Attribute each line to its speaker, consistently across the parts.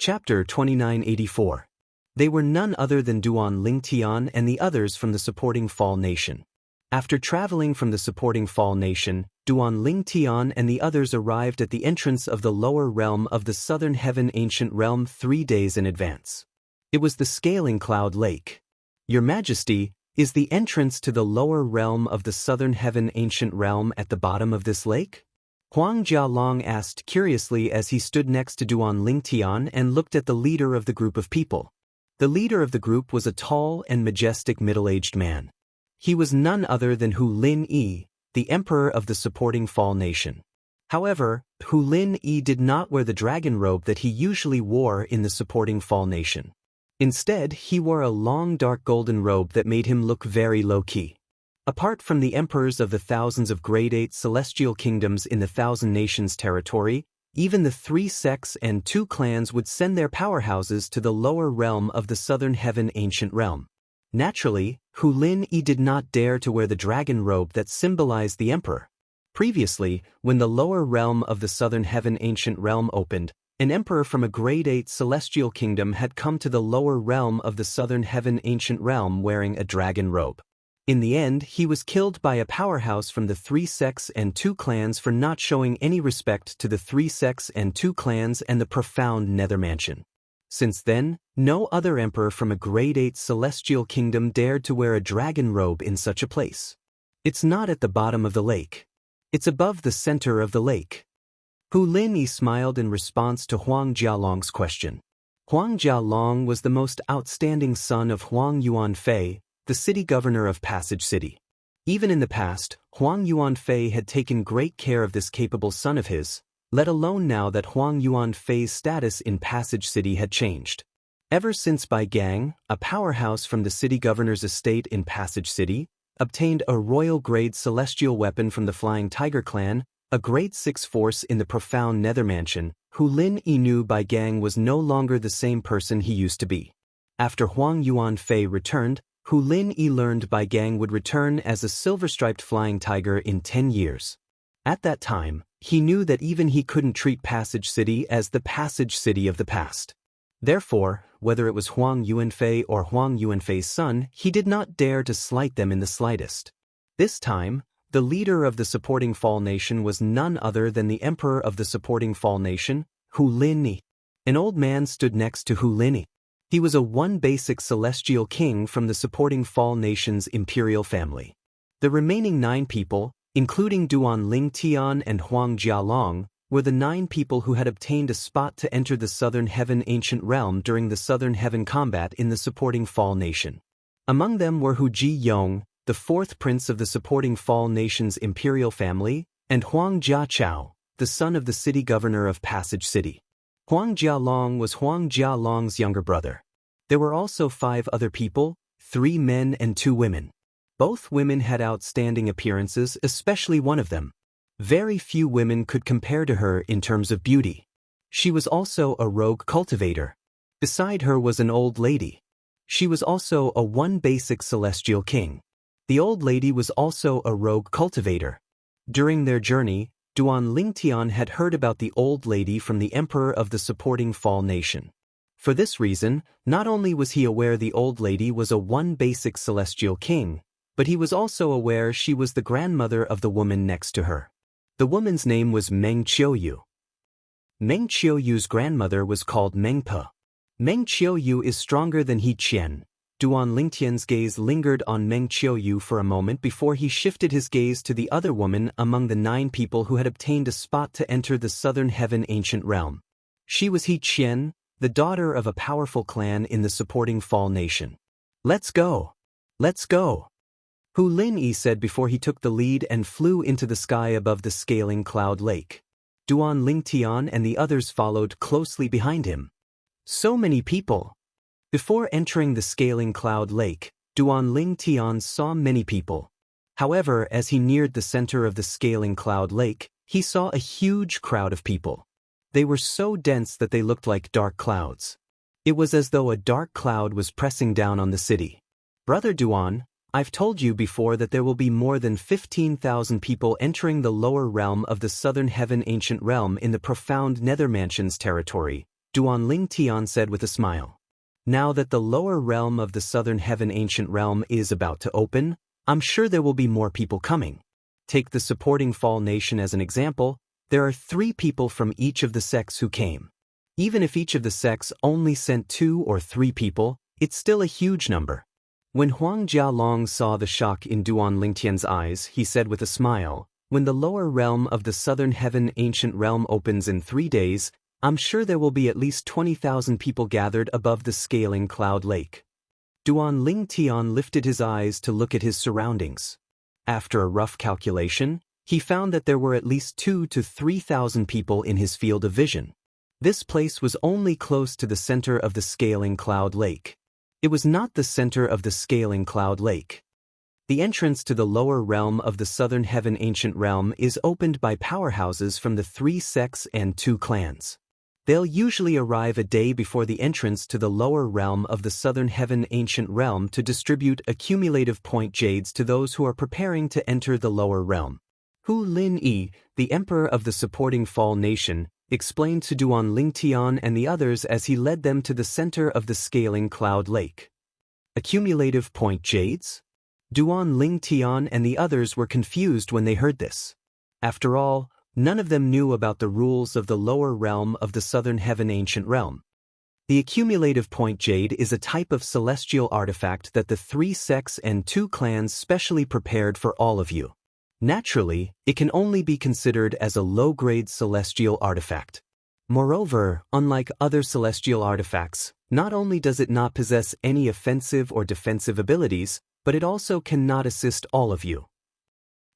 Speaker 1: Chapter 2984. They were none other than Duan Lingtian and the others from the supporting Fall Nation. After traveling from the supporting Fall Nation, Duan Lingtian and the others arrived at the entrance of the lower realm of the Southern Heaven Ancient Realm 3 days in advance. It was the Scaling Cloud Lake. Your Majesty, is the entrance to the lower realm of the Southern Heaven Ancient Realm at the bottom of this lake? Huang Jialong asked curiously as he stood next to Duan Lingtian and looked at the leader of the group of people. The leader of the group was a tall and majestic middle-aged man. He was none other than Hu Lin Yi, the emperor of the supporting Fall Nation. However, Hu Lin Yi did not wear the dragon robe that he usually wore in the supporting Fall Nation. Instead, he wore a long dark golden robe that made him look very low-key. Apart from the emperors of the thousands of Grade 8 celestial kingdoms in the Thousand Nations territory, even the 3 sects and 2 clans would send their powerhouses to the lower realm of the Southern Heaven Ancient Realm. Naturally, Hu Lin Yi did not dare to wear the dragon robe that symbolized the emperor. Previously, when the lower realm of the Southern Heaven Ancient Realm opened, an emperor from a Grade 8 celestial kingdom had come to the lower realm of the Southern Heaven Ancient Realm wearing a dragon robe. In the end, he was killed by a powerhouse from the 3 sects and 2 clans for not showing any respect to the 3 sects and 2 clans and the profound Nether Mansion. Since then, no other emperor from a Grade 8 celestial kingdom dared to wear a dragon robe in such a place. It's not at the bottom of the lake. It's above the center of the lake. Hu Lin Yi smiled in response to Huang Jialong's question. Huang Jialong was the most outstanding son of Huang Yuanfei, the city governor of Passage City. Even in the past, Huang Yuanfei had taken great care of this capable son of his, let alone now that Huang Yuanfei's status in Passage City had changed. Ever since Bai Gang, a powerhouse from the city governor's estate in Passage City, obtained a royal grade celestial weapon from the Flying Tiger clan, a grade 6 force in the profound Nether Mansion, Hu Lin Yi knew Bai Gang was no longer the same person he used to be. After Huang Yuanfei returned, Hu Lin Yi learned Bai Gang would return as a silver-striped flying tiger in 10 years. At that time, he knew that even he couldn't treat Passage City as the Passage City of the past. Therefore, whether it was Huang Yuanfei or Huang Yuanfei's son, he did not dare to slight them in the slightest. This time, the leader of the supporting Fall Nation was none other than the emperor of the supporting Fall Nation, Hu Lin Yi. An old man stood next to Hu Lin Yi. He was a basic celestial king from the supporting Fall Nation's imperial family. The remaining 9 people, including Duan Lingtian and Huang Jialong, were the 9 people who had obtained a spot to enter the Southern Heaven Ancient Realm during the Southern Heaven combat in the supporting Fall Nation. Among them were Hu Ji Yong, the 4th prince of the supporting Fall Nation's imperial family, and Huang Jiachao, the son of the city governor of Passage City. Huang Jialong was Huang Jialong's younger brother. There were also 5 other people, 3 men and 2 women. Both women had outstanding appearances, especially one of them. Very few women could compare to her in terms of beauty. She was also a rogue cultivator. Beside her was an old lady. She was also a basic celestial king. The old lady was also a rogue cultivator. During their journey, Duan Lingtian had heard about the old lady from the emperor of the supporting Fall Nation. For this reason, not only was he aware the old lady was a basic celestial king, but he was also aware she was the grandmother of the woman next to her. The woman's name was Meng Qiuyu. Meng Qiuyu's grandmother was called Meng Pe. Meng Qiuyu is stronger than He Qian. Duan Lingtian's gaze lingered on Meng Qiuyu for a moment before he shifted his gaze to the other woman among the 9 people who had obtained a spot to enter the Southern Heaven Ancient Realm. She was He Qian, the daughter of a powerful clan in the supporting Fall Nation. "Let's go! Let's go!" Hu Lin Yi said before he took the lead and flew into the sky above the Scaling Cloud Lake. Duan Lingtian and the others followed closely behind him. So many people! Before entering the Scaling Cloud Lake, Duan Lingtian saw many people. However, as he neared the center of the Scaling Cloud Lake, he saw a huge crowd of people. They were so dense that they looked like dark clouds. It was as though a dark cloud was pressing down on the city. "Brother Duan, I've told you before that there will be more than 15,000 people entering the lower realm of the Southern Heaven Ancient Realm in the profound Nether Mansion's territory," Duan Ling Tian said with a smile. Now that the lower realm of the southern heaven ancient realm is about to open, I'm sure there will be more people coming. Take the supporting Fall Nation as an example. There are 3 people from each of the sects who came. Even if each of the sects only sent 2 or 3 people, it's still a huge number. When Huang Jialong saw the shock in Duan Lingtian's eyes, he said with a smile, when the lower realm of the southern heaven ancient realm opens in 3 days, I'm sure there will be at least 20,000 people gathered above the scaling cloud lake. Duan Lingtian lifted his eyes to look at his surroundings. After a rough calculation, he found that there were at least 2,000 to 3,000 people in his field of vision. This place was only close to the center of the scaling cloud lake. It was not the center of the scaling cloud lake. The entrance to the lower realm of the southern heaven ancient realm is opened by powerhouses from the 3 sects and 2 clans. They'll usually arrive a day before the entrance to the lower realm of the southern heaven ancient realm to distribute accumulative point jades to those who are preparing to enter the lower realm. Hu Lin Yi, the emperor of the supporting Fall Nation, explained to Duan Lingtian and the others as he led them to the center of the scaling cloud lake. Accumulative point jades? Duan Lingtian and the others were confused when they heard this. After all, none of them knew about the rules of the lower realm of the southern heaven ancient realm. The accumulative point jade is a type of celestial artifact that the 3 sects and 2 clans specially prepared for all of you. Naturally, it can only be considered as a low-grade celestial artifact. Moreover, unlike other celestial artifacts, not only does it not possess any offensive or defensive abilities, but it also cannot assist all of you.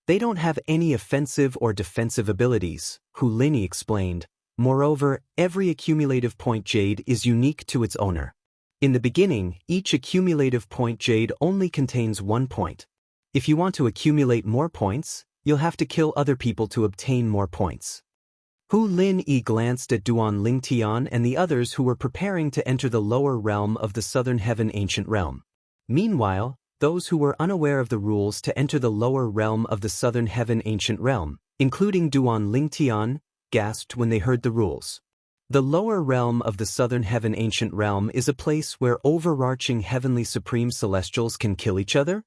Speaker 1: They don't have any offensive or defensive abilities, Hu Lin explained. Moreover, every accumulative point jade is unique to its owner. In the beginning, each accumulative point jade only contains 1 point. If you want to accumulate more points, you'll have to kill other people to obtain more points. Hu Lin glanced at Duan Lingtian and the others who were preparing to enter the lower realm of the southern heaven ancient realm. Meanwhile, those who were unaware of the rules to enter the lower realm of the southern heaven ancient realm, including Duan Lingtian, gasped when they heard the rules. The lower realm of the southern heaven ancient realm is a place where overarching heavenly supreme celestials can kill each other?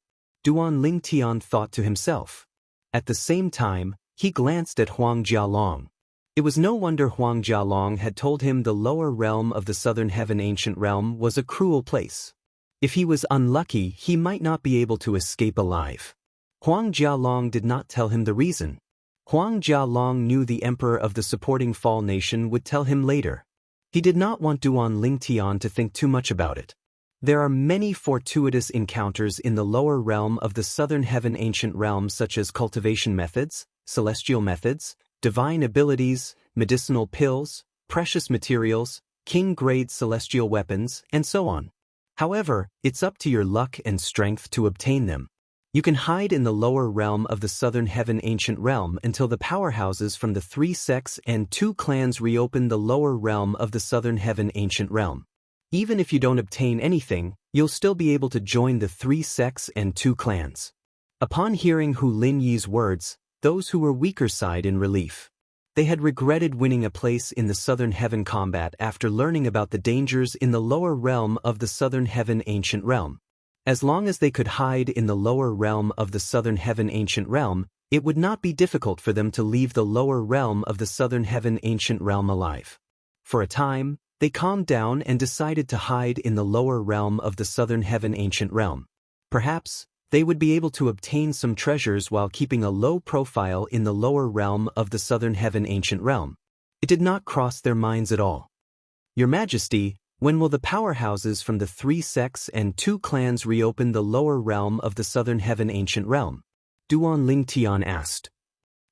Speaker 1: Duan Lingtian thought to himself. At the same time, he glanced at Huang Jialong. It was no wonder Huang Jialong had told him the lower realm of the southern heaven ancient realm was a cruel place. If he was unlucky, he might not be able to escape alive. Huang Jialong did not tell him the reason. Huang Jialong knew the emperor of the supporting Fall Nation would tell him later. He did not want Duan Lingtian to think too much about it. There are many fortuitous encounters in the lower realm of the southern heaven ancient realm, such as cultivation methods, celestial methods, divine abilities, medicinal pills, precious materials, king-grade celestial weapons, and so on. However, it's up to your luck and strength to obtain them. You can hide in the lower realm of the southern heaven ancient realm until the powerhouses from the 3 sects and 2 clans reopen the lower realm of the southern heaven ancient realm. Even if you don't obtain anything, you'll still be able to join the 3 sects and 2 clans. Upon hearing Hu Lin Yi's words, those who were weaker sighed in relief. They had regretted winning a place in the southern heaven combat after learning about the dangers in the lower realm of the southern heaven ancient realm. As long as they could hide in the lower realm of the southern heaven ancient realm, it would not be difficult for them to leave the lower realm of the southern heaven ancient realm alive. For a time, they calmed down and decided to hide in the lower realm of the southern heaven ancient realm. Perhaps, they would be able to obtain some treasures while keeping a low profile in the lower realm of the southern heaven ancient realm. It did not cross their minds at all. Your Majesty, when will the powerhouses from the 3 sects and 2 clans reopen the lower realm of the southern heaven ancient realm? Duan Lingtian asked.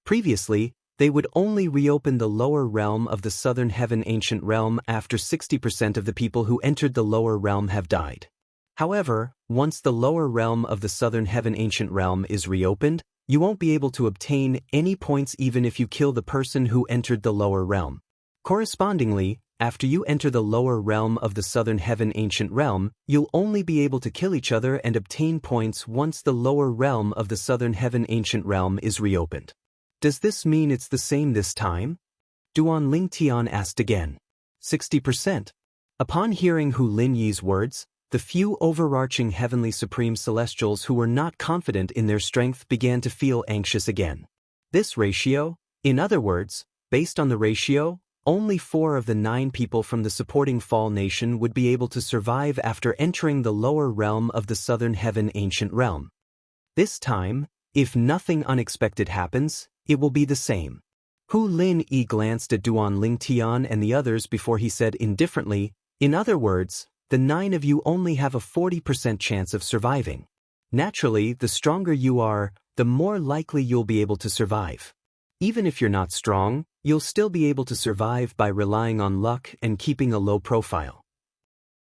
Speaker 1: Previously, they would only reopen the lower realm of the southern heaven ancient realm after 60% of the people who entered the lower realm have died. However, once the lower realm of the southern heaven ancient realm is reopened, you won't be able to obtain any points even if you kill the person who entered the lower realm. Correspondingly, after you enter the lower realm of the southern heaven ancient realm, you'll only be able to kill each other and obtain points once the lower realm of the southern heaven ancient realm is reopened. Does this mean it's the same this time? Duan Lingtian asked again. 60%. Upon hearing Hu Linyi's words, the few overarching heavenly supreme celestials who were not confident in their strength began to feel anxious again. This ratio, in other words, based on the ratio, only 4 of the 9 people from the supporting Fall Nation would be able to survive after entering the lower realm of the Southern Heaven Ancient Realm. This time, if nothing unexpected happens, it will be the same. Hu Lin-Yi glanced at Duan Lingtian and the others before he said indifferently, in other words, the 9 of you only have a 40% chance of surviving. Naturally, the stronger you are, the more likely you'll be able to survive. Even if you're not strong, you'll still be able to survive by relying on luck and keeping a low profile.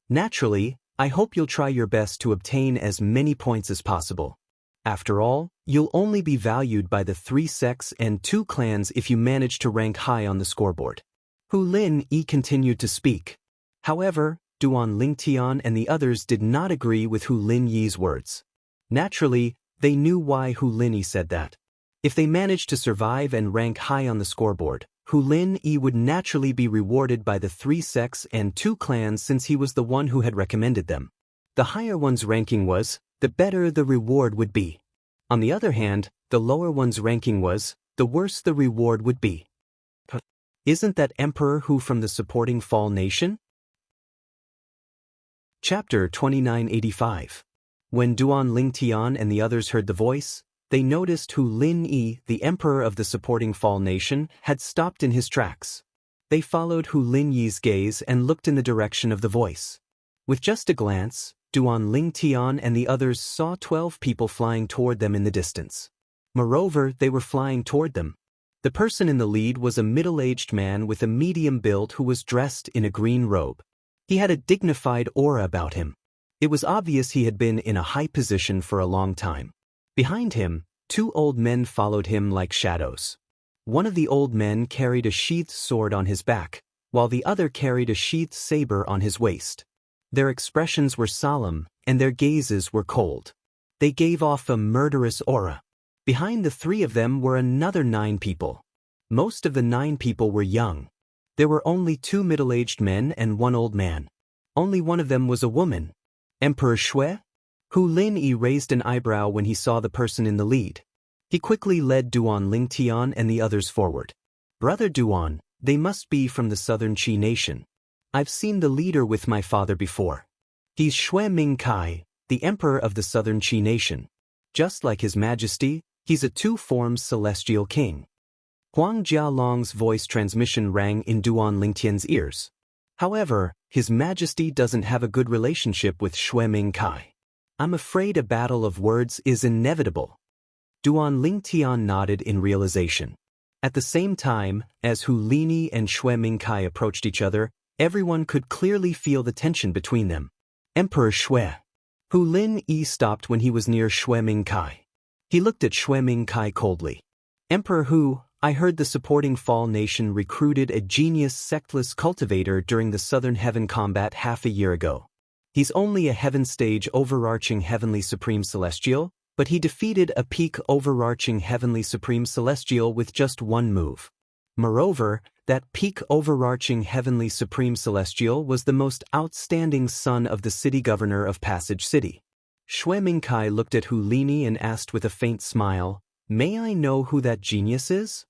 Speaker 1: Naturally, I hope you'll try your best to obtain as many points as possible. After all, you'll only be valued by the 3 sects and 2 clans if you manage to rank high on the scoreboard. Hu Lin-Yi continued to speak. However, Duan Lingtian and the others did not agree with Hu Lin-Yi's words. Naturally, they knew why Hu Lin-Yi said that. If they managed to survive and rank high on the scoreboard, Hu Lin-Yi would naturally be rewarded by the 3 sects and 2 clans since he was the one who had recommended them. The higher one's ranking was, the better the reward would be. On the other hand, the lower one's ranking was, the worse the reward would be. Isn't that Emperor Hu from the supporting Fall Nation? Chapter 2985. When Duan Lingtian and the others heard the voice, they noticed Hu Lin-Yi, the emperor of the supporting Fall Nation, had stopped in his tracks. They followed Hu Lin-Yi's gaze and looked in the direction of the voice. With just a glance, Duan Lingtian and the others saw 12 people flying toward them in the distance. Moreover, they were flying toward them. The person in the lead was a middle-aged man with a medium build who was dressed in a green robe. He had a dignified aura about him. It was obvious he had been in a high position for a long time. Behind him, 2 old men followed him like shadows. One of the old men carried a sheathed sword on his back, while the other carried a sheathed saber on his waist. Their expressions were solemn, and their gazes were cold. They gave off a murderous aura. Behind the 3 of them were another 9 people. Most of the 9 people were young. There were only 2 middle-aged men and 1 old man. Only one of them was a woman. Emperor Shui? Hu Lin-Yi raised an eyebrow when he saw the person in the lead. He quickly led Duan Lingtian and the others forward. Brother Duan, they must be from the Southern Qi Nation. I've seen the leader with my father before. He's Shui Mingkai, the emperor of the Southern Qi Nation. Just like His Majesty, he's a 2-form celestial king. Huang Jialong's voice transmission rang in Duan Lingtian's ears. However, His Majesty doesn't have a good relationship with Shui Mingkai. I'm afraid a battle of words is inevitable. Duan Lingtian nodded in realization. At the same time, as Hu Lin-Yi and Shui Mingkai approached each other, everyone could clearly feel the tension between them. Emperor Shui. Hu Lin-Yi stopped when he was near Shui Mingkai. He looked at Shui Mingkai coldly. Emperor Hu, I heard the supporting Fall Nation recruited a genius sectless cultivator during the Southern Heaven combat half a year ago. He's only a heaven stage overarching heavenly supreme celestial, but he defeated a peak overarching heavenly supreme celestial with just 1 move. Moreover, that peak overarching heavenly supreme celestial was the most outstanding son of the city governor of Passage City. Shui Mingkai looked at Hu Lin-Yi and asked with a faint smile, "May I know who that genius is?"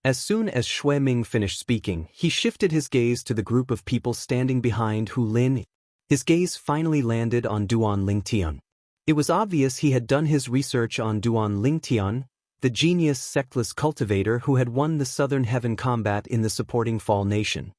Speaker 1: As soon as Shui Ming finished speaking, he shifted his gaze to the group of people standing behind Hu Lin-Yi. His gaze finally landed on Duan Lingtian. It was obvious he had done his research on Duan Lingtian, the genius sectless cultivator who had won the Southern Heaven combat in the supporting Fall Nation.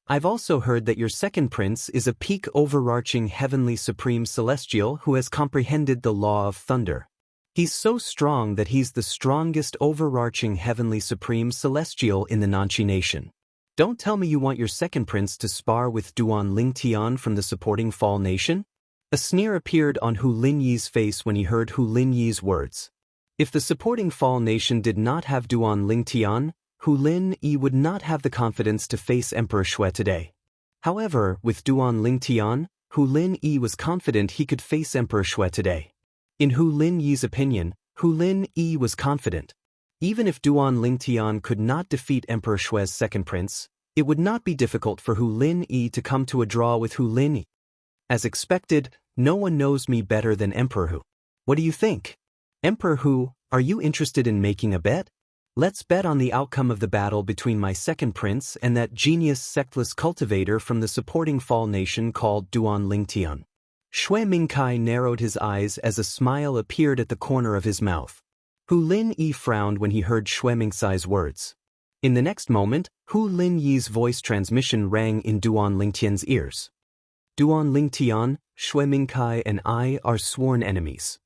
Speaker 1: I've also heard that your second prince is a peak overarching heavenly supreme celestial who has comprehended the law of thunder. He's so strong that he's the strongest overarching heavenly supreme celestial in the Nanqi Nation. Don't tell me you want your second prince to spar with Duan Lingtian from the supporting Fall Nation? A sneer appeared on Hu Lin-Yi's face when he heard Hu Lin-Yi's words. If the supporting Fall Nation did not have Duan Lingtian, Hu Lin-Yi would not have the confidence to face Emperor Shui today. However, with Duan Lingtian, Hu Lin-Yi was confident he could face Emperor Shui today. In Hu Lin-Yi's opinion, Hu Lin-Yi was confident. Even if Duan Lingtian could not defeat Emperor Shui's second prince, it would not be difficult for Hu Lin Yi to come to a draw with Hu Lin Yi. As expected, no one knows me better than Emperor Hu. What do you think? Emperor Hu, are you interested in making a bet? Let's bet on the outcome of the battle between my second prince and that genius sectless cultivator from the supporting Fall nation called Duan Lingtian. Shui Mingkai narrowed his eyes as a smile appeared at the corner of his mouth. Hu Lin Yi frowned when he heard Shui Mingkai's words. In the next moment, Hu Lin Yi's voice transmission rang in Duan Lingtian's ears. Duan Lingtian, Shui Mingkai and I are sworn enemies.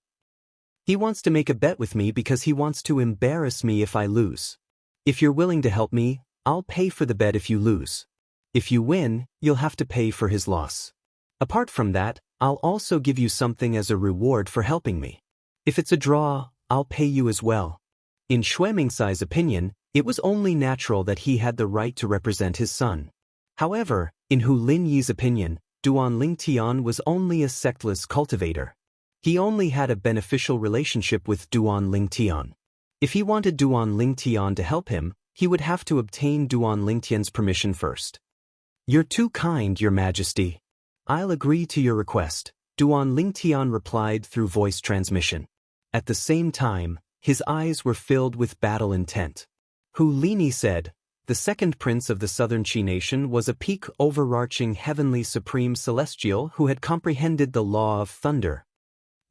Speaker 1: He wants to make a bet with me because he wants to embarrass me if I lose. If you're willing to help me, I'll pay for the bet if you lose. If you win, you'll have to pay for his loss. Apart from that, I'll also give you something as a reward for helping me. If it's a draw, I'll pay you as well. In Shui Mingkai's opinion, it was only natural that he had the right to represent his son. However, in Hu Lin Yi's opinion, Duan Lingtian was only a sectless cultivator. He only had a beneficial relationship with Duan Lingtian. If he wanted Duan Lingtian to help him, he would have to obtain Duan Lingtian's permission first. You're too kind, Your Majesty. I'll agree to your request, Duan Lingtian replied through voice transmission. At the same time, his eyes were filled with battle intent. Hu Lin Yi said, the second prince of the southern Qi nation was a peak overarching heavenly supreme celestial who had comprehended the law of thunder.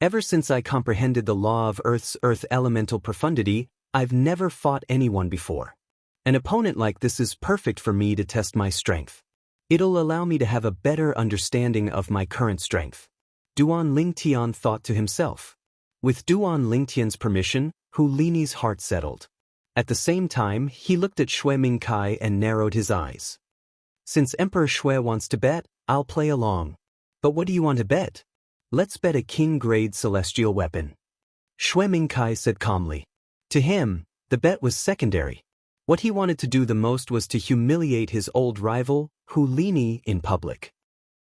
Speaker 1: Ever since I comprehended the law of Earth's earth elemental profundity, I've never fought anyone before. An opponent like this is perfect for me to test my strength. It'll allow me to have a better understanding of my current strength. Duan Lingtian thought to himself. With Duan Lingtian's permission, Hu Lin Yi's heart settled. At the same time, he looked at Shui Mingkai and narrowed his eyes. Since Emperor Shui wants to bet, I'll play along. But what do you want to bet? Let's bet a king-grade celestial weapon. Shui Mingkai said calmly. To him, the bet was secondary. What he wanted to do the most was to humiliate his old rival, Hu Lin Yi, in public.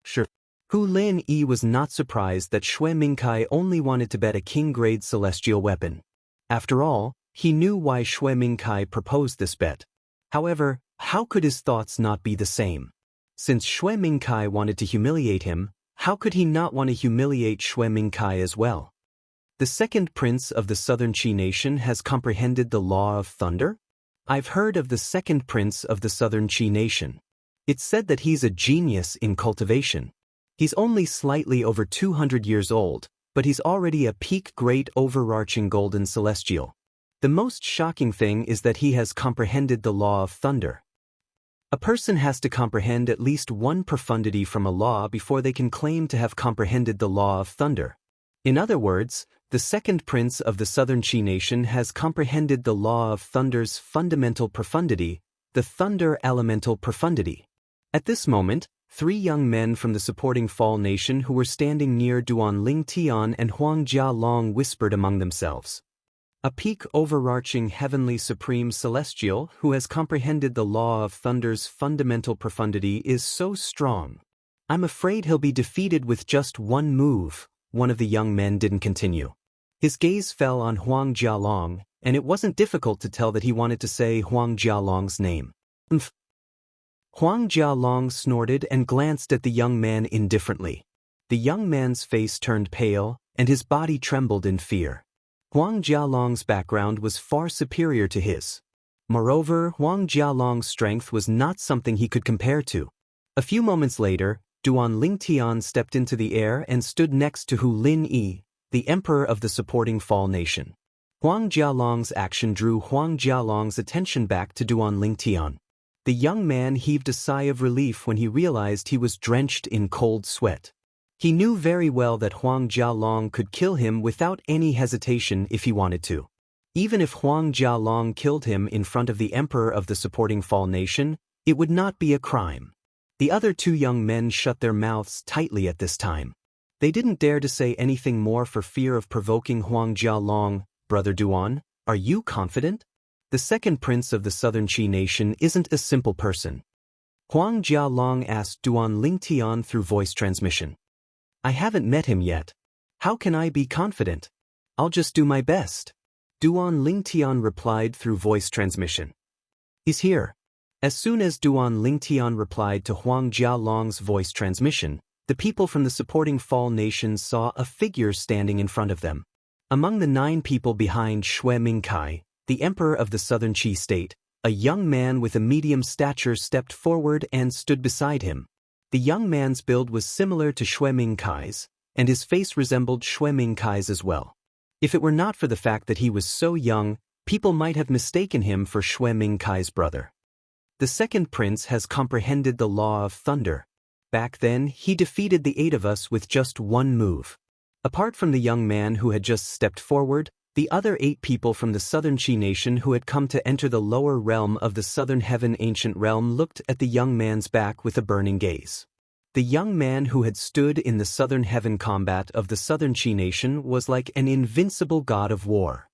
Speaker 1: Sure. Hu Lin Yi was not surprised that Shui Mingkai only wanted to bet a king-grade celestial weapon. After all, he knew why Shui Mingkai proposed this bet. However, how could his thoughts not be the same? Since Shui Mingkai wanted to humiliate him, how could he not want to humiliate Shui Mingkai as well? The second prince of the southern Qi nation has comprehended the law of thunder? I've heard of the second prince of the southern Qi nation. It's said that he's a genius in cultivation. He's only slightly over 200 years old, but he's already a peak great overarching golden celestial. The most shocking thing is that he has comprehended the law of thunder. A person has to comprehend at least one profundity from a law before they can claim to have comprehended the law of thunder. In other words, the second prince of the southern Qi nation has comprehended the law of thunder's fundamental profundity, the thunder elemental profundity. At this moment, 3 young men from the supporting Fall nation who were standing near Duan Lingtian and Huang Jialong whispered among themselves. A peak overarching heavenly supreme celestial who has comprehended the law of thunder's fundamental profundity is so strong. I'm afraid he'll be defeated with just one move, one of the young men didn't continue. His gaze fell on Huang Jialong, and it wasn't difficult to tell that he wanted to say Huang Jialong's name. Huang Jialong snorted and glanced at the young man indifferently. The young man's face turned pale, and his body trembled in fear. Huang Jialong's background was far superior to his. Moreover, Huang Jialong's strength was not something he could compare to. A few moments later, Duan Lingtian stepped into the air and stood next to Hu Lin Yi, the emperor of the supporting Fall nation. Huang Jialong's action drew Huang Jialong's attention back to Duan Lingtian. The young man heaved a sigh of relief when he realized he was drenched in cold sweat. He knew very well that Huang Jialong could kill him without any hesitation if he wanted to. Even if Huang Jialong killed him in front of the emperor of the supporting Fall nation, it would not be a crime. The other 2 young men shut their mouths tightly at this time. They didn't dare to say anything more for fear of provoking Huang Jialong. Brother Duan, are you confident? The second prince of the southern Qi nation isn't a simple person. Huang Jialong asked Duan Lingtian through voice transmission. I haven't met him yet. How can I be confident? I'll just do my best. Duan Lingtian replied through voice transmission. He's here. As soon as Duan Lingtian replied to Huang Jialong's voice transmission, the people from the supporting Fall nations saw a figure standing in front of them. Among the 9 people behind Shui Mingkai, the emperor of the southern Qi state, a young man with a medium stature stepped forward and stood beside him. The young man's build was similar to Shui Mingkai's, and his face resembled Shui Mingkai's as well. If it were not for the fact that he was so young, people might have mistaken him for Shui Mingkai's brother. The second prince has comprehended the law of thunder. Back then, he defeated the 8 of us with just one move. Apart from the young man who had just stepped forward, the other 8 people from the southern Qi nation who had come to enter the lower realm of the southern heaven ancient realm looked at the young man's back with a burning gaze. The young man who had stood in the southern heaven combat of the southern Qi nation was like an invincible god of war.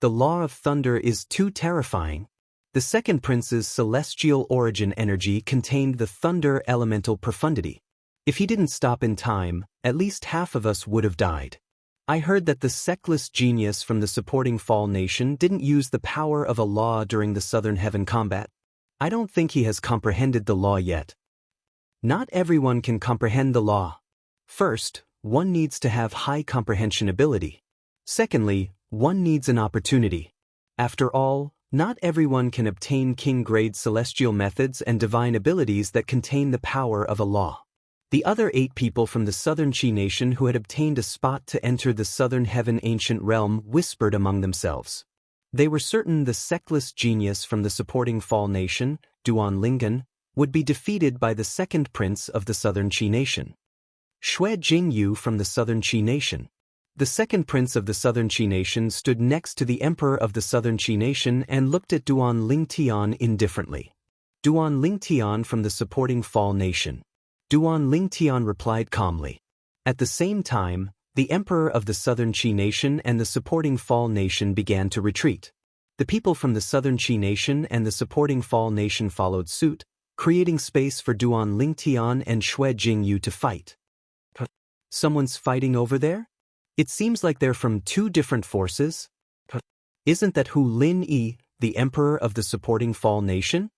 Speaker 1: The law of thunder is too terrifying. The second prince's celestial origin energy contained the thunder elemental profundity. If he didn't stop in time, at least half of us would have died. I heard that the sectless genius from the supporting Fall nation didn't use the power of a law during the southern heaven combat. I don't think he has comprehended the law yet. Not everyone can comprehend the law. First, one needs to have high comprehension ability. Secondly, one needs an opportunity. After all, not everyone can obtain king-grade celestial methods and divine abilities that contain the power of a law. The other 8 people from the southern Qi nation who had obtained a spot to enter the southern heaven ancient realm whispered among themselves. They were certain the sectless genius from the supporting Fall nation, Duan Lingen, would be defeated by the second prince of the southern Qi nation, Shui Jingyu from the southern Qi nation. The second prince of the southern Qi nation stood next to the emperor of the southern Qi nation and looked at Duan Lingtian indifferently. Duan Lingtian from the supporting Fall nation. Duan Lingtian replied calmly. At the same time, the emperor of the southern Qi nation and the supporting Fall nation began to retreat. The people from the southern Qi nation and the supporting Fall nation followed suit, creating space for Duan Lingtian and Shui Jingyu to fight. Someone's fighting over there? It seems like they're from 2 different forces. Isn't that Hu Lin Yi, the emperor of the supporting Fall nation?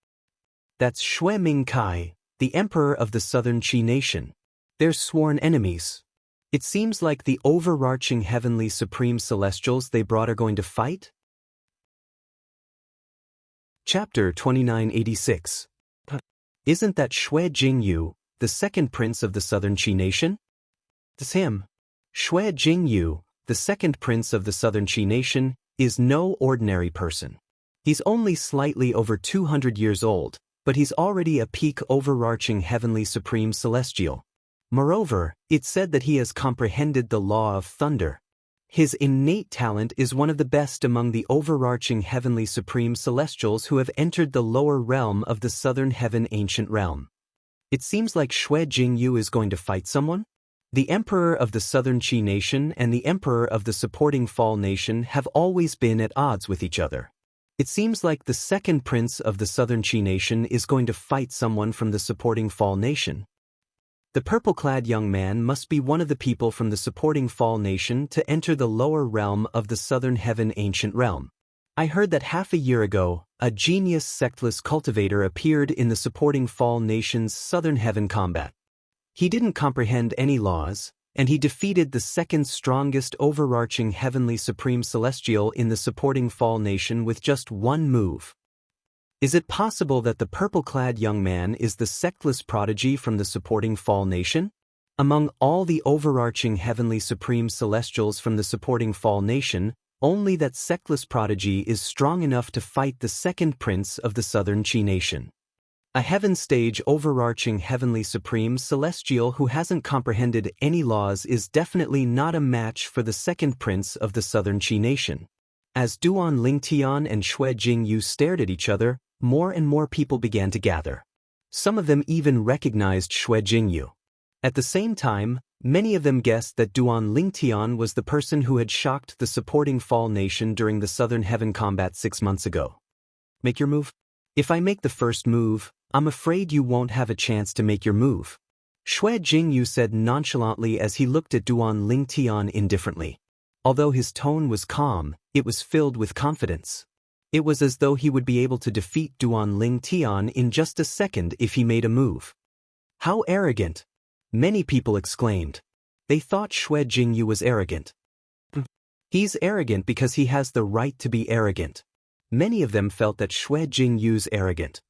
Speaker 1: That's Shui Mingkai, the emperor of the southern Qi nation. They're sworn enemies. It seems like the overarching heavenly supreme celestials they brought are going to fight? Chapter 2986. Isn't that Shui Jingyu, the second prince of the southern Qi nation? It's him. Shui Jingyu, the second prince of the southern Qi nation, is no ordinary person. He's only slightly over 200 years old, but he's already a peak overarching heavenly supreme celestial. Moreover, it's said that he has comprehended the law of thunder. His innate talent is one of the best among the overarching heavenly supreme celestials who have entered the lower realm of the southern heaven ancient realm. It seems like Shui Jingyu is going to fight someone? The emperor of the southern Qi nation and the emperor of the supporting Fall nation have always been at odds with each other. It seems like the second prince of the southern Qi nation is going to fight someone from the supporting Fall nation. The purple-clad young man must be one of the people from the supporting Fall nation to enter the lower realm of the southern heaven ancient realm. I heard that half a year ago, a genius sectless cultivator appeared in the supporting Fall nation's southern heaven combat. He didn't comprehend any laws, and he defeated the second strongest overarching heavenly supreme celestial in the supporting Fall nation with just one move. Is it possible that the purple-clad young man is the sectless prodigy from the supporting Fall nation? Among all the overarching heavenly supreme celestials from the supporting Fall nation, only that sectless prodigy is strong enough to fight the second prince of the southern Qi nation. A heaven-stage overarching heavenly supreme celestial who hasn't comprehended any laws is definitely not a match for the second prince of the southern Qi nation. As Duan Lingtian and Shui Jingyu stared at each other, more and more people began to gather. Some of them even recognized Shui Jingyu. At the same time, many of them guessed that Duan Lingtian was the person who had shocked the supporting Fall nation during the southern heaven combat 6 months ago. Make your move? If I make the first move, I'm afraid you won't have a chance to make your move. Shui Jingyu said nonchalantly as he looked at Duan Lingtian indifferently. Although his tone was calm, it was filled with confidence. It was as though he would be able to defeat Duan Ling Tian in just a second if he made a move. How arrogant! Many people exclaimed. They thought Xue Jingyu was arrogant. He's arrogant because he has the right to be arrogant. Many of them felt that Xue Jingyu's arrogant.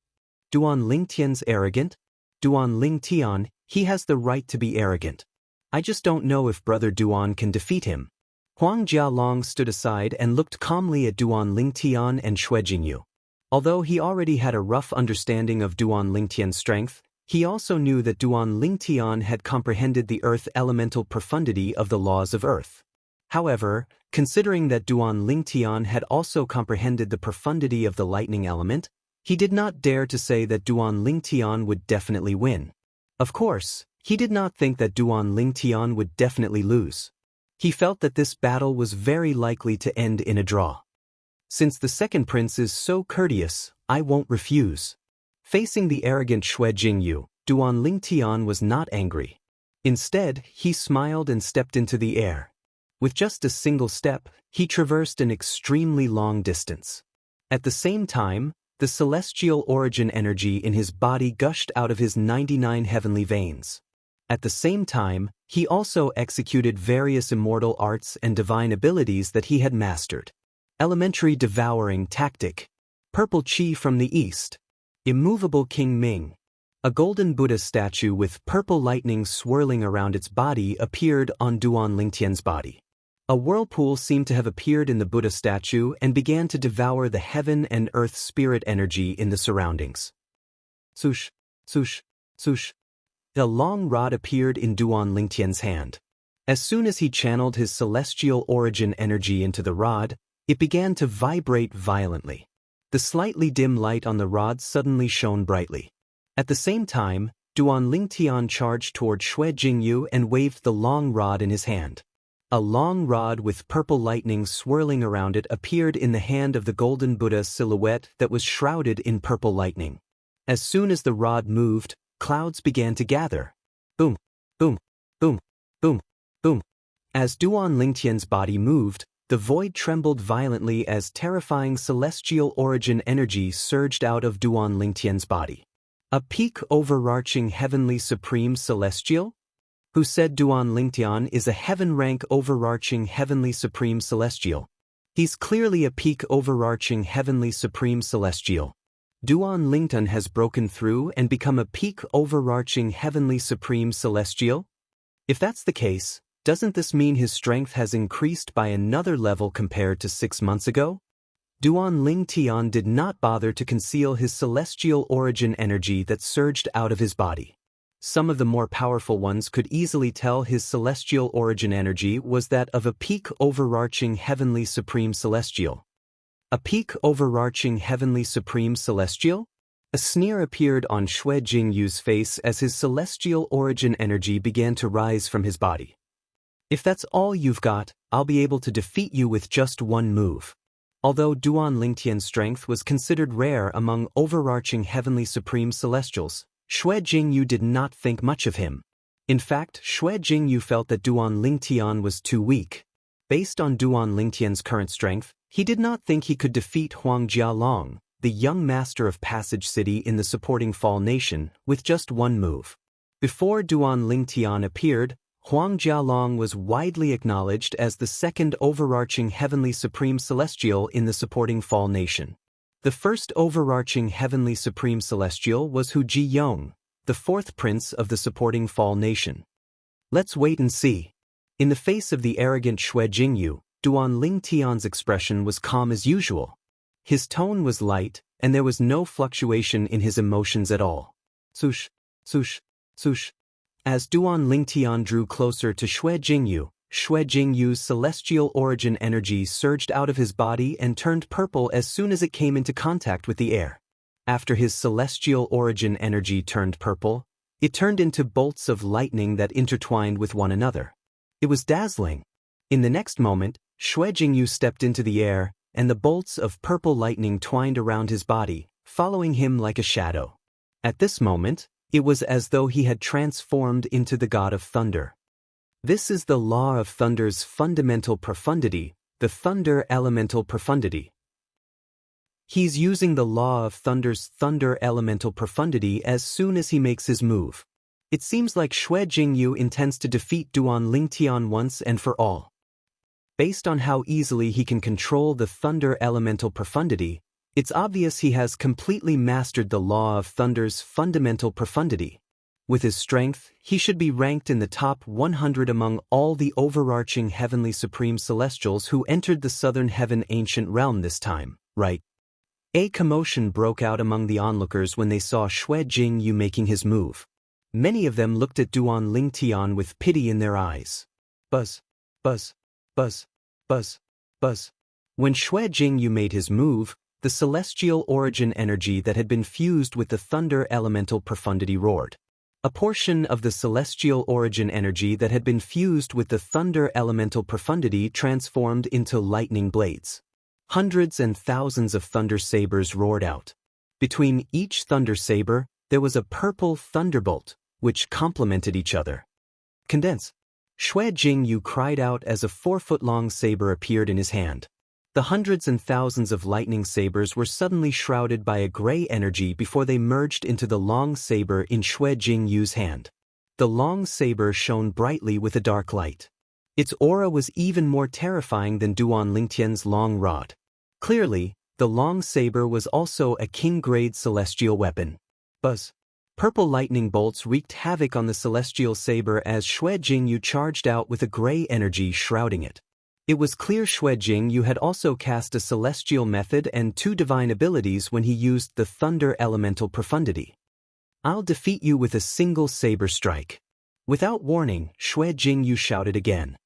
Speaker 1: Duan Ling Tian's arrogant? Duan Ling Tian, he has the right to be arrogant. I just don't know if Brother Duan can defeat him. Huang Jialong stood aside and looked calmly at Duan Ling Tian and Xue Jingyu. Although he already had a rough understanding of Duan Ling Tian's strength, he also knew that Duan Ling Tian had comprehended the earth elemental profundity of the laws of earth. However, considering that Duan Ling Tian had also comprehended the profundity of the lightning element, he did not dare to say that Duan Ling Tian would definitely win. Of course, he did not think that Duan Ling Tian would definitely lose. He felt that this battle was very likely to end in a draw. Since the second prince is so courteous, I won't refuse. Facing the arrogant Xue Jingyu, Duan Ling Tian was not angry. Instead, he smiled and stepped into the air. With just a single step, he traversed an extremely long distance. At the same time, the celestial origin energy in his body gushed out of his 99 heavenly veins. At the same time, he also executed various immortal arts and divine abilities that he had mastered. Elementary devouring tactic. Purple chi from the east. Immovable King Ming. A golden Buddha statue with purple lightning swirling around its body appeared on Duan Lingtian's body. A whirlpool seemed to have appeared in the Buddha statue and began to devour the heaven and earth spirit energy in the surroundings. Swoosh, swoosh, swoosh. A long rod appeared in Duan Lingtian's hand. As soon as he channeled his celestial origin energy into the rod, it began to vibrate violently. The slightly dim light on the rod suddenly shone brightly. At the same time, Duan Lingtian charged toward Xue Jingyu and waved the long rod in his hand. A long rod with purple lightning swirling around it appeared in the hand of the golden Buddha silhouette that was shrouded in purple lightning. As soon as the rod moved, clouds began to gather. Boom, boom, boom, boom, boom. As Duan Lingtian's body moved, the void trembled violently as terrifying celestial origin energy surged out of Duan Lingtian's body. A peak overarching heavenly supreme celestial? Who said Duan Lingtian is a heaven-rank overarching heavenly supreme celestial? He's clearly a peak overarching heavenly supreme celestial. Duan Lingtian has broken through and become a peak overarching heavenly supreme celestial? If that's the case, doesn't this mean his strength has increased by another level compared to 6 months ago? Duan Lingtian did not bother to conceal his celestial origin energy that surged out of his body. Some of the more powerful ones could easily tell his celestial origin energy was that of a peak overarching heavenly supreme celestial. A peak overarching heavenly supreme celestial? A sneer appeared on Xue Jingyu's face as his celestial origin energy began to rise from his body. If that's all you've got, I'll be able to defeat you with just one move. Although Duan Lingtian's strength was considered rare among overarching heavenly supreme celestials, Xue Jingyu did not think much of him. In fact, Xue Jingyu felt that Duan Lingtian was too weak. Based on Duan Lingtian's current strength, he did not think he could defeat Huang Jialong, the young master of Passage City in the supporting Fall Nation, with just one move. Before Duan Lingtian appeared, Huang Jialong was widely acknowledged as the second overarching heavenly supreme celestial in the supporting Fall Nation. The first overarching heavenly supreme celestial was Hu Ji-yong, the fourth prince of the supporting Fall Nation. Let's wait and see. In the face of the arrogant Xue Jingyu, Duan Lingtian's expression was calm as usual. His tone was light, and there was no fluctuation in his emotions at all. Swoosh, swoosh, swoosh. As Duan Lingtian drew closer to Xue Jingyu's celestial origin energy surged out of his body and turned purple as soon as it came into contact with the air. After his celestial origin energy turned purple, it turned into bolts of lightning that intertwined with one another. It was dazzling. In the next moment, Xue Jingyu stepped into the air, and the bolts of purple lightning twined around his body, following him like a shadow. At this moment, it was as though he had transformed into the god of thunder. This is the law of thunder's fundamental profundity, the thunder elemental profundity. He's using the law of thunder's thunder elemental profundity as soon as he makes his move. It seems like Xue Jingyu intends to defeat Duan Lingtian once and for all. Based on how easily he can control the thunder elemental profundity, it's obvious he has completely mastered the law of thunder's fundamental profundity. With his strength, he should be ranked in the top 100 among all the overarching heavenly supreme celestials who entered the southern heaven ancient realm this time, right? A commotion broke out among the onlookers when they saw Xue Jingyu making his move. Many of them looked at Duan Lingtian with pity in their eyes. Buzz, buzz, buzz, buzz, buzz. When Xue Jingyu made his move, the celestial origin energy that had been fused with the thunder elemental profundity roared. A portion of the celestial origin energy that had been fused with the thunder elemental profundity transformed into lightning blades. Hundreds and thousands of thunder sabers roared out. Between each thunder saber, there was a purple thunderbolt, which complemented each other. Condense! Xue Jingyu cried out as a 4-foot-long saber appeared in his hand. The hundreds and thousands of lightning sabers were suddenly shrouded by a gray energy before they merged into the long saber in Xue Jingyu's hand. The long saber shone brightly with a dark light. Its aura was even more terrifying than Duan Lingtian's long rod. Clearly, the long saber was also a king-grade celestial weapon. Buzz! Purple lightning bolts wreaked havoc on the celestial saber as Xue Jingyu charged out with a gray energy shrouding it. It was clear Xue Jingyu had also cast a celestial method and 2 divine abilities when he used the thunder elemental profundity. I'll defeat you with a single saber strike. Without warning, Xue Jingyu shouted again.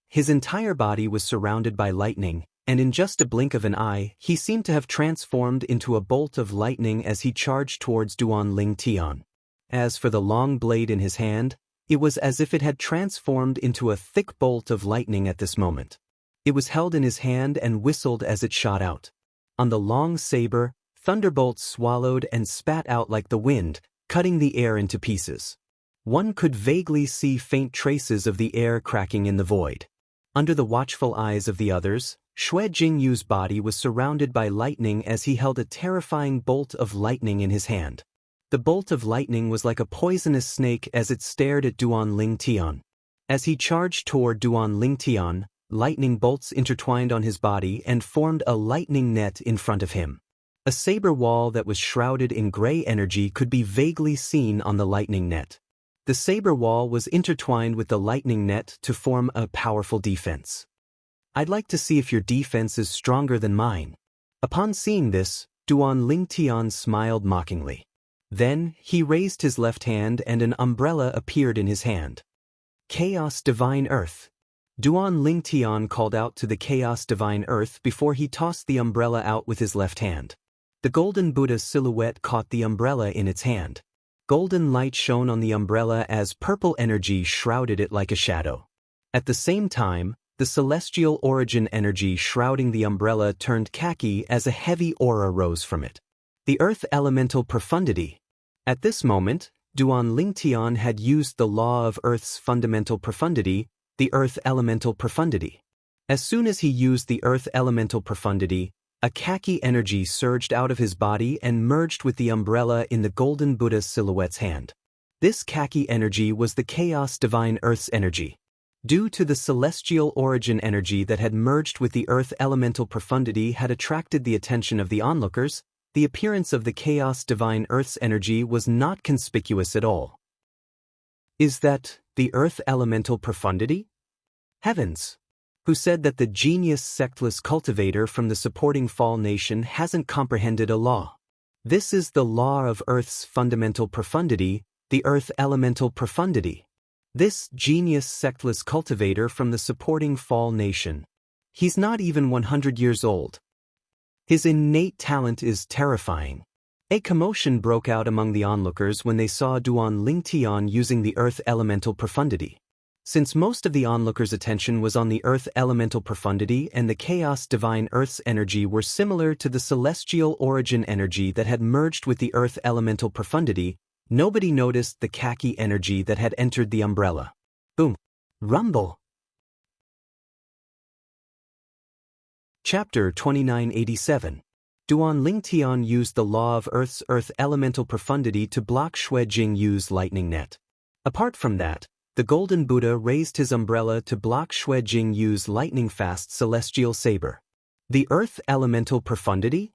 Speaker 1: His entire body was surrounded by lightning, and in just a blink of an eye, he seemed to have transformed into a bolt of lightning as he charged towards Duan Lingtian. As for the long blade in his hand, it was as if it had transformed into a thick bolt of lightning at this moment. It was held in his hand and whistled as it shot out. On the long saber, thunderbolts swallowed and spat out like the wind, cutting the air into pieces. One could vaguely see faint traces of the air cracking in the void. Under the watchful eyes of the others, Xue Jingyu's body was surrounded by lightning as he held a terrifying bolt of lightning in his hand. The bolt of lightning was like a poisonous snake as it stared at Duan Lingtian. As he charged toward Duan Lingtian, lightning bolts intertwined on his body and formed a lightning net in front of him. A saber wall that was shrouded in gray energy could be vaguely seen on the lightning net. The saber wall was intertwined with the lightning net to form a powerful defense. I'd like to see if your defense is stronger than mine. Upon seeing this, Duan Lingtian smiled mockingly. Then, he raised his left hand and an umbrella appeared in his hand. Chaos Divine Earth. Duan Lingtian called out to the Chaos Divine Earth before he tossed the umbrella out with his left hand. The golden Buddha's silhouette caught the umbrella in its hand. Golden light shone on the umbrella as purple energy shrouded it like a shadow. At the same time, the celestial origin energy shrouding the umbrella turned khaki as a heavy aura rose from it. The earth elemental profundity. At this moment, Duan Lingtian had used the law of Earth's fundamental profundity, the earth elemental profundity. As soon as he used the earth elemental profundity, a khaki energy surged out of his body and merged with the umbrella in the golden Buddha's silhouette's hand. This khaki energy was the Chaos Divine Earth's energy. Due to the celestial origin energy that had merged with the earth elemental profundity had attracted the attention of the onlookers, the appearance of the Chaos Divine Earth's energy was not conspicuous at all. Is that the earth elemental profundity? Heavens! Who said that the genius sectless cultivator from the supporting Fall Nation hasn't comprehended a law? This is the law of Earth's fundamental profundity, the earth elemental profundity. This genius sectless cultivator from the supporting Fall Nation. He's not even 100 years old. His innate talent is terrifying. A commotion broke out among the onlookers when they saw Duan Lingtian using the earth elemental profundity. Since most of the onlookers' attention was on the earth elemental profundity and the Chaos Divine Earth's energy were similar to the celestial origin energy that had merged with the earth elemental profundity, nobody noticed the khaki energy that had entered the umbrella. Boom! Rumble! Chapter 2987. Duan Lingtian used the law of Earth's earth elemental profundity to block Xue Jingyu's lightning net. Apart from that, the Golden Buddha raised his umbrella to block Xue Jingyu's lightning-fast celestial saber. The earth elemental profundity?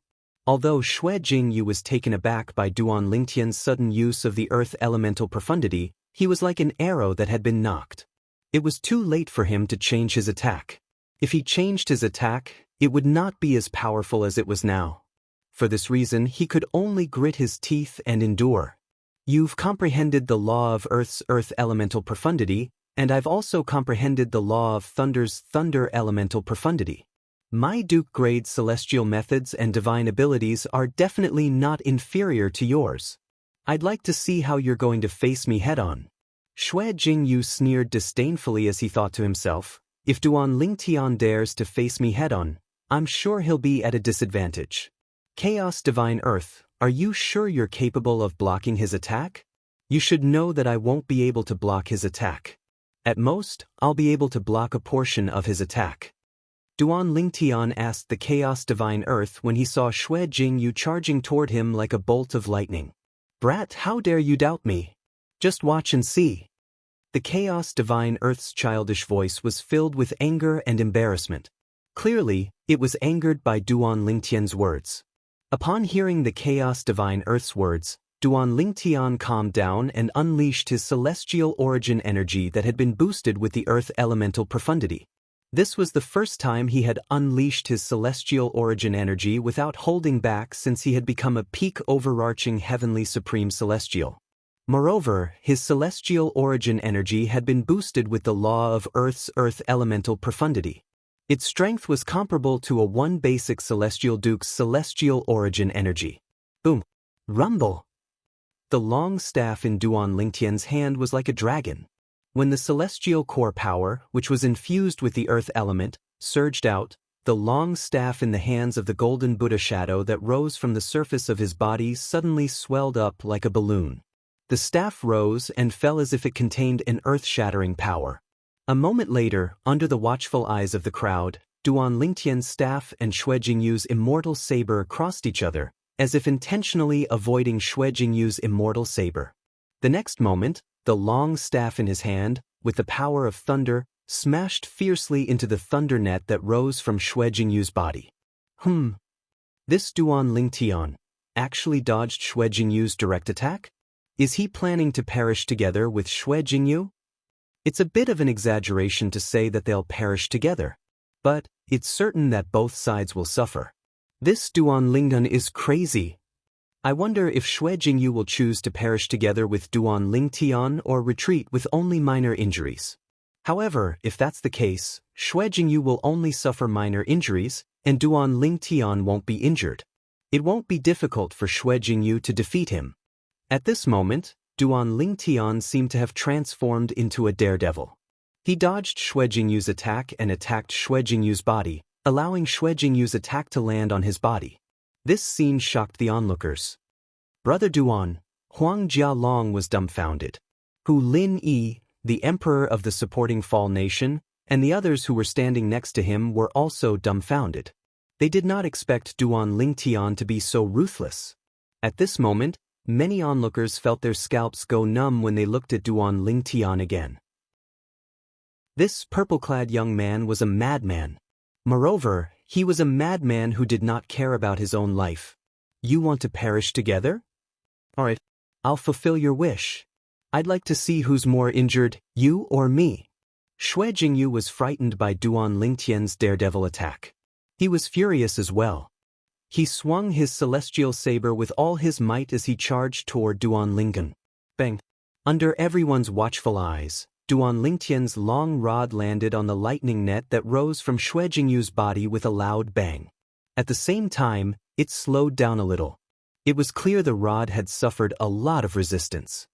Speaker 1: Although Xue Jingyu was taken aback by Duan Lingtian's sudden use of the earth elemental profundity, he was like an arrow that had been knocked. It was too late for him to change his attack. If he changed his attack, it would not be as powerful as it was now. For this reason, he could only grit his teeth and endure. You've comprehended the law of Earth's earth elemental profundity, and I've also comprehended the law of Thunder's thunder elemental profundity. My Duke-grade celestial methods and divine abilities are definitely not inferior to yours. I'd like to see how you're going to face me head-on. Xue Jingyu sneered disdainfully as he thought to himself, if Duan Lingtian dares to face me head-on, I'm sure he'll be at a disadvantage. Chaos Divine Earth, are you sure you're capable of blocking his attack? You should know that I won't be able to block his attack. At most, I'll be able to block a portion of his attack. Duan Lingtian asked the Chaos Divine Earth when he saw Xue Jingyu charging toward him like a bolt of lightning. Brat, how dare you doubt me? Just watch and see. The Chaos Divine Earth's childish voice was filled with anger and embarrassment. Clearly, it was angered by Duan Lingtian's words. Upon hearing the Chaos Divine Earth's words, Duan Lingtian calmed down and unleashed his celestial origin energy that had been boosted with the earth elemental profundity. This was the first time he had unleashed his celestial origin energy without holding back since he had become a peak overarching heavenly supreme celestial. Moreover, his celestial origin energy had been boosted with the law of Earth's earth elemental profundity. Its strength was comparable to a one basic celestial duke's celestial origin energy. Boom! Rumble! The long staff in Duan Lingtian's hand was like a dragon. When the celestial core power, which was infused with the earth element, surged out, the long staff in the hands of the Golden Buddha shadow that rose from the surface of his body suddenly swelled up like a balloon. The staff rose and fell as if it contained an earth-shattering power. A moment later, under the watchful eyes of the crowd, Duan Lingtian's staff and Xue Jingyu's immortal saber crossed each other, as if intentionally avoiding Xue Jingyu's immortal saber. The next moment, the long staff in his hand, with the power of thunder, smashed fiercely into the thunder net that rose from Xue Jingyu's body. This Duan Lingtian actually dodged Xue Jingyu's direct attack? Is he planning to perish together with Xue Jingyu? It's a bit of an exaggeration to say that they'll perish together, but it's certain that both sides will suffer. This Duan Lingtian is crazy. I wonder if Xue Jingyu will choose to perish together with Duan Lingtian or retreat with only minor injuries. However, if that's the case, Xue Jingyu will only suffer minor injuries, and Duan Lingtian won't be injured. It won't be difficult for Xue Jingyu to defeat him. At this moment, Duan Lingtian seemed to have transformed into a daredevil. He dodged Xue Jingyu's attack and attacked Xue Jingyu's body, allowing Xue Jingyu's attack to land on his body. This scene shocked the onlookers. Brother Duan, Huang Jialong was dumbfounded. Hu Lin Yi, the emperor of the supporting Fall Nation, and the others who were standing next to him were also dumbfounded. They did not expect Duan Lingtian to be so ruthless. At this moment, many onlookers felt their scalps go numb when they looked at Duan Lingtian again. This purple-clad young man was a madman. Moreover, he was a madman who did not care about his own life. You want to perish together? Alright, I'll fulfill your wish. I'd like to see who's more injured, you or me. Xue Jingyu was frightened by Duan Lingtian's daredevil attack. He was furious as well. He swung his celestial saber with all his might as he charged toward Duan Lingtian. Bang! Under everyone's watchful eyes, Duan Lingtian's long rod landed on the lightning net that rose from Xue Jingyu's body with a loud bang. At the same time, it slowed down a little. It was clear the rod had suffered a lot of resistance.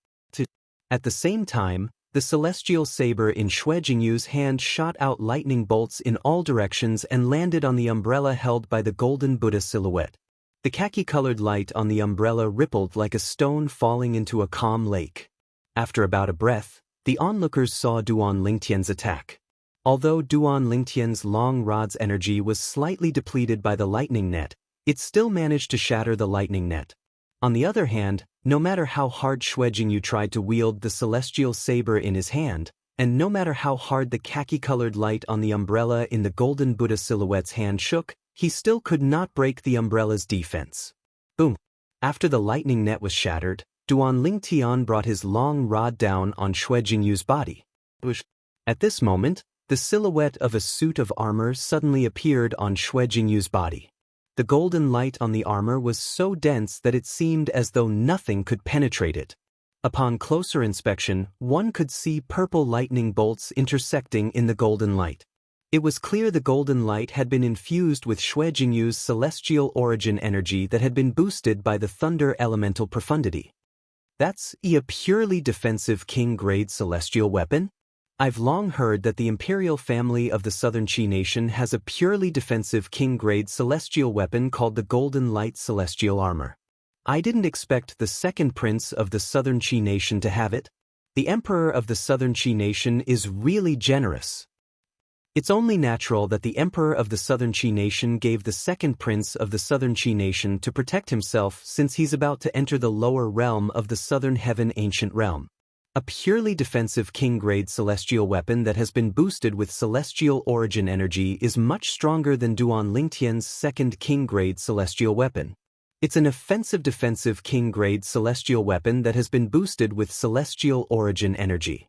Speaker 1: At the same time, the celestial saber in Xue Jingyu's hand shot out lightning bolts in all directions and landed on the umbrella held by the Golden Buddha silhouette. The khaki-colored light on the umbrella rippled like a stone falling into a calm lake. After about a breath, the onlookers saw Duan Lingtian's attack. Although Duan Lingtian's long rod's energy was slightly depleted by the lightning net, It still managed to shatter the lightning net. On the other hand, no matter how hard Xue Jingyu tried to wield the celestial saber in his hand, and no matter how hard the khaki-colored light on the umbrella in the golden Buddha silhouette's hand shook, he still could not break the umbrella's defense. Boom! After the lightning net was shattered, Duan Lingtian brought his long rod down on Xue Jingyu's body. At this moment, the silhouette of a suit of armor suddenly appeared on Xue Jingyu's body. The golden light on the armor was so dense that it seemed as though nothing could penetrate it. Upon closer inspection, one could see purple lightning bolts intersecting in the golden light. It was clear the golden light had been infused with Xue Jingyu's celestial origin energy that had been boosted by the thunder elemental profundity. That's a purely defensive king-grade celestial weapon? I've long heard that the imperial family of the Southern Qi Nation has a purely defensive king-grade celestial weapon called the Golden Light Celestial Armor. I didn't expect the second prince of the Southern Qi Nation to have it. The emperor of the Southern Qi Nation is really generous. It's only natural that the emperor of the Southern Qi Nation gave the second prince of the Southern Qi Nation to protect himself since he's about to enter the lower realm of the Southern Heaven Ancient Realm. A purely defensive king-grade celestial weapon that has been boosted with celestial origin energy is much stronger than Duan Lingtian's second king-grade celestial weapon. It's an offensive-defensive king-grade celestial weapon that has been boosted with celestial origin energy.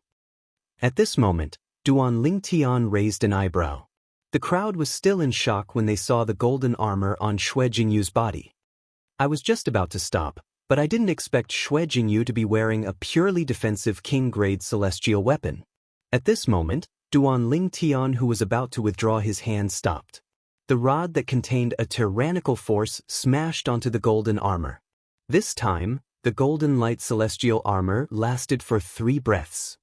Speaker 1: At this moment, Duan Lingtian raised an eyebrow. The crowd was still in shock when they saw the golden armor on Xue Jingyu's body. I was just about to stop, but I didn't expect Xue Jingyu to be wearing a purely defensive king-grade celestial weapon. At this moment, Duan Lingtian, who was about to withdraw his hand, stopped. The rod that contained a tyrannical force smashed onto the golden armor. This time, the golden light celestial armor lasted for 3 breaths.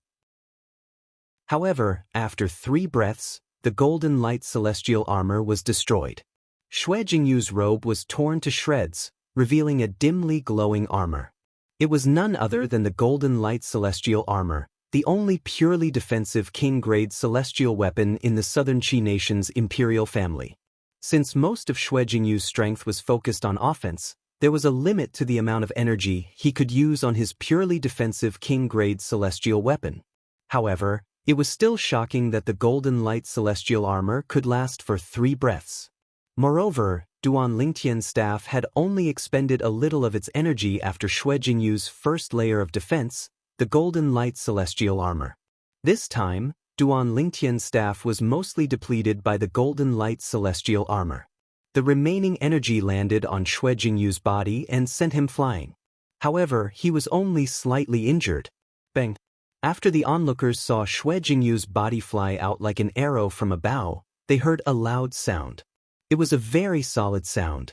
Speaker 1: However, after 3 breaths, the golden light celestial armor was destroyed. Xue Jingyu's robe was torn to shreds, revealing a dimly glowing armor. It was none other than the golden light celestial armor, the only purely defensive king-grade celestial weapon in the Southern Qi Nation's imperial family. Since most of Xue Jingyu's strength was focused on offense, there was a limit to the amount of energy he could use on his purely defensive king-grade celestial weapon. However, it was still shocking that the golden light celestial armor could last for 3 breaths. Moreover, Duan Lingtian's staff had only expended a little of its energy after Xue Jingyu's first layer of defense, the golden light celestial armor. This time, Duan Lingtian's staff was mostly depleted by the golden light celestial armor. The remaining energy landed on Xue Jingyu's body and sent him flying. However, he was only slightly injured. Bang! After the onlookers saw Xue Jingyu's body fly out like an arrow from a bow, they heard a loud sound. It was a very solid sound.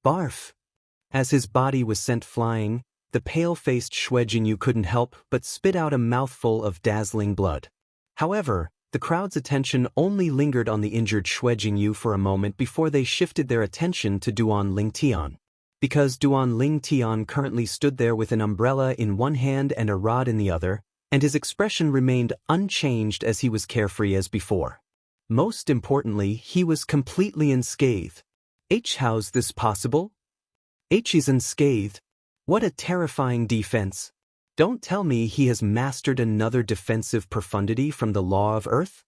Speaker 1: Barf! As his body was sent flying, the pale-faced Xue Jingyu couldn't help but spit out a mouthful of dazzling blood. However, the crowd's attention only lingered on the injured Xue Jingyu for a moment before they shifted their attention to Duan Lingtian. Because Duan Lingtian currently stood there with an umbrella in one hand and a rod in the other, and his expression remained unchanged as he was carefree as before. Most importantly, he was completely unscathed. How's this possible? He's unscathed. What a terrifying defense. Don't tell me he has mastered another defensive profundity from the law of Earth?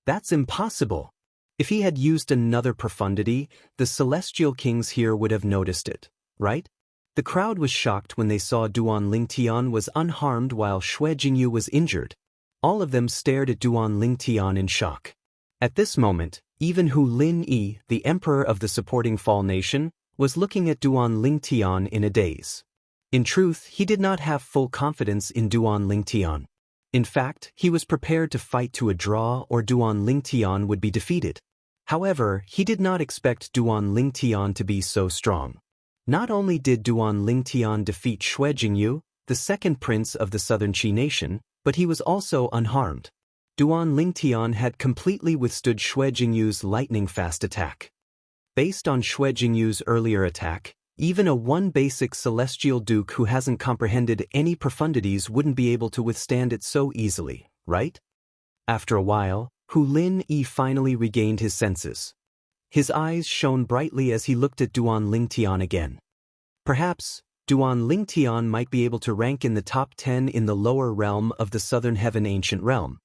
Speaker 1: That's impossible. If he had used another profundity, the celestial kings here would have noticed it, right? The crowd was shocked when they saw Duan Lingtian was unharmed while Xue Jingyu was injured. All of them stared at Duan Lingtian in shock. At this moment, even Hu Lin-yi, the emperor of the supporting Fall Nation, was looking at Duan Lingtian in a daze. In truth, he did not have full confidence in Duan Lingtian. In fact, he was prepared to fight to a draw or Duan Lingtian would be defeated. However, he did not expect Duan Lingtian to be so strong. Not only did Duan Lingtian defeat Xue Jingyu, the second prince of the Southern Qi Nation, but he was also unharmed. Duan Lingtian had completely withstood Xue Jingyu's lightning-fast attack. Based on Xue Jingyu's earlier attack, even a one-basic celestial duke who hasn't comprehended any profundities wouldn't be able to withstand it so easily, right? After a while, Hu Lin-yi finally regained his senses. His eyes shone brightly as he looked at Duan Lingtian again. Perhaps, Duan Lingtian might be able to rank in the top 10 in the lower realm of the Southern Heaven Ancient Realm.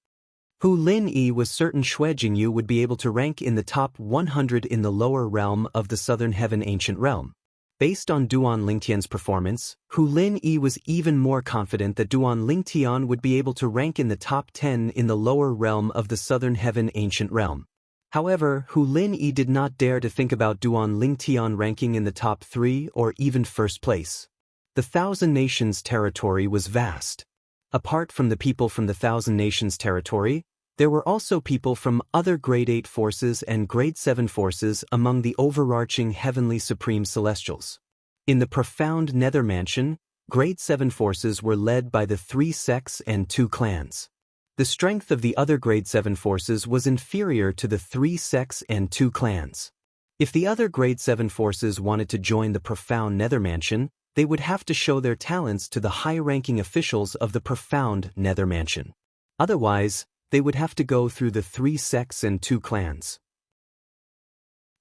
Speaker 1: Hu Lin-Yi was certain Xue Jingyu would be able to rank in the top 100 in the lower realm of the Southern Heaven Ancient Realm. Based on Duan Lingtian's performance, Hu Lin-Yi was even more confident that Duan Lingtian would be able to rank in the top 10 in the lower realm of the Southern Heaven Ancient Realm. However, Hu Lin-Yi did not dare to think about Duan Lingtian ranking in the top 3 or even first place. The Thousand Nations territory was vast. Apart from the people from the Thousand Nations territory, there were also people from other Grade 8 forces and Grade 7 forces among the overarching Heavenly Supreme Celestials. In the profound Nether Mansion, Grade 7 forces were led by the 3 sects and 2 clans. The strength of the other Grade 7 forces was inferior to the 3 sects and 2 clans. If the other Grade 7 forces wanted to join the profound Nether Mansion, they would have to show their talents to the high-ranking officials of the profound Nether Mansion. Otherwise, they would have to go through the 3 sects and 2 clans.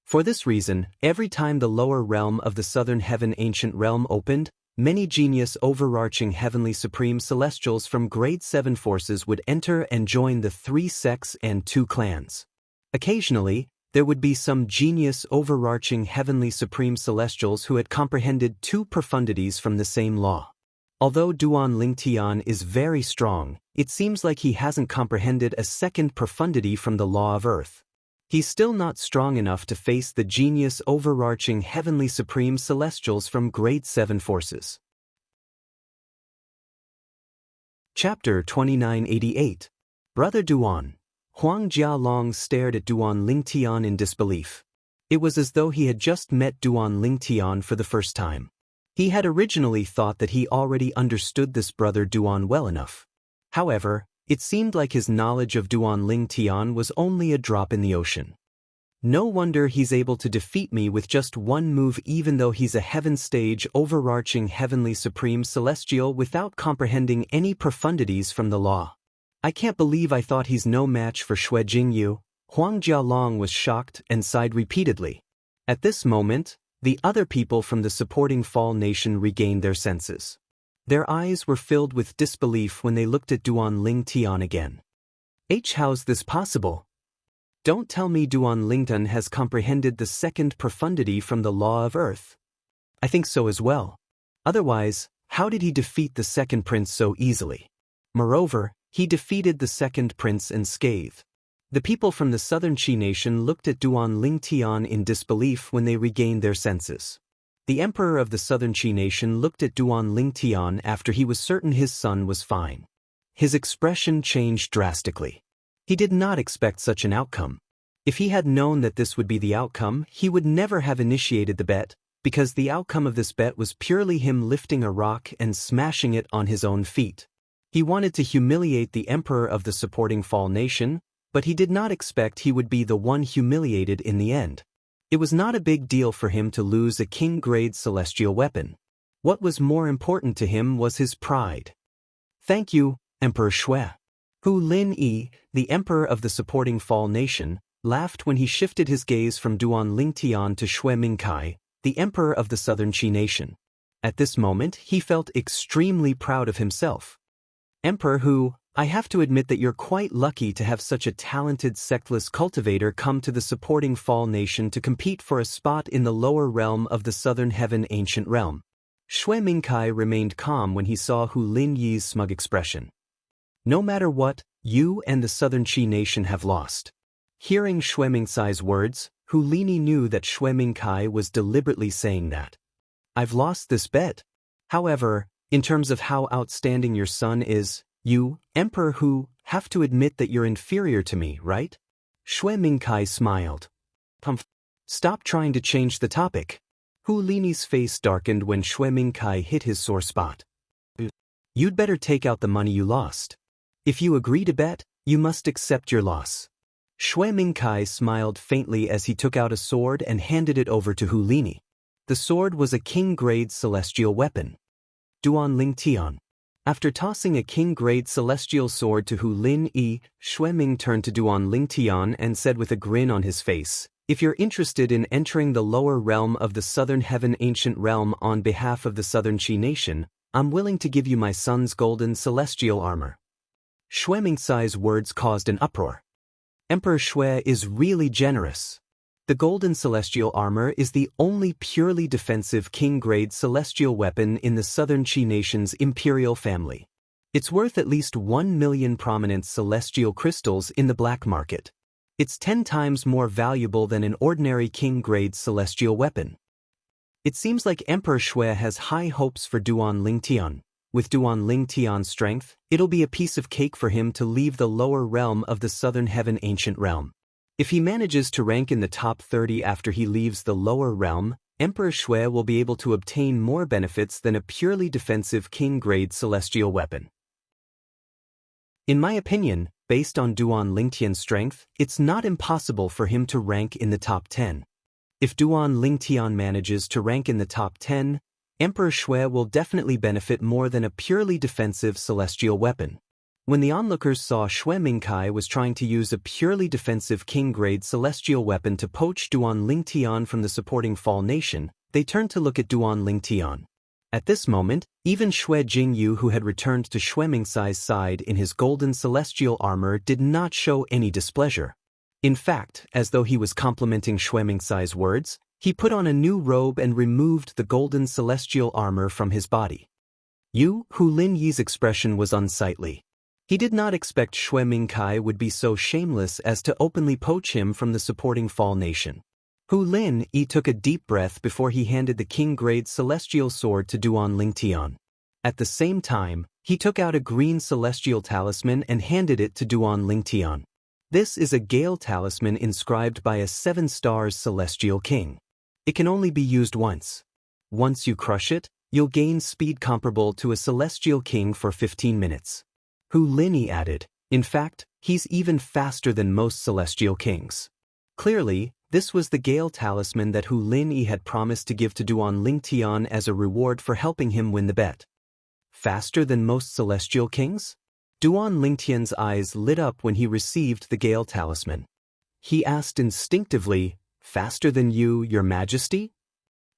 Speaker 1: For this reason, every time the lower realm of the Southern Heaven Ancient Realm opened, many genius overarching Heavenly Supreme Celestials from Grade 7 forces would enter and join the 3 sects and 2 clans. Occasionally, there would be some genius overarching Heavenly Supreme Celestials who had comprehended 2 profundities from the same law. Although Duan Lingtian is very strong, it seems like he hasn't comprehended a second profundity from the law of Earth. He's still not strong enough to face the genius overarching Heavenly Supreme Celestials from Grade 7 forces. Chapter 2988. Brother Duan. Huang Jialong stared at Duan Lingtian in disbelief. It was as though he had just met Duan Lingtian for the first time. He had originally thought that he already understood this brother Duan well enough. However, it seemed like his knowledge of Duan Lingtian was only a drop in the ocean. No wonder he's able to defeat me with just one move even though he's a heaven stage overarching Heavenly Supreme Celestial without comprehending any profundities from the law. I can't believe I thought he's no match for Xue Jingyu. Huang Jialong was shocked and sighed repeatedly. At this moment, the other people from the supporting Fall Nation regained their senses. Their eyes were filled with disbelief when they looked at Duan Lingtian again. How's this possible? Don't tell me Duan Lingtian has comprehended the second profundity from the law of Earth. I think so as well. Otherwise, how did he defeat the second prince so easily? Moreover, he defeated the second prince unscathed. The people from the Southern Qi Nation looked at Duan Lingtian in disbelief when they regained their senses. The emperor of the Southern Qi Nation looked at Duan Lingtian after he was certain his son was fine. His expression changed drastically. He did not expect such an outcome. If he had known that this would be the outcome, he would never have initiated the bet, because the outcome of this bet was purely him lifting a rock and smashing it on his own feet. He wanted to humiliate the emperor of the supporting Fall Nation, but he did not expect he would be the one humiliated in the end. It was not a big deal for him to lose a king-grade celestial weapon. What was more important to him was his pride. Thank you, Emperor Xue. Hu Lin-Yi, the emperor of the supporting Fall Nation, laughed when he shifted his gaze from Duan Lingtian to Xue Mingkai, the emperor of the Southern Qi Nation. At this moment, he felt extremely proud of himself. Emperor Hu, I have to admit that you're quite lucky to have such a talented sectless cultivator come to the supporting Fall Nation to compete for a spot in the lower realm of the Southern Heaven Ancient Realm. Xue Mingkai remained calm when he saw Hu Lin-Yi's smug expression. No matter what, you and the Southern Qi Nation have lost. Hearing Xue Mingkai's words, Hu Lin-Yi knew that Xue Mingkai was deliberately saying that. I've lost this bet. However, in terms of how outstanding your son is, you, Emperor Hu, have to admit that you're inferior to me, right? Xue Mingkai smiled. Stop trying to change the topic. Hu Lin-Yi's face darkened when Xue Mingkai hit his sore spot. You'd better take out the money you lost. If you agree to bet, you must accept your loss. Xue Mingkai smiled faintly as he took out a sword and handed it over to Hu Lin-Yi. The sword was a king-grade celestial weapon. Duan Lingtian. After tossing a king-grade celestial sword to Hu Lin-Yi, Xue Ming turned to Duan Lingtian and said with a grin on his face, If you're interested in entering the lower realm of the Southern Heaven Ancient Realm on behalf of the Southern Qi Nation, I'm willing to give you my son's golden celestial armor. Xue Mingcai's words caused an uproar. Emperor Xue is really generous. The golden celestial armor is the only purely defensive king-grade celestial weapon in the Southern Qi Nation's imperial family. It's worth at least 1 million prominent celestial crystals in the black market. It's 10 times more valuable than an ordinary king-grade celestial weapon. It seems like Emperor Xue has high hopes for Duan Lingtian. With Duan Lingtian's strength, it'll be a piece of cake for him to leave the lower realm of the Southern Heaven Ancient Realm. If he manages to rank in the top 30 after he leaves the lower realm, Emperor Xue will be able to obtain more benefits than a purely defensive king-grade celestial weapon. In my opinion, based on Duan Lingtian's strength, it's not impossible for him to rank in the top 10. If Duan Lingtian manages to rank in the top 10, Emperor Xue will definitely benefit more than a purely defensive celestial weapon. When the onlookers saw Xue Mingcai was trying to use a purely defensive king-grade celestial weapon to poach Duan Lingtian from the supporting Fall Nation, they turned to look at Duan Lingtian. At this moment, even Xue Jingyu, who had returned to Xue Mingcai's side in his golden celestial armor, did not show any displeasure. In fact, as though he was complimenting Xue Mingcai's words, he put on a new robe and removed the golden celestial armor from his body. Hu Linyi's expression was unsightly. He did not expect Xue Mingcai would be so shameless as to openly poach him from the supporting Fall Nation. Hu Linyi took a deep breath before he handed the king-grade celestial sword to Duan Lingtian. At the same time, he took out a green celestial talisman and handed it to Duan Lingtian. This is a Gale talisman inscribed by a 7-stars celestial king. It can only be used once. Once you crush it, you'll gain speed comparable to a celestial king for 15 minutes. Hu Linyi added, in fact, he's even faster than most celestial kings. Clearly, this was the Gale talisman that Hu Linyi had promised to give to Duan Lingtian as a reward for helping him win the bet. Faster than most celestial kings? Duan Lingtian's eyes lit up when he received the Gale talisman. He asked instinctively, "Faster than you, your majesty?"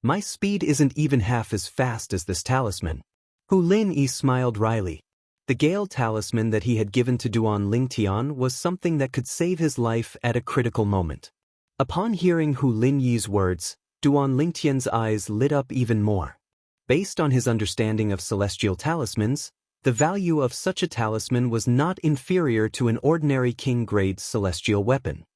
Speaker 1: "My speed isn't even half as fast as this talisman." Hu Linyi smiled wryly. The Gale talisman that he had given to Duan Lingtian was something that could save his life at a critical moment. Upon hearing Hu Linyi's words, Duan Lingtian's eyes lit up even more. Based on his understanding of celestial talismans, the value of such a talisman was not inferior to an ordinary king-grade celestial weapon.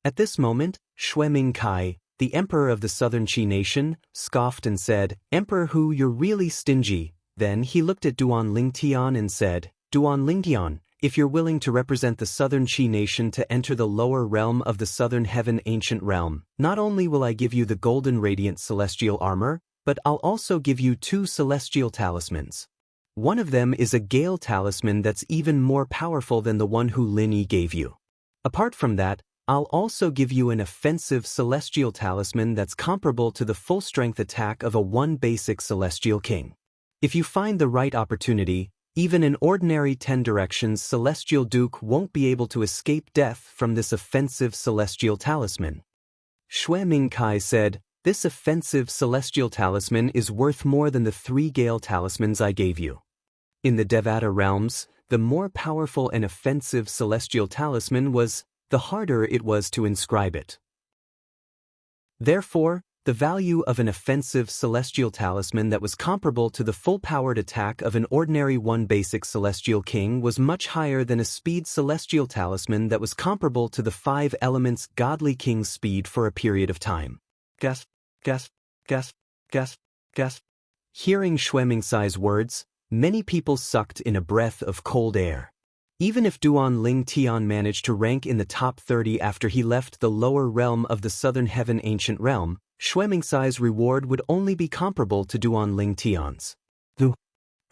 Speaker 1: At this moment, Xue Mingcai, the emperor of the Southern Qi Nation, scoffed and said, "Emperor Hu, you're really stingy." Then he looked at Duan Lingtian and said, "Duan Lingtian, if you're willing to represent the Southern Qi Nation to enter the lower realm of the Southern Heaven Ancient Realm, not only will I give you the golden radiant celestial armor, but I'll also give you 2 celestial talismans. One of them is a Gale talisman that's even more powerful than the one Hu Linyi gave you. Apart from that, I'll also give you an offensive celestial talisman that's comparable to the full-strength attack of a 1 basic celestial king. If you find the right opportunity, even an ordinary 10 directions celestial duke won't be able to escape death from this offensive celestial talisman." Xue Mingcai said, "This offensive celestial talisman is worth more than the 3 Gale talismans I gave you. In the Devata realms, the more powerful an offensive celestial talisman was, the harder it was to inscribe it. Therefore, the value of an offensive celestial talisman that was comparable to the full-powered attack of an ordinary 1 basic celestial king was much higher than a speed celestial talisman that was comparable to the 5 elements godly king's speed for a period of time." Gasp, gasp, gasp, gasp, gasp. Hearing Xue Mingcai's words, many people sucked in a breath of cold air. Even if Duan Lingtian managed to rank in the top 30 after he left the lower realm of the Southern Heaven Ancient Realm, Xue Mingcai's reward would only be comparable to Duan Lingtian's. Hu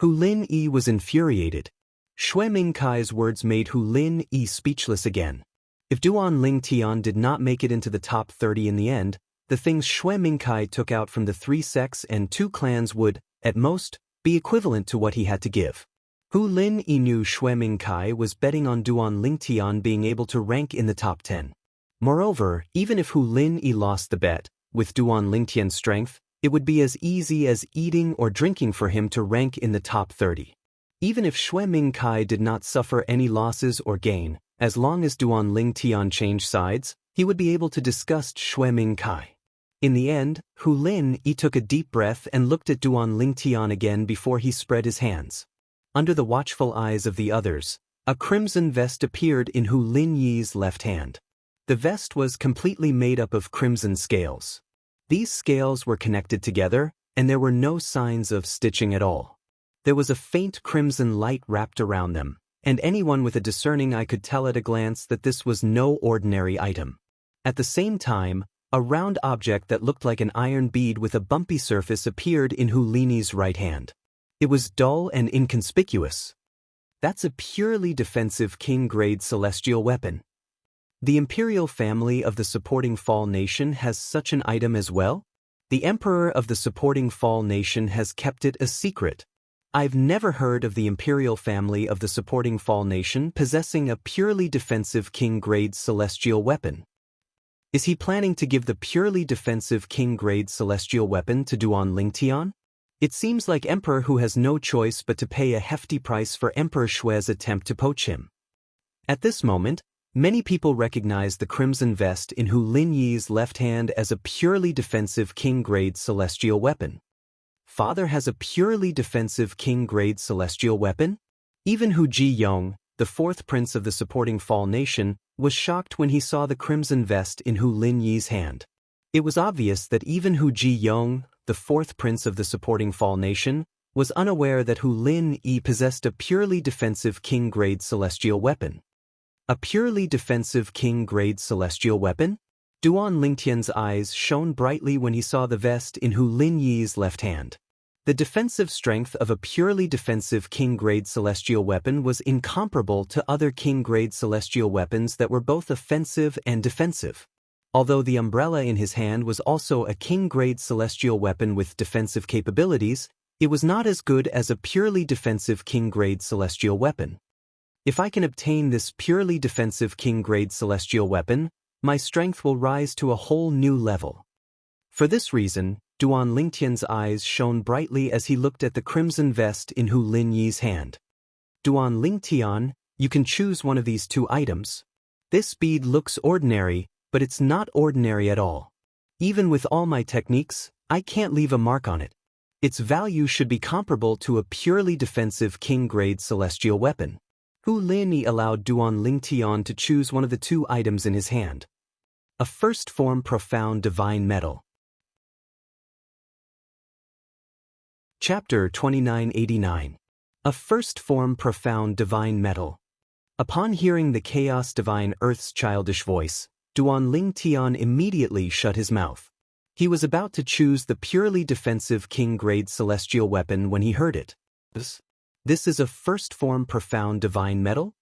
Speaker 1: Linyi was infuriated. Xue Mingcai's words made Hu Linyi speechless again. If Duan Lingtian did not make it into the top 30 in the end, the things Xue Mingcai took out from the 3 sects and 2 clans would, at most, be equivalent to what he had to give. Hu Linyi knew Xue Mingcai was betting on Duan Lingtian being able to rank in the top 10. Moreover, even if Hu Lin-Yi lost the bet, with Duan Lingtian's strength, it would be as easy as eating or drinking for him to rank in the top 30. Even if Xue Mingkai did not suffer any losses or gain, as long as Duan Lingtian changed sides, he would be able to disgust Xue Mingkai. In the end, Hu Lin-Yi took a deep breath and looked at Duan Lingtian again before he spread his hands. Under the watchful eyes of the others, a crimson vest appeared in Hu Lin-Yi's left hand. The vest was completely made up of crimson scales. These scales were connected together, and there were no signs of stitching at all. There was a faint crimson light wrapped around them, and anyone with a discerning eye could tell at a glance that this was no ordinary item. At the same time, a round object that looked like an iron bead with a bumpy surface appeared in Hu Lin-Yi's right hand. It was dull and inconspicuous. That's a purely defensive king-grade celestial weapon. The imperial family of the supporting Fall Nation has such an item as well? The emperor of the supporting Fall Nation has kept it a secret. I've never heard of the imperial family of the supporting Fall Nation possessing a purely defensive king-grade celestial weapon. Is he planning to give the purely defensive king-grade celestial weapon to Duan Lingtian? It seems like Emperor Hu has no choice but to pay a hefty price for Emperor Xue's attempt to poach him. At this moment, many people recognize the crimson vest in Hu Lin-Yi's left hand as a purely defensive king-grade celestial weapon. Father has a purely defensive king-grade celestial weapon? Even Hu Ji-yong, the fourth prince of the supporting Fall Nation, was shocked when he saw the crimson vest in Hu Lin-Yi's hand. It was obvious that even Hu Ji-yong, the fourth prince of the supporting Fall Nation, was unaware that Hu Lin-Yi possessed a purely defensive king-grade celestial weapon. A purely defensive king-grade celestial weapon? Duan Lingtian's eyes shone brightly when he saw the vest in Hu Lin-Yi's left hand. The defensive strength of a purely defensive king-grade celestial weapon was incomparable to other king-grade celestial weapons that were both offensive and defensive. Although the umbrella in his hand was also a king-grade celestial weapon with defensive capabilities, it was not as good as a purely defensive king-grade celestial weapon. If I can obtain this purely defensive king-grade celestial weapon, my strength will rise to a whole new level. For this reason, Duan Lingtian's eyes shone brightly as he looked at the crimson vest in Hu Lin-Yi's hand. Duan Lingtian, you can choose one of these two items. This bead looks ordinary, but it's not ordinary at all. Even with all my techniques, I can't leave a mark on it. Its value should be comparable to a purely defensive king-grade celestial weapon. Hu Lin-Yi allowed Duan Lingtian to choose one of the two items in his hand. A first form profound divine metal. Chapter 2989. A first form profound divine metal. Upon hearing the chaos divine earth's childish voice, Duan Lingtian immediately shut his mouth. He was about to choose the purely defensive king-grade celestial weapon when he heard it. This is a first form profound divine metal?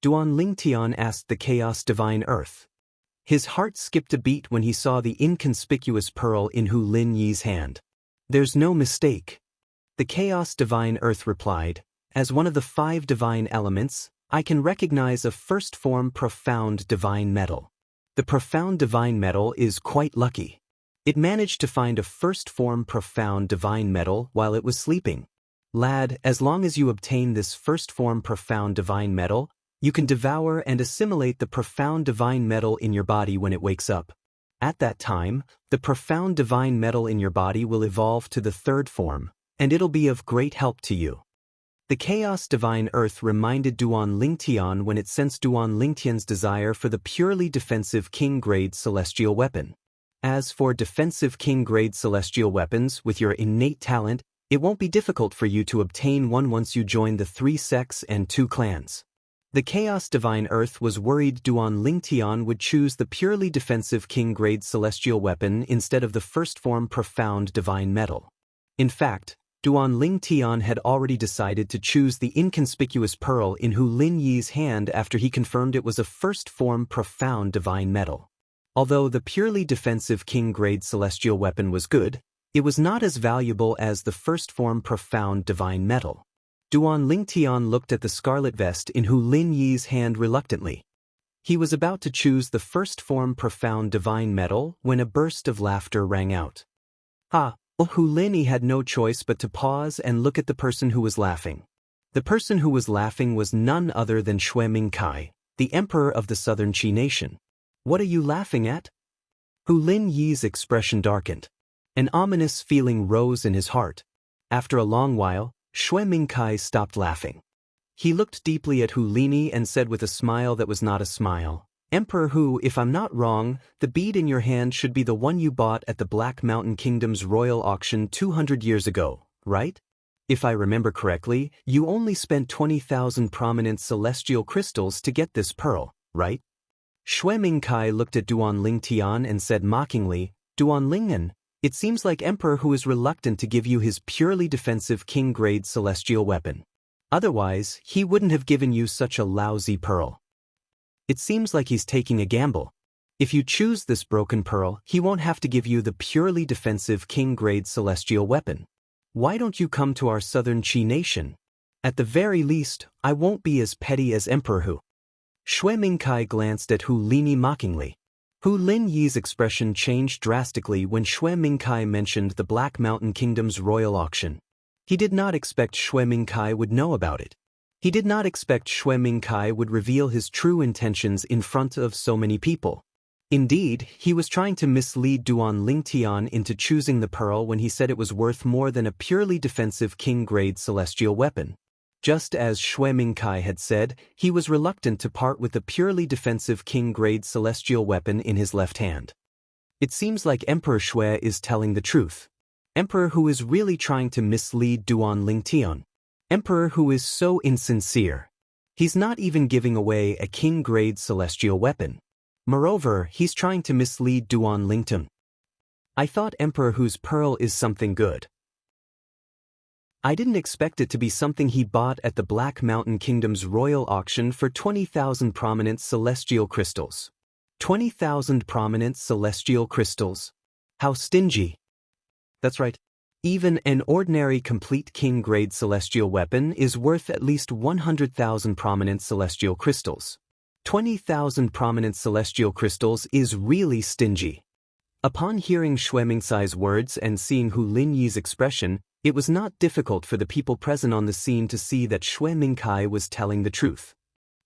Speaker 1: Duan Lingtian asked the chaos divine earth. His heart skipped a beat when he saw the inconspicuous pearl in Hu Lin-Yi's hand. There's no mistake. The chaos divine earth replied, as one of the 5 divine elements, I can recognize a first form profound divine metal. The profound divine metal is quite lucky. It managed to find a first form profound divine metal while it was sleeping. Lad, as long as you obtain this first form profound divine metal, you can devour and assimilate the profound divine metal in your body when it wakes up. At that time, the profound divine metal in your body will evolve to the third form, and it'll be of great help to you. The chaos divine earth reminded Duan Lingtian when it sensed Duan Lingtian's desire for the purely defensive king-grade celestial weapon. As for defensive king-grade celestial weapons with your innate talent, it won't be difficult for you to obtain one once you join the 3 sects and 2 clans. The Chaos Divine Earth was worried Duan Lingtian would choose the purely defensive king-grade celestial weapon instead of the first form profound divine metal. In fact, Duan Lingtian had already decided to choose the inconspicuous pearl in Hu Lin-Yi's hand after he confirmed it was a first form profound divine metal. Although the purely defensive king-grade celestial weapon was good, it was not as valuable as the first form profound divine metal. Duan Lingtian looked at the scarlet vest in Hu Lin-Yi's hand reluctantly. He was about to choose the first form profound divine metal when a burst of laughter rang out. Hu Lin had no choice but to pause and look at the person who was laughing. The person who was laughing was none other than Xue Mingkai, the emperor of the southern Qi nation. What are you laughing at? Hu Lin Yi's expression darkened. An ominous feeling rose in his heart. After a long while, Xue Mingkai stopped laughing. He looked deeply at Hu Lini and said with a smile that was not a smile, Emperor Hu, if I'm not wrong, the bead in your hand should be the one you bought at the Black Mountain Kingdom's royal auction 200 years ago, right? If I remember correctly, you only spent 20,000 prominent celestial crystals to get this pearl, right? Xue Mingkai looked at Duan Lingtian and said mockingly, Duan Lingnan, it seems like Emperor Hu is reluctant to give you his purely defensive king-grade celestial weapon. Otherwise, he wouldn't have given you such a lousy pearl. It seems like he's taking a gamble. If you choose this broken pearl, he won't have to give you the purely defensive king-grade celestial weapon. Why don't you come to our southern Qi nation? At the very least, I won't be as petty as Emperor Hu. Xue Mingkai glanced at Hu Lini mockingly. Hu Lin Yi's expression changed drastically when Xue Mingkai mentioned the Black Mountain Kingdom's royal auction. He did not expect Xue Mingkai would know about it. He did not expect Xue Mingkai would reveal his true intentions in front of so many people. Indeed, he was trying to mislead Duan Lingtian into choosing the pearl when he said it was worth more than a purely defensive king-grade celestial weapon. Just as Xue Mingkai had said, he was reluctant to part with the purely defensive king-grade celestial weapon in his left hand. It seems like Emperor Xue is telling the truth. Emperor Hu is really trying to mislead Duan Lingtian. Emperor Hu is so insincere. He's not even giving away a king-grade celestial weapon. Moreover, he's trying to mislead Duan Lingtian. I thought Emperor Hu's pearl is something good. I didn't expect it to be something he bought at the Black Mountain Kingdom's royal auction for 20,000 prominent celestial crystals. 20,000 prominent celestial crystals. How stingy. That's right. Even an ordinary complete king-grade celestial weapon is worth at least 100,000 prominent celestial crystals. 20,000 prominent celestial crystals is really stingy. Upon hearing Xue Mingkai's words and seeing Hu Lin Yi's expression, it was not difficult for the people present on the scene to see that Xue Mingkai was telling the truth.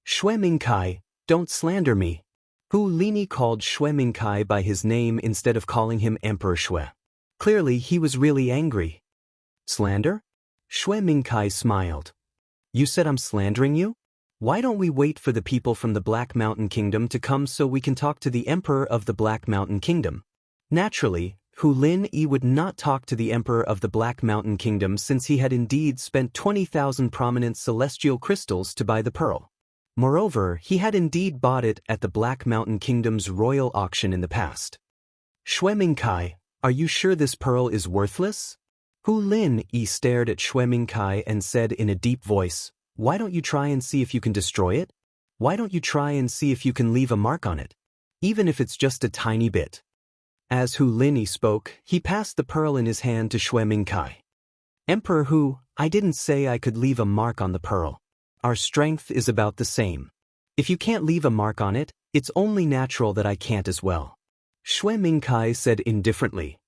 Speaker 1: Xue Mingkai, don't slander me. Hu Lini called Xue Mingkai by his name instead of calling him Emperor Xue. Clearly, he was really angry. Slander? Xue Mingkai smiled. You said I'm slandering you? Why don't we wait for the people from the Black Mountain Kingdom to come so we can talk to the Emperor of the Black Mountain Kingdom? Naturally, Hu Lin Yi would not talk to the Emperor of the Black Mountain Kingdom since he had indeed spent 20,000 prominent celestial crystals to buy the pearl. Moreover, he had indeed bought it at the Black Mountain Kingdom's royal auction in the past. Xue Mingkai, are you sure this pearl is worthless? Hu Lin Yi stared at Xue Mingkai and said in a deep voice, why don't you try and see if you can destroy it? Why don't you try and see if you can leave a mark on it? Even if it's just a tiny bit. As Hu Lin Yi spoke, he passed the pearl in his hand to Xue Mingkai. Emperor Hu, I didn't say I could leave a mark on the pearl. Our strength is about the same. If you can't leave a mark on it, it's only natural that I can't as well. Xue Mingkai said indifferently.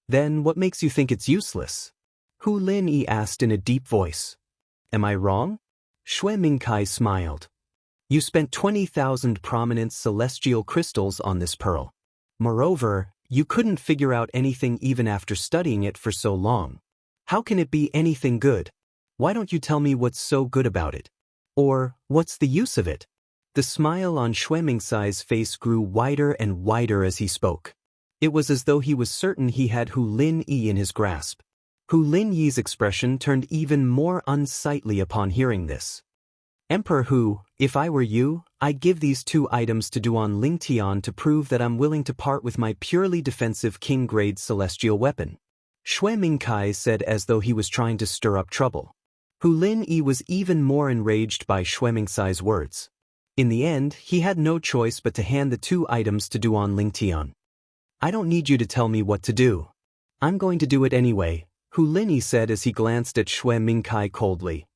Speaker 1: Then what makes you think it's useless? Hu Lin Yi asked in a deep voice. Am I wrong? Xue Mingkai smiled. You spent 20,000 prominent celestial crystals on this pearl. Moreover, you couldn't figure out anything even after studying it for so long. How can it be anything good? Why don't you tell me what's so good about it? Or, what's the use of it? The smile on Xue Mingkai's face grew wider and wider as he spoke. It was as though he was certain he had Hu Lin Yi in his grasp. Hu Lin Yi's expression turned even more unsightly upon hearing this. Emperor Hu, if I were you, I'd give these 2 items to Duan Lingtian to prove that I'm willing to part with my purely defensive king-grade celestial weapon. Xue Mingkai said as though he was trying to stir up trouble. Hu Lin Yi was even more enraged by Xue Mingkai's words. In the end, he had no choice but to hand the 2 items to Duan Lingtian. I don't need you to tell me what to do. I'm going to do it anyway, Hu Lin Yi said as he glanced at Xue Mingkai coldly.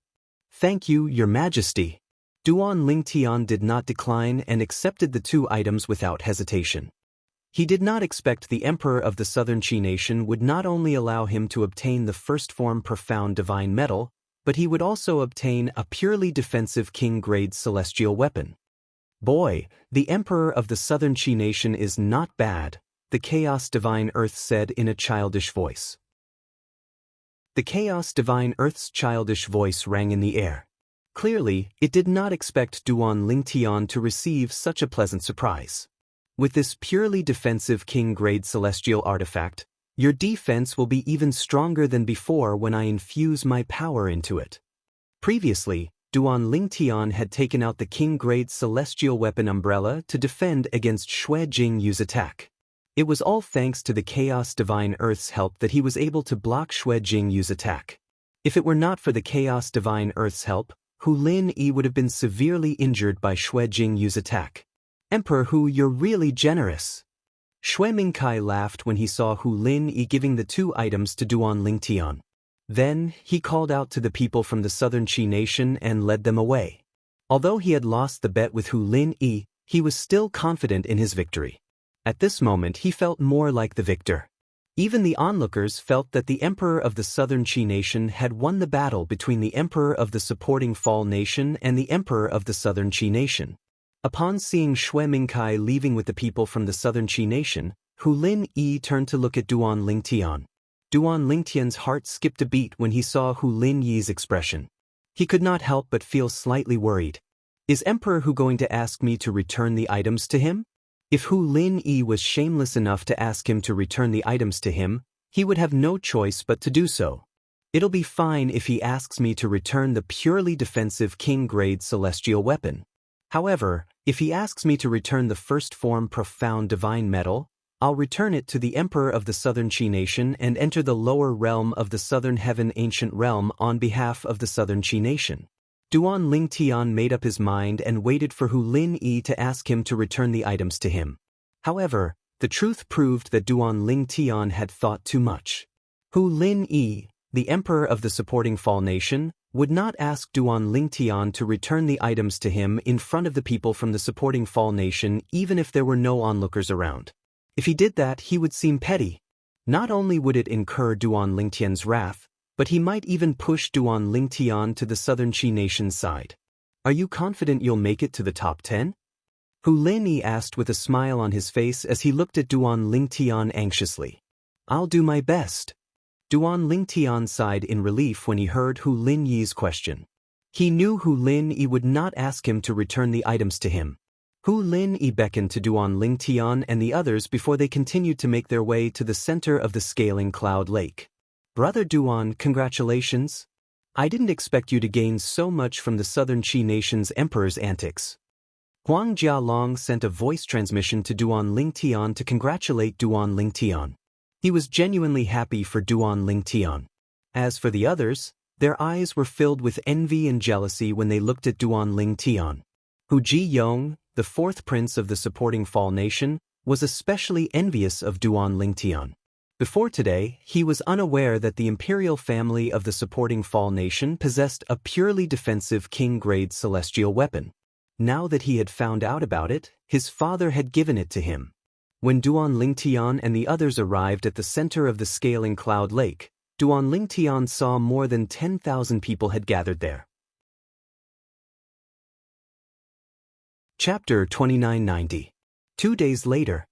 Speaker 1: Thank you, Your Majesty. Duan Lingtian did not decline and accepted the 2 items without hesitation. He did not expect the Emperor of the Southern Qi nation would not only allow him to obtain the first form profound divine metal, but he would also obtain a purely defensive king-grade celestial weapon. Boy, the Emperor of the Southern Qi nation is not bad, the Chaos Divine Earth said in a childish voice. The Chaos Divine Earth's childish voice rang in the air. Clearly, it did not expect Duan Lingtian to receive such a pleasant surprise. With this purely defensive king-grade celestial artifact, your defense will be even stronger than before when I infuse my power into it. Previously, Duan Lingtian had taken out the king-grade celestial weapon umbrella to defend against Xue Jingyu's attack. It was all thanks to the Chaos Divine Earth's help that he was able to block Xue Jingyu's attack. If it were not for the Chaos Divine Earth's help, Hu Lin Yi would have been severely injured by Xue Jingyu's attack. Emperor Hu, you're really generous. Xue Mingkai laughed when he saw Hu Lin Yi giving the 2 items to Duan Lingtian. Then, he called out to the people from the Southern Qi nation and led them away. Although he had lost the bet with Hu Lin Yi, he was still confident in his victory. At this moment he felt more like the victor. Even the onlookers felt that the Emperor of the Southern Qi nation had won the battle between the Emperor of the supporting Fall nation and the Emperor of the Southern Qi nation. Upon seeing Xue Mingkai leaving with the people from the Southern Qi nation, Hu Lin Yi turned to look at Duan Lingtian. Duan Lingtian's heart skipped a beat when he saw Hu Lin Yi's expression. He could not help but feel slightly worried. Is Emperor Hu going to ask me to return the items to him? If Hu Lin Yi was shameless enough to ask him to return the items to him, he would have no choice but to do so. It'll be fine if he asks me to return the purely defensive king-grade celestial weapon. However, if he asks me to return the first form profound divine metal, I'll return it to the Emperor of the Southern Qi nation and enter the lower realm of the Southern Heaven Ancient Realm on behalf of the Southern Qi nation. Duan Lingtian made up his mind and waited for Hu Lin Yi to ask him to return the items to him. However, the truth proved that Duan Lingtian had thought too much. Hu Lin Yi, the Emperor of the supporting Fall nation, would not ask Duan Lingtian to return the items to him in front of the people from the supporting Fall nation even if there were no onlookers around. If he did that, he would seem petty. Not only would it incur Duan Lingtian's wrath, but he might even push Duan Lingtian to the Southern Qi nation's side. Are you confident you'll make it to the top 10? Hu Lin Yi asked with a smile on his face as he looked at Duan Lingtian anxiously. I'll do my best. Duan Lingtian sighed in relief when he heard Hu Lin Yi's question. He knew Hu Lin Yi would not ask him to return the items to him. Hu Lin Yi beckoned to Duan Lingtian and the others before they continued to make their way to the center of the scaling cloud lake. Brother Duan, congratulations. I didn't expect you to gain so much from the Southern Qi nation's emperor's antics. Huang Jialong sent a voice transmission to Duan Lingtian to congratulate Duan Lingtian. He was genuinely happy for Duan Lingtian. As for the others, their eyes were filled with envy and jealousy when they looked at Duan Lingtian. Hu Ji-yong, the 4th prince of the supporting Fall nation, was especially envious of Duan Lingtian. Before today, he was unaware that the imperial family of the supporting Fall nation possessed a purely defensive king-grade celestial weapon. Now that he had found out about it, his father had given it to him. When Duan Lingtian and the others arrived at the center of the scaling cloud lake, Duan Lingtian saw more than 10,000 people had gathered there. Chapter 2990. 2 days later.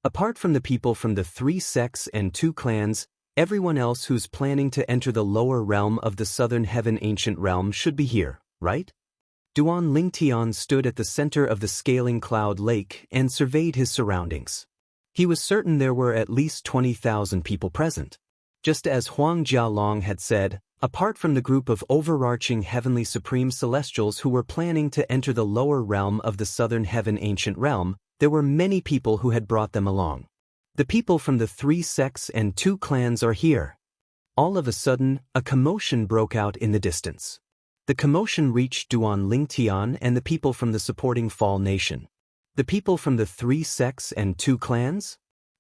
Speaker 1: Apart from the people from the 3 sects and 2 clans, everyone else who's planning to enter the lower realm of the Southern Heaven Ancient Realm should be here, right? Duan Lingtian stood at the center of the scaling cloud lake and surveyed his surroundings. He was certain there were at least 20,000 people present. Just as Huang Jialong had said, apart from the group of overarching heavenly supreme celestials who were planning to enter the lower realm of the Southern Heaven Ancient Realm, there were many people who had brought them along. The people from the 3 sects and 2 clans are here. All of a sudden, a commotion broke out in the distance. The commotion reached Duan Lingtian and the people from the supporting Fall nation. The people from the 3 sects and 2 clans?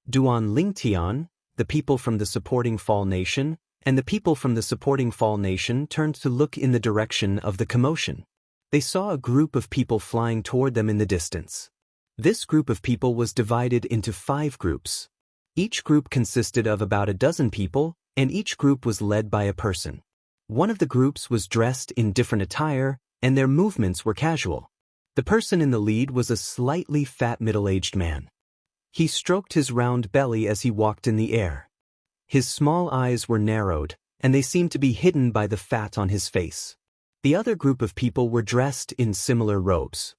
Speaker 1: Duan Lingtian, the people from the supporting Fall nation, and the people from the supporting Fall nation turned to look in the direction of the commotion. they saw a group of people flying toward them in the distance. This group of people was divided into 5 groups. Each group consisted of about a dozen people, and each group was led by a person. One of the groups was dressed in different attire, and their movements were casual. The person in the lead was a slightly fat middle-aged man. He stroked his round belly as he walked in the air. His small eyes were narrowed, and they seemed to be hidden by the fat on his face. The other group of people were dressed in similar robes.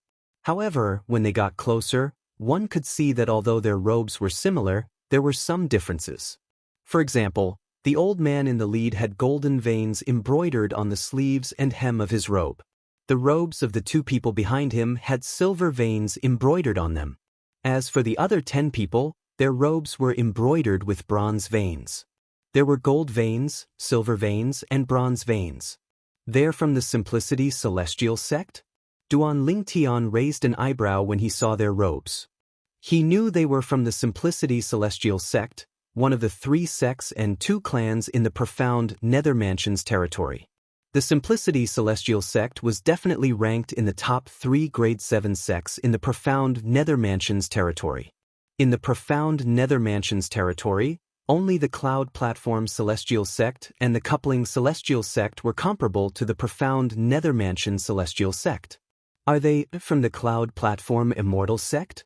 Speaker 1: However, when they got closer, one could see that although their robes were similar, there were some differences. For example, the old man in the lead had golden veins embroidered on the sleeves and hem of his robe. The robes of the 2 people behind him had silver veins embroidered on them. As for the other 10 people, their robes were embroidered with bronze veins. There were gold veins, silver veins, and bronze veins. They're from the Simplicity Celestial sect? Duan Lingtian raised an eyebrow when he saw their robes. He knew they were from the Simplicity Celestial sect, one of the 3 sects and 2 clans in the profound Nether Mansions territory. The Simplicity Celestial sect was definitely ranked in the top 3 grade 7 sects in the profound Nether Mansions territory. In the profound Nether Mansions territory, only the Cloud Platform Celestial sect and the Coupling Celestial sect were comparable to the profound Nether Mansion Celestial sect. Are they from the Cloud Platform Immortal sect?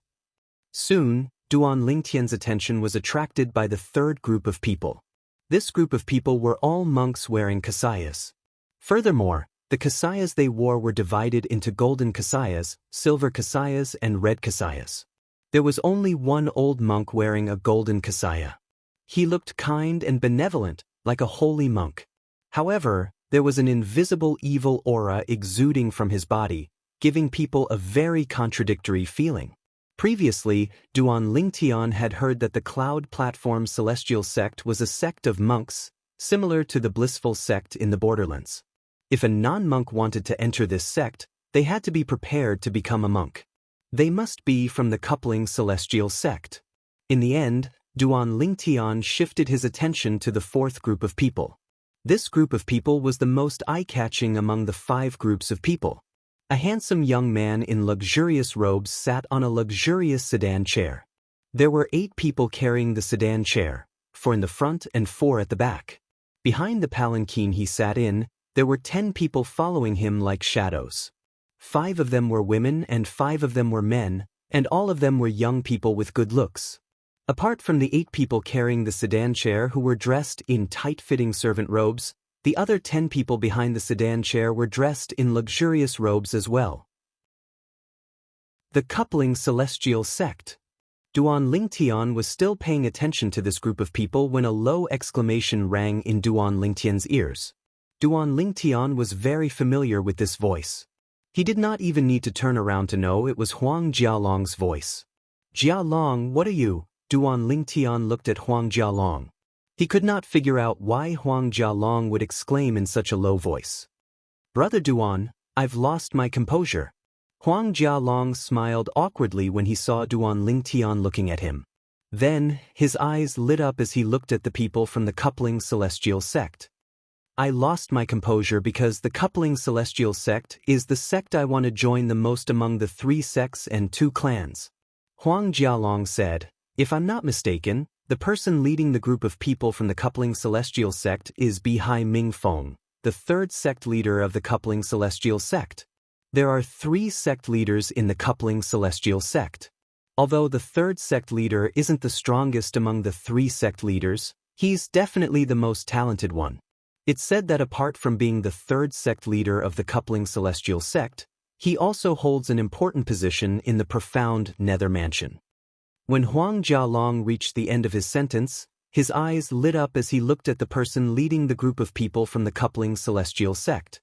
Speaker 1: Soon, Duan Lingtian's attention was attracted by the 3rd group of people. This group of people were all monks wearing kasayas. Furthermore, the kasayas they wore were divided into golden kasayas, silver kasayas, and red kasayas. There was only one old monk wearing a golden kasaya. He looked kind and benevolent, like a holy monk. However, there was an invisible evil aura exuding from his body, giving people a very contradictory feeling. Previously, Duan Lingtian had heard that the Cloud Platform Celestial sect was a sect of monks, similar to the Blissful sect in the Borderlands. If a non-monk wanted to enter this sect, they had to be prepared to become a monk. They must be from the Coupling Celestial sect. In the end, Duan Lingtian shifted his attention to the 4th group of people. This group of people was the most eye-catching among the 5 groups of people. A handsome young man in luxurious robes sat on a luxurious sedan chair. There were 8 people carrying the sedan chair, 4 in the front and 4 at the back. Behind the palanquin he sat in, there were 10 people following him like shadows. 5 of them were women and 5 of them were men, and all of them were young people with good looks. Apart from the 8 people carrying the sedan chair who were dressed in tight-fitting servant robes, the other 10 people behind the sedan chair were dressed in luxurious robes as well. The Coupling Celestial sect. Duan Lingtian was still paying attention to this group of people when a low exclamation rang in Duan Lingtian's ears. Duan Lingtian was very familiar with this voice. He did not even need to turn around to know it was Huang Jialong's voice. "Jialong, what are you?" Duan Lingtian looked Huang Jialong. He could not figure out why Huang Jialong would exclaim in such a low voice. "Brother Duan, I've lost my composure." Huang Jialong smiled awkwardly when he saw Duan Lingtian looking at him. Then, his eyes lit up as he looked at the people from the Coupling Celestial sect. "I lost my composure because the Coupling Celestial sect is the sect I want to join the most among the 3 sects and 2 clans." Huang Jialong said, "If I'm not mistaken, the person leading the group of people from the Coupling Celestial sect is Bihai Mingfeng, the 3rd sect leader of the Coupling Celestial sect. There are 3 sect leaders in the Coupling Celestial sect. Although the 3rd sect leader isn't the strongest among the 3 sect leaders, he's definitely the most talented one. It's said that apart from being the 3rd sect leader of the Coupling Celestial sect, he also holds an important position in the profound Nether Mansion." When Huang Jialong reached the end of his sentence, his eyes lit up as he looked at the person leading the group of people from the Coupling Celestial sect.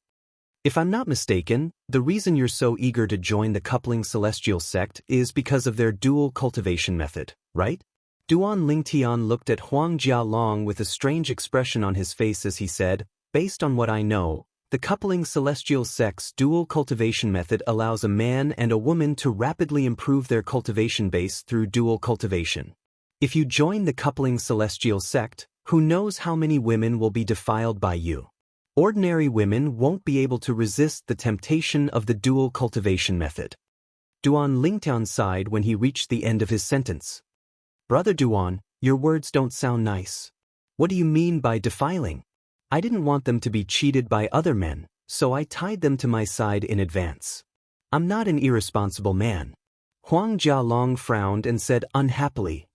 Speaker 1: "If I'm not mistaken, the reason you're so eager to join the Coupling Celestial sect is because of their dual cultivation method, right?" Duan Lingtian looked at Huang Jialong with a strange expression on his face as he said, "Based on what I know, the Coupling Celestial sect's dual cultivation method allows a man and a woman to rapidly improve their cultivation base through dual cultivation. If you join the Coupling Celestial sect, who knows how many women will be defiled by you?" Ordinary women won't be able to resist the temptation of the dual cultivation method. Duan Lingtian sighed when he reached the end of his sentence. Brother Duan, your words don't sound nice. What do you mean by defiling? I didn't want them to be cheated by other men, so I tied them to my side in advance. I'm not an irresponsible man. Huang Jialong frowned and said unhappily.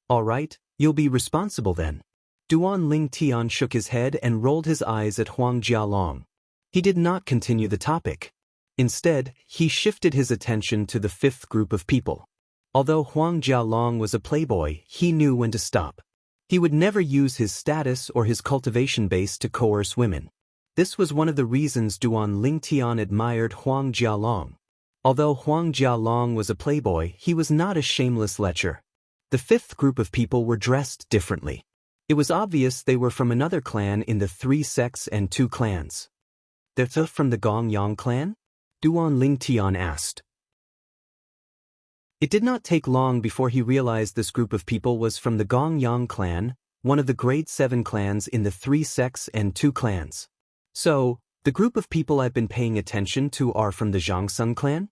Speaker 1: All right, you'll be responsible then. Duan Lingtian shook his head and rolled his eyes at Huang Jialong. He did not continue the topic. Instead, he shifted his attention to the fifth group of people. Although Huang Jialong was a playboy, he knew when to stop. He would never use his status or his cultivation base to coerce women. This was one of the reasons Duan Lingtian admired Huang Jialong. Although Huang Jialong was a playboy, he was not a shameless lecher. The fifth group of people were dressed differently. It was obvious they were from another clan in the 3 sects and 2 clans. They're from the Gongyang clan? Duan Lingtian asked. It did not take long before he realized this group of people was from the Gongyang clan, one of the grade 7 clans in the 3 sects and 2 clans. So, the group of people I've been paying attention to are from the Zhangsun clan?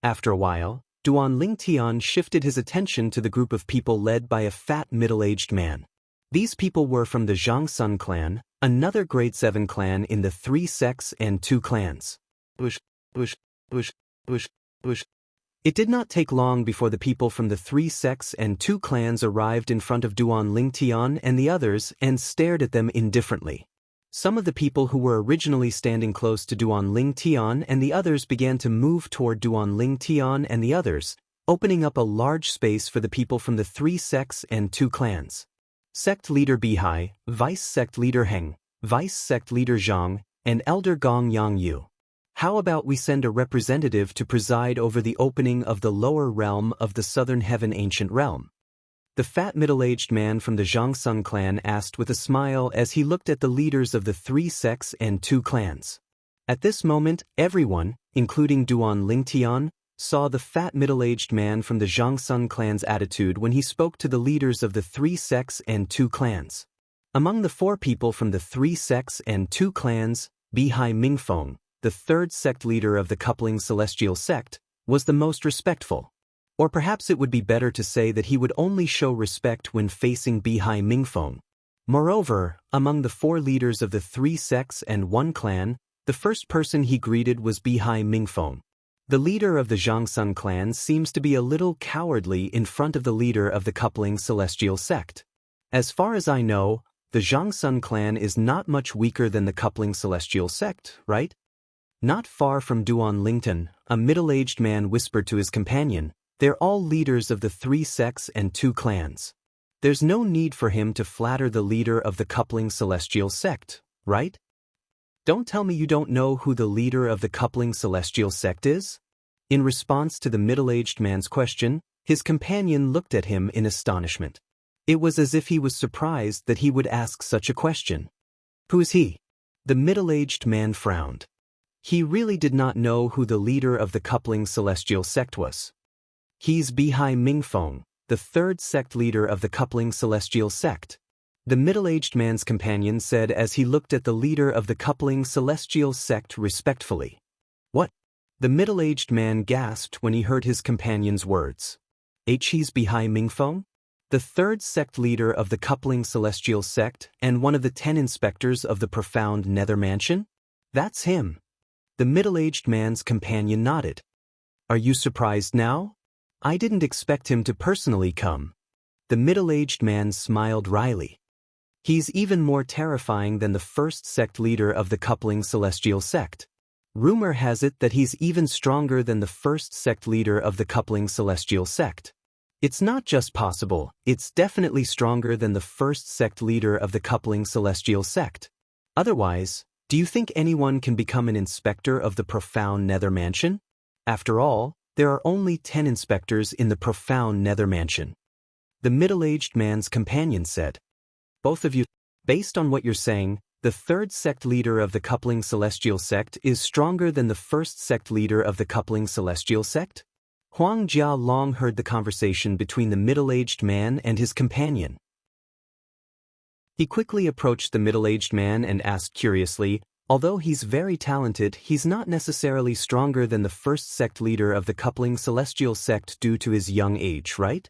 Speaker 1: After a while, Duan Lingtian shifted his attention to the group of people led by a fat middle-aged man. These people were from the Zhangsun clan, another grade 7 clan in the 3 sects and 2 clans. It did not take long before the people from the 3 sects and 2 clans arrived in front of Duan Lingtian and the others and stared at them indifferently. Some of the people who were originally standing close to Duan Lingtian and the others began to move toward Duan Lingtian and the others, opening up a large space for the people from the 3 sects and 2 clans. Sect Leader Bihai, Vice Sect Leader Heng, Vice Sect Leader Zhang, and Elder Gong Yang Yu. How about we send a representative to preside over the opening of the lower realm of the Southern Heaven Ancient Realm? The fat middle-aged man from the Zhangsun clan asked with a smile as he looked at the leaders of the 3 sects and 2 clans. At this moment, everyone, including Duan Lingtian, saw the fat middle-aged man from the Zhangsun clan's attitude when he spoke to the leaders of the 3 sects and 2 clans. Among the 4 people from the 3 sects and 2 clans, Bihai Mingfeng, the 3rd sect leader of the coupling celestial sect, was the most respectful. Or perhaps it would be better to say that he would only show respect when facing Bihai Mingfeng. Moreover, among the 4 leaders of the 3 sects and 1 clan, the first person he greeted was Bihai Mingfeng. The leader of the Zhangsun clan seems to be a little cowardly in front of the leader of the coupling celestial sect. As far as I know, the Zhangsun clan is not much weaker than the coupling celestial sect, right? Not far from Duan Lingtian, a middle-aged man whispered to his companion, "They're all leaders of the 3 sects and 2 clans. There's no need for him to flatter the leader of the coupling celestial sect, right? Don't tell me you don't know who the leader of the coupling celestial sect is?" In response to the middle-aged man's question, his companion looked at him in astonishment. It was as if he was surprised that he would ask such a question. "Who is he?" The middle-aged man frowned. He really did not know who the leader of the coupling celestial sect was. "He's Bihai Mingfeng, the 3rd sect leader of the coupling celestial sect," the middle-aged man's companion said as he looked at the leader of the coupling celestial sect respectfully. "What?" The middle-aged man gasped when he heard his companion's words. "He's Bihai Mingfeng? The 3rd sect leader of the coupling celestial sect and one of the 10 inspectors of the profound nether mansion? That's him." The middle-aged man's companion nodded. "Are you surprised now? I didn't expect him to personally come." The middle-aged man smiled wryly. "He's even more terrifying than the 1st sect leader of the coupling celestial sect. Rumor has it that he's even stronger than the 1st sect leader of the coupling celestial sect. It's not just possible, it's definitely stronger than the 1st sect leader of the coupling celestial sect. Otherwise, do you think anyone can become an inspector of the profound nether mansion? After all, there are only 10 inspectors in the profound nether mansion." The middle-aged man's companion said. "Both of you, based on what you're saying, the 3rd sect leader of the coupling celestial sect is stronger than the 1st sect leader of the coupling celestial sect?" Huang Jialong heard the conversation between the middle-aged man and his companion. He quickly approached the middle-aged man and asked curiously, Although he's very talented, he's not necessarily stronger than the first sect leader of the coupling celestial sect due to his young age, right?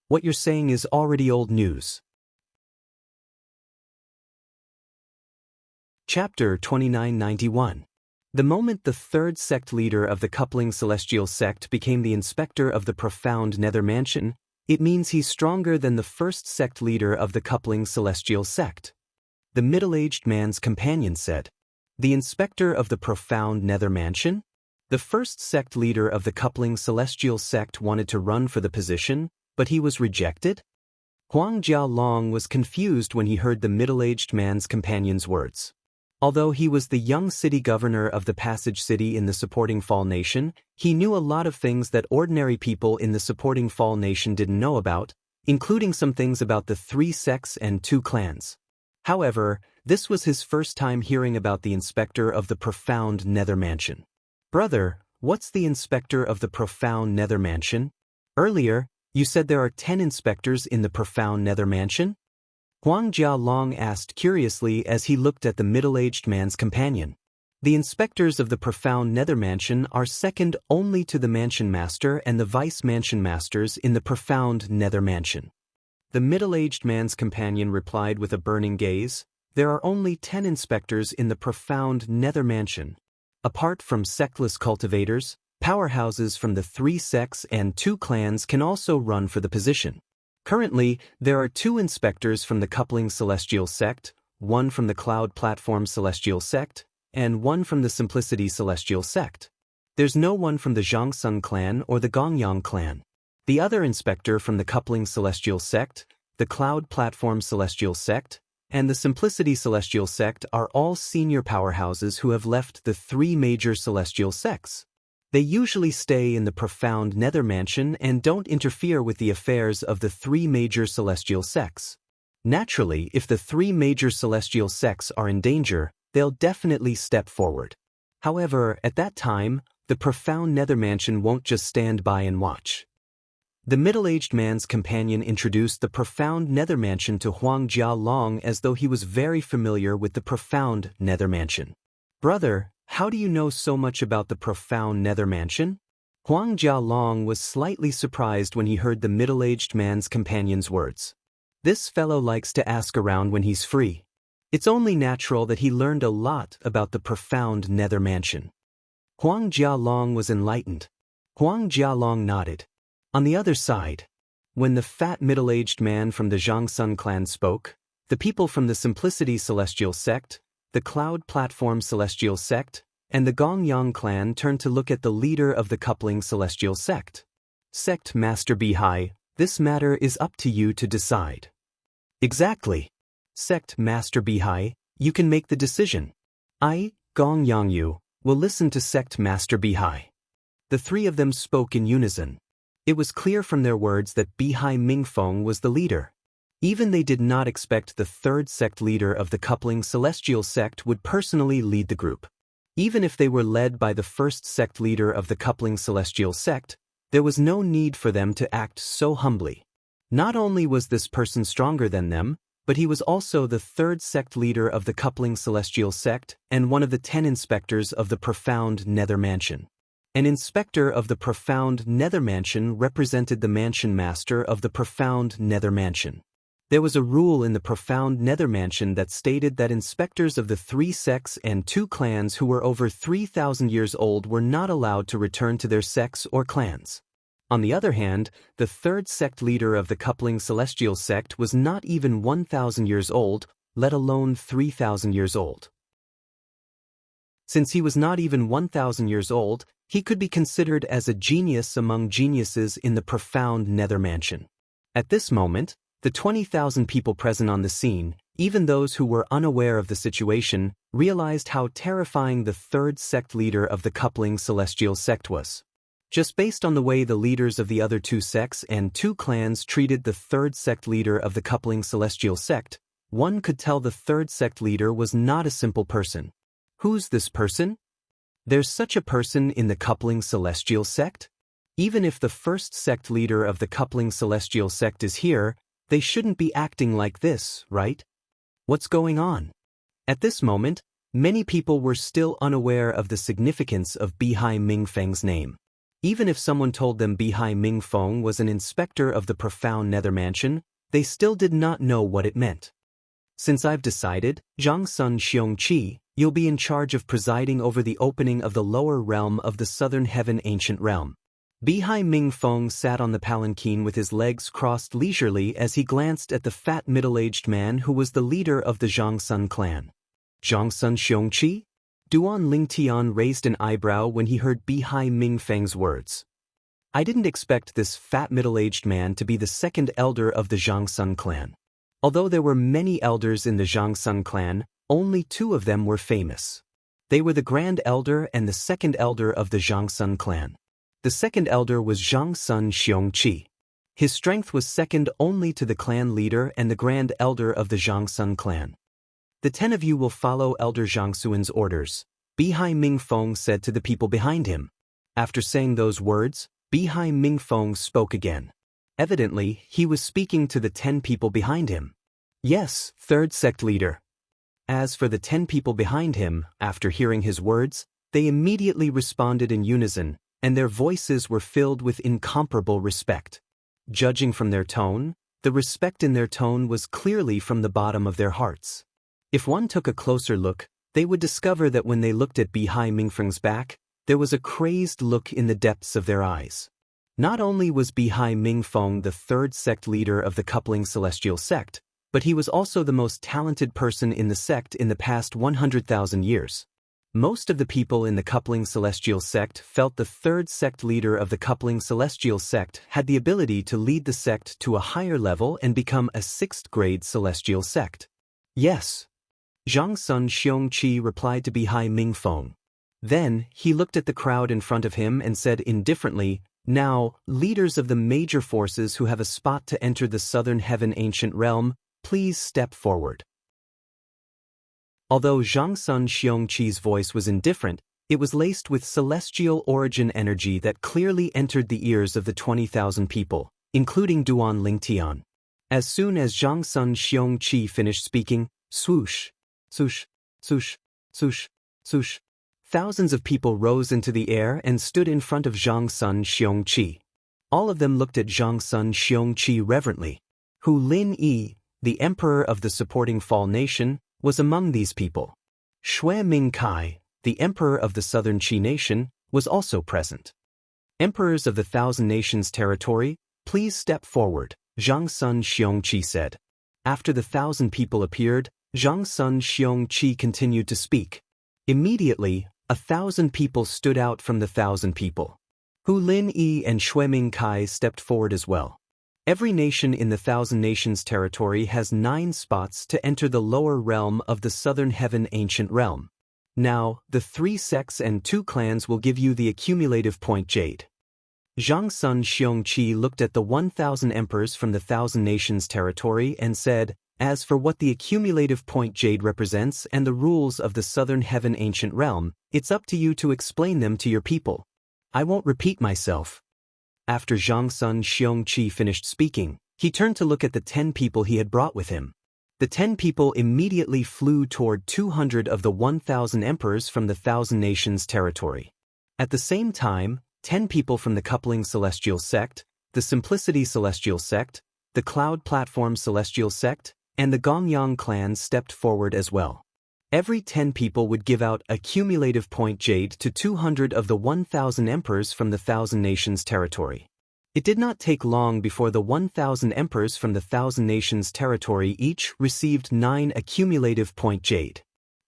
Speaker 1: What you're saying is already old news. Chapter 2991. The moment the third sect leader of the coupling celestial sect became the inspector of the profound nether mansion, it means he's stronger than the first sect leader of the coupling celestial sect. The middle-aged man's companion said. The inspector of the profound nether mansion? The first sect leader of the coupling celestial sect wanted to run for the position, but he was rejected? Huang Jialong was confused when he heard the middle-aged man's companion's words. Although he was the young city governor of the Passage City in the supporting Fall Nation, he knew a lot of things that ordinary people in the supporting Fall Nation didn't know about, including some things about the 3 sects and 2 clans. However, this was his first time hearing about the inspector of the profound nether mansion. Brother, what's the inspector of the profound nether mansion? Earlier, you said there are 10 inspectors in the profound nether mansion? Huang Jialong asked curiously as he looked at the middle-aged man's companion. The inspectors of the profound nether mansion are second only to the mansion master and the vice mansion masters in the profound nether mansion. The middle-aged man's companion replied with a burning gaze, there are only 10 inspectors in the profound nether mansion. Apart from sectless cultivators, powerhouses from the 3 sects and 2 clans can also run for the position. Currently, there are 2 inspectors from the coupling celestial sect, 1 from the cloud platform celestial sect, and 1 from the simplicity celestial sect. There's no one from the Zhongsung clan or the Gongyang clan. The other inspector from the coupling celestial sect, the cloud platform celestial sect, and the simplicity celestial sect are all senior powerhouses who have left the 3 major celestial sects. They usually stay in the profound nether mansion and don't interfere with the affairs of the 3 major celestial sects. Naturally, if the 3 major celestial sects are in danger, they'll definitely step forward. However, at that time, the profound nether mansion won't just stand by and watch. The middle-aged man's companion introduced the profound nether mansion to Huang Jialong as though he was very familiar with the profound nether mansion. Brother, how do you know so much about the profound nether mansion? Huang Jialong was slightly surprised when he heard the middle-aged man's companion's words. This fellow likes to ask around when he's free. It's only natural that he learned a lot about the profound nether mansion. Huang Jialong was enlightened. Huang Jialong nodded. On the other side, when the fat middle-aged man from the Zhongsung clan spoke, the people from the Simplicity Celestial Sect, the Cloud Platform Celestial Sect, and the Gongyang clan turned to look at the leader of the coupling Celestial Sect. Sect Master Bihai, this matter is up to you to decide. Exactly. Sect Master Bihai, you can make the decision. I, Gongyang Yu, will listen to Sect Master Bihai. The 3 of them spoke in unison. It was clear from their words that Bihai Mingfeng was the leader. Even they did not expect the 3rd sect leader of the coupling celestial sect would personally lead the group. Even if they were led by the 1st sect leader of the coupling celestial sect, there was no need for them to act so humbly. Not only was this person stronger than them, but he was also the 3rd sect leader of the coupling celestial sect and one of the 10 inspectors of the profound nether mansion. An inspector of the profound nether mansion represented the mansion master of the profound nether mansion. There was a rule in the profound nether mansion that stated that inspectors of the 3 sects and 2 clans who were over 3,000 years old were not allowed to return to their sects or clans. On the other hand, the 3rd sect leader of the coupling celestial sect was not even 1,000 years old, let alone 3,000 years old. Since he was not even 1,000 years old, he could be considered as a genius among geniuses in the profound nether mansion. At this moment, the 20,000 people present on the scene, even those who were unaware of the situation, realized how terrifying the 3rd sect leader of the coupling celestial sect was. Just based on the way the leaders of the other 2 sects and 2 clans treated the 3rd sect leader of the coupling celestial sect, one could tell the 3rd sect leader was not a simple person. Who's this person? There's such a person in the coupling celestial sect? Even if the 1st sect leader of the coupling celestial sect is here, they shouldn't be acting like this, right? What's going on? At this moment, Many people were still unaware of the significance of Bihai Mingfeng's name. Even if someone told them Bihai Mingfeng was an inspector of the profound nether mansion, they still did not know what it meant. Since I've decided, Zhang Sun Xiongqi, you'll be in charge of presiding over the opening of the lower realm of the southern heaven ancient realm. Bihai Mingfeng sat on the palanquin with his legs crossed leisurely as he glanced at the fat middle-aged man who was the leader of the Zhang Sun clan. Zhang Sun Xiongqi? Duan Lingtian raised an eyebrow when he heard Bihai Mingfeng's words. I didn't expect this fat middle-aged man to be the second elder of the Zhang Sun clan. Although there were many elders in the Zhang Sun clan, only 2 of them were famous. They were the Grand Elder and the Second Elder of the Zhang Sun clan. The Second Elder was Zhang Sun Xiongqi. His strength was second only to the clan leader and the Grand Elder of the Zhang Sun clan. The 10 of you will follow Elder Zhang Suan's orders, Bihai Mingfeng said to the people behind him. After saying those words, Bihai Mingfeng spoke again. Evidently, he was speaking to the 10 people behind him. Yes, third sect leader. As for the 10 people behind him, after hearing his words, they immediately responded in unison, and their voices were filled with incomparable respect. Judging from their tone, the respect in their tone was clearly from the bottom of their hearts. If one took a closer look, they would discover that when they looked at Bihai Mingfeng's back, there was a crazed look in the depths of their eyes. Not only was Bihai Mingfeng the third sect leader of the coupling celestial sect, but he was also the most talented person in the sect in the past 100,000 years. Most of the people in the coupling celestial sect felt the third sect leader of the coupling celestial sect had the ability to lead the sect to a higher level and become a 6th grade celestial sect. Yes. Zhang Sun Xiongqi replied to Bihai Mingfeng. Then, he looked at the crowd in front of him and said indifferently, now, leaders of the major forces who have a spot to enter the southern heaven ancient realm, please step forward. Although Zhang Sun Xiongqi's voice was indifferent, it was laced with celestial origin energy that clearly entered the ears of the 20,000 people, including Duan Lingtian. As soon as Zhang Sun Xiongqi finished speaking, swoosh, swoosh, swoosh, swoosh, swoosh, thousands of people rose into the air and stood in front of Zhang Sun Xiongqi. All of them looked at Zhang Sun Xiongqi reverently. Hu Lin Yi, the emperor of the supporting Fall Nation, was among these people. Shui Mingkai, the emperor of the southern Qi Nation, was also present. Emperors of the Thousand Nations territory, please step forward, Zhang Sun Xiongqi said. After the 1,000 people appeared, Zhang Sun Xiongqi continued to speak. Immediately, 1,000 people stood out from the 1,000 people. Hu Lin Yi and Shui Mingkai stepped forward as well. Every nation in the Thousand Nations territory has 9 spots to enter the lower realm of the Southern Heaven Ancient Realm. Now, the 3 sects and 2 clans will give you the accumulative point jade. Zhang Sun Xiongqi looked at the 1,000 emperors from the Thousand Nations territory and said, as for what the accumulative point jade represents and the rules of the Southern Heaven Ancient Realm, it's up to you to explain them to your people. I won't repeat myself. After Zhang Sun Xiongqi finished speaking, he turned to look at the 10 people he had brought with him. The 10 people immediately flew toward 200 of the 1,000 emperors from the Thousand Nations territory. At the same time, 10 people from the Coupling Celestial Sect, the Simplicity Celestial Sect, the Cloud Platform Celestial Sect, and the Gongyang clan stepped forward as well. Every 10 people would give out a cumulative point jade to 200 of the 1,000 emperors from the Thousand Nations territory. It did not take long before the 1,000 emperors from the Thousand Nations territory each received 9 accumulative point jade.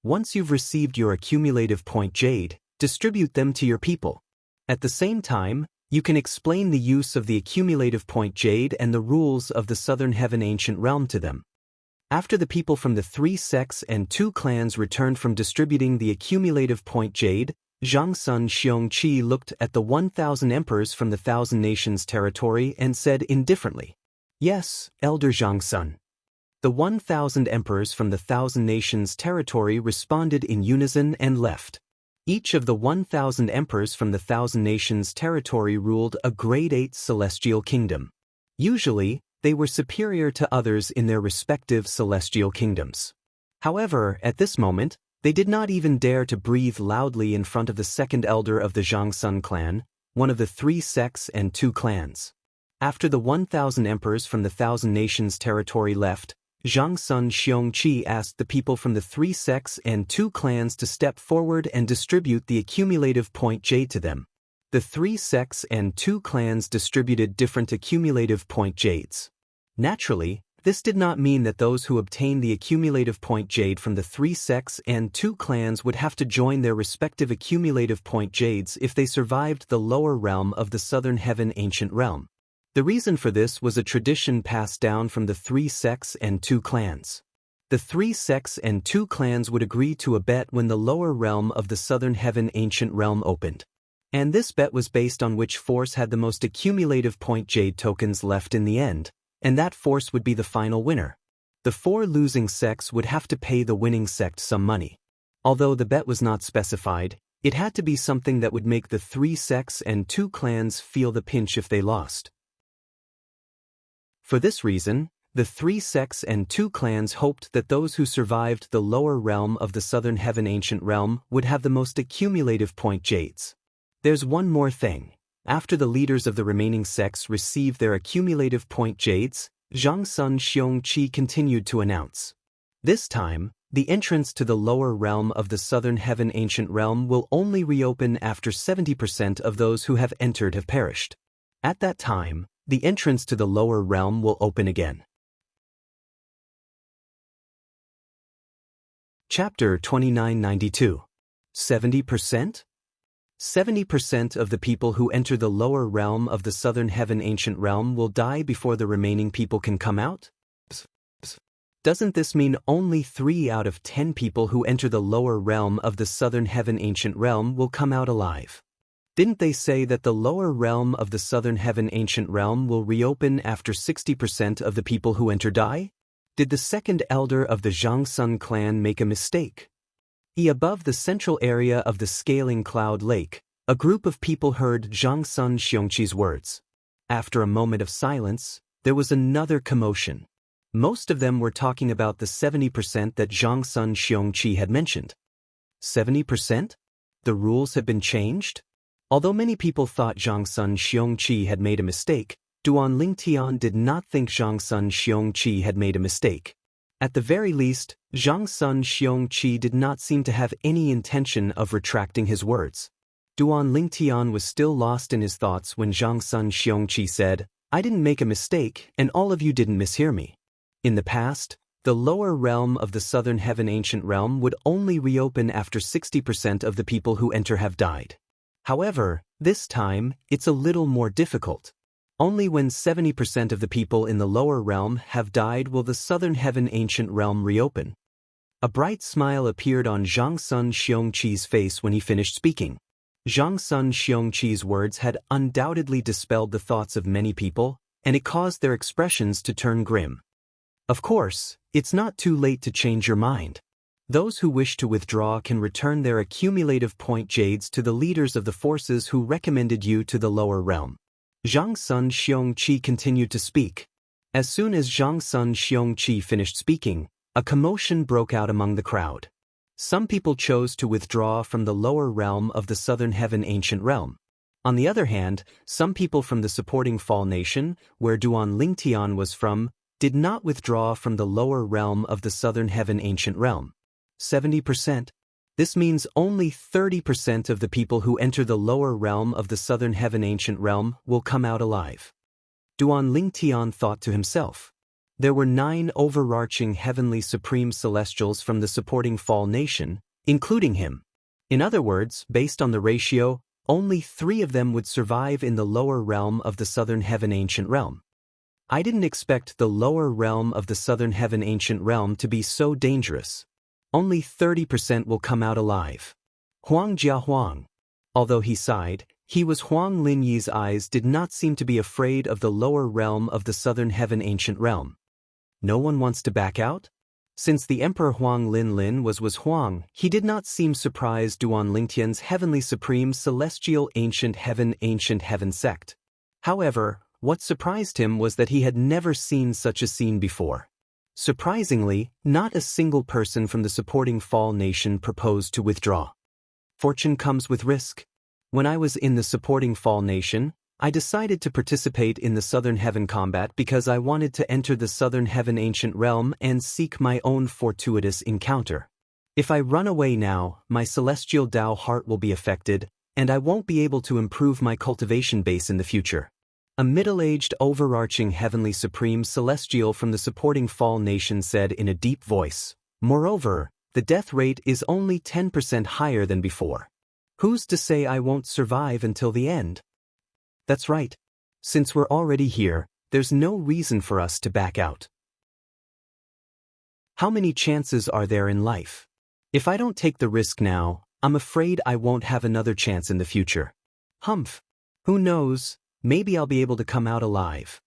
Speaker 1: Once you've received your accumulative point jade, distribute them to your people. At the same time, you can explain the use of the accumulative point jade and the rules of the Southern Heaven Ancient Realm to them. After the people from the 3 sects and 2 clans returned from distributing the accumulative point jade, Zhang Sun Xiongqi looked at the 1,000 emperors from the Thousand Nations territory and said indifferently, yes, Elder Zhang Sun. The 1,000 emperors from the Thousand Nations territory responded in unison and left. Each of the 1,000 emperors from the Thousand Nations territory ruled a grade 8 celestial kingdom. Usually, they were superior to others in their respective celestial kingdoms. However, at this moment, They did not even dare to breathe loudly in front of the second elder of the Zhangsun clan, one of the 3 sects and 2 clans. After the 1,000 emperors from the 1,000 nations territory left, Zhangsun Xiongqi asked the people from the 3 sects and 2 clans to step forward and distribute the accumulative point jade to them. The 3 sects and 2 clans distributed different accumulative point jades. Naturally, this did not mean that those who obtained the accumulative point jade from the 3 sects and 2 clans would have to join their respective accumulative point jades if they survived the lower realm of the Southern Heaven Ancient Realm. The reason for this was a tradition passed down from the 3 sects and 2 clans. The 3 sects and 2 clans would agree to a bet when the lower realm of the Southern Heaven Ancient Realm opened. And this bet was based on which force had the most accumulative point jade tokens left in the end, and that force would be the final winner. The 4 losing sects would have to pay the winning sect some money. Although the bet was not specified, it had to be something that would make the 3 sects and 2 clans feel the pinch if they lost. For this reason, the 3 sects and 2 clans hoped that those who survived the lower realm of the Southern Heaven Ancient Realm would have the most accumulative point jades. There's one more thing. After the leaders of the remaining sects received their accumulative point jades, Zhangsun Xiongqi continued to announce. This time, the entrance to the lower realm of the Southern Heaven Ancient Realm will only reopen after 70% of those who have entered have perished. At that time, the entrance to the lower realm will open again. Chapter 2992. 70%? 70% of the people who enter the lower realm of the Southern Heaven Ancient Realm will die before the remaining people can come out? Doesn't this mean only 3 out of 10 people who enter the lower realm of the Southern Heaven Ancient Realm will come out alive? Didn't they say that the lower realm of the Southern Heaven Ancient Realm will reopen after 60% of the people who enter die? Did the second elder of the Zhangsun clan make a mistake? Above the central area of the Scaling Cloud Lake, a group of people heard Zhangsun Xiongqi's words. After a moment of silence, there was another commotion. Most of them were talking about the 70% that Zhangsun Xiongqi had mentioned. 70%? The rules had been changed? Although many people thought Zhangsun Xiongqi had made a mistake, Duan Lingtian did not think Zhangsun Xiongqi had made a mistake. At the very least, Zhangsun Xiongqi did not seem to have any intention of retracting his words. Duan Lingtian was still lost in his thoughts when Zhangsun Xiongqi said, "I didn't make a mistake, and all of you didn't mishear me. In the past, the lower realm of the Southern Heaven Ancient Realm would only reopen after 60% of the people who enter have died. However, this time, it's a little more difficult. Only when 70% of the people in the lower realm have died will the Southern Heaven Ancient Realm reopen." A bright smile appeared on Zhangsun Xiongqi's face when he finished speaking. Zhangsun Xiongqi's words had undoubtedly dispelled the thoughts of many people, and it caused their expressions to turn grim. Of course, it's not too late to change your mind. Those who wish to withdraw can return their accumulative point jades to the leaders of the forces who recommended you to the lower realm. Zhangsun Xiongqi continued to speak. As soon as Zhangsun Xiongqi finished speaking, a commotion broke out among the crowd. Some people chose to withdraw from the lower realm of the Southern Heaven Ancient Realm. On the other hand, some people from the supporting Fall Nation, where Duan Lingtian was from, did not withdraw from the lower realm of the Southern Heaven Ancient Realm. 70%. This means only 30% of the people who enter the lower realm of the Southern Heaven Ancient Realm will come out alive. Duan Lingtian thought to himself. There were 9 overarching heavenly supreme celestials from the supporting Fall Nation, including him. In other words, based on the ratio, only 3 of them would survive in the lower realm of the Southern Heaven Ancient Realm. I didn't expect the lower realm of the Southern Heaven Ancient Realm to be so dangerous. Only 30% will come out alive. Huang Jiahuang. Although he sighed, Huang Linyi's eyes did not seem to be afraid of the lower realm of the Southern Heaven Ancient Realm. No one wants to back out? Since the Emperor Huang Linlin was Huang, he did not seem surprised Duan Lingtian's Heavenly Supreme Celestial Ancient Heaven sect. However, what surprised him was that he had never seen such a scene before. Surprisingly, not a single person from the supporting Fall Nation proposed to withdraw. Fortune comes with risk. When I was in the supporting Fall Nation, I decided to participate in the Southern Heaven combat because I wanted to enter the Southern Heaven ancient realm and seek my own fortuitous encounter. If I run away now, my celestial Tao heart will be affected, and I won't be able to improve my cultivation base in the future. A middle-aged, overarching heavenly supreme celestial from the supporting Fall Nation said in a deep voice, "Moreover, the death rate is only 10% higher than before. Who's to say I won't survive until the end?" That's right. Since we're already here, there's no reason for us to back out. How many chances are there in life? If I don't take the risk now, I'm afraid I won't have another chance in the future. Humph. Who knows, maybe I'll be able to come out alive.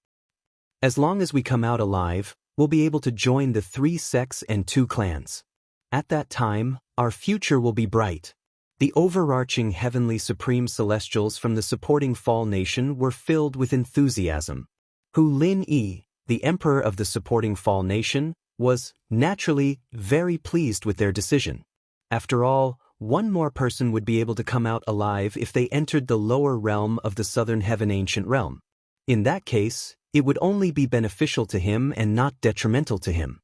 Speaker 1: As long as we come out alive, we'll be able to join the 3 sects and 2 clans. At that time, our future will be bright. The overarching heavenly supreme celestials from the supporting Fall Nation were filled with enthusiasm. Hu Lin Yi, the emperor of the supporting Fall Nation, was, naturally, very pleased with their decision. After all, one more person would be able to come out alive if they entered the lower realm of the Southern Heaven ancient realm. In that case, it would only be beneficial to him and not detrimental to him.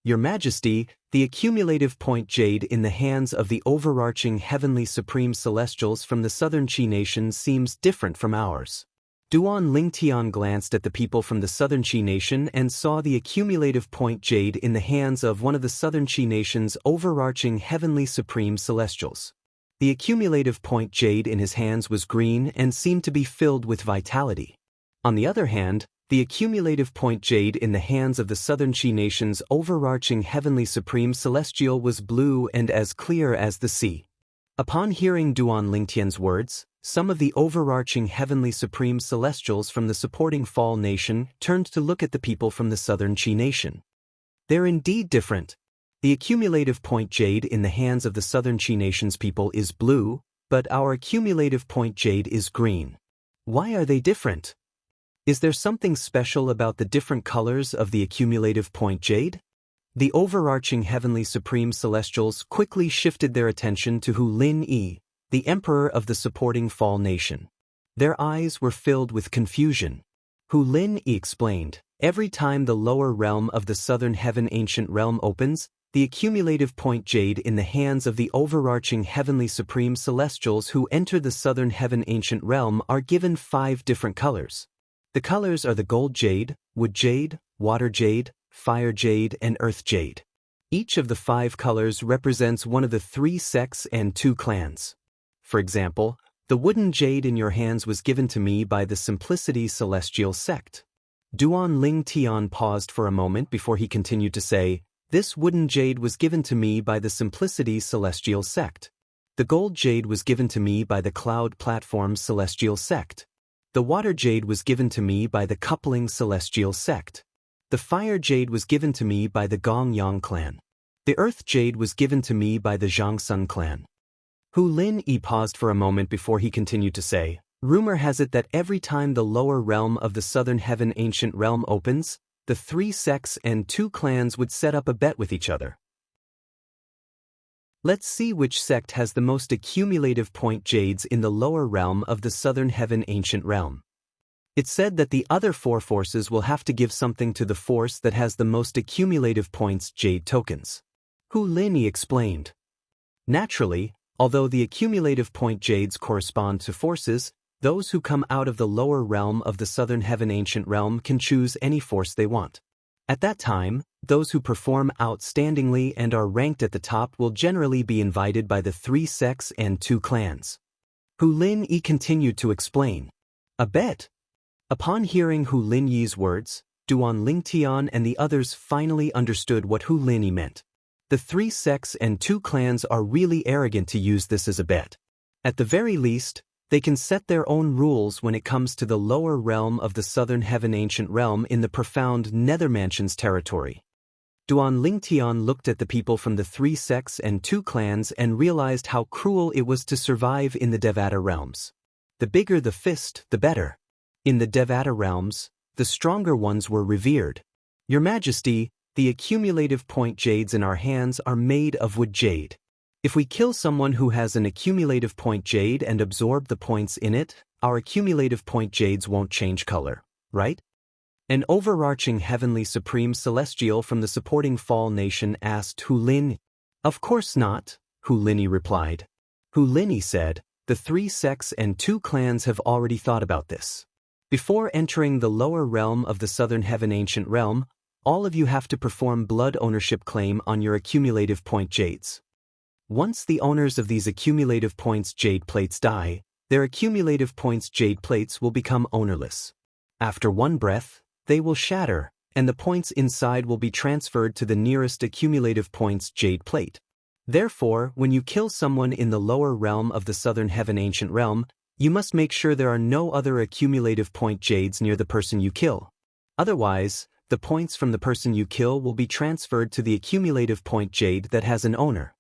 Speaker 1: Your Majesty, the accumulative point jade in the hands of the overarching heavenly supreme celestials from the Southern Qi Nation seems different from ours. Duan Lingtian glanced at the people from the Southern Qi Nation and saw the accumulative point jade in the hands of one of the Southern Qi Nation's overarching heavenly supreme celestials. The accumulative point jade in his hands was green and seemed to be filled with vitality. On the other hand, the accumulative point jade in the hands of the Southern Qi Nation's overarching heavenly supreme celestial was blue and as clear as the sea. Upon hearing Duan Lingtian's words, some of the overarching heavenly supreme celestials from the supporting Fall Nation turned to look at the people from the Southern Qi Nation. They're indeed different. The accumulative point jade in the hands of the Southern Qi Nation's people is blue, but our accumulative point jade is green. Why are they different? Is there something special about the different colors of the accumulative point jade? The overarching heavenly supreme celestials quickly shifted their attention to Hu Lin Yi, the emperor of the supporting Fall Nation. Their eyes were filled with confusion. Hu Lin Yi explained, "Every time the lower realm of the Southern Heaven ancient realm opens, the accumulative point jade in the hands of the overarching heavenly supreme celestials who enter the Southern Heaven ancient realm are given 5 different colors. The colors are the gold jade, wood jade, water jade, fire jade, and earth jade. Each of the 5 colors represents one of the 3 sects and 2 clans. For example, the wooden jade in your hands was given to me by the Simplicity Celestial sect." Duan Lingtian paused for a moment before he continued to say, "This wooden jade was given to me by the Simplicity Celestial sect. The gold jade was given to me by the Cloud Platform Celestial sect. The water jade was given to me by the Coupling Celestial sect. The fire jade was given to me by the Gongyang clan. The earth jade was given to me by the Zhangsun clan." Hu Lin Yi paused for a moment before he continued to say, "Rumor has it that every time the lower realm of the Southern Heaven ancient realm opens, the 3 sects and 2 clans would set up a bet with each other. Let's see which sect has the most accumulative point jades in the lower realm of the Southern Heaven ancient realm. It's said that the other 4 forces will have to give something to the force that has the most accumulative points jade tokens." Hu Lin Yi explained. Naturally, although the accumulative point jades correspond to forces, those who come out of the lower realm of the Southern Heaven ancient realm can choose any force they want. At that time, those who perform outstandingly and are ranked at the top will generally be invited by the 3 sects and 2 clans. Hu Lin Yi continued to explain. A bet? Upon hearing Hu Lin Yi's words, Duan Lingtian and the others finally understood what Hu Lin Yi meant. The 3 sects and 2 clans are really arrogant to use this as a bet. At the very least, they can set their own rules when it comes to the lower realm of the Southern Heaven ancient realm in the profound Nethermansions territory. Duan Lingtian looked at the people from the 3 sects and 2 clans and realized how cruel it was to survive in the Devata realms. The bigger the fist, the better. In the Devata realms, the stronger ones were revered. Your Majesty, the accumulative point jades in our hands are made of wood jade. If we kill someone who has an accumulative point jade and absorb the points in it, our accumulative point jades won't change color, right? An overarching heavenly supreme celestial from the supporting Fall Nation asked Hulin. Of course not, Hulini replied. Hulini said, the 3 sects and 2 clans have already thought about this. Before entering the lower realm of the Southern Heaven Ancient Realm, all of you have to perform blood ownership claim on your accumulative point jades. Once the owners of these accumulative points jade plates die, their accumulative points jade plates will become ownerless. After one breath, they will shatter, and the points inside will be transferred to the nearest accumulative points jade plate. Therefore, when you kill someone in the lower realm of the Southern Heaven Ancient Realm, you must make sure there are no other accumulative point jades near the person you kill. Otherwise, the points from the person you kill will be transferred to the accumulative point jade that has an owner.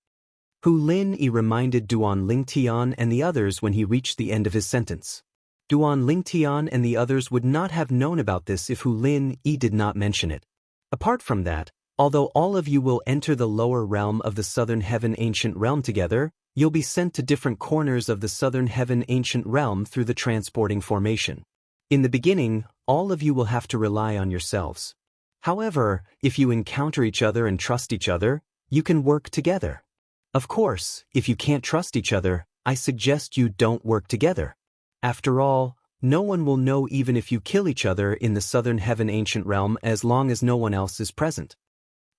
Speaker 1: Hu Lin-yi reminded Duan Lingtian and the others when he reached the end of his sentence. Duan Lingtian and the others would not have known about this if Hu Lin-yi did not mention it. Apart from that, although all of you will enter the lower realm of the Southern Heaven Ancient Realm together, you'll be sent to different corners of the Southern Heaven Ancient Realm through the transporting formation. In the beginning, all of you will have to rely on yourselves. However, if you encounter each other and trust each other, you can work together. Of course, if you can't trust each other, I suggest you don't work together. After all, no one will know even if you kill each other in the Southern Heaven Ancient Realm as long as no one else is present.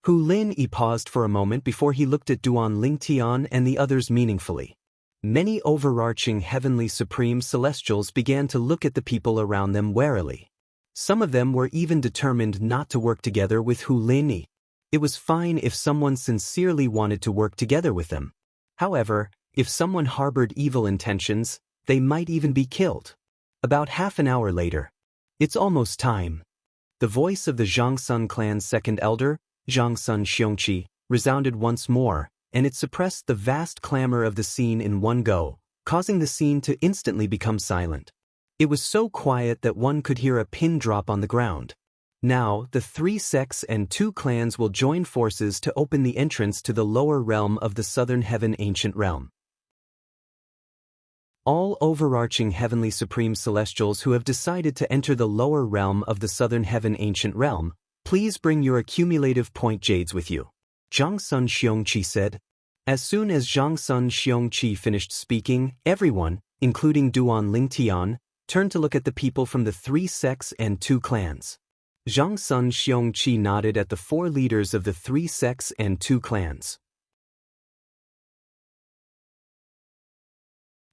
Speaker 1: Hu Lin-yi paused for a moment before he looked at Duan Lingtian and the others meaningfully. Many overarching heavenly supreme celestials began to look at the people around them warily. Some of them were even determined not to work together with Hu Lin-yi. It was fine if someone sincerely wanted to work together with them. However, if someone harbored evil intentions, they might even be killed. About half an hour later. It's almost time. The voice of the Zhangsun clan's second elder, Zhangsun Xiongqi, resounded once more, and it suppressed the vast clamor of the scene in one go, causing the scene to instantly become silent. It was so quiet that one could hear a pin drop on the ground. Now, the 3 sects and 2 clans will join forces to open the entrance to the lower realm of the Southern Heaven Ancient Realm. All overarching heavenly supreme celestials who have decided to enter the lower realm of the Southern Heaven Ancient Realm, please bring your accumulative point jades with you. Zhangsun Xiongqi said. As soon as Zhangsun Xiongqi finished speaking, everyone, including Duan Lingtian, turned to look at the people from the 3 sects and 2 clans. Zhangsun Xiongqi nodded at the 4 leaders of the 3 sects and 2 clans.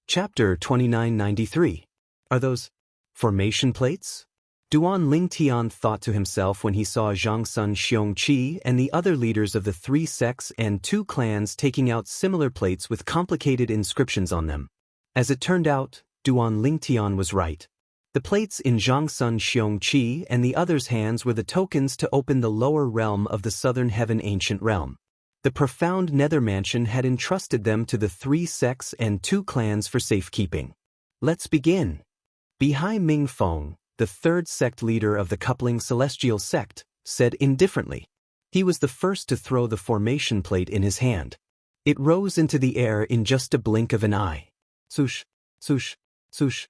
Speaker 1: Chapter 2993. Are those formation plates? Duan Lingtian thought to himself when he saw Zhangsun Xiongqi and the other leaders of the 3 sects and 2 clans taking out similar plates with complicated inscriptions on them. As it turned out, Duan Lingtian was right. The plates in Zhangsun Xiongqi and the others' hands were the tokens to open the lower realm of the Southern Heaven Ancient Realm. The profound Nether Mansion had entrusted them to the 3 sects and 2 clans for safekeeping. Let's begin. Bihai Mingfeng, the 3rd sect leader of the coupling celestial sect, said indifferently. He was the first to throw the formation plate in his hand. It rose into the air in just a blink of an eye. Swoosh, swoosh, swoosh.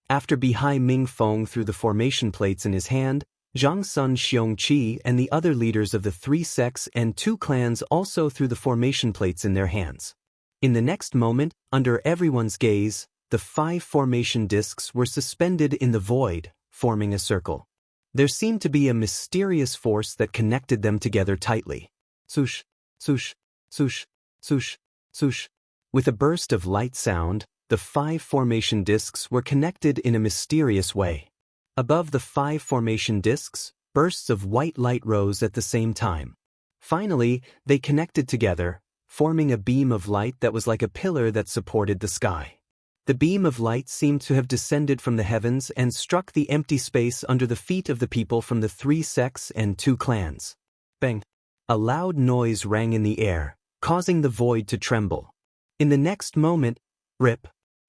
Speaker 1: After Bihai Mingfeng threw the formation plates in his hand, Zhangsun Xiongqi and the other leaders of the 3 sects and 2 clans also threw the formation plates in their hands. In the next moment, under everyone's gaze, the 5 formation discs were suspended in the void, forming a circle. There seemed to be a mysterious force that connected them together tightly. Swoosh, swoosh, swoosh, swoosh, swoosh. With a burst of light sound, the 5 formation discs were connected in a mysterious way. Above the 5 formation discs, bursts of white light rose at the same time. Finally, they connected together, forming a beam of light that was like a pillar that supported the sky. The beam of light seemed to have descended from the heavens and struck the empty space under the feet of the people from the 3 sects and 2 clans. Bang! A loud noise rang in the air, causing the void to tremble. In the next moment, rip!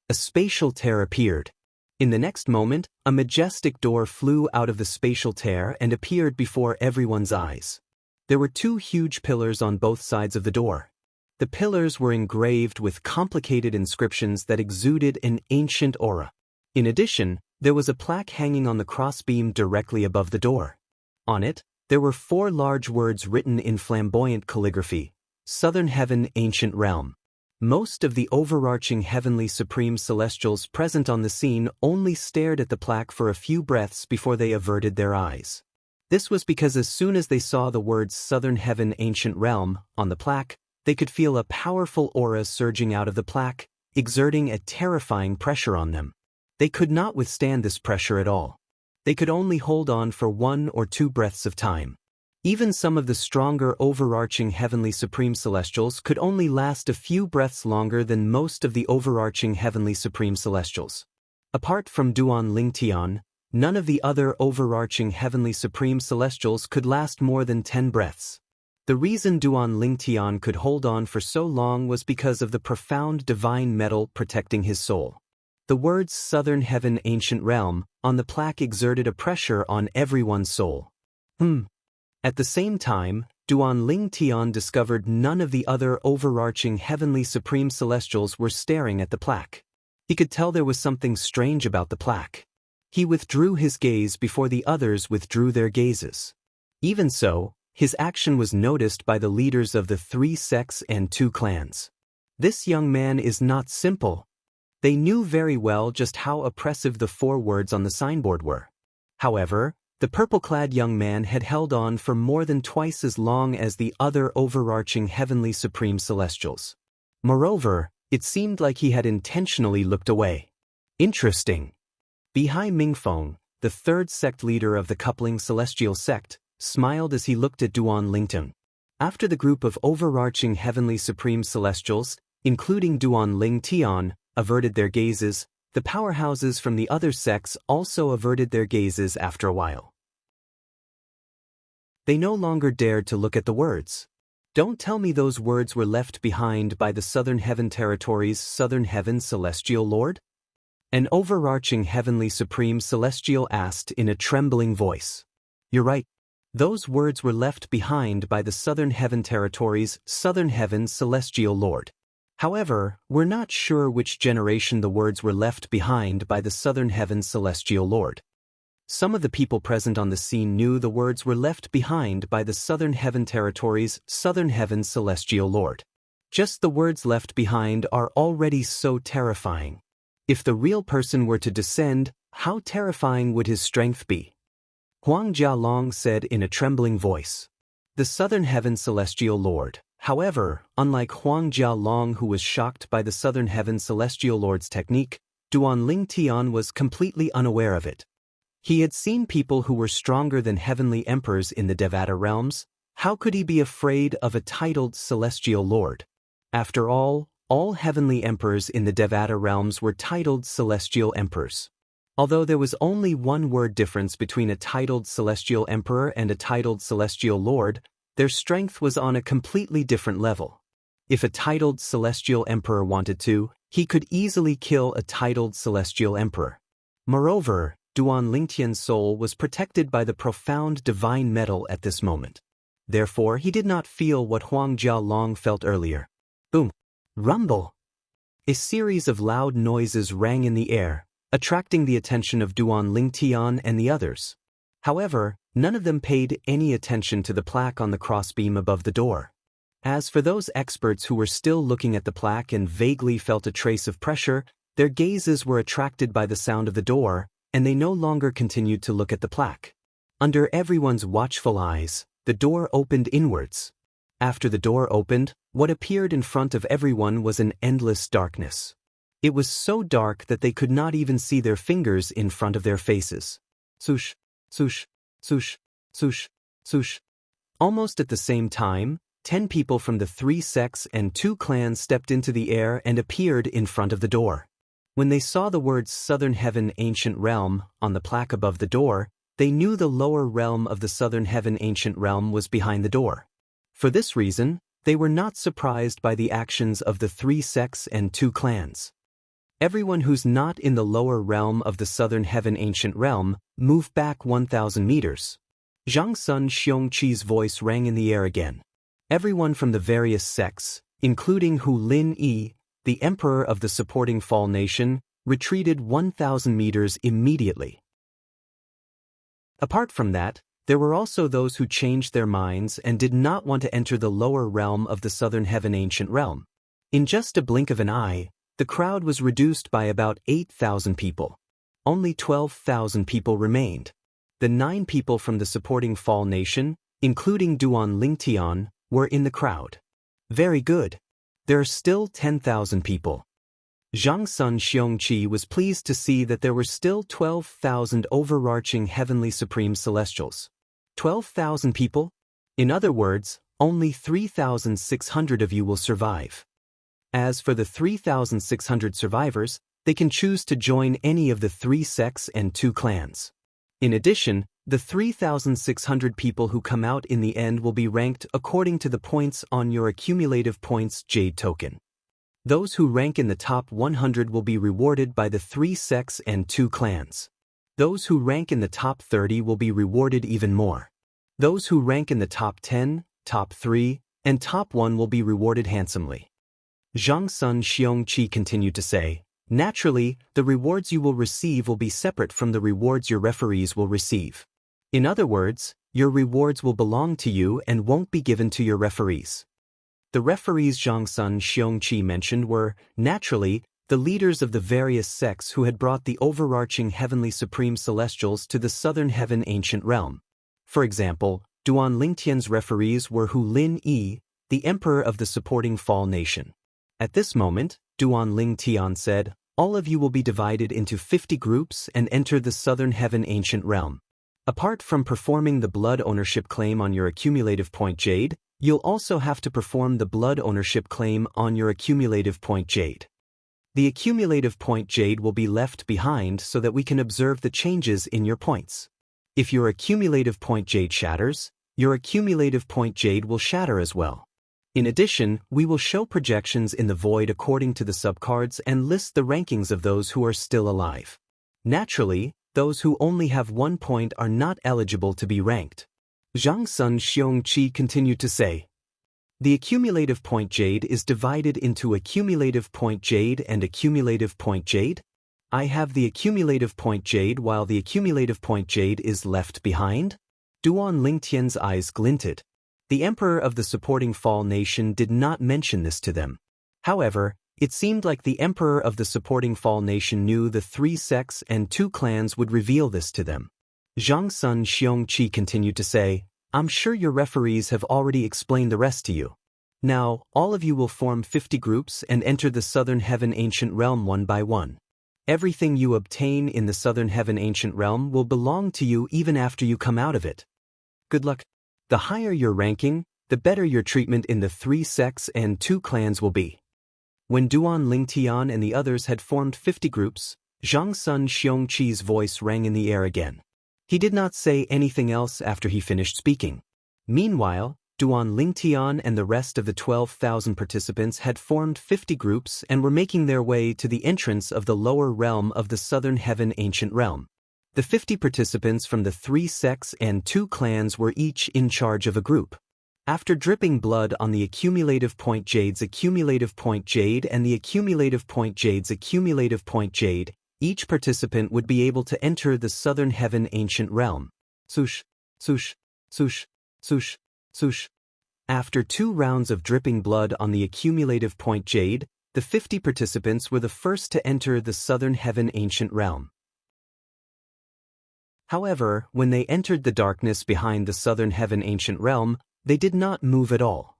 Speaker 1: A spatial tear appeared. In the next moment, a majestic door flew out of the spatial tear and appeared before everyone's eyes. There were two huge pillars on both sides of the door. The pillars were engraved with complicated inscriptions that exuded an ancient aura. In addition, there was a plaque hanging on the crossbeam directly above the door. On it, there were 4 large words written in flamboyant calligraphy: Southern Heaven, Ancient Realm. Most of the overarching heavenly supreme celestials present on the scene only stared at the plaque for a few breaths before they averted their eyes. This was because as soon as they saw the words Southern Heaven, Ancient Realm on the plaque, they could feel a powerful aura surging out of the plaque, exerting a terrifying pressure on them. They could not withstand this pressure at all. They could only hold on for 1 or 2 breaths of time. Even some of the stronger overarching heavenly supreme celestials could only last a few breaths longer than most of the overarching heavenly supreme celestials. Apart from Duan Lingtian, none of the other overarching heavenly supreme celestials could last more than 10 breaths. The reason Duan Lingtian could hold on for so long was because of the profound divine metal protecting his soul. The words Southern Heaven, Ancient Realm on the plaque exerted a pressure on everyone's soul. At the same time, Duan Lingtian discovered none of the other overarching heavenly supreme celestials were staring at the plaque. He could tell there was something strange about the plaque. He withdrew his gaze before the others withdrew their gazes. Even so, his action was noticed by the leaders of the 3 sects and 2 clans. This young man is not simple. They knew very well just how oppressive the 4 words on the signboard were. However, the purple-clad young man had held on for more than twice as long as the other overarching heavenly supreme celestials. Moreover, it seemed like he had intentionally looked away. Interesting. Bihai Mingfeng, the 3rd sect leader of the coupling celestial sect, smiled as he looked at Duan Lingtian. After the group of overarching heavenly supreme celestials, including Duan Lingtian, averted their gazes, the powerhouses from the other sects also averted their gazes after a while. They no longer dared to look at the words. Don't tell me those words were left behind by the Southern Heaven Territory's Southern Heaven Celestial Lord? An overarching heavenly supreme celestial asked in a trembling voice. You're right. Those words were left behind by the Southern Heaven Territory's Southern Heaven Celestial Lord. However, we're not sure which generation the words were left behind by the Southern Heaven Celestial Lord. Some of the people present on the scene knew the words were left behind by the Southern Heaven Territory's Southern Heaven Celestial Lord. Just the words left behind are already so terrifying. If the real person were to descend, how terrifying would his strength be? Huang Jialong said in a trembling voice. The Southern Heaven Celestial Lord. However, unlike Huang Jialong, who was shocked by the Southern Heaven Celestial Lord's technique, Duan Lingtian was completely unaware of it. He had seen people who were stronger than heavenly emperors in the Devata realms. How could he be afraid of a titled Celestial Lord? After all heavenly emperors in the Devata realms were titled Celestial Emperors. Although there was only 1 word difference between a titled Celestial Emperor and a titled Celestial Lord, their strength was on a completely different level. If a titled Celestial Emperor wanted to, he could easily kill a titled Celestial Emperor. Moreover, Duan Lingtian's soul was protected by the profound divine metal at this moment. Therefore, he did not feel what Huang Jialong felt earlier. Boom! Rumble! A series of loud noises rang in the air, attracting the attention of Duan Lingtian and the others. However, none of them paid any attention to the plaque on the crossbeam above the door. As for those experts who were still looking at the plaque and vaguely felt a trace of pressure, their gazes were attracted by the sound of the door, and they no longer continued to look at the plaque. Under everyone's watchful eyes, the door opened inwards. After the door opened, what appeared in front of everyone was an endless darkness. It was so dark that they could not even see their fingers in front of their faces. Swoosh, swoosh, swoosh, swoosh, swoosh. Almost at the same time, 10 people from the 3 sects and 2 clans stepped into the air and appeared in front of the door. When they saw the words Southern Heaven Ancient Realm on the plaque above the door, they knew the lower realm of the Southern Heaven Ancient Realm was behind the door. For this reason, they were not surprised by the actions of the 3 sects and 2 clans. Everyone who's not in the lower realm of the Southern Heaven Ancient Realm moved back 1,000 meters. Zhang Sun Xiongqi's voice rang in the air again. Everyone from the various sects, including Hu Lin Yi, the emperor of the supporting Fall Nation, retreated 1,000 meters immediately. Apart from that, there were also those who changed their minds and did not want to enter the lower realm of the Southern Heaven Ancient Realm. In just a blink of an eye, the crowd was reduced by about 8,000 people. Only 12,000 people remained. The 9 people from the supporting Fall Nation, including Duan Lingtian, were in the crowd. Very good. There are still 10,000 people. Zhang Sun Xiongqi was pleased to see that there were still 12,000 overarching heavenly supreme celestials. 12,000 people? In other words, only 3,600 of you will survive. As for the 3,600 survivors, they can choose to join any of the 3 sects and 2 clans. In addition, the 3,600 people who come out in the end will be ranked according to the points on your accumulative points Jade token. Those who rank in the top 100 will be rewarded by the 3 sects and 2 clans. Those who rank in the top 30 will be rewarded even more. Those who rank in the top 10, top 3, and top 1 will be rewarded handsomely. Zhang Sun Xiongqi continued to say, naturally, the rewards you will receive will be separate from the rewards your referees will receive. In other words, your rewards will belong to you and won't be given to your referees. The referees Zhang Sun Xiongqi mentioned were, naturally, the leaders of the various sects who had brought the overarching heavenly supreme celestials to the Southern Heaven Ancient Realm. For example, Duan Lingtian's referees were Hu Lin Yi, the emperor of the supporting Fall Nation. At this moment, Duan Lingtian said, all of you will be divided into 50 groups and enter the Southern Heaven Ancient Realm. Apart from performing the blood ownership claim on your accumulative point Jade, you'll also have to perform the blood ownership claim on your accumulative point Jade. The accumulative point Jade will be left behind so that we can observe the changes in your points. If your accumulative point Jade shatters, your accumulative point Jade will shatter as well. In addition, we will show projections in the void according to the subcards and list the rankings of those who are still alive. Naturally, those who only have 1 point are not eligible to be ranked. Zhang Sun Xiongqi continued to say, the accumulative point Jade is divided into accumulative point Jade and accumulative point Jade. I have the accumulative point Jade while the accumulative point Jade is left behind? Duan Lingtian's eyes glinted. The emperor of the supporting Fall Nation did not mention this to them. However, it seemed like the emperor of the supporting Fall Nation knew the 3 sects and 2 clans would reveal this to them. Zhang Sun Xiongqi continued to say, I'm sure your referees have already explained the rest to you. Now, all of you will form 50 groups and enter the Southern Heaven Ancient Realm one by one. Everything you obtain in the Southern Heaven Ancient Realm will belong to you even after you come out of it. Good luck. The higher your ranking, the better your treatment in the 3 sects and 2 clans will be. When Duan Lingtian and the others had formed 50 groups, Zhang Sun Xiongqi's voice rang in the air again. He did not say anything else after he finished speaking. Meanwhile, Duan Lingtian and the rest of the 12,000 participants had formed 50 groups and were making their way to the entrance of the lower realm of the Southern Heaven Ancient Realm. The 50 participants from the 3 sects and 2 clans were each in charge of a group. After dripping blood on the accumulative point Jade's accumulative point Jade and the accumulative point Jade's accumulative point Jade, each participant would be able to enter the Southern Heaven Ancient Realm. Swoosh, swoosh, swoosh, swoosh, swoosh. After 2 rounds of dripping blood on the accumulative point Jade, the 50 participants were the first to enter the Southern Heaven Ancient Realm. However, when they entered the darkness behind the Southern Heaven Ancient Realm, they did not move at all.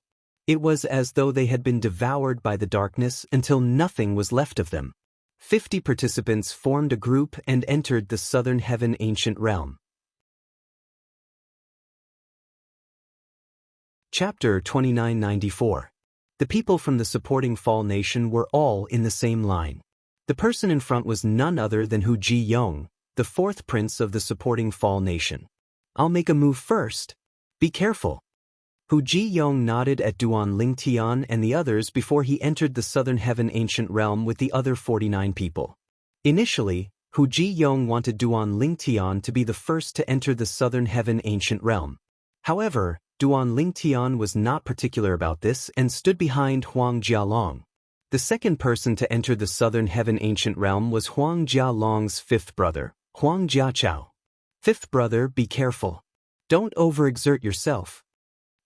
Speaker 1: It was as though they had been devoured by the darkness until nothing was left of them. 50 participants formed a group and entered the Southern Heaven Ancient Realm. Chapter 2994. The people from the supporting Fall Nation were all in the same line. The person in front was none other than Hu Ji-yong, the 4th prince of the supporting Fall Nation. I'll make a move first. Be careful. Hu Ji-yong nodded at Duan Lingtian and the others before he entered the Southern Heaven Ancient Realm with the other 49 people. Initially, Hu Ji-yong wanted Duan Lingtian to be the first to enter the Southern Heaven ancient realm. However, Duan Lingtian was not particular about this and stood behind Huang Jialong. The second person to enter the Southern Heaven ancient realm was Huang Jialong's fifth brother, Huang Jiachao. Fifth brother, be careful. Don't overexert yourself.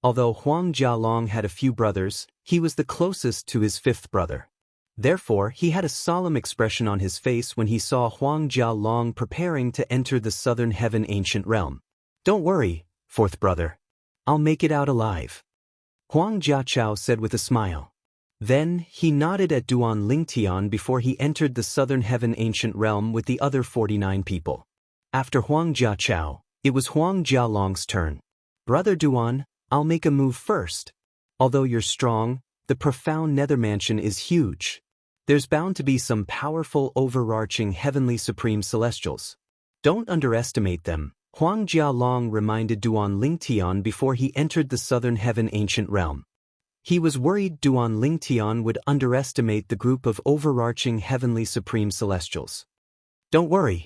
Speaker 1: Although Huang Jialong had a few brothers, he was the closest to his fifth brother. Therefore, he had a solemn expression on his face when he saw Huang Jialong preparing to enter the Southern Heaven ancient realm. Don't worry, fourth brother. I'll make it out alive, Huang Jiachao said with a smile. Then, he nodded at Duan Lingtian before he entered the Southern Heaven ancient realm with the other 49 people. After Huang Jiachao, it was Huang Jialong's turn. Brother Duan, I'll make a move first. Although you're strong, the profound nether mansion is huge. There's bound to be some powerful overarching heavenly supreme celestials. Don't underestimate them, Huang Jialong reminded Duan Lingtian before he entered the Southern Heaven ancient realm. He was worried Duan Lingtian would underestimate the group of overarching heavenly supreme celestials. Don't worry.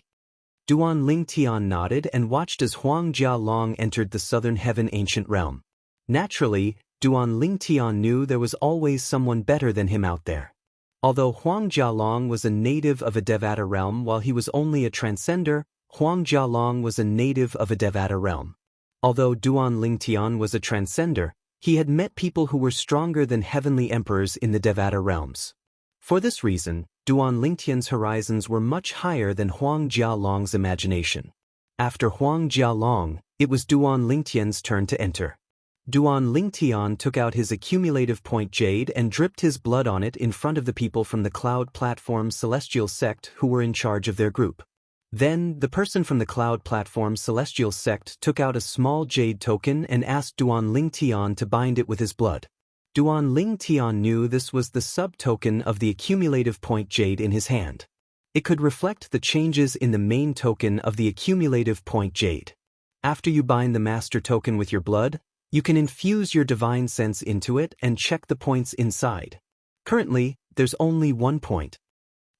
Speaker 1: Duan Lingtian nodded and watched as Huang Jialong entered the Southern Heaven ancient realm. Naturally, Duan Lingtian knew there was always someone better than him out there. Although Huang Jialong was a native of a Devata realm while he was only a transcender, Huang Jialong was a native of a Devata realm. Although Duan Lingtian was a transcender, he had met people who were stronger than heavenly emperors in the Devata realms. For this reason, Duan Lingtian's horizons were much higher than Huang Jialong's imagination. After Huang Jialong, it was Duan Lingtian's turn to enter. Duan Lingtian took out his accumulative point jade and dripped his blood on it in front of the people from the Cloud Platform Celestial Sect who were in charge of their group. Then, the person from the Cloud Platform Celestial Sect took out a small jade token and asked Duan Lingtian to bind it with his blood. Duan Lingtian knew this was the sub-token of the accumulative point jade in his hand. It could reflect the changes in the main token of the accumulative point jade. After you bind the master token with your blood, you can infuse your divine sense into it and check the points inside. Currently, there's only 1 point.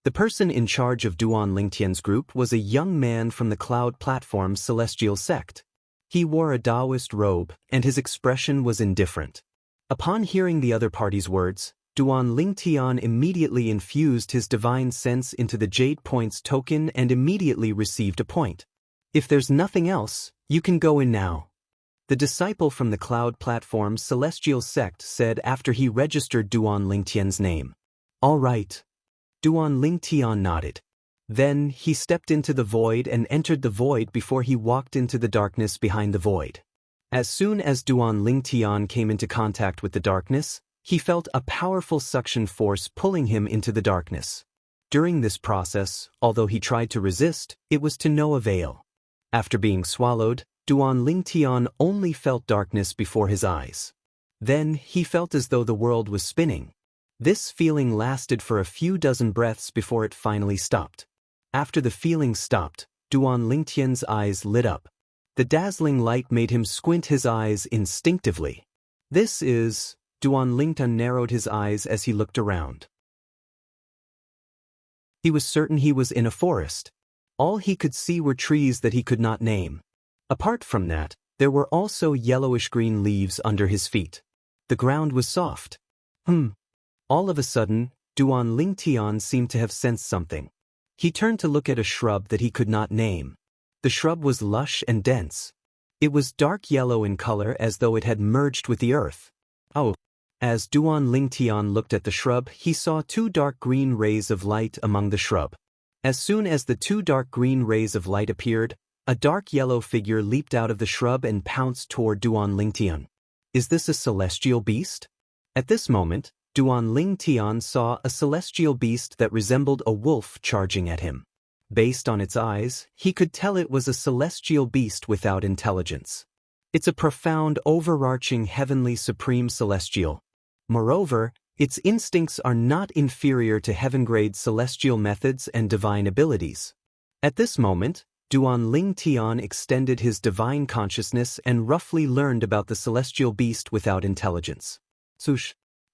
Speaker 1: The person in charge of Duan Lingtian's group was a young man from the Cloud Platform Celestial Sect. He wore a Taoist robe, and his expression was indifferent. Upon hearing the other party's words, Duan Lingtian immediately infused his divine sense into the Jade Points token and immediately received a point. If there's nothing else, you can go in now, the disciple from the Cloud Platform Celestial Sect said after he registered Duan Lingtian's name. All right. Duan Lingtian nodded. Then, he stepped into the void and entered the void before he walked into the darkness behind the void. As soon as Duan Lingtian came into contact with the darkness, he felt a powerful suction force pulling him into the darkness. During this process, although he tried to resist, it was to no avail. After being swallowed, Duan Lingtian only felt darkness before his eyes. Then, he felt as though the world was spinning. This feeling lasted for a few dozen breaths before it finally stopped. After the feeling stopped, Duan Lingtian's eyes lit up. The dazzling light made him squint his eyes instinctively. Duan Lingtian narrowed his eyes as he looked around. He was certain he was in a forest. All he could see were trees that he could not name. Apart from that, there were also yellowish-green leaves under his feet. The ground was soft. All of a sudden, Duan Lingtian seemed to have sensed something. He turned to look at a shrub that he could not name. The shrub was lush and dense. It was dark yellow in color as though it had merged with the earth. As Duan Lingtian looked at the shrub, he saw 2 dark green rays of light among the shrub. As soon as the 2 dark green rays of light appeared, a dark yellow figure leaped out of the shrub and pounced toward Duan Lingtian. Is this a celestial beast? At this moment, Duan Lingtian saw a celestial beast that resembled a wolf charging at him. Based on its eyes, he could tell it was a celestial beast without intelligence. It's a profound, overarching heavenly supreme celestial. Moreover, its instincts are not inferior to heaven-grade celestial methods and divine abilities. At this moment, Duan Lingtian extended his divine consciousness and roughly learned about the celestial beast without intelligence.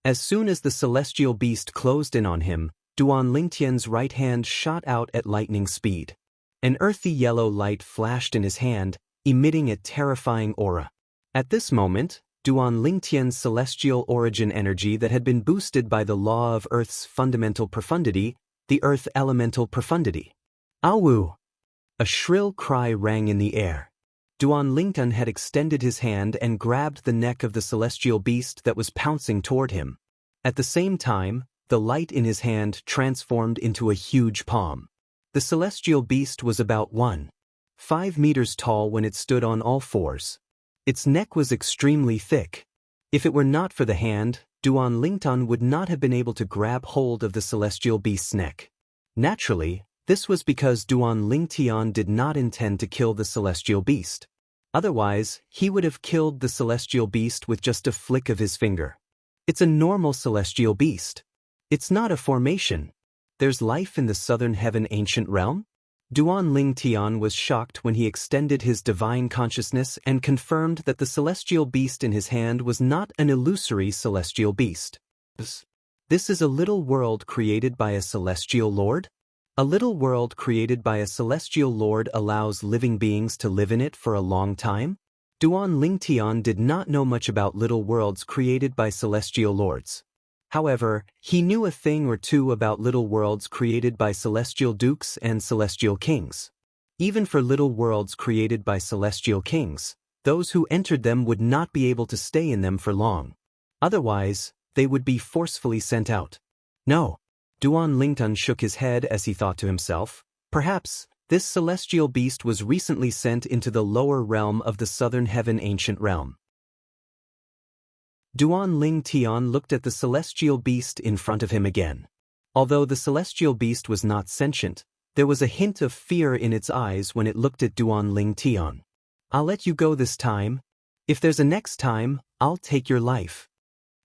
Speaker 1: As soon as the celestial beast closed in on him, Duan Lingtian's right hand shot out at lightning speed. An earthy yellow light flashed in his hand, emitting a terrifying aura. At this moment, Duan Lingtian's celestial origin energy that had been boosted by the law of Earth's fundamental profundity, the Earth elemental profundity. Awu! A shrill cry rang in the air. Duan Lingtian had extended his hand and grabbed the neck of the celestial beast that was pouncing toward him. At the same time, the light in his hand transformed into a huge palm. The celestial beast was about 1.5 meters tall when it stood on all fours. Its neck was extremely thick. If it were not for the hand, Duan Lingtian would not have been able to grab hold of the celestial beast's neck. Naturally, this was because Duan Lingtian did not intend to kill the celestial beast. Otherwise, he would have killed the celestial beast with just a flick of his finger. It's a normal celestial beast. It's not a formation. There's life in the southern heaven ancient realm? Duan Lingtian was shocked when he extended his divine consciousness and confirmed that the celestial beast in his hand was not an illusory celestial beast. This is a little world created by a celestial lord? A little world created by a celestial lord allows living beings to live in it for a long time? Duan Lingtian did not know much about little worlds created by celestial lords. However, he knew a thing or two about little worlds created by celestial dukes and celestial kings. Even for little worlds created by celestial kings, those who entered them would not be able to stay in them for long. Otherwise, they would be forcefully sent out. No. Duan Lingtian shook his head as he thought to himself, perhaps, this celestial beast was recently sent into the lower realm of the southern heaven ancient realm. Duan Lingtian looked at the celestial beast in front of him again. Although the celestial beast was not sentient, there was a hint of fear in its eyes when it looked at Duan Lingtian. I'll let you go this time. If there's a next time, I'll take your life.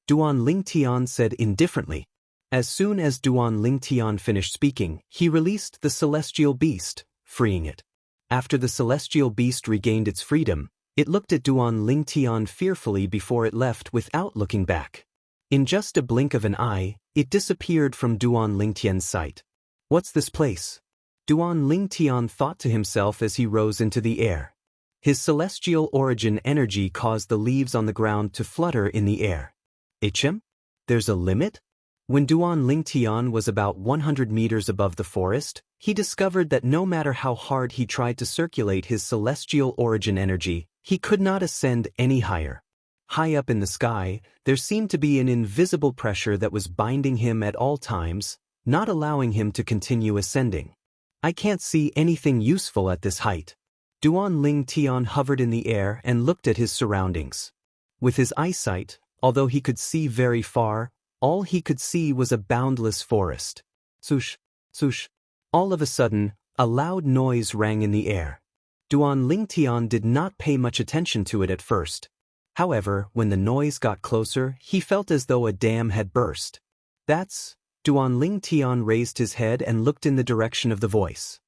Speaker 1: Duan Lingtian said indifferently. As soon as Duan Lingtian finished speaking, he released the celestial beast, freeing it. After the celestial beast regained its freedom, it looked at Duan Lingtian fearfully before it left without looking back. In just a blink of an eye, it disappeared from Duan Lingtian's sight. What's this place? Duan Lingtian thought to himself as he rose into the air. His celestial origin energy caused the leaves on the ground to flutter in the air. Ichem? There's a limit? When Duan Lingtian was about 100 meters above the forest, he discovered that no matter how hard he tried to circulate his celestial origin energy, he could not ascend any higher. High up in the sky, there seemed to be an invisible pressure that was binding him at all times, not allowing him to continue ascending. I can't see anything useful at this height. Duan Lingtian hovered in the air and looked at his surroundings. With his eyesight, although he could see very far, all he could see was a boundless forest. Swoosh, swoosh. All of a sudden, a loud noise rang in the air. Duan Lingtian did not pay much attention to it at first. However, when the noise got closer, he felt as though a dam had burst. That's... Duan Lingtian raised his head and looked in the direction of the voice.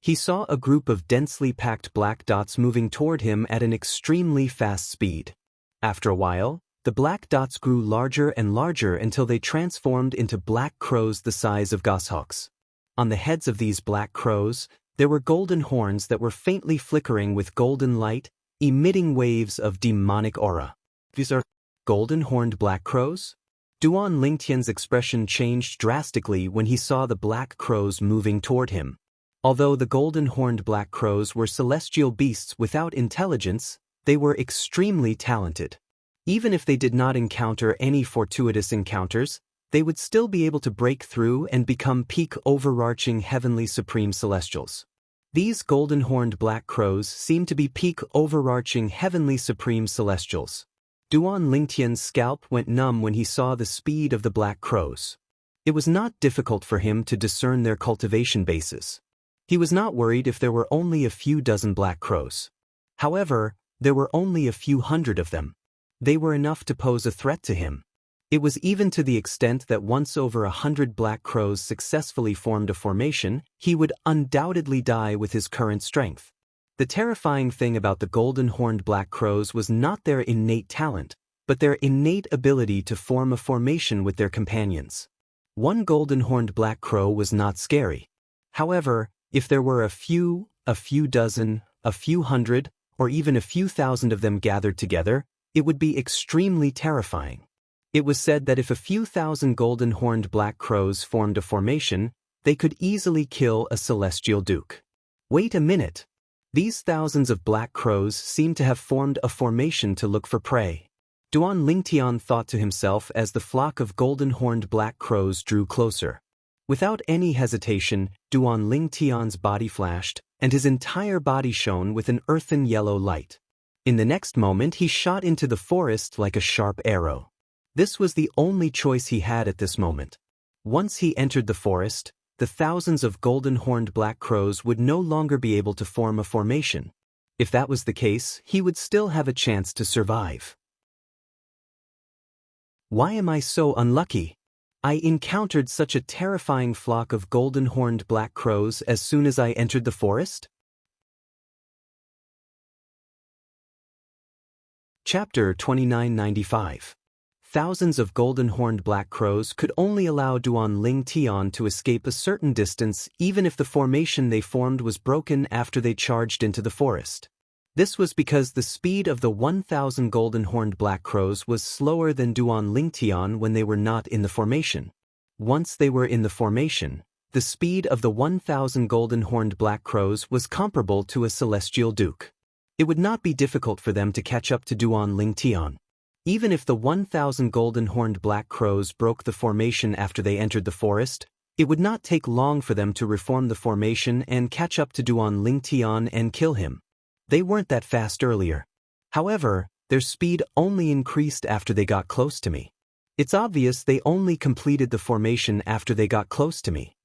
Speaker 1: He saw a group of densely packed black dots moving toward him at an extremely fast speed. After a while, the black dots grew larger and larger until they transformed into black crows the size of goshawks. On the heads of these black crows, there were golden horns that were faintly flickering with golden light, emitting waves of demonic aura. These are golden-horned black crows? Duan Lingtian's expression changed drastically when he saw the black crows moving toward him. Although the golden-horned black crows were celestial beasts without intelligence, they were extremely talented. Even if they did not encounter any fortuitous encounters, they would still be able to break through and become peak overarching heavenly supreme celestials. These golden-horned black crows seemed to be peak overarching heavenly supreme celestials. Duan Lingtian's scalp went numb when he saw the speed of the black crows. It was not difficult for him to discern their cultivation bases. He was not worried if there were only a few dozen black crows. However, there were only a few hundred of them. They were enough to pose a threat to him. It was even to the extent that once over 100 black crows successfully formed a formation, he would undoubtedly die with his current strength. The terrifying thing about the golden-horned black crows was not their innate talent, but their innate ability to form a formation with their companions. One golden-horned black crow was not scary. However, If there were a few dozen, a few hundred, or even a few thousand of them gathered together, it would be extremely terrifying. It was said that if a few thousand golden-horned black crows formed a formation, they could easily kill a celestial duke. Wait a minute. These thousands of black crows seemed to have formed a formation to look for prey. Duan Lingtian thought to himself as the flock of golden-horned black crows drew closer. Without any hesitation, Duan Lingtian's body flashed, and his entire body shone with an earthen yellow light. In the next moment he shot into the forest like a sharp arrow. This was the only choice he had at this moment. Once he entered the forest, the thousands of golden-horned black crows would no longer be able to form a formation. If that was the case, he would still have a chance to survive. Why am I so unlucky? I encountered such a terrifying flock of golden-horned black crows as soon as I entered the forest? Chapter 2995. Thousands of golden-horned black crows could only allow Duan Lingtian to escape a certain distance even if the formation they formed was broken after they charged into the forest. This was because the speed of the 1,000 golden-horned black crows was slower than Duan Lingtian when they were not in the formation. Once they were in the formation, the speed of the 1,000 golden-horned black crows was comparable to a celestial duke. It would not be difficult for them to catch up to Duan Lingtian. Even if the 1,000 golden-horned black crows broke the formation after they entered the forest, it would not take long for them to reform the formation and catch up to Duan Lingtian and kill him. They weren't that fast earlier. However, their speed only increased after they got close to me. It's obvious they only completed the formation after they got close to me.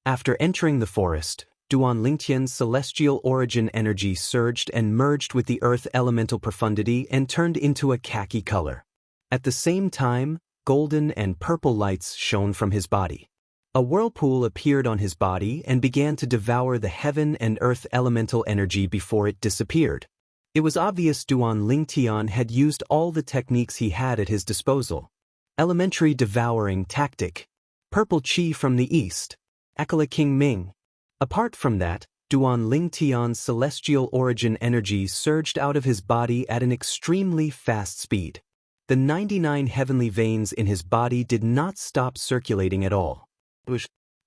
Speaker 1: After entering the forest, Duan Lingtian's celestial origin energy surged and merged with the earth elemental profundity and turned into a khaki color. At the same time, golden and purple lights shone from his body. A whirlpool appeared on his body and began to devour the heaven and earth elemental energy before it disappeared. It was obvious Duan Lingtian had used all the techniques he had at his disposal. Elementary devouring tactic. Purple chi from the east. Akala King Ming. Apart from that, Duan Lingtian's celestial origin energy surged out of his body at an extremely fast speed. The 99 heavenly veins in his body did not stop circulating at all.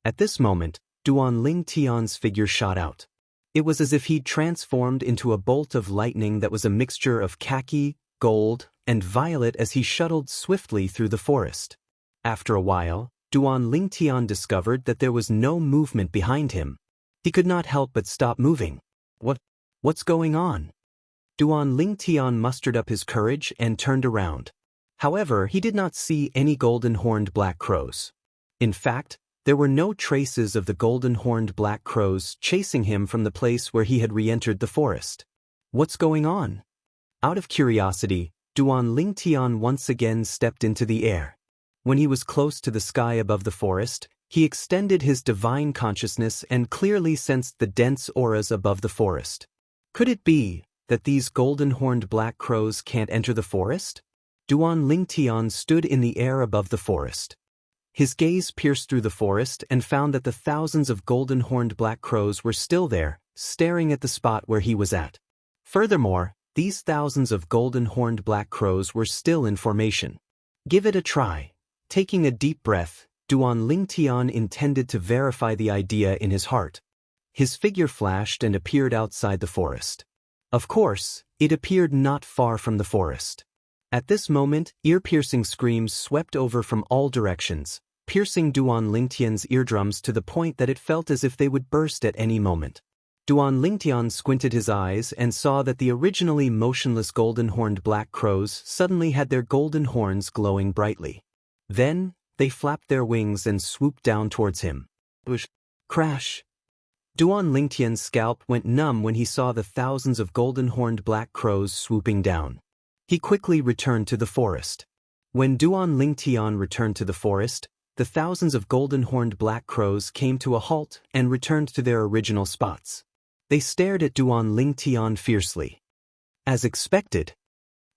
Speaker 1: At this moment, Duan Lingtian's figure shot out. It was as if he'd transformed into a bolt of lightning that was a mixture of khaki, gold, and violet as he shuttled swiftly through the forest. After a while, Duan Lingtian discovered that there was no movement behind him. He could not help but stop moving. What's going on? Duan Lingtian mustered up his courage and turned around. However, he did not see any golden-horned black crows. In fact, there were no traces of the golden-horned black crows chasing him from the place where he had re-entered the forest. What's going on? Out of curiosity, Duan Lingtian once again stepped into the air. When he was close to the sky above the forest, he extended his divine consciousness and clearly sensed the dense auras above the forest. Could it be that these golden-horned black crows can't enter the forest? Duan Lingtian stood in the air above the forest. His gaze pierced through the forest and found that the thousands of golden-horned black crows were still there, staring at the spot where he was at. Furthermore, these thousands of golden-horned black crows were still in formation. Give it a try. Taking a deep breath, Duan Lingtian intended to verify the idea in his heart. His figure flashed and appeared outside the forest. Of course, it appeared not far from the forest. At this moment, ear-piercing screams swept over from all directions, piercing Duan Lingtian's eardrums to the point that it felt as if they would burst at any moment. Duan Lingtian squinted his eyes and saw that the originally motionless golden-horned black crows suddenly had their golden horns glowing brightly. Then, they flapped their wings and swooped down towards him. Crash! Duan Lingtian's scalp went numb when he saw the thousands of golden-horned black crows swooping down. He quickly returned to the forest. When Duan Lingtian returned to the forest, the thousands of golden-horned black crows came to a halt and returned to their original spots. They stared at Duan Lingtian fiercely. As expected.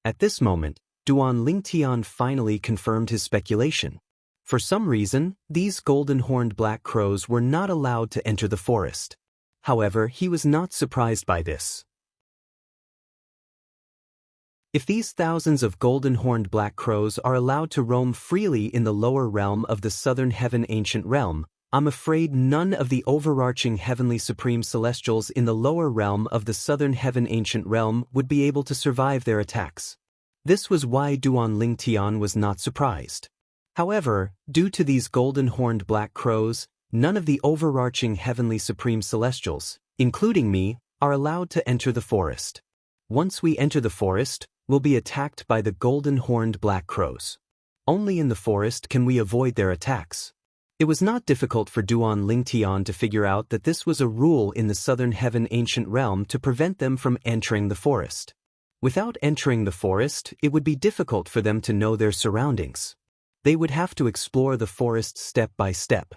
Speaker 1: At this moment, Duan Lingtian finally confirmed his speculation. For some reason, these golden-horned black crows were not allowed to enter the forest. However, he was not surprised by this. If these thousands of golden-horned black crows are allowed to roam freely in the lower realm of the southern heaven ancient realm, I'm afraid none of the overarching heavenly supreme celestials in the lower realm of the southern heaven ancient realm would be able to survive their attacks. This was why Duan Lingtian was not surprised. However, due to these golden-horned black crows, none of the overarching heavenly supreme celestials, including me, are allowed to enter the forest. Once we enter the forest, we'll be attacked by the golden-horned black crows. Only in the forest can we avoid their attacks. It was not difficult for Duan Lingtian to figure out that this was a rule in the southern heaven ancient realm to prevent them from entering the forest. Without entering the forest, it would be difficult for them to know their surroundings. They would have to explore the forest step by step.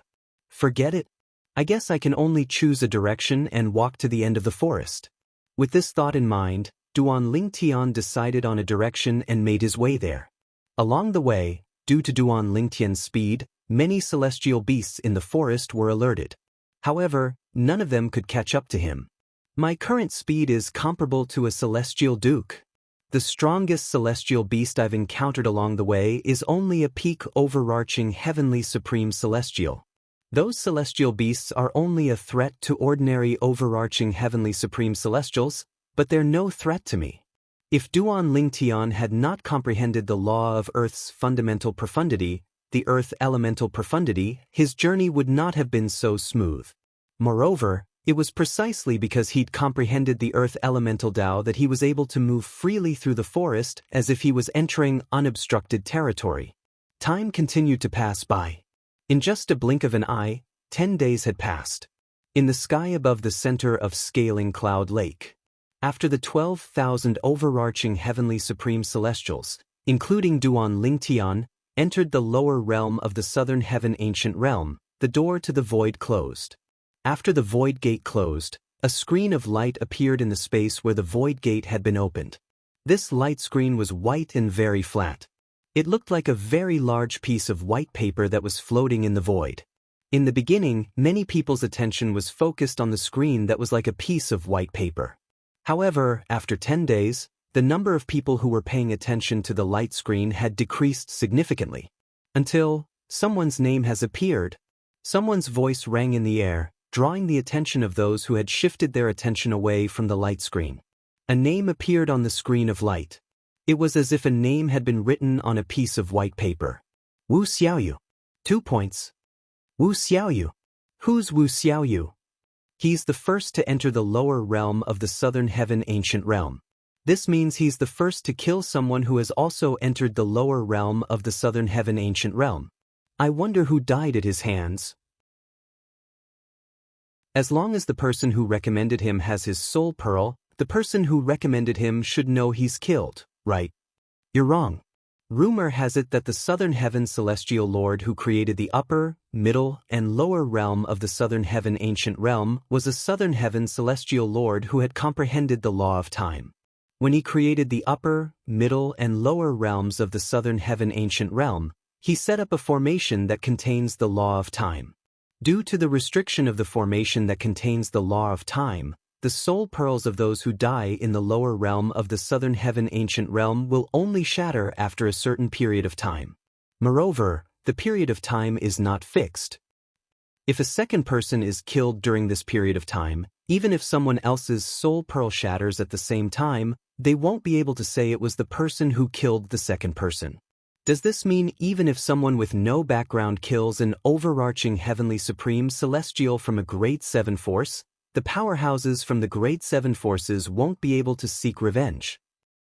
Speaker 1: Forget it. I guess I can only choose a direction and walk to the end of the forest. With this thought in mind, Duan Lingtian decided on a direction and made his way there. Along the way, due to Duan Lingtian's speed, many celestial beasts in the forest were alerted. However, none of them could catch up to him. My current speed is comparable to a celestial duke. The strongest celestial beast I've encountered along the way is only a peak overarching heavenly supreme celestial. Those celestial beasts are only a threat to ordinary overarching heavenly supreme celestials, but they're no threat to me. If Duan Lingtian had not comprehended the law of Earth's fundamental profundity, the Earth elemental profundity, his journey would not have been so smooth. Moreover, it was precisely because he'd comprehended the Earth elemental Tao that he was able to move freely through the forest as if he was entering unobstructed territory. Time continued to pass by. In just a blink of an eye, 10 days had passed. In the sky above the center of Scaling Cloud Lake, after the 12,000 overarching heavenly supreme celestials, including Duan Lingtian, entered the lower realm of the southern heaven ancient realm, the door to the void closed. After the void gate closed, a screen of light appeared in the space where the void gate had been opened. This light screen was white and very flat. It looked like a very large piece of white paper that was floating in the void. In the beginning, many people's attention was focused on the screen that was like a piece of white paper. However, after 10 days, the number of people who were paying attention to the light screen had decreased significantly. Until, someone's name has appeared. Someone's voice rang in the air, drawing the attention of those who had shifted their attention away from the light screen. A name appeared on the screen of light. It was as if a name had been written on a piece of white paper. Wu Xiaoyu. 2 points. Wu Xiaoyu. Who's Wu Xiaoyu? He's the first to enter the lower realm of the southern heaven ancient realm. This means he's the first to kill someone who has also entered the lower realm of the southern heaven ancient realm. I wonder who died at his hands. As long as the person who recommended him has his soul pearl, the person who recommended him should know he's killed, right? You're wrong. Rumor has it that the southern heaven celestial lord who created the upper, middle, and lower realm of the southern heaven ancient realm was a southern heaven celestial lord who had comprehended the law of time. When he created the upper, middle, and lower realms of the southern heaven ancient realm, he set up a formation that contains the law of time. Due to the restriction of the formation that contains the law of time, the soul pearls of those who die in the lower realm of the southern heaven ancient realm will only shatter after a certain period of time. Moreover, the period of time is not fixed. If a second person is killed during this period of time, even if someone else's soul pearl shatters at the same time, they won't be able to say it was the person who killed the second person. Does this mean even if someone with no background kills an overarching heavenly supreme celestial from a grade 7 force, the powerhouses from the grade 7 forces won't be able to seek revenge?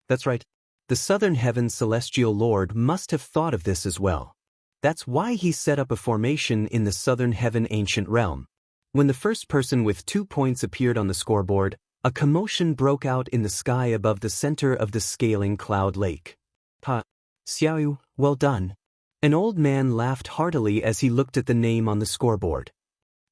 Speaker 1: That's right. The southern heaven celestial lord must have thought of this as well. That's why he set up a formation in the southern heaven ancient realm. When the first person with 2 points appeared on the scoreboard, a commotion broke out in the sky above the center of the Scaling Cloud Lake. Ha! Xiaoyu, well done. An old man laughed heartily as he looked at the name on the scoreboard.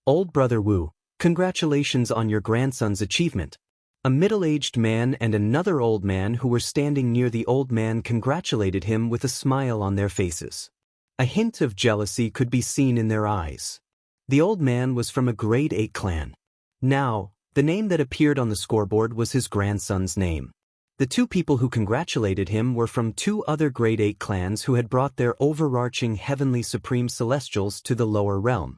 Speaker 1: Old brother Wu, congratulations on your grandson's achievement. A middle-aged man and another old man who were standing near the old man congratulated him with a smile on their faces. A hint of jealousy could be seen in their eyes. The old man was from a grade 8 clan. Now, The name that appeared on the scoreboard was his grandson's name. The two people who congratulated him were from two other grade 8 clans who had brought their overarching heavenly supreme celestials to the lower realm.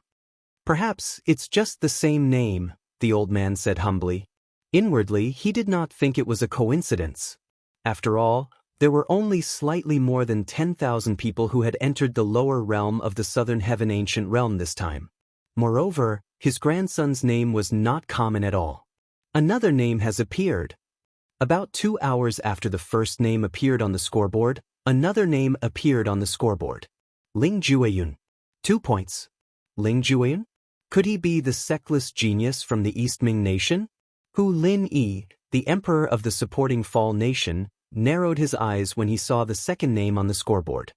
Speaker 1: Perhaps it's just the same name, the old man said humbly. Inwardly, he did not think it was a coincidence. After all, there were only slightly more than 10,000 people who had entered the lower realm of the southern heaven ancient realm this time. Moreover, his grandson's name was not common at all. Another name has appeared. About 2 hours after the first name appeared on the scoreboard, another name appeared on the scoreboard. Ling Jueyun. 2 points. Ling Jueyun? Could he be the sectless genius from the East Ming nation? Hu Lin Yi, the emperor of the supporting Fall nation, narrowed his eyes when he saw the second name on the scoreboard.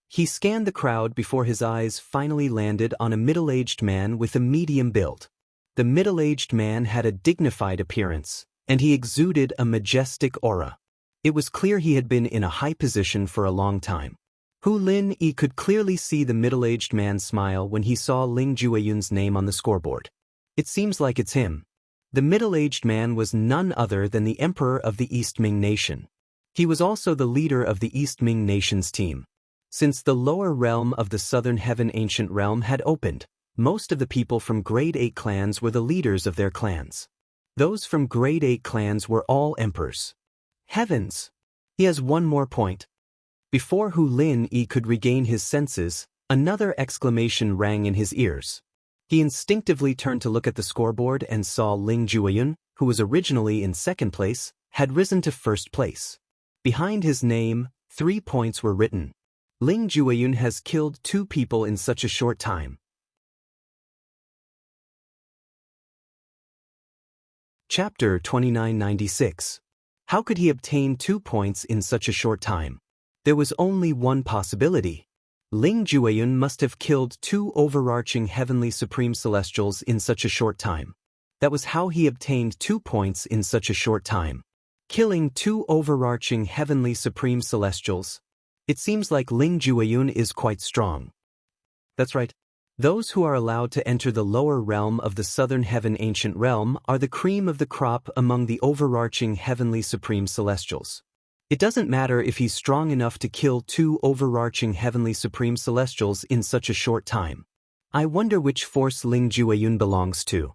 Speaker 1: He scanned the crowd before his eyes finally landed on a middle-aged man with a medium build. The middle-aged man had a dignified appearance, and he exuded a majestic aura. It was clear he had been in a high position for a long time. Hu Lin Yi could clearly see the middle-aged man smile when he saw Ling Jueyun's name on the scoreboard. It seems like it's him. The middle-aged man was none other than the emperor of the East Ming nation. He was also the leader of the East Ming nation's team. Since the lower realm of the southern heaven ancient realm had opened, most of the people from grade 8 clans were the leaders of their clans. Those from grade 8 clans were all emperors. Heavens! He has one more point. Before Hu Lin Yi could regain his senses, another exclamation rang in his ears. He instinctively turned to look at the scoreboard and saw Ling Jueyun, who was originally in second place, had risen to first place. Behind his name, 3 points were written. Ling Jueyun has killed 2 people in such a short time. Chapter 2996. How could he obtain 2 points in such a short time? There was only one possibility. Ling Jueyun must have killed 2 overarching heavenly supreme celestials in such a short time. That was how he obtained 2 points in such a short time. Killing 2 overarching heavenly supreme celestials. It seems like Ling Jueyun is quite strong. That's right. Those who are allowed to enter the lower realm of the southern heaven ancient realm are the cream of the crop among the overarching heavenly supreme celestials. It doesn't matter if he's strong enough to kill 2 overarching heavenly supreme celestials in such a short time. I wonder which force Ling Jueyun belongs to.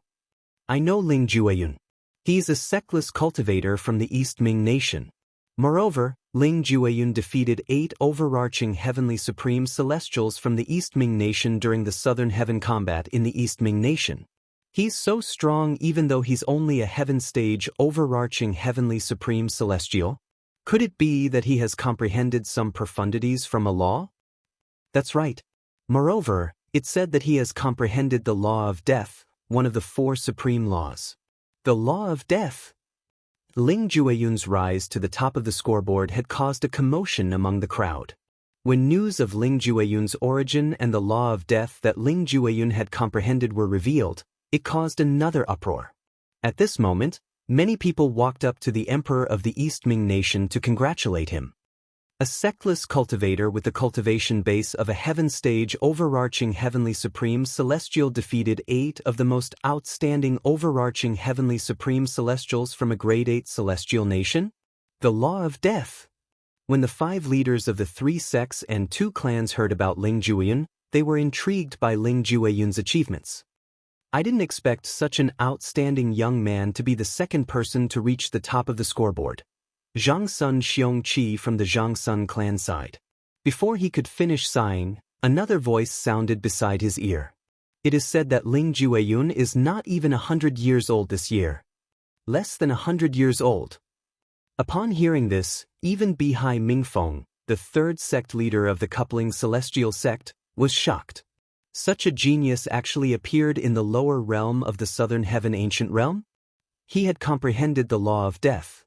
Speaker 1: I know Ling Jueyun. He's a sectless cultivator from the East Ming nation. Moreover, Ling Jueyun defeated 8 overarching heavenly supreme celestials from the East Ming nation during the Southern Heaven combat in the East Ming nation. He's so strong even though he's only a heaven stage overarching heavenly supreme celestial. Could it be that he has comprehended some profundities from a law? That's right. Moreover, it said that he has comprehended the law of death, one of the 4 supreme laws. The law of death. Ling Jueyun's rise to the top of the scoreboard had caused a commotion among the crowd. When news of Ling Jueyun's origin and the law of death that Ling Jueyun had comprehended were revealed, it caused another uproar. At this moment, many people walked up to the emperor of the East Ming nation to congratulate him. A sectless cultivator with the cultivation base of a heaven stage overarching heavenly supreme celestial defeated 8 of the most outstanding overarching heavenly supreme celestials from a grade 8 celestial nation? The law of death. When the 5 leaders of the 3 sects and 2 clans heard about Ling Jueyun, they were intrigued by Ling Jueyun's achievements. I didn't expect such an outstanding young man to be the second person to reach the top of the scoreboard. Zhang Sun Xiongqi from the Zhang Sun clan side. Before he could finish sighing, another voice sounded beside his ear. It is said that Ling Jueyun is not even 100 years old this year. Less than 100 years old. Upon hearing this, even Bihai Mingfeng, the 3rd sect leader of the coupling celestial sect, was shocked. Such a genius actually appeared in the lower realm of the southern heaven ancient realm? He had comprehended the law of death.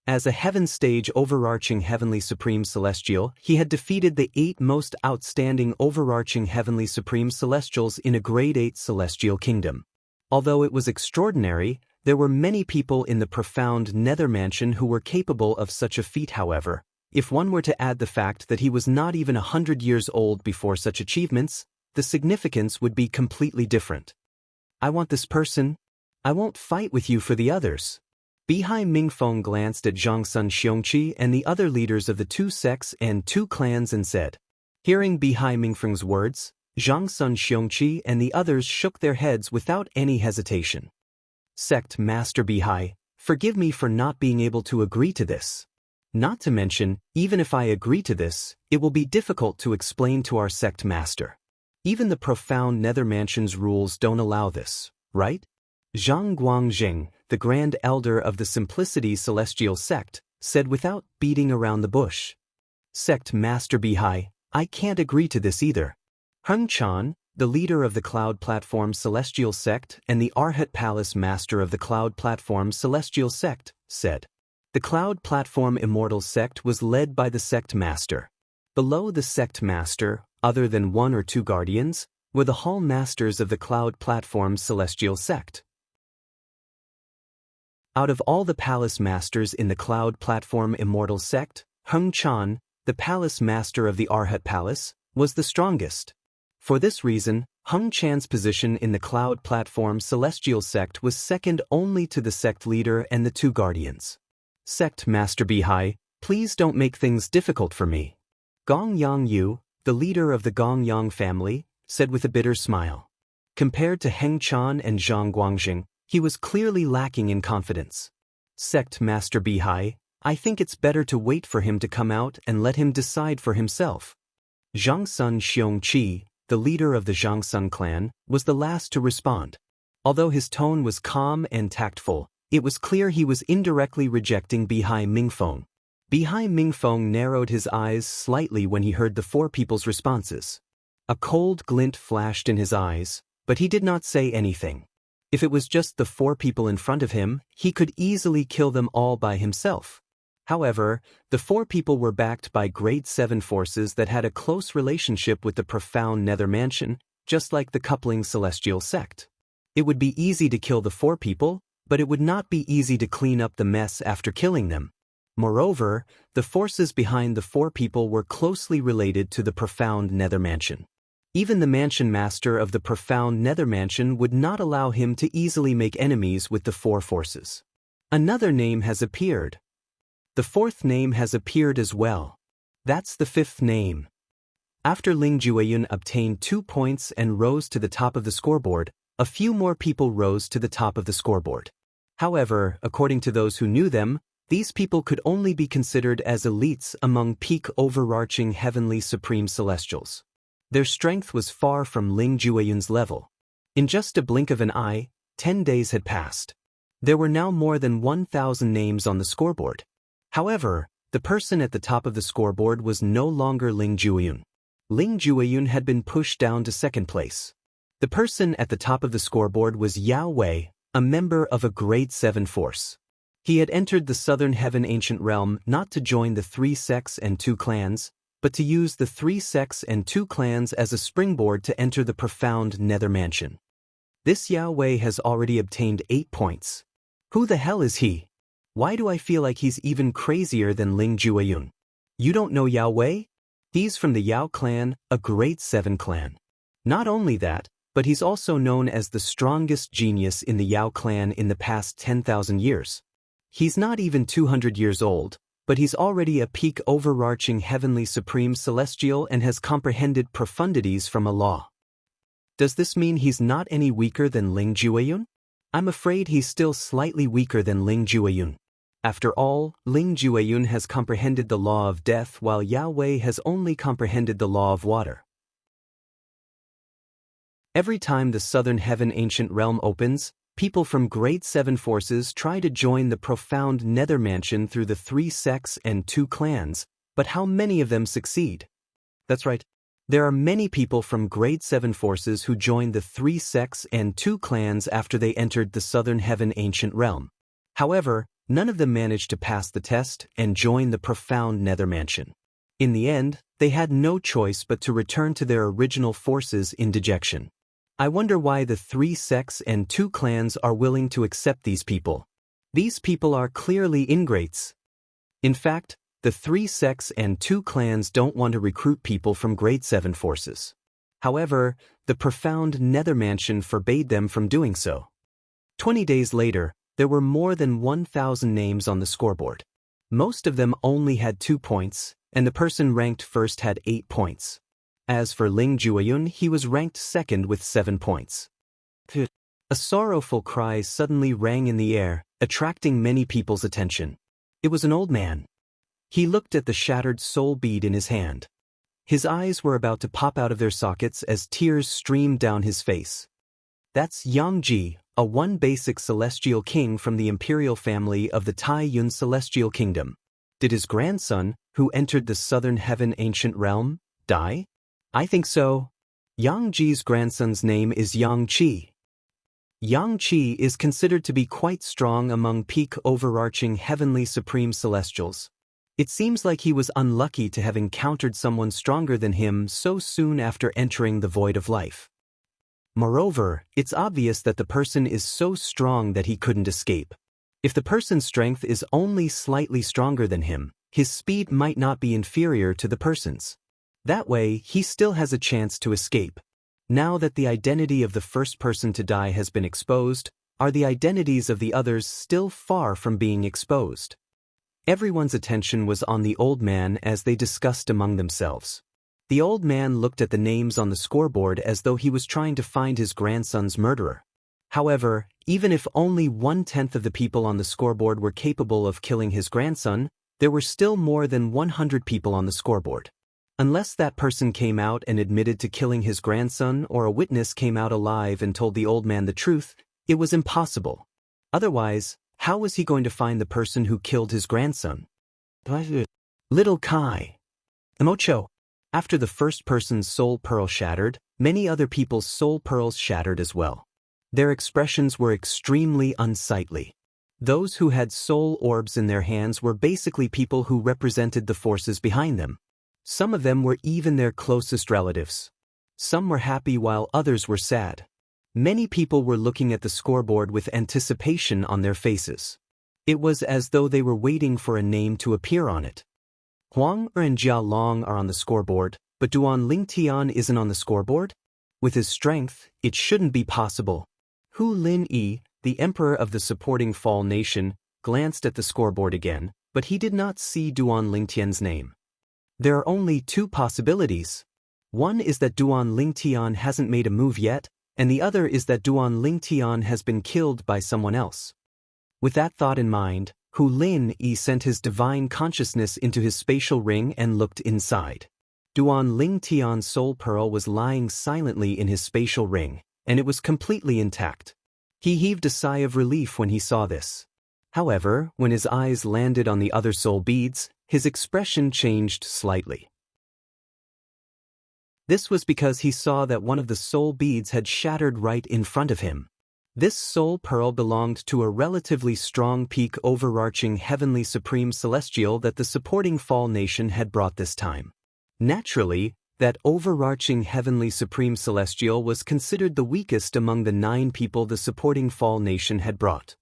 Speaker 1: As a heaven stage overarching heavenly supreme celestial, he had defeated the 8 most outstanding overarching heavenly supreme celestials in a grade 8 celestial kingdom. Although it was extraordinary, there were many people in the profound nether mansion who were capable of such a feat. However, if one were to add the fact that he was not even 100 years old before such achievements, the significance would be completely different. I want this person. I won't fight with you for the others. Bihai Mingfeng glanced at Zhang Sun Xiongqi and the other leaders of the two sects and two clans and said. Hearing Bihai Mingfeng's words, Zhang Sun Xiongqi and the others shook their heads without any hesitation. Sect Master Bihai, forgive me for not being able to agree to this. Not to mention, even if I agree to this, it will be difficult to explain to our sect master. Even the profound Nether Mansion's rules don't allow this, right? Zhang Guangjing, the Grand Elder of the Simplicity Celestial Sect, said without beating around the bush. Sect Master Bihai, I can't agree to this either. Heng Chan, the leader of the Cloud Platform Celestial Sect and the Arhat Palace Master of the Cloud Platform Celestial Sect, said. The Cloud Platform Immortal Sect was led by the Sect Master. Below the Sect Master, other than one or two guardians, were the Hall Masters of the Cloud Platform Celestial Sect. Out of all the Palace Masters in the Cloud Platform Immortal Sect, Heng Chan, the Palace Master of the Arhat Palace, was the strongest. For this reason, Heng Chan's position in the Cloud Platform Celestial Sect was second only to the sect leader and the two guardians. Sect Master Bihai, please don't make things difficult for me. Gong Yang Yu, the leader of the Gong Yang family, said with a bitter smile. Compared to Heng Chan and Zhang Guangjing, he was clearly lacking in confidence. Sect Master Bihai, I think it's better to wait for him to come out and let him decide for himself. Zhang Sun Xiongqi, the leader of the Zhang Sun clan, was the last to respond. Although his tone was calm and tactful, it was clear he was indirectly rejecting Bihai Mingfeng. Bihai Mingfeng narrowed his eyes slightly when he heard the four people's responses. A cold glint flashed in his eyes, but he did not say anything. If it was just the four people in front of him, he could easily kill them all by himself. However, the four people were backed by Grade 7 forces that had a close relationship with the profound Nether Mansion, just like the coupling Celestial Sect. It would be easy to kill the four people, but it would not be easy to clean up the mess after killing them. Moreover, the forces behind the four people were closely related to the profound Nether Mansion. Even the Mansion Master of the profound Nether Mansion would not allow him to easily make enemies with the four forces. Another name has appeared. The fourth name has appeared as well. That's the fifth name. After Ling Jueyun obtained 2 points and rose to the top of the scoreboard, a few more people rose to the top of the scoreboard. However, according to those who knew them, these people could only be considered as elites among peak overarching heavenly supreme celestials. Their strength was far from Ling Jueyun's level. In just a blink of an eye, 10 days had passed. There were now more than 1,000 names on the scoreboard. However, the person at the top of the scoreboard was no longer Ling Jueyun. Ling Jueyun had been pushed down to second place. The person at the top of the scoreboard was Yao Wei, a member of a Grade 7 force. He had entered the Southern Heaven Ancient Realm not to join the 3 sects and 2 clans, but to use the 3 sects and 2 clans as a springboard to enter the profound Nether Mansion. This Yao Wei has already obtained 8 points. Who the hell is he? Why do I feel like he's even crazier than Ling Jueyun? You don't know Yao Wei? He's from the Yao clan, a Grade 7 clan. Not only that, but he's also known as the strongest genius in the Yao clan in the past 10,000 years. He's not even 200 years old, but he's already a peak overarching heavenly supreme celestial and has comprehended profundities from a law. Does this mean he's not any weaker than Ling Jueyun? I'm afraid he's still slightly weaker than Ling Jueyun. After all, Ling Jueyun has comprehended the law of death while Yao Wei has only comprehended the law of water. Every time the Southern Heaven Ancient Realm opens, people from Grade 7 forces try to join the profound Nether Mansion through the 3 sects and 2 clans, but how many of them succeed? That's right. There are many people from Grade 7 forces who joined the 3 sects and 2 clans after they entered the Southern Heaven Ancient Realm. However, none of them managed to pass the test and join the profound Nether Mansion. In the end, they had no choice but to return to their original forces in dejection. I wonder why the 3 sects and 2 clans are willing to accept these people. These people are clearly ingrates. In fact, the 3 sects and 2 clans don't want to recruit people from Grade 7 forces. However, the profound Nether Mansion forbade them from doing so. 20 days later, there were more than 1,000 names on the scoreboard. Most of them only had 2 points, and the person ranked first had 8 points. As for Ling Jueyun, he was ranked second with 7 points. A sorrowful cry suddenly rang in the air, attracting many people's attention. It was an old man. He looked at the shattered soul bead in his hand. His eyes were about to pop out of their sockets as tears streamed down his face. That's Yang Ji, a one basic celestial king from the imperial family of the Tai Yun Celestial Kingdom. Did his grandson, who entered the southern heaven ancient realm, die? I think so. Yang Ji's grandson's name is Yang Qi. Yang Qi is considered to be quite strong among peak overarching heavenly supreme celestials. It seems like he was unlucky to have encountered someone stronger than him so soon after entering the void of life. Moreover, it's obvious that the person is so strong that he couldn't escape. If the person's strength is only slightly stronger than him, his speed might not be inferior to the person's. That way, he still has a chance to escape. Now that the identity of the first person to die has been exposed, are the identities of the others still far from being exposed? Everyone's attention was on the old man as they discussed among themselves. The old man looked at the names on the scoreboard as though he was trying to find his grandson's murderer. However, even if only 1/10 of the people on the scoreboard were capable of killing his grandson, there were still more than 100 people on the scoreboard. Unless that person came out and admitted to killing his grandson or a witness came out alive and told the old man the truth, it was impossible. Otherwise, how was he going to find the person who killed his grandson? Little Kai. Emocho. After the first person's soul pearl shattered, many other people's soul pearls shattered as well. Their expressions were extremely unsightly. Those who had soul orbs in their hands were basically people who represented the forces behind them. Some of them were even their closest relatives. Some were happy while others were sad. Many people were looking at the scoreboard with anticipation on their faces. It was as though they were waiting for a name to appear on it. Huang Er and Jia Long are on the scoreboard, but Duan Lingtian isn't on the scoreboard? With his strength, it shouldn't be possible. Hu Lin Yi, the emperor of the supporting Fall Nation, glanced at the scoreboard again, but he did not see Duan Lingtian's name. There are only 2 possibilities. One is that Duan Lingtian hasn't made a move yet, and the other is that Duan Lingtian has been killed by someone else. With that thought in mind, Hu Lin Yi sent his divine consciousness into his spatial ring and looked inside. Duan Lingtian's soul pearl was lying silently in his spatial ring, and it was completely intact. He heaved a sigh of relief when he saw this. However, when his eyes landed on the other soul beads, his expression changed slightly. This was because he saw that one of the soul beads had shattered right in front of him. This soul pearl belonged to a relatively strong peak overarching heavenly supreme celestial that the supporting Fall Nation had brought this time. Naturally, that overarching heavenly supreme celestial was considered the weakest among the 9 people the supporting Fall Nation had brought.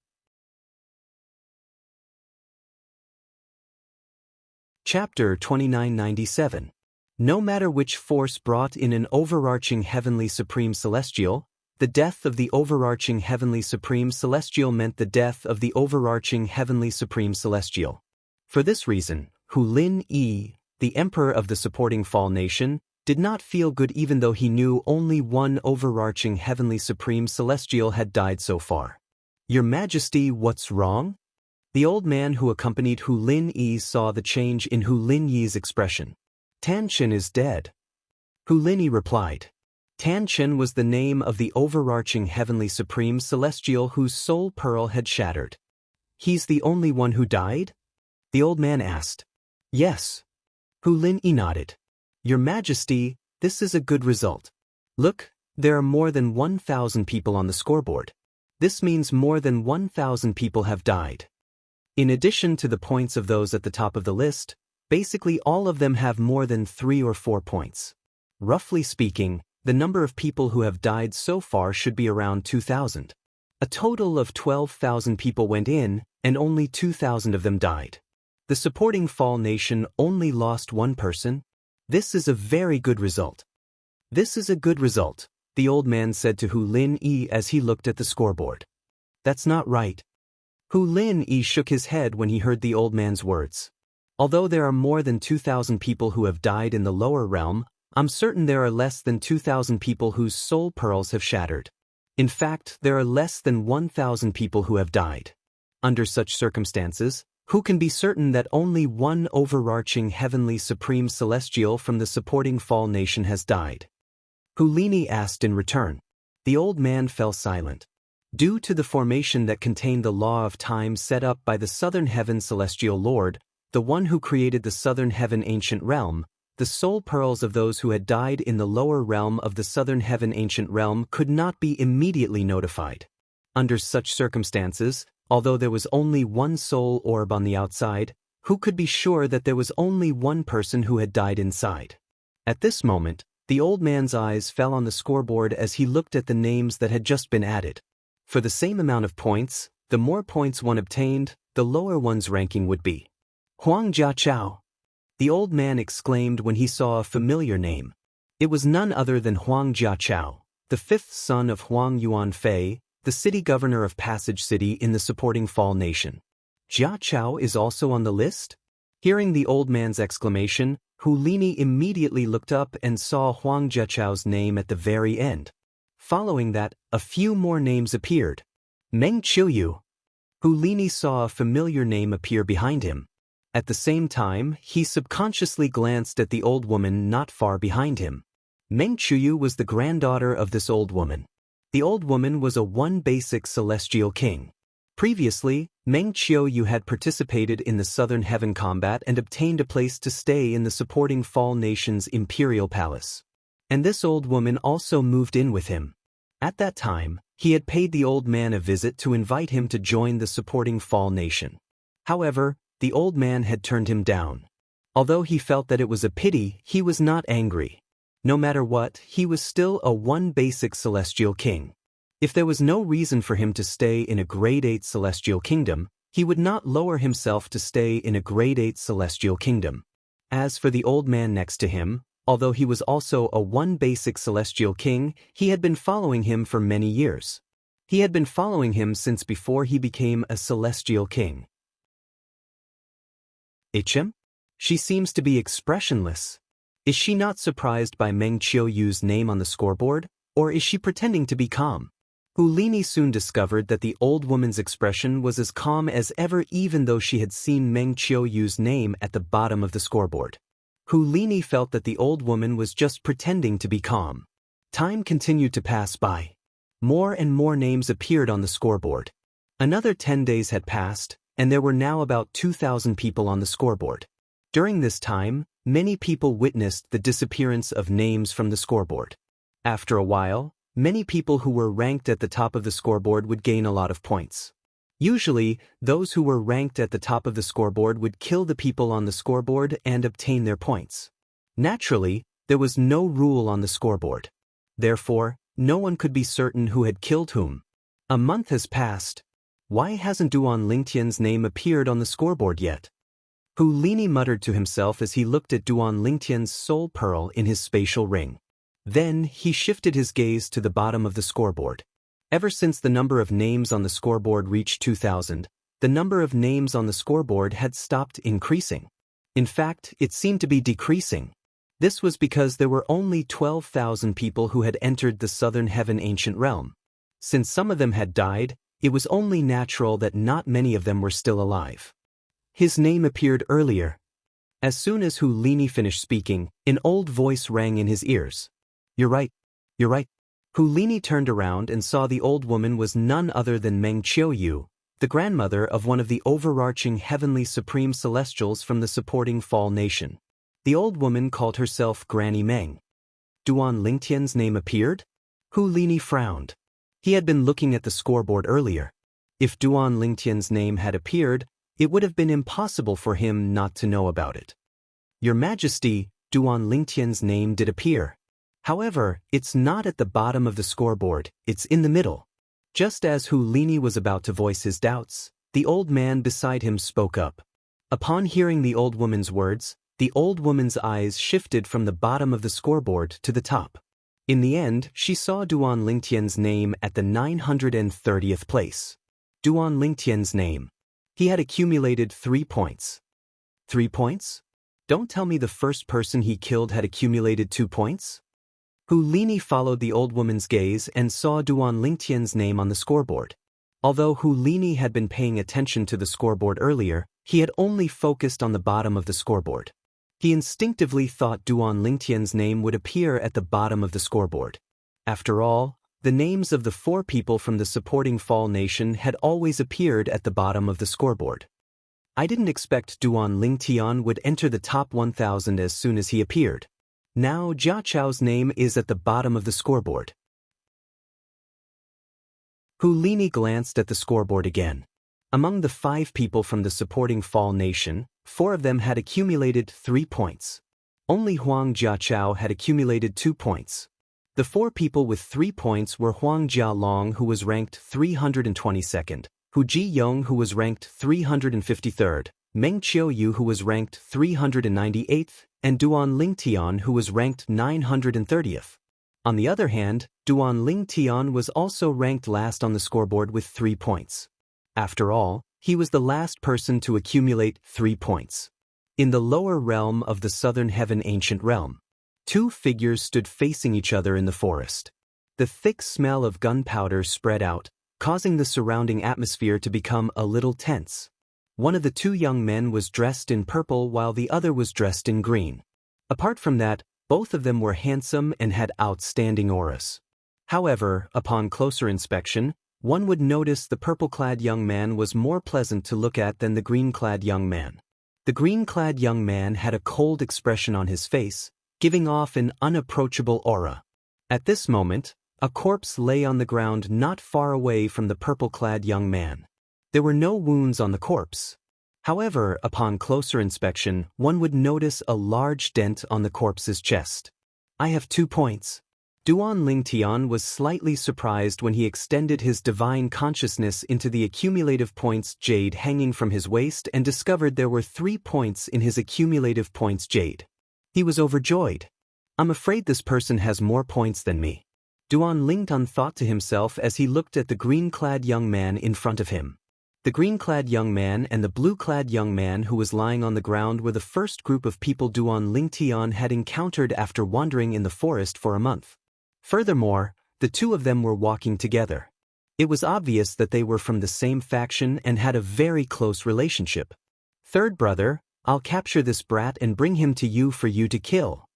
Speaker 1: Chapter 2997. No matter which force brought in an overarching heavenly supreme celestial, the death of the overarching heavenly supreme celestial meant the death of the overarching heavenly supreme celestial. For this reason, Hu Lin Yi, the emperor of the supporting Fall Nation, did not feel good even though he knew only one overarching heavenly supreme celestial had died so far. Your Majesty, what's wrong? The old man who accompanied Hu Lin Yi saw the change in Hu Lin Yi's expression. Tan Chen is dead. Hu Lin Yi replied. Tan Chen was the name of the overarching heavenly supreme celestial whose soul pearl had shattered. He's the only one who died? The old man asked. Yes. Hu Lin Yi nodded. Your Majesty, this is a good result. Look, there are more than 1,000 people on the scoreboard. This means more than 1,000 people have died. In addition to the points of those at the top of the list, basically all of them have more than 3 or 4 points. Roughly speaking, the number of people who have died so far should be around 2,000. A total of 12,000 people went in, and only 2,000 of them died. The supporting Fall Nation only lost 1 person. This is a very good result. This is a good result, the old man said to Hu Lin Yi as he looked at the scoreboard. That's not right. Hu Lin-yi shook his head when he heard the old man's words. Although there are more than 2,000 people who have died in the lower realm, I'm certain there are less than 2,000 people whose soul pearls have shattered. In fact, there are less than 1,000 people who have died. Under such circumstances, who can be certain that only one overarching heavenly supreme celestial from the supporting fall nation has died? Hu Lini asked in return. The old man fell silent. Due to the formation that contained the law of time set up by the Southern Heaven Celestial Lord, the one who created the Southern Heaven Ancient Realm, the soul pearls of those who had died in the lower realm of the Southern Heaven Ancient Realm could not be immediately notified. Under such circumstances, although there was only one soul orb on the outside, who could be sure that there was only one person who had died inside? At this moment, the old man's eyes fell on the scoreboard as he looked at the names that had just been added. For the same amount of points, the more points one obtained, the lower one's ranking would be. Huang Jiachao. The old man exclaimed when he saw a familiar name. It was none other than Huang Jiachao, the fifth son of Huang Yuanfei, the city governor of Passage City in the supporting Fall Nation. Jiachao is also on the list? Hearing the old man's exclamation, Hu Lini immediately looked up and saw Huang Jiachao's name at the very end. Following that, a few more names appeared. Meng Qiuyu. Hu Lini saw a familiar name appear behind him. At the same time, he subconsciously glanced at the old woman not far behind him. Meng Qiuyu was the granddaughter of this old woman. The old woman was a one-basic celestial king. Previously, Meng Qiuyu had participated in the Southern Heaven combat and obtained a place to stay in the supporting Fall Nation's imperial palace. And this old woman also moved in with him. At that time, he had paid the old man a visit to invite him to join the supporting Fall Nation. However, the old man had turned him down. Although he felt that it was a pity, he was not angry. No matter what, he was still a one-basic celestial king. If there was no reason for him to stay in a grade 8 celestial kingdom, he would not lower himself to stay in a grade 8 celestial kingdom. As for the old man next to him, although he was also a one-basic celestial king, he had been following him for many years. He had been following him since before he became a celestial king. Ichem? She seems to be expressionless. Is she not surprised by Meng Qiuyu's name on the scoreboard, or is she pretending to be calm? Hu Lini soon discovered that the old woman's expression was as calm as ever even though she had seen Meng Qiuyu's name at the bottom of the scoreboard. Hu Lini felt that the old woman was just pretending to be calm. Time continued to pass by. More and more names appeared on the scoreboard. Another 10 days had passed, and there were now about 2,000 people on the scoreboard. During this time, many people witnessed the disappearance of names from the scoreboard. After a while, many people who were ranked at the top of the scoreboard would gain a lot of points. Usually, those who were ranked at the top of the scoreboard would kill the people on the scoreboard and obtain their points. Naturally, there was no rule on the scoreboard. Therefore, no one could be certain who had killed whom. A month has passed. Why hasn't Duan Lingtian's name appeared on the scoreboard yet? Hu Lini muttered to himself as he looked at Duan Lingtian's soul pearl in his spatial ring. Then, he shifted his gaze to the bottom of the scoreboard. Ever since the number of names on the scoreboard reached 2,000, the number of names on the scoreboard had stopped increasing. In fact, it seemed to be decreasing. This was because there were only 12,000 people who had entered the Southern Heaven Ancient Realm. Since some of them had died, it was only natural that not many of them were still alive. His name appeared earlier. As soon as Hu Lini finished speaking, an old voice rang in his ears. You're right. You're right. Hu Lini turned around and saw the old woman was none other than Meng Qiuyu, the grandmother of one of the overarching heavenly supreme celestials from the supporting Fall Nation. The old woman called herself Granny Meng. Duan Lingtian's name appeared? Hu Lini frowned. He had been looking at the scoreboard earlier. If Duan Lingtian's name had appeared, it would have been impossible for him not to know about it. Your Majesty, Duan Lingtian's name did appear. However, it's not at the bottom of the scoreboard, it's in the middle. Just as Hu Lini was about to voice his doubts, the old man beside him spoke up. Upon hearing the old woman's words, the old woman's eyes shifted from the bottom of the scoreboard to the top. In the end, she saw Duan Lingtian's name at the 930th place. Duan Lingtian's name. He had accumulated 3 points. 3 points? Don't tell me the first person he killed had accumulated 2 points? Hu Lini followed the old woman's gaze and saw Duan Lingtian's name on the scoreboard. Although Hu Lini had been paying attention to the scoreboard earlier, he had only focused on the bottom of the scoreboard. He instinctively thought Duan Lingtian's name would appear at the bottom of the scoreboard. After all, the names of the 4 people from the supporting Fall Nation had always appeared at the bottom of the scoreboard. I didn't expect Duan Lingtian would enter the top 1,000 as soon as he appeared. Now Jia Chao's name is at the bottom of the scoreboard. Hu Lini glanced at the scoreboard again. Among the 5 people from the supporting Fall Nation, 4 of them had accumulated 3 points. Only Huang Jiachao had accumulated 2 points. The 4 people with 3 points were Huang Jialong, who was ranked 322nd, Hu Jiyong, who was ranked 353rd, Meng Qiuyu, who was ranked 398th, and Duan Lingtian, who was ranked 930th. On the other hand, Duan Lingtian was also ranked last on the scoreboard with 3 points. After all, he was the last person to accumulate 3 points. In the lower realm of the Southern Heaven Ancient Realm, 2 figures stood facing each other in the forest. The thick smell of gunpowder spread out, causing the surrounding atmosphere to become a little tense. One of the 2 young men was dressed in purple while the other was dressed in green. Apart from that, both of them were handsome and had outstanding auras. However, upon closer inspection, one would notice the purple-clad young man was more pleasant to look at than the green-clad young man. The green-clad young man had a cold expression on his face, giving off an unapproachable aura. At this moment, a corpse lay on the ground not far away from the purple-clad young man. There were no wounds on the corpse. However, upon closer inspection, one would notice a large dent on the corpse's chest. I have 2 points. Duan Lingtian was slightly surprised when he extended his divine consciousness into the accumulative points jade hanging from his waist and discovered there were 3 points in his accumulative points jade. He was overjoyed. I'm afraid this person has more points than me. Duan Lingtian thought to himself as he looked at the green-clad young man in front of him. The green-clad young man and the blue-clad young man who was lying on the ground were the first group of people Duan Lingtian had encountered after wandering in the forest for a month. Furthermore, the 2 of them were walking together. It was obvious that they were from the same faction and had a very close relationship. Third brother, I'll capture this brat and bring him to you for you to kill.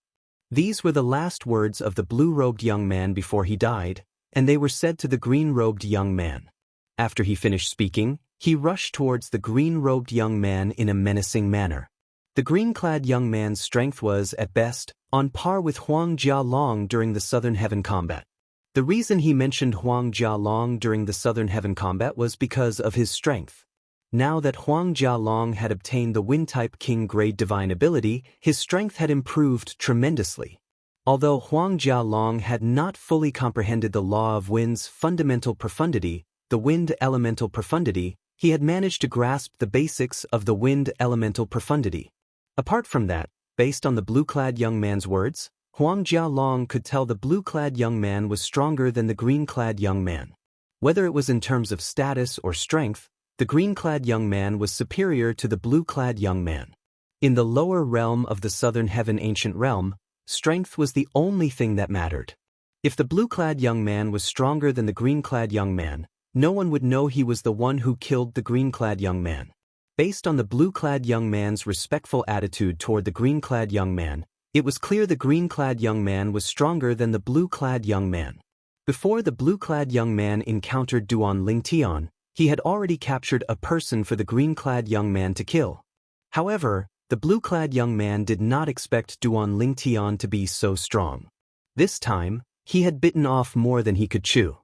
Speaker 1: These were the last words of the blue-robed young man before he died, and they were said to the green-robed young man. After he finished speaking, he rushed towards the green-robed young man in a menacing manner. The green-clad young man's strength was, at best, on par with Huang Jialong during the Southern Heaven combat. The reason he mentioned Huang Jialong during the Southern Heaven combat was because of his strength. Now that Huang Jialong had obtained the Wind-type King-grade divine ability, his strength had improved tremendously. Although Huang Jialong had not fully comprehended the law of wind's fundamental profundity, the wind elemental profundity, he had managed to grasp the basics of the wind elemental profundity. Apart from that, based on the blue-clad young man's words, Huang Jialong could tell the blue-clad young man was stronger than the green-clad young man. Whether it was in terms of status or strength, the green-clad young man was superior to the blue-clad young man. In the lower realm of the Southern Heaven Ancient Realm, strength was the only thing that mattered. If the blue-clad young man was stronger than the green-clad young man, no one would know he was the one who killed the green-clad young man. Based on the blue-clad young man's respectful attitude toward the green-clad young man, it was clear the green-clad young man was stronger than the blue-clad young man. Before the blue-clad young man encountered Duan Lingtian, he had already captured a person for the green-clad young man to kill. However, the blue-clad young man did not expect Duan Lingtian to be so strong. This time, he had bitten off more than he could chew.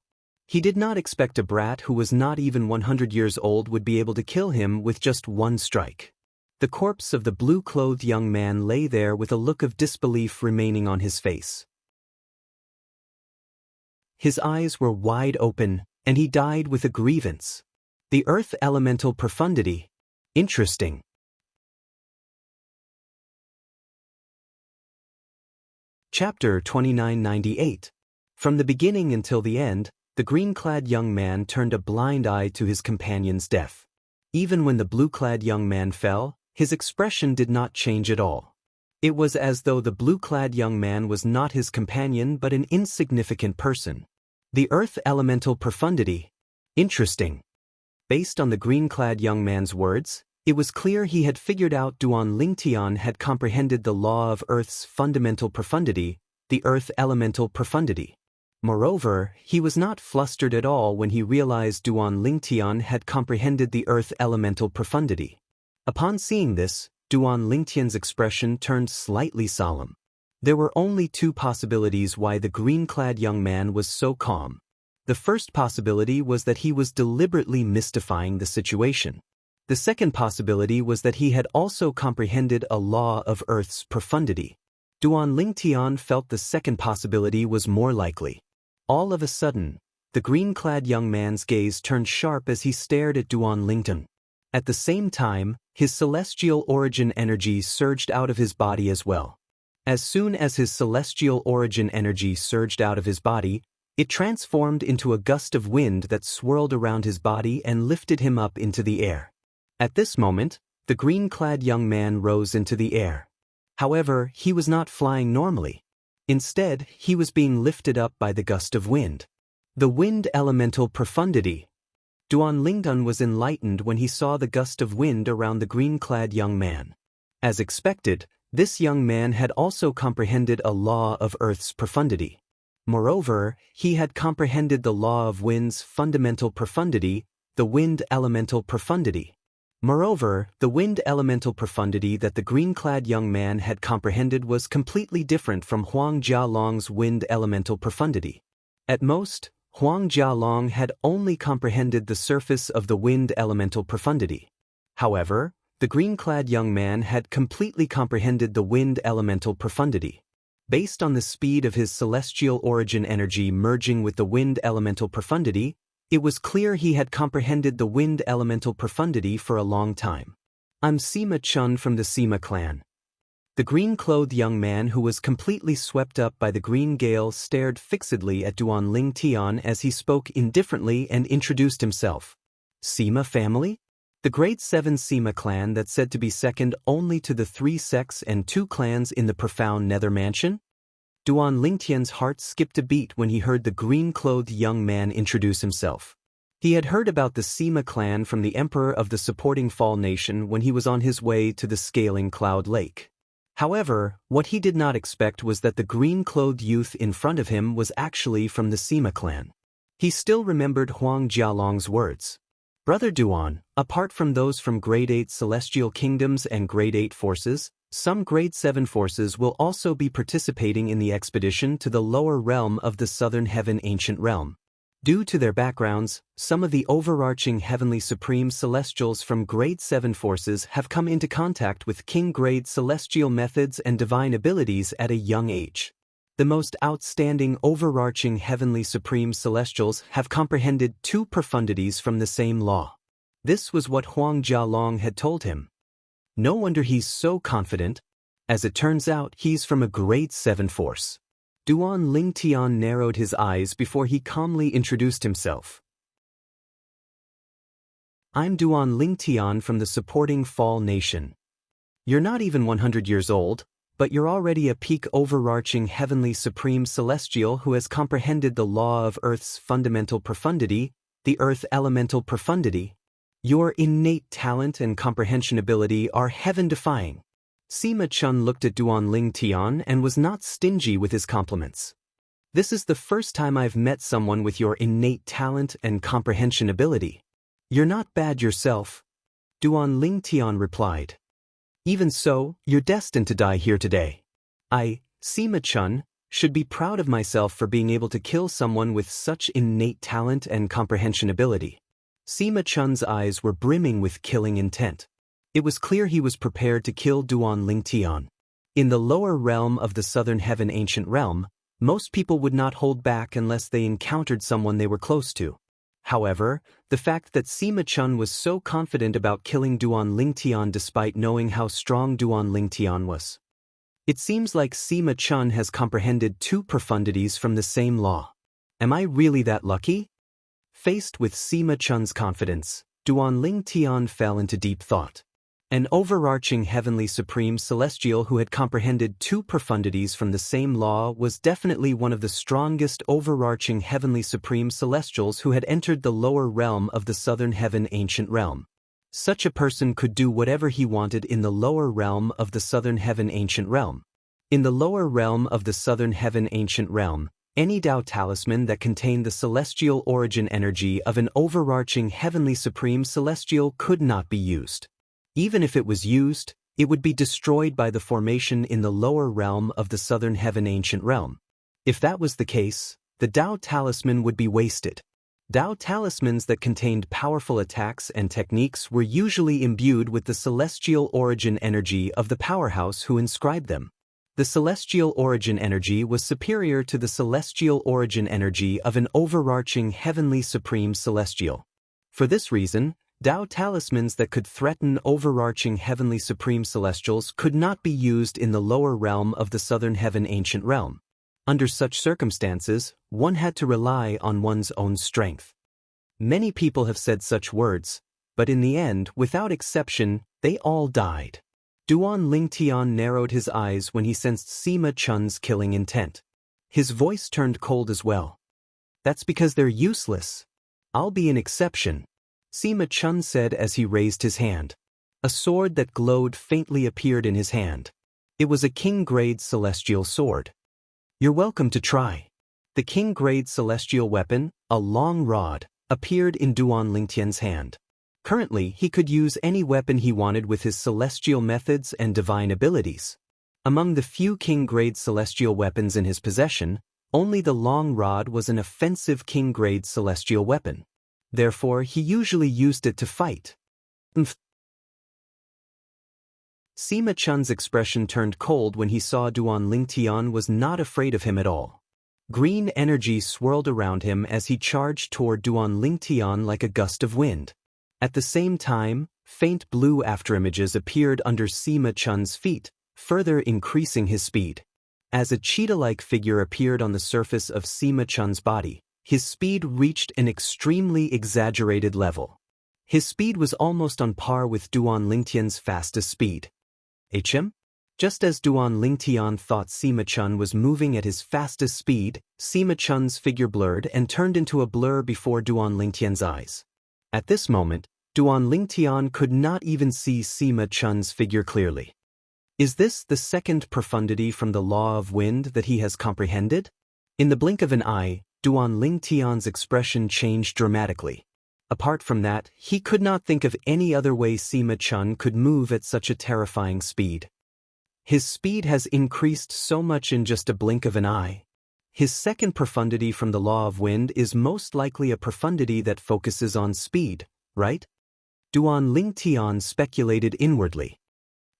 Speaker 1: He did not expect a brat who was not even 100 years old would be able to kill him with just one strike. The corpse of the blue-clothed young man lay there with a look of disbelief remaining on his face. His eyes were wide open, and he died with a grievance. The earth elemental profundity. Interesting. Chapter 2998. From the beginning until the end, the green-clad young man turned a blind eye to his companion's death. Even when the blue-clad young man fell, his expression did not change at all. It was as though the blue-clad young man was not his companion but an insignificant person. The earth elemental profundity. Interesting. Based on the green-clad young man's words, it was clear he had figured out Duan Lingtian had comprehended the law of Earth's fundamental profundity, the earth elemental profundity. Moreover, he was not flustered at all when he realized Duan Lingtian had comprehended the earth elemental profundity. Upon seeing this, Duan Lingtian's expression turned slightly solemn. There were only two possibilities why the green-clad young man was so calm. The first possibility was that he was deliberately mystifying the situation. The second possibility was that he had also comprehended a law of Earth's profundity. Duan Lingtian felt the second possibility was more likely. All of a sudden, the green-clad young man's gaze turned sharp as he stared at Duan Lingtian. At the same time, his celestial origin energy surged out of his body as well. As soon as his celestial origin energy surged out of his body, it transformed into a gust of wind that swirled around his body and lifted him up into the air. At this moment, the green-clad young man rose into the air. However, he was not flying normally. Instead, he was being lifted up by the gust of wind. The wind elemental profundity. Duan Lingtian was enlightened when he saw the gust of wind around the green-clad young man. As expected, this young man had also comprehended a law of Earth's profundity. Moreover, he had comprehended the law of wind's fundamental profundity, the wind elemental profundity. Moreover, the wind elemental profundity that the green-clad young man had comprehended was completely different from Huang Jialong's wind elemental profundity. At most, Huang Jialong had only comprehended the surface of the wind elemental profundity. However, the green-clad young man had completely comprehended the wind elemental profundity. Based on the speed of his celestial origin energy merging with the wind elemental profundity, it was clear he had comprehended the wind elemental profundity for a long time. I'm Sima Chun from the Sima clan. The green-clothed young man who was completely swept up by the green gale stared fixedly at Duan Lingtian as he spoke indifferently and introduced himself. Sima family? The Grade 7 Sima clan that's said to be second only to the 3 sects and 2 clans in the profound Nether Mansion? Duan Lingtian's heart skipped a beat when he heard the green-clothed young man introduce himself. He had heard about the Sima clan from the emperor of the supporting Fall Nation when he was on his way to the scaling Cloud Lake. However, what he did not expect was that the green-clothed youth in front of him was actually from the Sima clan. He still remembered Huang Jialong's words. Brother Duan, apart from those from Grade 8 Celestial Kingdoms and Grade 8 forces, some Grade 7 forces will also be participating in the expedition to the lower realm of the Southern Heaven Ancient Realm. Due to their backgrounds, some of the overarching Heavenly Supreme Celestials from Grade 7 forces have come into contact with King Grade Celestial methods and divine abilities at a young age. The most outstanding overarching Heavenly Supreme Celestials have comprehended 2 profundities from the same law. This was what Huang Jialong had told him. No wonder he's so confident. As it turns out, he's from a Grade 7 force. Duan Lingtian narrowed his eyes before he calmly introduced himself. I'm Duan Lingtian from the supporting Fall Nation. You're not even 100 years old, but you're already a peak overarching Heavenly Supreme Celestial who has comprehended the law of Earth's fundamental profundity, the Earth elemental profundity. Your innate talent and comprehension ability are heaven-defying. Sima Chun looked at Duan Lingtian and was not stingy with his compliments. This is the first time I've met someone with your innate talent and comprehension ability. You're not bad yourself. Duan Lingtian replied. Even so, you're destined to die here today. I, Sima Chun, should be proud of myself for being able to kill someone with such innate talent and comprehension ability. Sima Chun's eyes were brimming with killing intent. It was clear he was prepared to kill Duan Lingtian. In the lower realm of the Southern Heaven Ancient Realm, most people would not hold back unless they encountered someone they were close to. However, the fact that Sima Chun was so confident about killing Duan Lingtian despite knowing how strong Duan Lingtian was. It seems like Sima Chun has comprehended 2 profundities from the same law. Am I really that lucky? Faced with Sima Chun's confidence, Duanling Tian fell into deep thought. An overarching heavenly supreme celestial who had comprehended two profundities from the same law was definitely one of the strongest overarching heavenly supreme celestials who had entered the lower realm of the southern heaven ancient realm. Such a person could do whatever he wanted in the lower realm of the southern heaven ancient realm. In the lower realm of the southern heaven ancient realm, any Tao talisman that contained the celestial origin energy of an overarching heavenly supreme celestial could not be used. Even if it was used, it would be destroyed by the formation in the lower realm of the southern heaven ancient realm. If that was the case, the Tao talisman would be wasted. Tao talismans that contained powerful attacks and techniques were usually imbued with the celestial origin energy of the powerhouse who inscribed them. The celestial origin energy was superior to the celestial origin energy of an overarching heavenly supreme celestial. For this reason, Tao talismans that could threaten overarching heavenly supreme celestials could not be used in the lower realm of the southern heaven ancient realm. Under such circumstances, one had to rely on one's own strength. Many people have said such words, but in the end, without exception, they all died. Duanling Tian narrowed his eyes when he sensed Sima Chun's killing intent. His voice turned cold as well. That's because they're useless. I'll be an exception, Sima Chun said as he raised his hand. A sword that glowed faintly appeared in his hand. It was a king-grade celestial sword. You're welcome to try. The king-grade celestial weapon, a long rod, appeared in Duanling Tian's hand. Currently, he could use any weapon he wanted with his celestial methods and divine abilities. Among the few king-grade celestial weapons in his possession, only the long rod was an offensive king-grade celestial weapon. Therefore, he usually used it to fight. Sima Chun's expression turned cold when he saw Duanling Tian was not afraid of him at all. Green energy swirled around him as he charged toward Duanling Tian like a gust of wind. At the same time, faint blue afterimages appeared under Sima Chun's feet, further increasing his speed. As a cheetah-like figure appeared on the surface of Sima Chun's body, his speed reached an extremely exaggerated level. His speed was almost on par with Duanling Tian's fastest speed. Just as Duanling Tian thought Sima Chun was moving at his fastest speed, Sima Chun's figure blurred and turned into a blur before Duanling Tian's eyes. At this moment, Duanling Tian could not even see Sima Chun's figure clearly. Is this the second profundity from the law of wind that he has comprehended? In the blink of an eye, Duanling Tian's expression changed dramatically. Apart from that, he could not think of any other way Sima Chun could move at such a terrifying speed. His speed has increased so much in just a blink of an eye. His second profundity from the law of wind is most likely a profundity that focuses on speed, right? Duanling Tian speculated inwardly.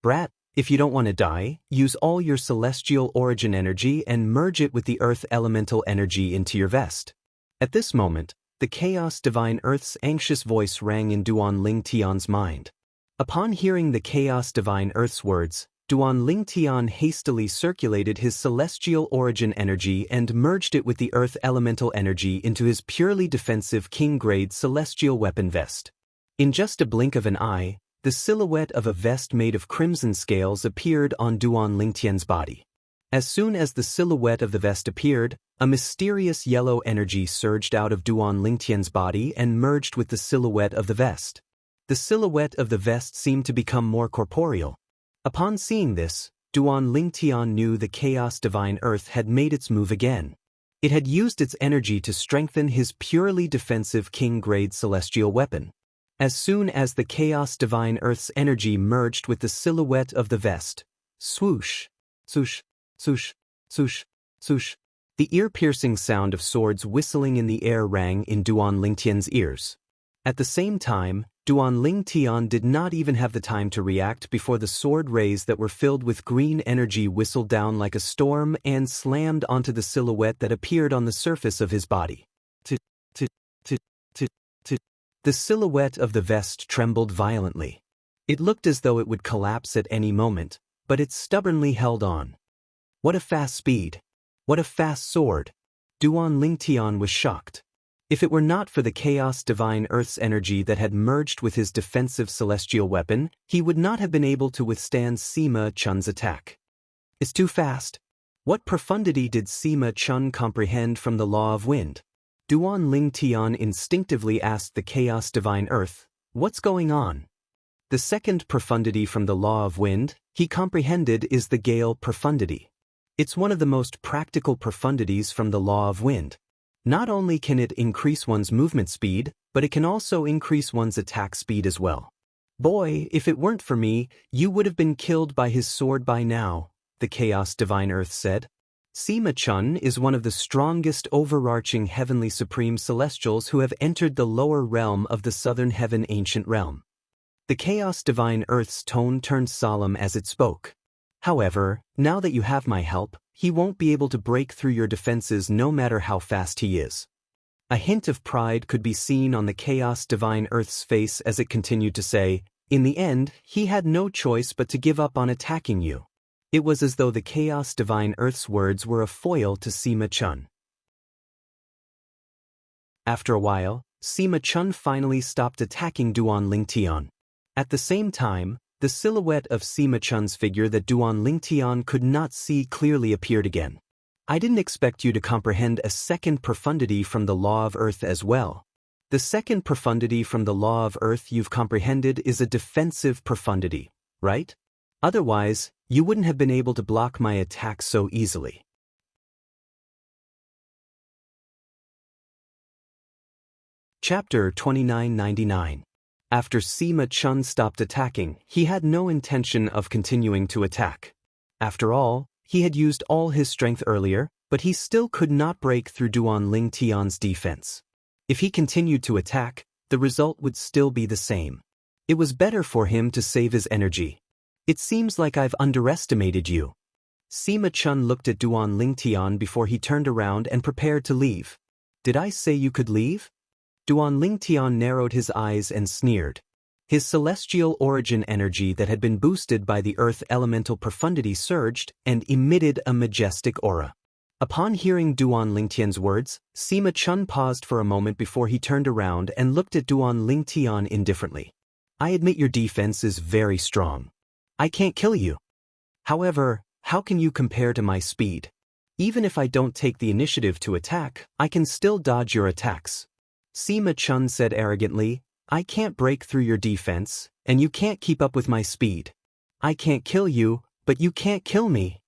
Speaker 1: Brat, if you don't want to die, use all your celestial origin energy and merge it with the earth elemental energy into your vest. At this moment, the Chaos Divine Earth's anxious voice rang in Duanling Tian's mind. Upon hearing the Chaos Divine Earth's words, Duanling Tian hastily circulated his celestial origin energy and merged it with the earth elemental energy into his purely defensive king-grade celestial weapon vest. In just a blink of an eye, the silhouette of a vest made of crimson scales appeared on Duanling Tian's body. As soon as the silhouette of the vest appeared, a mysterious yellow energy surged out of Duanling Tian's body and merged with the silhouette of the vest. The silhouette of the vest seemed to become more corporeal. Upon seeing this, Duanling Tian knew the Chaos Divine Earth had made its move again. It had used its energy to strengthen his purely defensive king-grade celestial weapon. As soon as the Chaos Divine Earth's energy merged with the silhouette of the vest, swoosh, swoosh, swoosh, swoosh, swoosh, the ear-piercing sound of swords whistling in the air rang in Duanling Tian's ears. At the same time, Duanling Tian did not even have the time to react before the sword rays that were filled with green energy whistled down like a storm and slammed onto the silhouette that appeared on the surface of his body. The silhouette of the vest trembled violently. It looked as though it would collapse at any moment, but it stubbornly held on. What a fast speed! What a fast sword! Duan Lingtian was shocked. If it were not for the Chaos Divine Earth's energy that had merged with his defensive celestial weapon, he would not have been able to withstand Sima Chun's attack. It's too fast. What profundity did Sima Chun comprehend from the law of wind? Duan Lingtian instinctively asked the Chaos Divine Earth, "What's going on?" The second profundity from the law of wind, he comprehended, is the gale profundity. It's one of the most practical profundities from the law of wind. Not only can it increase one's movement speed, but it can also increase one's attack speed as well. "Boy, if it weren't for me, you would have been killed by his sword by now," the Chaos Divine Earth said. Sima Chun is one of the strongest overarching heavenly supreme celestials who have entered the lower realm of the southern heaven ancient realm. The Chaos Divine Earth's tone turned solemn as it spoke. "However, now that you have my help, he won't be able to break through your defenses no matter how fast he is." A hint of pride could be seen on the Chaos Divine Earth's face as it continued to say, "In the end, he had no choice but to give up on attacking you." It was as though the Chaos Divine Earth's words were a foil to Sima Chun. After a while, Sima Chun finally stopped attacking Duan Lingtian. At the same time, the silhouette of Sima Chun's figure that Duan Lingtian could not see clearly appeared again. "I didn't expect you to comprehend a second profundity from the law of earth as well. The second profundity from the law of earth you've comprehended is a defensive profundity, right? Otherwise, you wouldn't have been able to block my attack so easily." Chapter 2999. After Sima Chun stopped attacking, he had no intention of continuing to attack. After all, he had used all his strength earlier, but he still could not break through Duan Lingtian's defense. If he continued to attack, the result would still be the same. It was better for him to save his energy. "It seems like I've underestimated you." Sima Chun looked at Duan Lingtian before he turned around and prepared to leave. "Did I say you could leave?" Duan Lingtian narrowed his eyes and sneered. His celestial origin energy that had been boosted by the earth elemental profundity surged and emitted a majestic aura. Upon hearing Duan Lingtian's words, Sima Chun paused for a moment before he turned around and looked at Duan Lingtian indifferently. "I admit your defense is very strong. I can't kill you. However, how can you compare to my speed? Even if I don't take the initiative to attack, I can still dodge your attacks." Sima Chun said arrogantly, "I can't break through your defense, and you can't keep up with my speed. I can't kill you, but you can't kill me."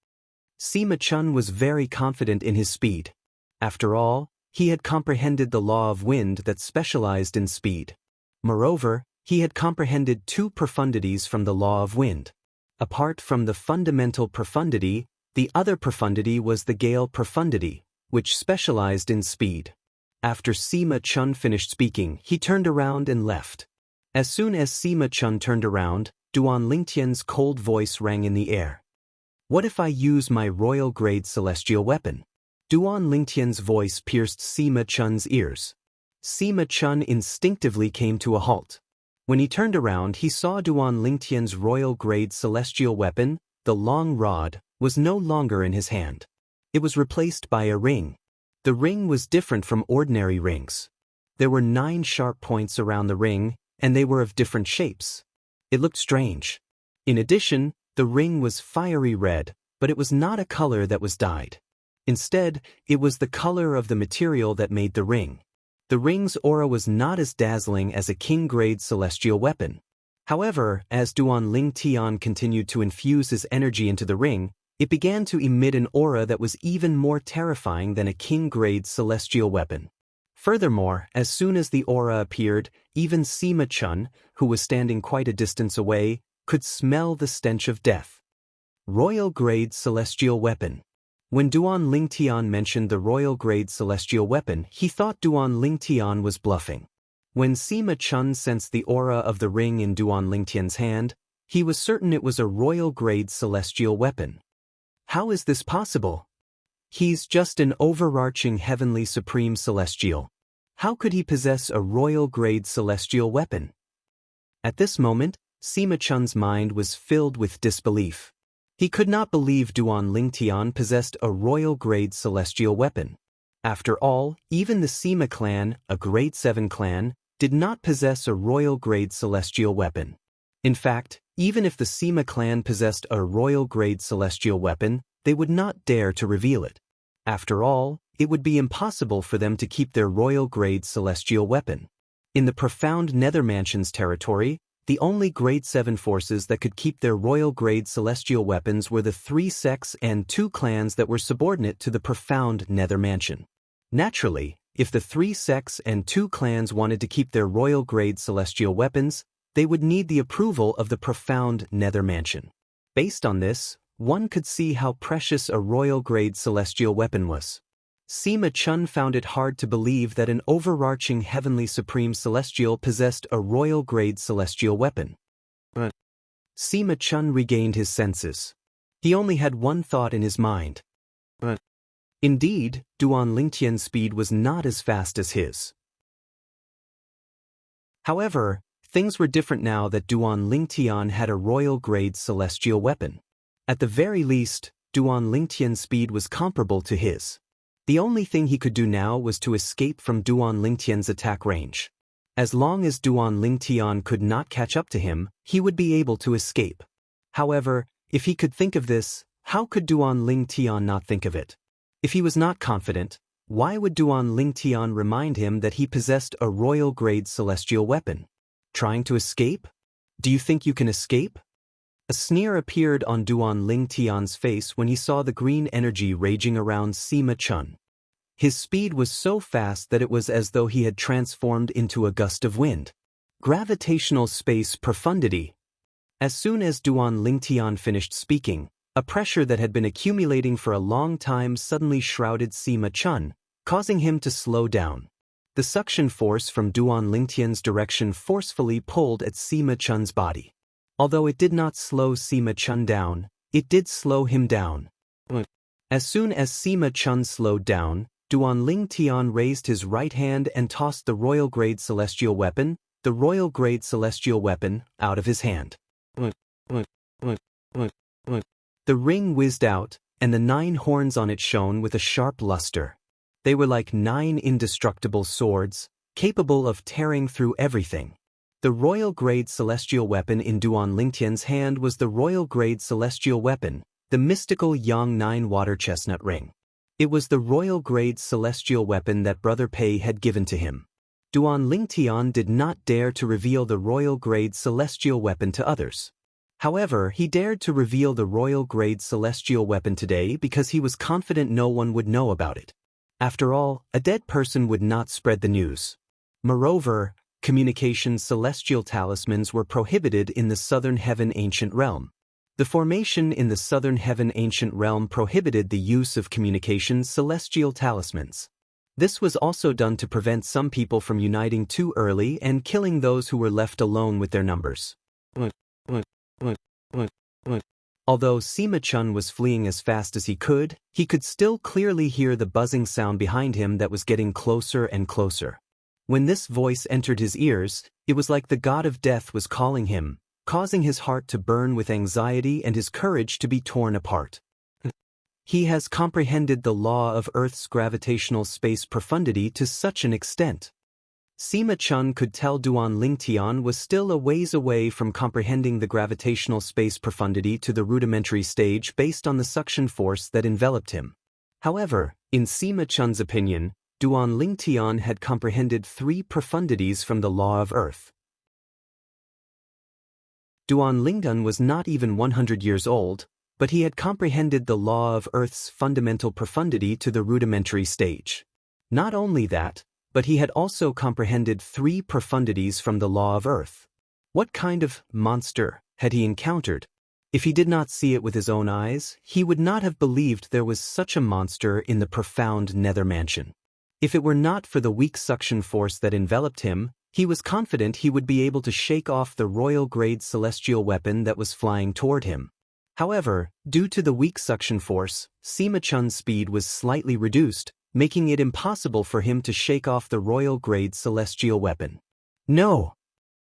Speaker 1: Sima Chun was very confident in his speed. After all, he had comprehended the law of wind that specialized in speed. Moreover, he had comprehended two profundities from the law of wind. Apart from the fundamental profundity, the other profundity was the gale profundity, which specialized in speed. After Sima Chun finished speaking, he turned around and left. As soon as Sima Chun turned around, Duan Lingtian's cold voice rang in the air. "What if I use my royal-grade celestial weapon?" Duan Lingtian's voice pierced Sima Chun's ears. Sima Chun instinctively came to a halt. When he turned around, he saw Duan Lingtian's royal-grade celestial weapon, the long rod, was no longer in his hand. It was replaced by a ring. The ring was different from ordinary rings. There were 9 sharp points around the ring, and they were of different shapes. It looked strange. In addition, the ring was fiery red, but it was not a color that was dyed. Instead, it was the color of the material that made the ring. The ring's aura was not as dazzling as a king-grade celestial weapon. However, as Duan Lingtian continued to infuse his energy into the ring, it began to emit an aura that was even more terrifying than a king-grade celestial weapon. Furthermore, as soon as the aura appeared, even Sima Chun, who was standing quite a distance away, could smell the stench of death. Royal-grade celestial weapon. When Duan Lingtian mentioned the royal-grade celestial weapon, he thought Duan Lingtian was bluffing. When Sima Chun sensed the aura of the ring in Duan Lingtian's hand, he was certain it was a royal-grade celestial weapon. How is this possible? He's just an overarching heavenly supreme celestial. How could he possess a royal-grade celestial weapon? At this moment, Sima Chun's mind was filled with disbelief. He could not believe Duan Lingtian possessed a royal-grade celestial weapon. After all, even the Sima clan, a grade 7 clan, did not possess a royal grade celestial weapon. In fact, even if the Sima clan possessed a royal grade celestial weapon, they would not dare to reveal it. After all, it would be impossible for them to keep their royal grade celestial weapon. In the profound Nether Mansion's territory, the only grade 7 forces that could keep their royal grade celestial weapons were the 3 sects and 2 clans that were subordinate to the profound Nether Mansion. Naturally, if the 3 sects and 2 clans wanted to keep their royal grade celestial weapons, they would need the approval of the profound Nether Mansion. Based on this, one could see how precious a royal grade celestial weapon was. Sima Chun found it hard to believe that an overarching heavenly supreme celestial possessed a royal grade celestial weapon. But Sima Chun regained his senses. He only had one thought in his mind. But indeed, Duan Lingtian's speed was not as fast as his. However, things were different now that Duan Lingtian had a royal grade celestial weapon. At the very least, Duan Lingtian's speed was comparable to his. The only thing he could do now was to escape from Duan Lingtian's attack range. As long as Duan Lingtian could not catch up to him, he would be able to escape. However, if he could think of this, how could Duan Lingtian not think of it? If he was not confident, why would Duan Lingtian remind him that he possessed a royal grade celestial weapon? Trying to escape? Do you think you can escape? A sneer appeared on Duan Lingtian's face when he saw the green energy raging around Sima Chun. His speed was so fast that it was as though he had transformed into a gust of wind. Gravitational space profundity. As soon as Duan Lingtian finished speaking, a pressure that had been accumulating for a long time suddenly shrouded Sima Chun, causing him to slow down. The suction force from Duan Lingtian's direction forcefully pulled at Sima Chun's body. Although it did not slow Sima Chun down, it did slow him down. As soon as Sima Chun slowed down, Duan Lingtian raised his right hand and tossed the royal grade celestial weapon, out of his hand. The ring whizzed out, and the 9 horns on it shone with a sharp luster. They were like 9 indestructible swords, capable of tearing through everything. The royal grade celestial weapon in Duan Lingtian's hand was the royal grade celestial weapon, the mystical Yang 9 water chestnut ring. It was the royal grade celestial weapon that Brother Pei had given to him. Duan Lingtian did not dare to reveal the royal grade celestial weapon to others. However, he dared to reveal the royal grade celestial weapon today because he was confident no one would know about it. After all, a dead person would not spread the news. Moreover, communication celestial talismans were prohibited in the Southern Heaven Ancient Realm. The formation in the Southern Heaven Ancient Realm prohibited the use of communication celestial talismans. This was also done to prevent some people from uniting too early and killing those who were left alone with their numbers. Although Sima Chun was fleeing as fast as he could still clearly hear the buzzing sound behind him that was getting closer and closer. When this voice entered his ears, it was like the god of death was calling him, causing his heart to burn with anxiety and his courage to be torn apart. He has comprehended the law of Earth's gravitational space profundity to such an extent. Sima Chun could tell Duan Lingtian was still a ways away from comprehending the gravitational space profundity to the rudimentary stage based on the suction force that enveloped him. However, in Sima Chun's opinion, Duan Lingtian had comprehended 3 profundities from the law of Earth. Duan Lingtian was not even 100 years old, but he had comprehended the law of Earth's fundamental profundity to the rudimentary stage. Not only that, but he had also comprehended 3 profundities from the law of Earth. What kind of monster had he encountered? If he did not see it with his own eyes, he would not have believed there was such a monster in the profound Nether Mansion. If it were not for the weak suction force that enveloped him, he was confident he would be able to shake off the royal grade celestial weapon that was flying toward him. However, due to the weak suction force, Sima Chun's speed was slightly reduced, making it impossible for him to shake off the royal grade celestial weapon. No!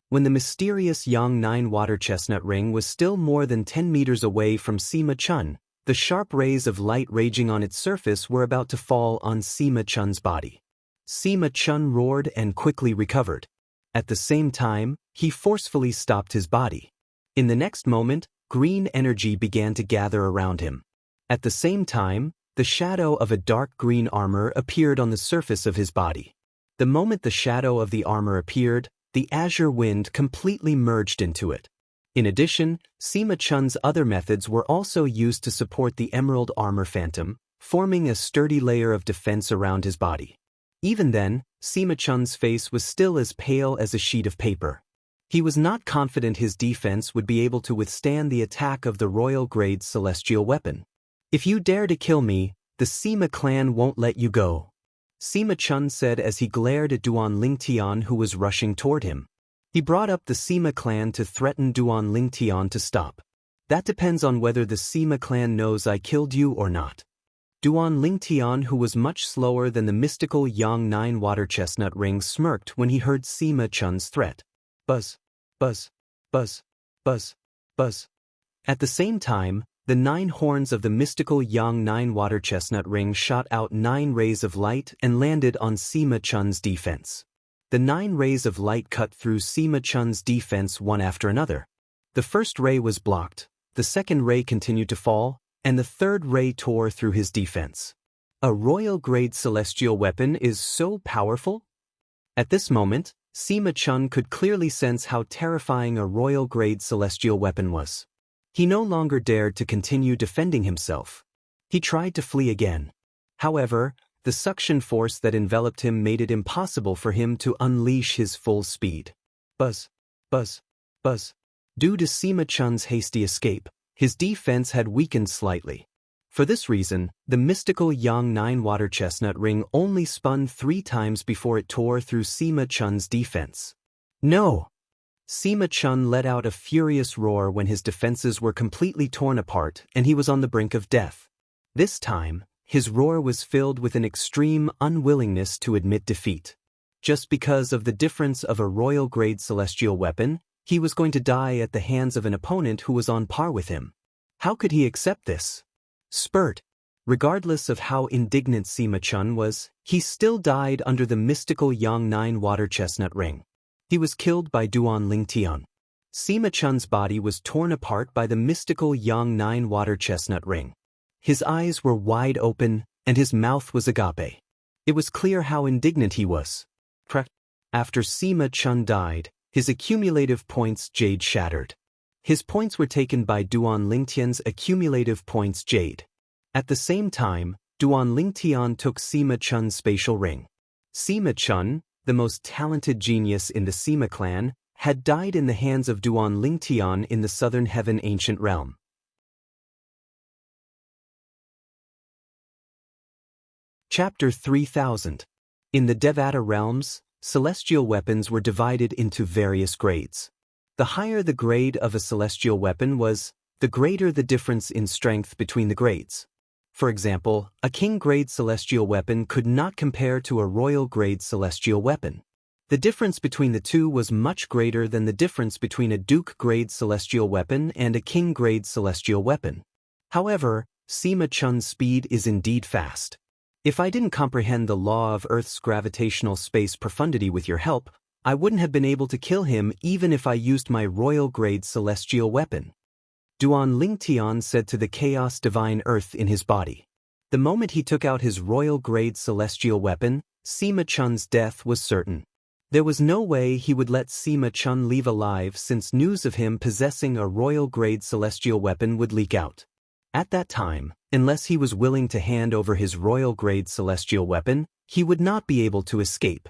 Speaker 1: When the mysterious Yang 9 water chestnut ring was still more than 10 meters away from Sima Chun, The sharp rays of light raging on its surface were about to fall on Sima Chun's body. Sima Chun roared and quickly recovered. At the same time, he forcefully stopped his body. In the next moment, green energy began to gather around him. At the same time, the shadow of a dark green armor appeared on the surface of his body. The moment the shadow of the armor appeared, the azure wind completely merged into it. In addition, Sima Chun's other methods were also used to support the emerald armor phantom, forming a sturdy layer of defense around his body. Even then, Sima Chun's face was still as pale as a sheet of paper. He was not confident his defense would be able to withstand the attack of the royal grade celestial weapon. "If you dare to kill me, the Sima clan won't let you go," Sima Chun said as he glared at Duan Lingtian, who was rushing toward him. He brought up the Sima clan to threaten Duan Lingtian to stop. "That depends on whether the Sima clan knows I killed you or not." Duan Lingtian, who was much slower than the mystical Yang 9 water chestnut ring, smirked when he heard Sima Chun's threat. Buzz, buzz, buzz, buzz, buzz. At the same time, the 9 horns of the mystical Yang 9 water chestnut ring shot out 9 rays of light and landed on Sima Chun's defense. The 9 rays of light cut through Sima Chun's defense one after another. The first ray was blocked, the second ray continued to fall, and the third ray tore through his defense. A royal-grade celestial weapon is so powerful? At this moment, Sima Chun could clearly sense how terrifying a royal-grade celestial weapon was. He no longer dared to continue defending himself. He tried to flee again. However, the suction force that enveloped him made it impossible for him to unleash his full speed. Buzz, buzz, buzz. Due to Sima Chun's hasty escape, his defense had weakened slightly. For this reason, the mystical Yang 9 water chestnut ring only spun 3 times before it tore through Sima Chun's defense. No! Sima Chun let out a furious roar when his defenses were completely torn apart and he was on the brink of death. This time, his roar was filled with an extreme unwillingness to admit defeat. Just because of the difference of a royal-grade celestial weapon, he was going to die at the hands of an opponent who was on par with him. How could he accept this? Spurt. Regardless of how indignant Sima Chun was, he still died under the mystical Yang 9 water chestnut ring. He was killed by Duan Lingtian. Sima Chun's body was torn apart by the mystical Yang 9 water chestnut ring. His eyes were wide open, and his mouth was agape. It was clear how indignant he was. After Sima Chun died, his accumulative points Jade shattered. His points were taken by Duan Lingtian's accumulative points Jade. At the same time, Duan Lingtian took Sima Chun's spatial ring. Sima Chun, the most talented genius in the Sima clan, had died in the hands of Duan Lingtian in the Southern Heaven Ancient Realm. Chapter 3000. In the Devata realms, celestial weapons were divided into various grades. The higher the grade of a celestial weapon was, the greater the difference in strength between the grades. For example, a king-grade celestial weapon could not compare to a royal-grade celestial weapon. The difference between the two was much greater than the difference between a duke-grade celestial weapon and a king-grade celestial weapon. However, Sima Chun's speed is indeed fast. If I didn't comprehend the law of Earth's gravitational space profundity with your help, I wouldn't have been able to kill him even if I used my royal-grade celestial weapon. Duan Lingtian said to the chaos divine Earth in his body. The moment he took out his royal-grade celestial weapon, Sima Chun's death was certain. There was no way he would let Sima Chun leave alive since news of him possessing a royal-grade celestial weapon would leak out. At that time, unless he was willing to hand over his royal-grade celestial weapon, he would not be able to escape.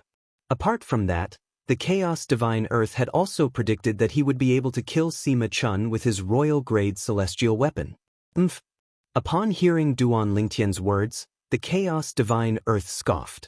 Speaker 1: Apart from that, the Chaos Divine Earth had also predicted that he would be able to kill Sima Chun with his royal-grade celestial weapon. Upon hearing Duan Lingtian's words, the Chaos Divine Earth scoffed.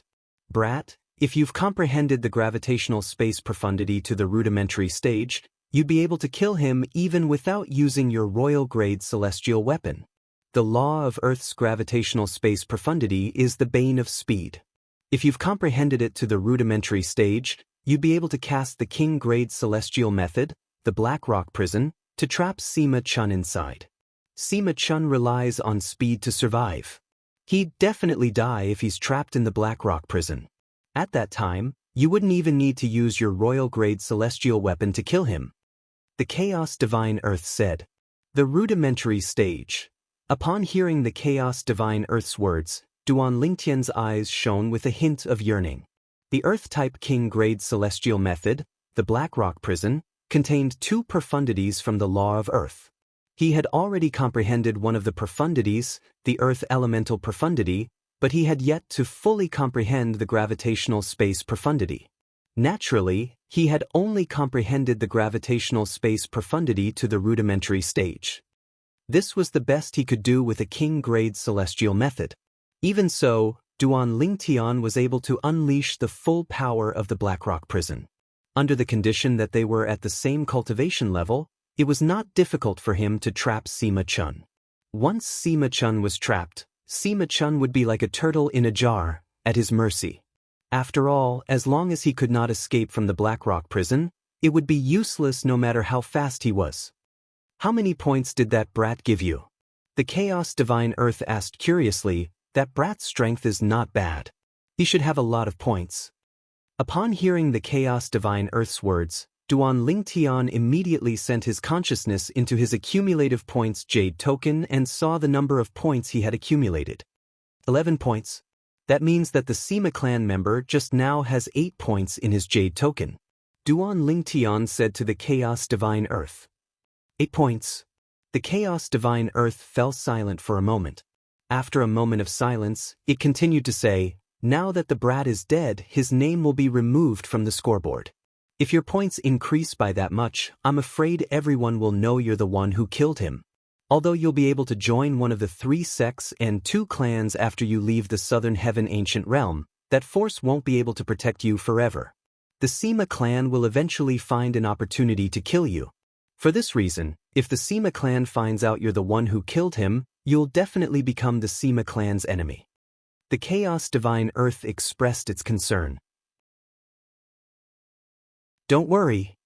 Speaker 1: Brat, if you've comprehended the gravitational space profundity to the rudimentary stage, you'd be able to kill him even without using your royal-grade celestial weapon. The law of Earth's gravitational space profundity is the bane of speed. If you've comprehended it to the rudimentary stage, you'd be able to cast the king-grade celestial method, the Black Rock Prison, to trap Sima Chun inside. Sima Chun relies on speed to survive. He'd definitely die if he's trapped in the Black Rock prison. At that time, you wouldn't even need to use your royal-grade celestial weapon to kill him. The Chaos Divine Earth said. The rudimentary stage. Upon hearing the Chaos Divine Earth's words, Duan Lingtian's eyes shone with a hint of yearning. The Earth-type King-grade celestial method, the Black Rock prison, contained 2 profundities from the law of Earth. He had already comprehended one of the profundities, the Earth elemental profundity, but he had yet to fully comprehend the gravitational space profundity. Naturally, he had only comprehended the gravitational space profundity to the rudimentary stage. This was the best he could do with a king-grade celestial method. Even so, Duan Lingtian was able to unleash the full power of the Black Rock prison. Under the condition that they were at the same cultivation level, it was not difficult for him to trap Sima Chun. Once Sima Chun was trapped, Sima Chun would be like a turtle in a jar, at his mercy. After all, as long as he could not escape from the Black Rock prison, it would be useless no matter how fast he was. How many points did that brat give you? The Chaos Divine Earth asked curiously. That brat's strength is not bad. He should have a lot of points. Upon hearing the Chaos Divine Earth's words, Duan Lingtian immediately sent his consciousness into his accumulative points jade token and saw the number of points he had accumulated. 11 points. That means that the Sima clan member just now has 8 points in his jade token. Duan Lingtian said to the Chaos Divine Earth. 8 points. The Chaos Divine Earth fell silent for a moment. After a moment of silence, it continued to say, now that the brat is dead, his name will be removed from the scoreboard. If your points increase by that much, I'm afraid everyone will know you're the one who killed him. Although you'll be able to join one of the 3 sects and 2 clans after you leave the Southern Heaven Ancient Realm, that force won't be able to protect you forever. The Sima clan will eventually find an opportunity to kill you. For this reason, if the Sima clan finds out you're the one who killed him, you'll definitely become the Sima clan's enemy. The Chaos Divine Earth expressed its concern. Don't worry.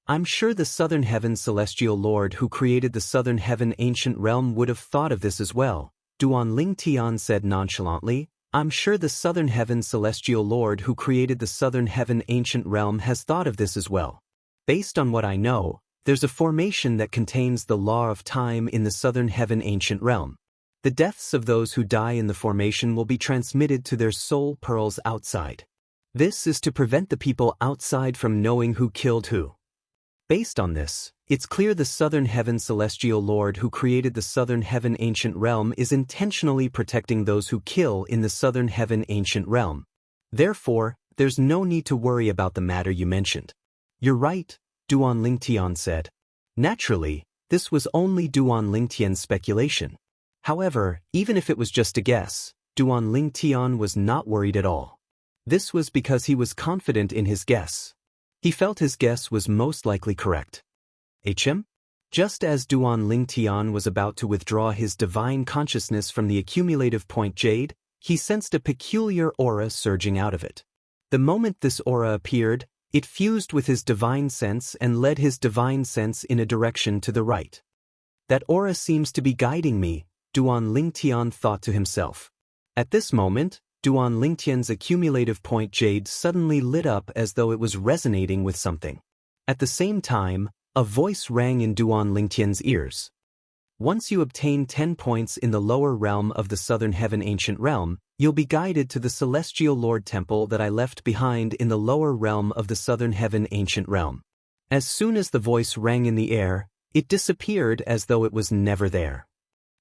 Speaker 1: I'm sure the Southern Heaven Celestial Lord who created the Southern Heaven Ancient Realm would have thought of this as well, Duan Lingtian said nonchalantly. I'm sure the Southern Heaven Celestial Lord who created the Southern Heaven Ancient Realm has thought of this as well. Based on what I know, there's a formation that contains the law of time in the Southern Heaven Ancient Realm. The deaths of those who die in the formation will be transmitted to their soul pearls outside. This is to prevent the people outside from knowing who killed who. Based on this, it's clear the Southern Heaven Celestial Lord who created the Southern Heaven Ancient Realm is intentionally protecting those who kill in the Southern Heaven Ancient Realm. Therefore, there's no need to worry about the matter you mentioned. You're right, Duan Lingtian said. Naturally, this was only Duan Lingtian's speculation. However, even if it was just a guess, Duan Lingtian was not worried at all. This was because he was confident in his guess. He felt his guess was most likely correct. HM? Just as Duan Lingtian was about to withdraw his divine consciousness from the accumulative point jade, he sensed a peculiar aura surging out of it. The moment this aura appeared, it fused with his divine sense and led his divine sense in a direction to the right. That aura seems to be guiding me, Duan Lingtian thought to himself. At this moment, Duan Lingtian's accumulative point jade suddenly lit up as though it was resonating with something. At the same time, a voice rang in Duan Lingtian's ears. Once you obtain 10 points in the lower realm of the Southern Heaven Ancient Realm, you'll be guided to the Celestial Lord Temple that I left behind in the lower realm of the Southern Heaven Ancient Realm. As soon as the voice rang in the air, it disappeared as though it was never there.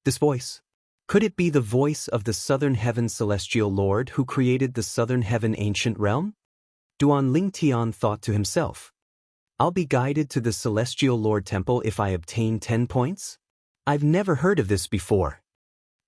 Speaker 1: This voice? Could it be the voice of the Southern Heaven Celestial Lord who created the Southern Heaven Ancient Realm? Duan Lingtian thought to himself. I'll be guided to the Celestial Lord Temple if I obtain 10 points? I've never heard of this before.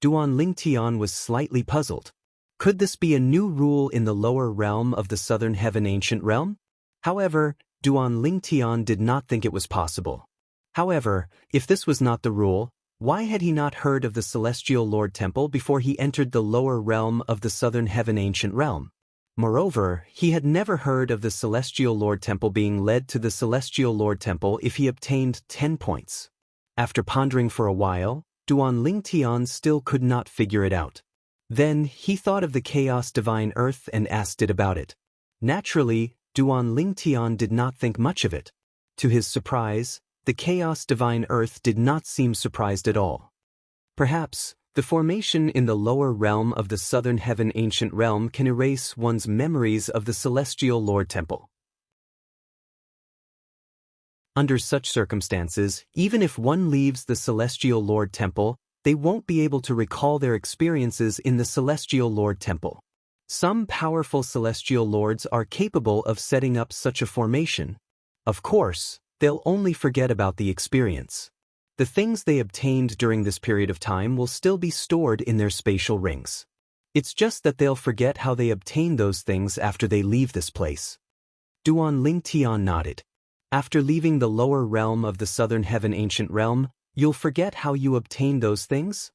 Speaker 1: Duan Lingtian was slightly puzzled. Could this be a new rule in the lower realm of the Southern Heaven Ancient Realm? However, Duan Lingtian did not think it was possible. However, if this was not the rule, why had he not heard of the Celestial Lord Temple before he entered the lower realm of the Southern Heaven Ancient Realm? Moreover, he had never heard of the Celestial Lord Temple being led to the Celestial Lord Temple if he obtained 10 points. After pondering for a while, Duan Lingtian still could not figure it out. Then, he thought of the chaos divine earth and asked it about it. Naturally, Duan Lingtian did not think much of it. To his surprise, the chaos divine earth did not seem surprised at all. Perhaps, the formation in the lower realm of the southern heaven ancient realm can erase one's memories of the celestial Lord Temple. Under such circumstances, even if one leaves the celestial Lord Temple, they won't be able to recall their experiences in the celestial Lord Temple. Some powerful celestial lords are capable of setting up such a formation. Of course, they'll only forget about the experience. The things they obtained during this period of time will still be stored in their spatial rings. It's just that they'll forget how they obtained those things after they leave this place. Duan Lingtian nodded. After leaving the lower realm of the southern heaven ancient realm, you'll forget how you obtained those things?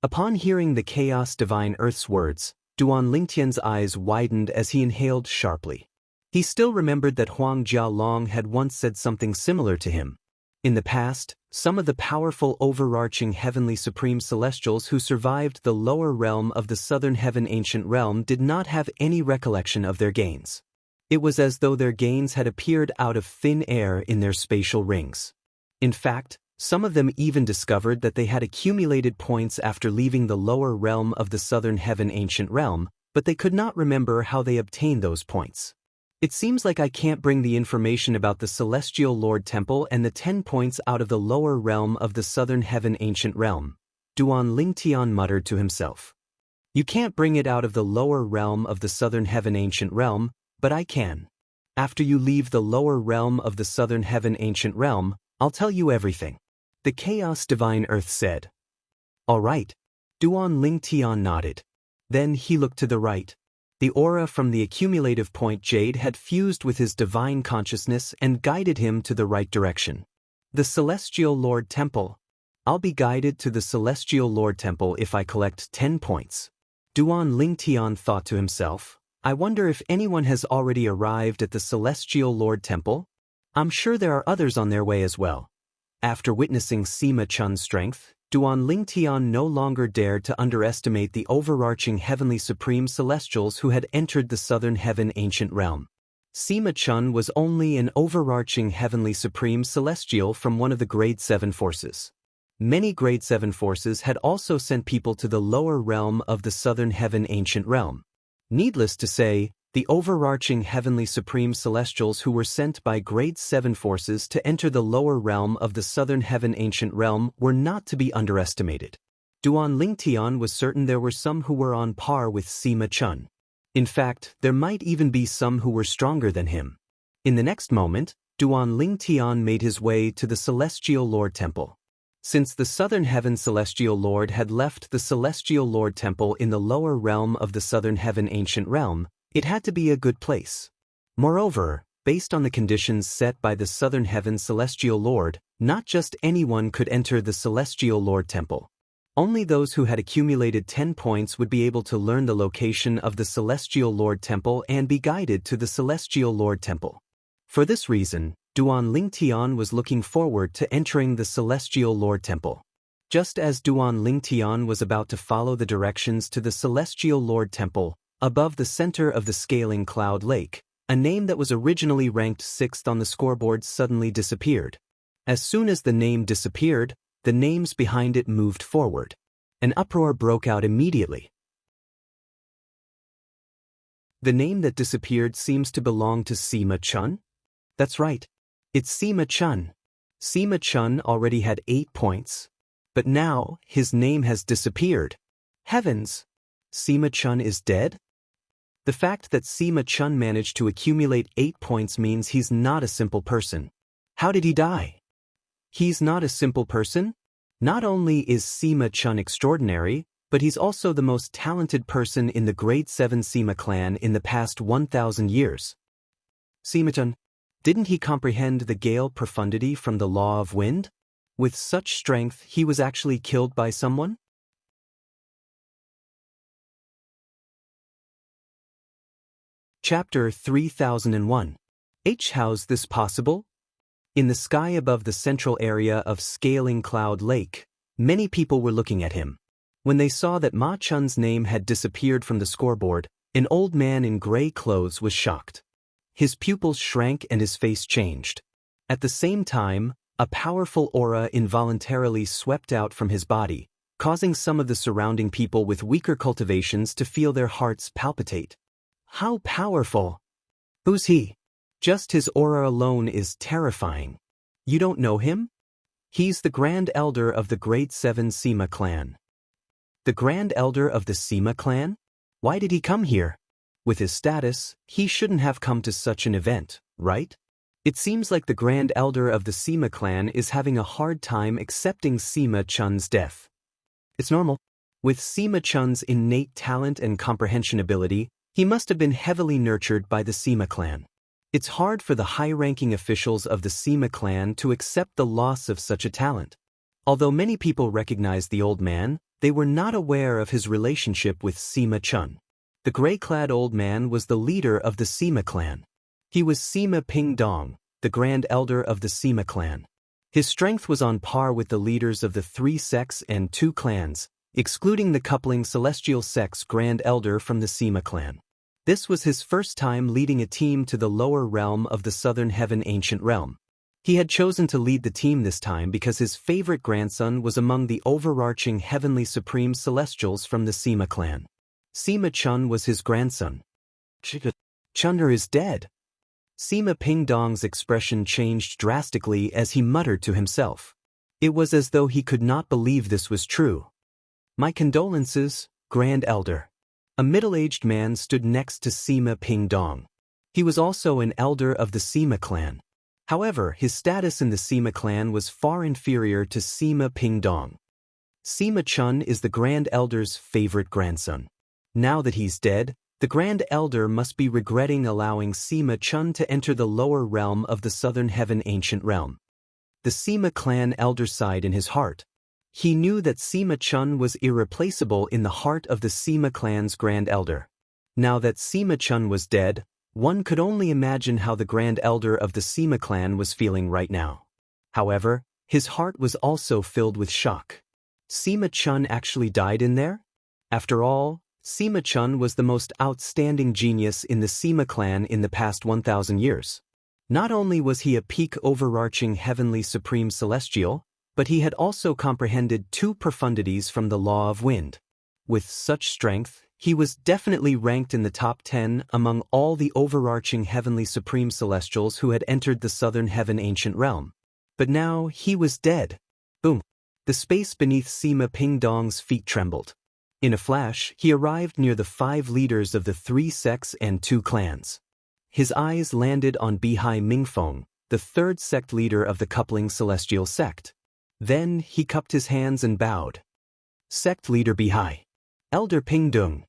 Speaker 1: Upon hearing the chaos divine earth's words, Duan Lingtian's eyes widened as he inhaled sharply. He still remembered that Huang Jialong had once said something similar to him. In the past, some of the powerful overarching heavenly supreme celestials who survived the lower realm of the southern heaven ancient realm did not have any recollection of their gains. It was as though their gains had appeared out of thin air in their spatial rings. In fact, some of them even discovered that they had accumulated points after leaving the lower realm of the southern heaven ancient realm, but they could not remember how they obtained those points. It seems like I can't bring the information about the celestial Lord Temple and the 10 points out of the lower realm of the southern heaven ancient realm, Duan Lingtian muttered to himself. You can't bring it out of the lower realm of the southern heaven ancient realm, but I can. After you leave the lower realm of the southern heaven ancient realm, I'll tell you everything. The chaos divine earth said. All right. Duan Lingtian nodded. Then he looked to the right. The aura from the accumulative point jade had fused with his divine consciousness and guided him to the right direction. The celestial Lord Temple. I'll be guided to the celestial Lord Temple if I collect 10 points. Duan Lingtian thought to himself. I wonder if anyone has already arrived at the celestial Lord Temple? I'm sure there are others on their way as well. After witnessing Sima Chun's strength, Duan Lingtian no longer dared to underestimate the overarching heavenly supreme celestials who had entered the southern heaven ancient realm. Sima Chun was only an overarching heavenly supreme celestial from one of the grade 7 forces. Many grade 7 forces had also sent people to the lower realm of the southern heaven ancient realm. Needless to say, the overarching heavenly supreme celestials who were sent by grade 7 forces to enter the lower realm of the southern heaven ancient realm were not to be underestimated. Duan Lingtian was certain there were some who were on par with Sima Chun. In fact, there might even be some who were stronger than him. In the next moment, Duan Lingtian made his way to the celestial Lord Temple. Since the southern heaven celestial lord had left the celestial Lord Temple in the lower realm of the southern heaven ancient realm, it had to be a good place. Moreover, based on the conditions set by the southern heaven celestial lord, not just anyone could enter the celestial Lord Temple. Only those who had accumulated 10 points would be able to learn the location of the celestial Lord Temple and be guided to the celestial Lord Temple. For this reason, Duan Lingtian was looking forward to entering the celestial Lord Temple. Just as Duan Lingtian was about to follow the directions to the celestial Lord Temple, above the center of the scaling cloud lake, a name that was originally ranked 6th on the scoreboard suddenly disappeared. As soon as the name disappeared, the names behind it moved forward. An uproar broke out immediately. The name that disappeared seems to belong to Sima Chun? That's right. It's Sima Chun. Sima Chun already had 8 points. But now, his name has disappeared. Heavens! Sima Chun is dead? The fact that Sima Chun managed to accumulate 8 points means he's not a simple person. How did he die? He's not a simple person? Not only is Sima Chun extraordinary, but he's also the most talented person in the grade 7 Sima clan in the past 1,000 years. Sima Chun. Didn't he comprehend the gale profundity from the law of wind? With such strength, he was actually killed by someone? Chapter 3001. How's this possible? In the sky above the central area of Scaling Cloud Lake, Many people were looking at him. When they saw that Ma Chun's name had disappeared from the scoreboard, an old man in gray clothes was shocked. His pupils shrank and his face changed. At the same time, a powerful aura involuntarily swept out from his body, causing some of the surrounding people with weaker cultivations to feel their hearts palpitate. How powerful! Who's he? Just his aura alone is terrifying. You don't know him? He's the Grand Elder of the Great Seven Sima clan. The Grand Elder of the Sima clan? Why did he come here? With his status, he shouldn't have come to such an event, right? It seems like the Grand Elder of the Sima clan is having a hard time accepting Sima Chun's death. It's normal. With Sima Chun's innate talent and comprehension ability, he must have been heavily nurtured by the Sima clan. It's hard for the high-ranking officials of the Sima clan to accept the loss of such a talent. Although many people recognized the old man, they were not aware of his relationship with Sima Chun. The gray-clad old man was the leader of the Sima clan. He was Sima Ping Dong, the Grand Elder of the Sima clan. His strength was on par with the leaders of the 3 sects and 2 clans, excluding the coupling Celestial Sect's Grand Elder from the Sima clan. This was his first time leading a team to the lower realm of the Southern Heaven Ancient Realm. He had chosen to lead the team this time because his favorite grandson was among the overarching Heavenly Supreme Celestials from the Sima clan. Sima Chun was his grandson. Chun'er is dead. Sima Ping Dong's expression changed drastically as he muttered to himself. It was as though he could not believe this was true. My condolences, Grand Elder. A middle-aged man stood next to Sima Ping Dong. He was also an elder of the Sima clan. However, his status in the Sima clan was far inferior to Sima Ping Dong. Sima Chun is the Grand Elder's favorite grandson. Now that he's dead, the Grand Elder must be regretting allowing Sima Chun to enter the lower realm of the Southern Heaven Ancient Realm. The Sima clan elder sighed in his heart. He knew that Sima Chun was irreplaceable in the heart of the Sima clan's Grand Elder. Now that Sima Chun was dead, one could only imagine how the Grand Elder of the Sima clan was feeling right now. However, his heart was also filled with shock. Sima Chun actually died in there? After all, Sima Chun was the most outstanding genius in the Sima clan in the past 1,000 years. Not only was he a peak overarching Heavenly Supreme Celestial, but he had also comprehended 2 profundities from the Law of Wind. With such strength, he was definitely ranked in the top 10 among all the overarching Heavenly Supreme Celestials who had entered the Southern Heaven Ancient Realm. But now he was dead. Boom! The space beneath Sima Ping Dong's feet trembled. In a flash, he arrived near the 5 leaders of the 3 sects and 2 clans. His eyes landed on Bihai Mingfeng, the 3rd sect leader of the coupling Celestial Sect. Then he cupped his hands and bowed. Sect leader Bihai. Elder Ping Dung.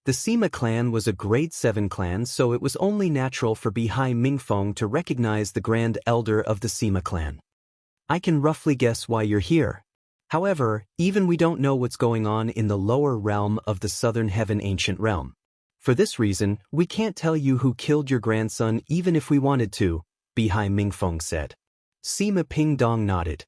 Speaker 1: The Sima clan was a grade 7 clan, so it was only natural for Bihai Mingfeng to recognize the Grand Elder of the Sima clan. I can roughly guess why you're here. However, even we don't know what's going on in the lower realm of the Southern Heaven Ancient Realm. For this reason, we can't tell you who killed your grandson even if we wanted to, Bihai Mingfeng said. Sima Ping Dong nodded.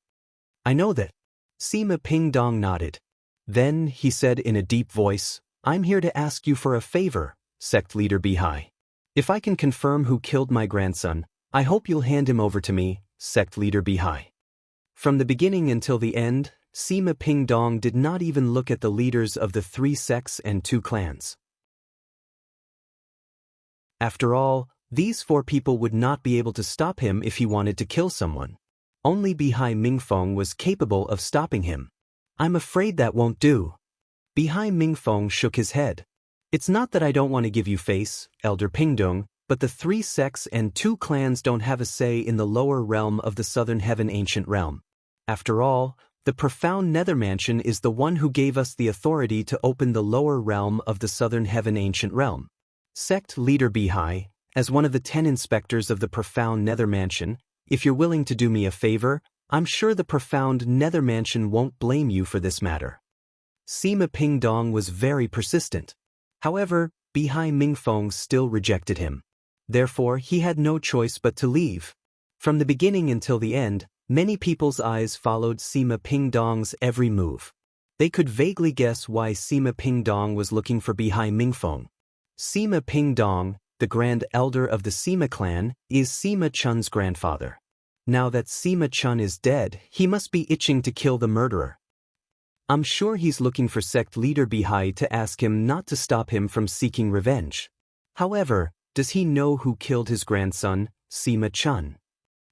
Speaker 1: I know that. Sima Ping Dong nodded. Then, he said in a deep voice, I'm here to ask you for a favor, sect leader Bihai. If I can confirm who killed my grandson, I hope you'll hand him over to me, sect leader Bihai. From the beginning until the end, Sima Ping Dong did not even look at the leaders of the 3 sects and 2 clans. After all, these 4 people would not be able to stop him if he wanted to kill someone. Only Bihai Mingfeng was capable of stopping him. I'm afraid that won't do. Bihai Mingfeng shook his head. It's not that I don't want to give you face, Elder Pingdong, but the 3 sects and 2 clans don't have a say in the lower realm of the Southern Heaven Ancient Realm. After all, the profound Nether Mansion is the one who gave us the authority to open the lower realm of the Southern Heaven Ancient Realm. Sect leader Bihai, as one of the 10 inspectors of the profound Nether Mansion, if you're willing to do me a favor, I'm sure the profound Nether Mansion won't blame you for this matter. Sima Ping Dong was very persistent. However, Bihai Mingfeng still rejected him. Therefore, he had no choice but to leave. From the beginning until the end, Many people's eyes followed Sima Pingdong's every move. They could vaguely guess why Sima Pingdong was looking for Bihai Mingfeng. Sima Pingdong, the Grand Elder of the Sima clan, is Sima Chun's grandfather. Now that Sima Chun is dead, he must be itching to kill the murderer. I'm sure he's looking for sect leader Bihai to ask him not to stop him from seeking revenge. However, does he know who killed his grandson, Sima Chun?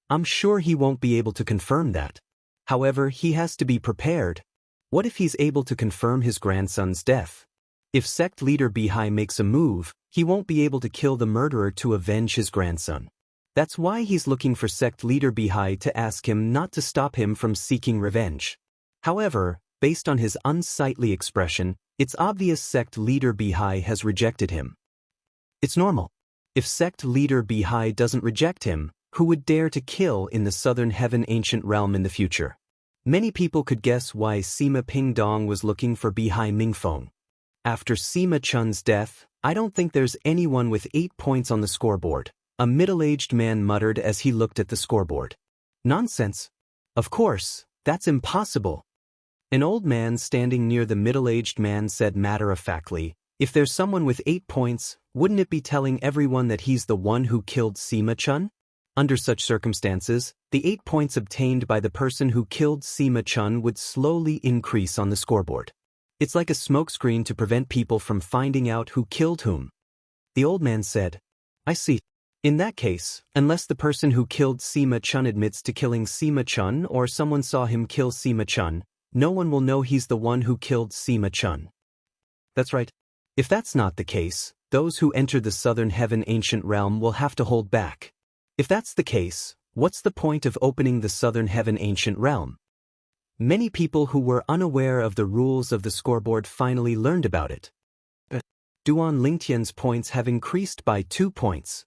Speaker 1: I'm sure he won't be able to confirm that. However, he has to be prepared. What if he's able to confirm his grandson's death? If sect leader Bihai makes a move, he won't be able to kill the murderer to avenge his grandson. That's why he's looking for sect leader Bihai to ask him not to stop him from seeking revenge. However, based on his unsightly expression, it's obvious sect leader Bihai has rejected him. It's normal. If sect leader Bihai doesn't reject him, who would dare to kill in the Southern Heaven Ancient Realm in the future? Many people could guess why Sima Pingdong was looking for Bihai Mingfeng. After Sima Chun's death, I don't think there's anyone with 8 points on the scoreboard, a middle-aged man muttered as he looked at the scoreboard. Nonsense. Of course, that's impossible. An old man standing near the middle-aged man said matter-of-factly, if there's someone with 8 points, wouldn't it be telling everyone that he's the one who killed Sima Chun? Under such circumstances, the 8 points obtained by the person who killed Sima Chun would slowly increase on the scoreboard. It's like a smokescreen to prevent people from finding out who killed whom. The old man said, I see. In that case, unless the person who killed Sima Chun admits to killing Sima Chun or someone saw him kill Sima Chun, no one will know he's the one who killed Sima Chun. That's right. If that's not the case, those who enter the Southern Heaven Ancient Realm will have to hold back. If that's the case, what's the point of opening the Southern Heaven Ancient Realm? Many people who were unaware of the rules of the scoreboard finally learned about it. Duan Lingtian's points have increased by 2 points.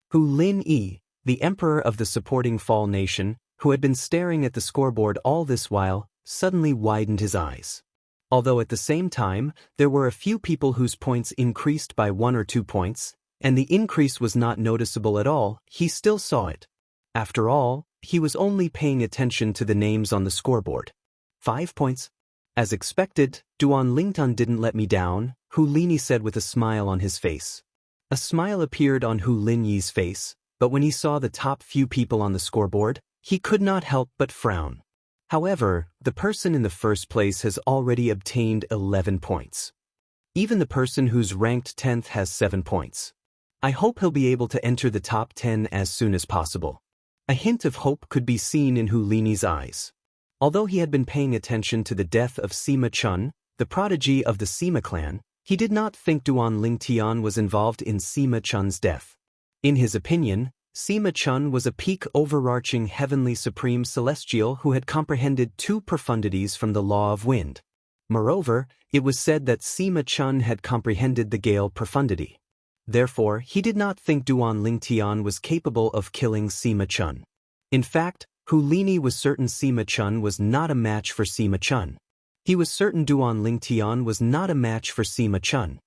Speaker 1: Hu Lin Yi, the emperor of the supporting Fall Nation, who had been staring at the scoreboard all this while, suddenly widened his eyes. Although at the same time, there were a few people whose points increased by 1 or 2 points, and the increase was not noticeable at all, he still saw it. After all, he was only paying attention to the names on the scoreboard. 5 points. As expected, Duan Lingtan didn't let me down, Hu Lini said with a smile on his face. A smile appeared on Hu Linyi's face, but when he saw the top few people on the scoreboard, he could not help but frown. However, the person in the first place has already obtained 11 points. Even the person who's ranked 10th has 7 points. I hope he'll be able to enter the top 10 as soon as possible. A hint of hope could be seen in Hu Lini's eyes. Although he had been paying attention to the death of Sima Chun, the prodigy of the Sima clan, he did not think Duan Lingtian was involved in Sima Chun's death. In his opinion, Sima Chun was a peak overarching heavenly supreme celestial who had comprehended 2 profundities from the law of wind. Moreover, it was said that Sima Chun had comprehended the Gale profundity. Therefore, he did not think Duan Lingtian was capable of killing Sima Chun. In fact, Hu Lini was certain Sima Chun was not a match for Sima Chun. He was certain Duan Lingtian was not a match for Sima Chun.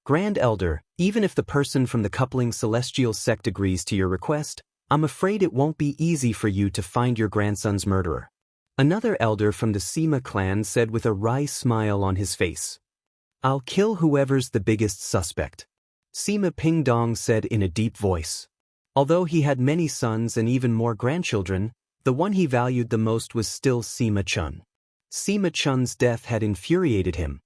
Speaker 1: Grand Elder, even if the person from the coupling celestial sect agrees to your request, I'm afraid it won't be easy for you to find your grandson's murderer. Another elder from the Sima clan said with a wry smile on his face. I'll kill whoever's the biggest suspect. Sima Pingdong said in a deep voice. Although he had many sons and even more grandchildren, the one he valued the most was still Sima Chun. Sima Chun's death had infuriated him.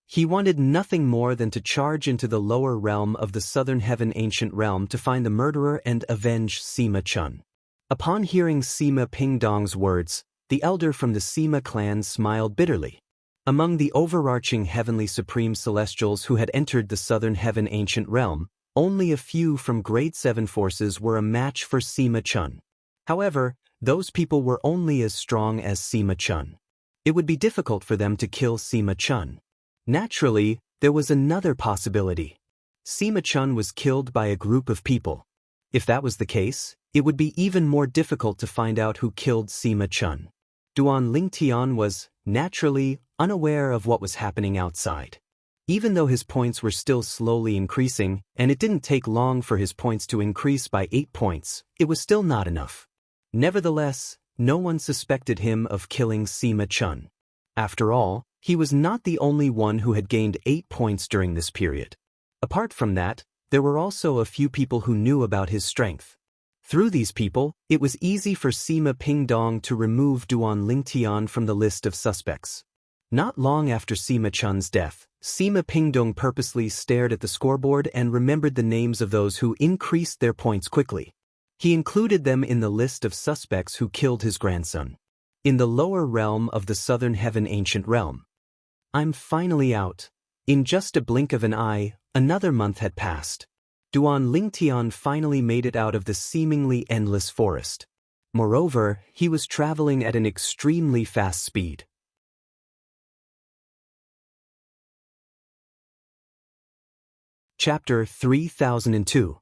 Speaker 1: He wanted nothing more than to charge into the lower realm of the Southern Heaven Ancient Realm to find the murderer and avenge Sima Chun. Upon hearing Sima Pingdong's words, the elder from the Sima clan smiled bitterly. Among the overarching heavenly supreme celestials who had entered the Southern Heaven Ancient Realm, only a few from Grade 7 forces were a match for Sima Chun. However, those people were only as strong as Sima Chun. It would be difficult for them to kill Sima Chun. Naturally, there was another possibility. Sima Chun was killed by a group of people. If that was the case, it would be even more difficult to find out who killed Sima Chun. Duan Lingtian was, naturally, unaware of what was happening outside. Even though his points were still slowly increasing, and it didn't take long for his points to increase by 8 points, it was still not enough. Nevertheless, no one suspected him of killing Sima Chun. After all, he was not the only one who had gained 8 points during this period. Apart from that, there were also a few people who knew about his strength. Through these people, it was easy for Sima Pingdong to remove Duan Lingtian from the list of suspects. Not long after Sima Chun's death, Sima Pingdong purposely stared at the scoreboard and remembered the names of those who increased their points quickly. He included them in the list of suspects who killed his grandson. In the lower realm of the Southern Heaven Ancient Realm. I'm finally out. In just a blink of an eye, another month had passed. Duan Lingtian finally made it out of the seemingly endless forest. Moreover, he was traveling at an extremely fast speed. Chapter 3002.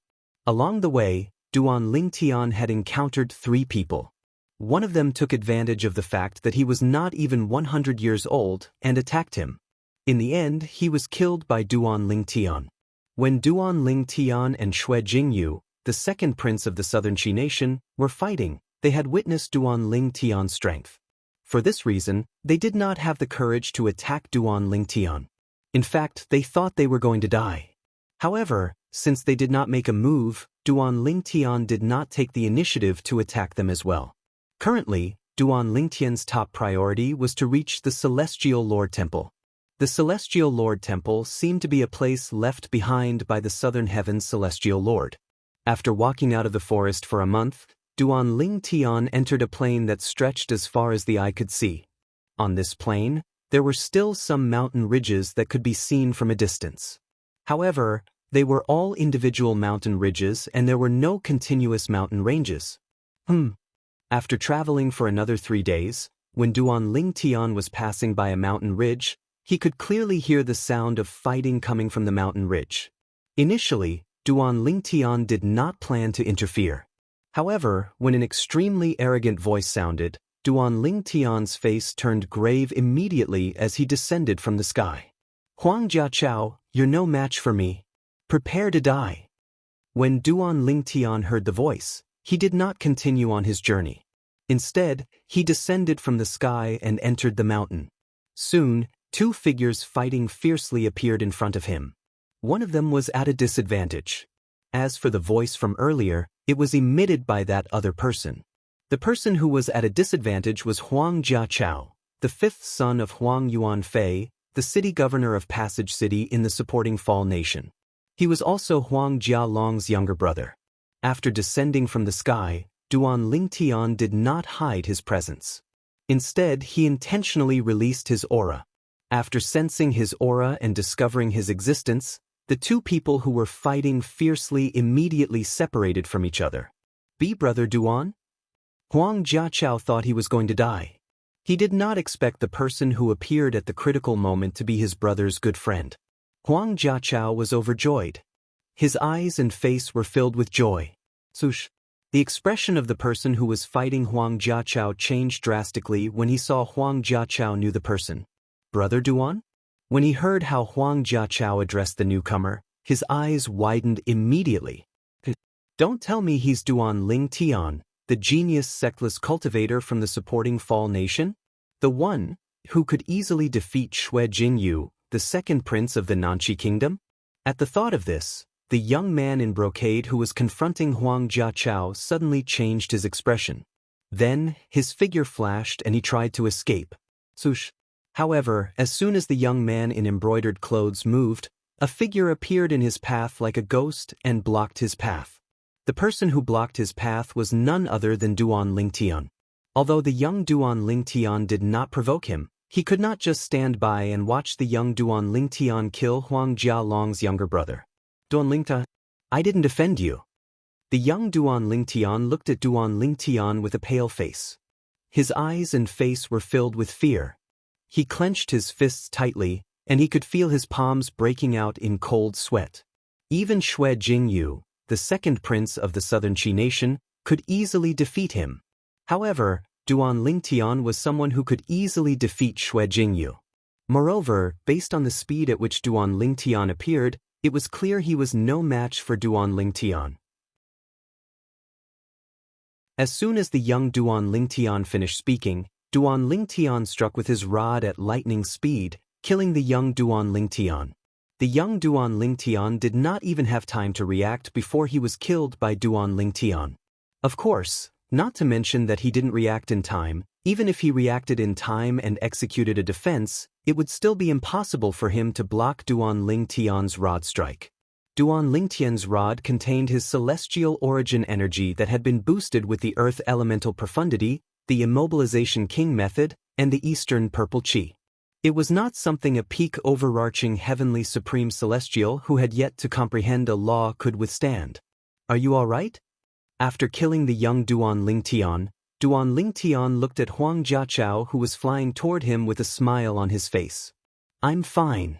Speaker 1: Along the way, Duan Lingtian had encountered 3 people. One of them took advantage of the fact that he was not even 100 years old and attacked him. In the end, he was killed by Duan Lingtian. When Duan Lingtian and Xue Jingyu, the second prince of the southern Qi nation, were fighting, they had witnessed Duan Lingtian's strength. For this reason, they did not have the courage to attack Duan Lingtian. In fact, they thought they were going to die. However, since they did not make a move, Duan Lingtian did not take the initiative to attack them as well. Currently, Duan Lingtian's top priority was to reach the Celestial Lord Temple. The Celestial Lord Temple seemed to be a place left behind by the Southern Heaven's Celestial Lord. After walking out of the forest for a month, Duan Lingtian entered a plain that stretched as far as the eye could see. On this plain, there were still some mountain ridges that could be seen from a distance. However, they were all individual mountain ridges and there were no continuous mountain ranges. After traveling for another 3 days, when Duan Lingtian was passing by a mountain ridge, he could clearly hear the sound of fighting coming from the mountain ridge. Initially, Duan Lingtian did not plan to interfere. However, when an extremely arrogant voice sounded, Duan Lingtian's face turned grave immediately as he descended from the sky. "Huang Jiachao, you're no match for me. Prepare to die." When Duan Lingtian heard the voice, he did not continue on his journey. Instead, he descended from the sky and entered the mountain. Soon, 2 figures fighting fiercely appeared in front of him. One of them was at a disadvantage. As for the voice from earlier, it was emitted by that other person. The person who was at a disadvantage was Huang Jiachao, the 5th son of Huang Yuanfei, the city governor of Passage City in the supporting Fall Nation. He was also Huang Jialong's younger brother. After descending from the sky, Duan Lingtian did not hide his presence. Instead, he intentionally released his aura. After sensing his aura and discovering his existence, the 2 people who were fighting fiercely immediately separated from each other. "Be Brother Duan?" Huang Jiachao thought he was going to die. He did not expect the person who appeared at the critical moment to be his brother's good friend. Huang Jiachao was overjoyed. His eyes and face were filled with joy. Sush. The expression of the person who was fighting Huang Jiachao changed drastically when he saw Huang Jiachao knew the person. "Brother Duan?" When he heard how Huang Jiachao addressed the newcomer, his eyes widened immediately. "Don't tell me he's Duan Lingtian, the genius sectless cultivator from the supporting Fall Nation? The one who could easily defeat Xue Jingyu, the second prince of the Nanqi Kingdom?" At the thought of this, the young man in brocade who was confronting Huang Jiachao suddenly changed his expression. Then, his figure flashed and he tried to escape. Sush. However, as soon as the young man in embroidered clothes moved, a figure appeared in his path like a ghost and blocked his path. The person who blocked his path was none other than Duan Lingtian. Although the young Duan Lingtian did not provoke him, he could not just stand by and watch the young Duan Lingtian kill Huang Jialong's younger brother. "Duan Lingtian, I didn't offend you." The young Duan Lingtian looked at Duan Lingtian with a pale face. His eyes and face were filled with fear. He clenched his fists tightly, and he could feel his palms breaking out in cold sweat. Even Xue Jingyu, the second prince of the southern Qi nation, could easily defeat him. However, Duan Lingtian was someone who could easily defeat Xue Jingyu. Moreover, based on the speed at which Duan Lingtian appeared, it was clear he was no match for Duan Lingtian. As soon as the young Duan Lingtian finished speaking, Duan Lingtian struck with his rod at lightning speed, killing the young Duan Lingtian. The young Duan Lingtian did not even have time to react before he was killed by Duan Lingtian. Of course, not to mention that he didn't react in time. Even if he reacted in time and executed a defense, it would still be impossible for him to block Duan Lingtian's rod strike. Duan Lingtian's rod contained his celestial origin energy that had been boosted with the earth elemental profundity, the immobilization king method, and the eastern purple chi. It was not something a peak overarching heavenly supreme celestial who had yet to comprehend a law could withstand. Are you all right? After killing the young Duan Lingtian looked at Huang Jiachao, who was flying toward him with a smile on his face. I'm fine.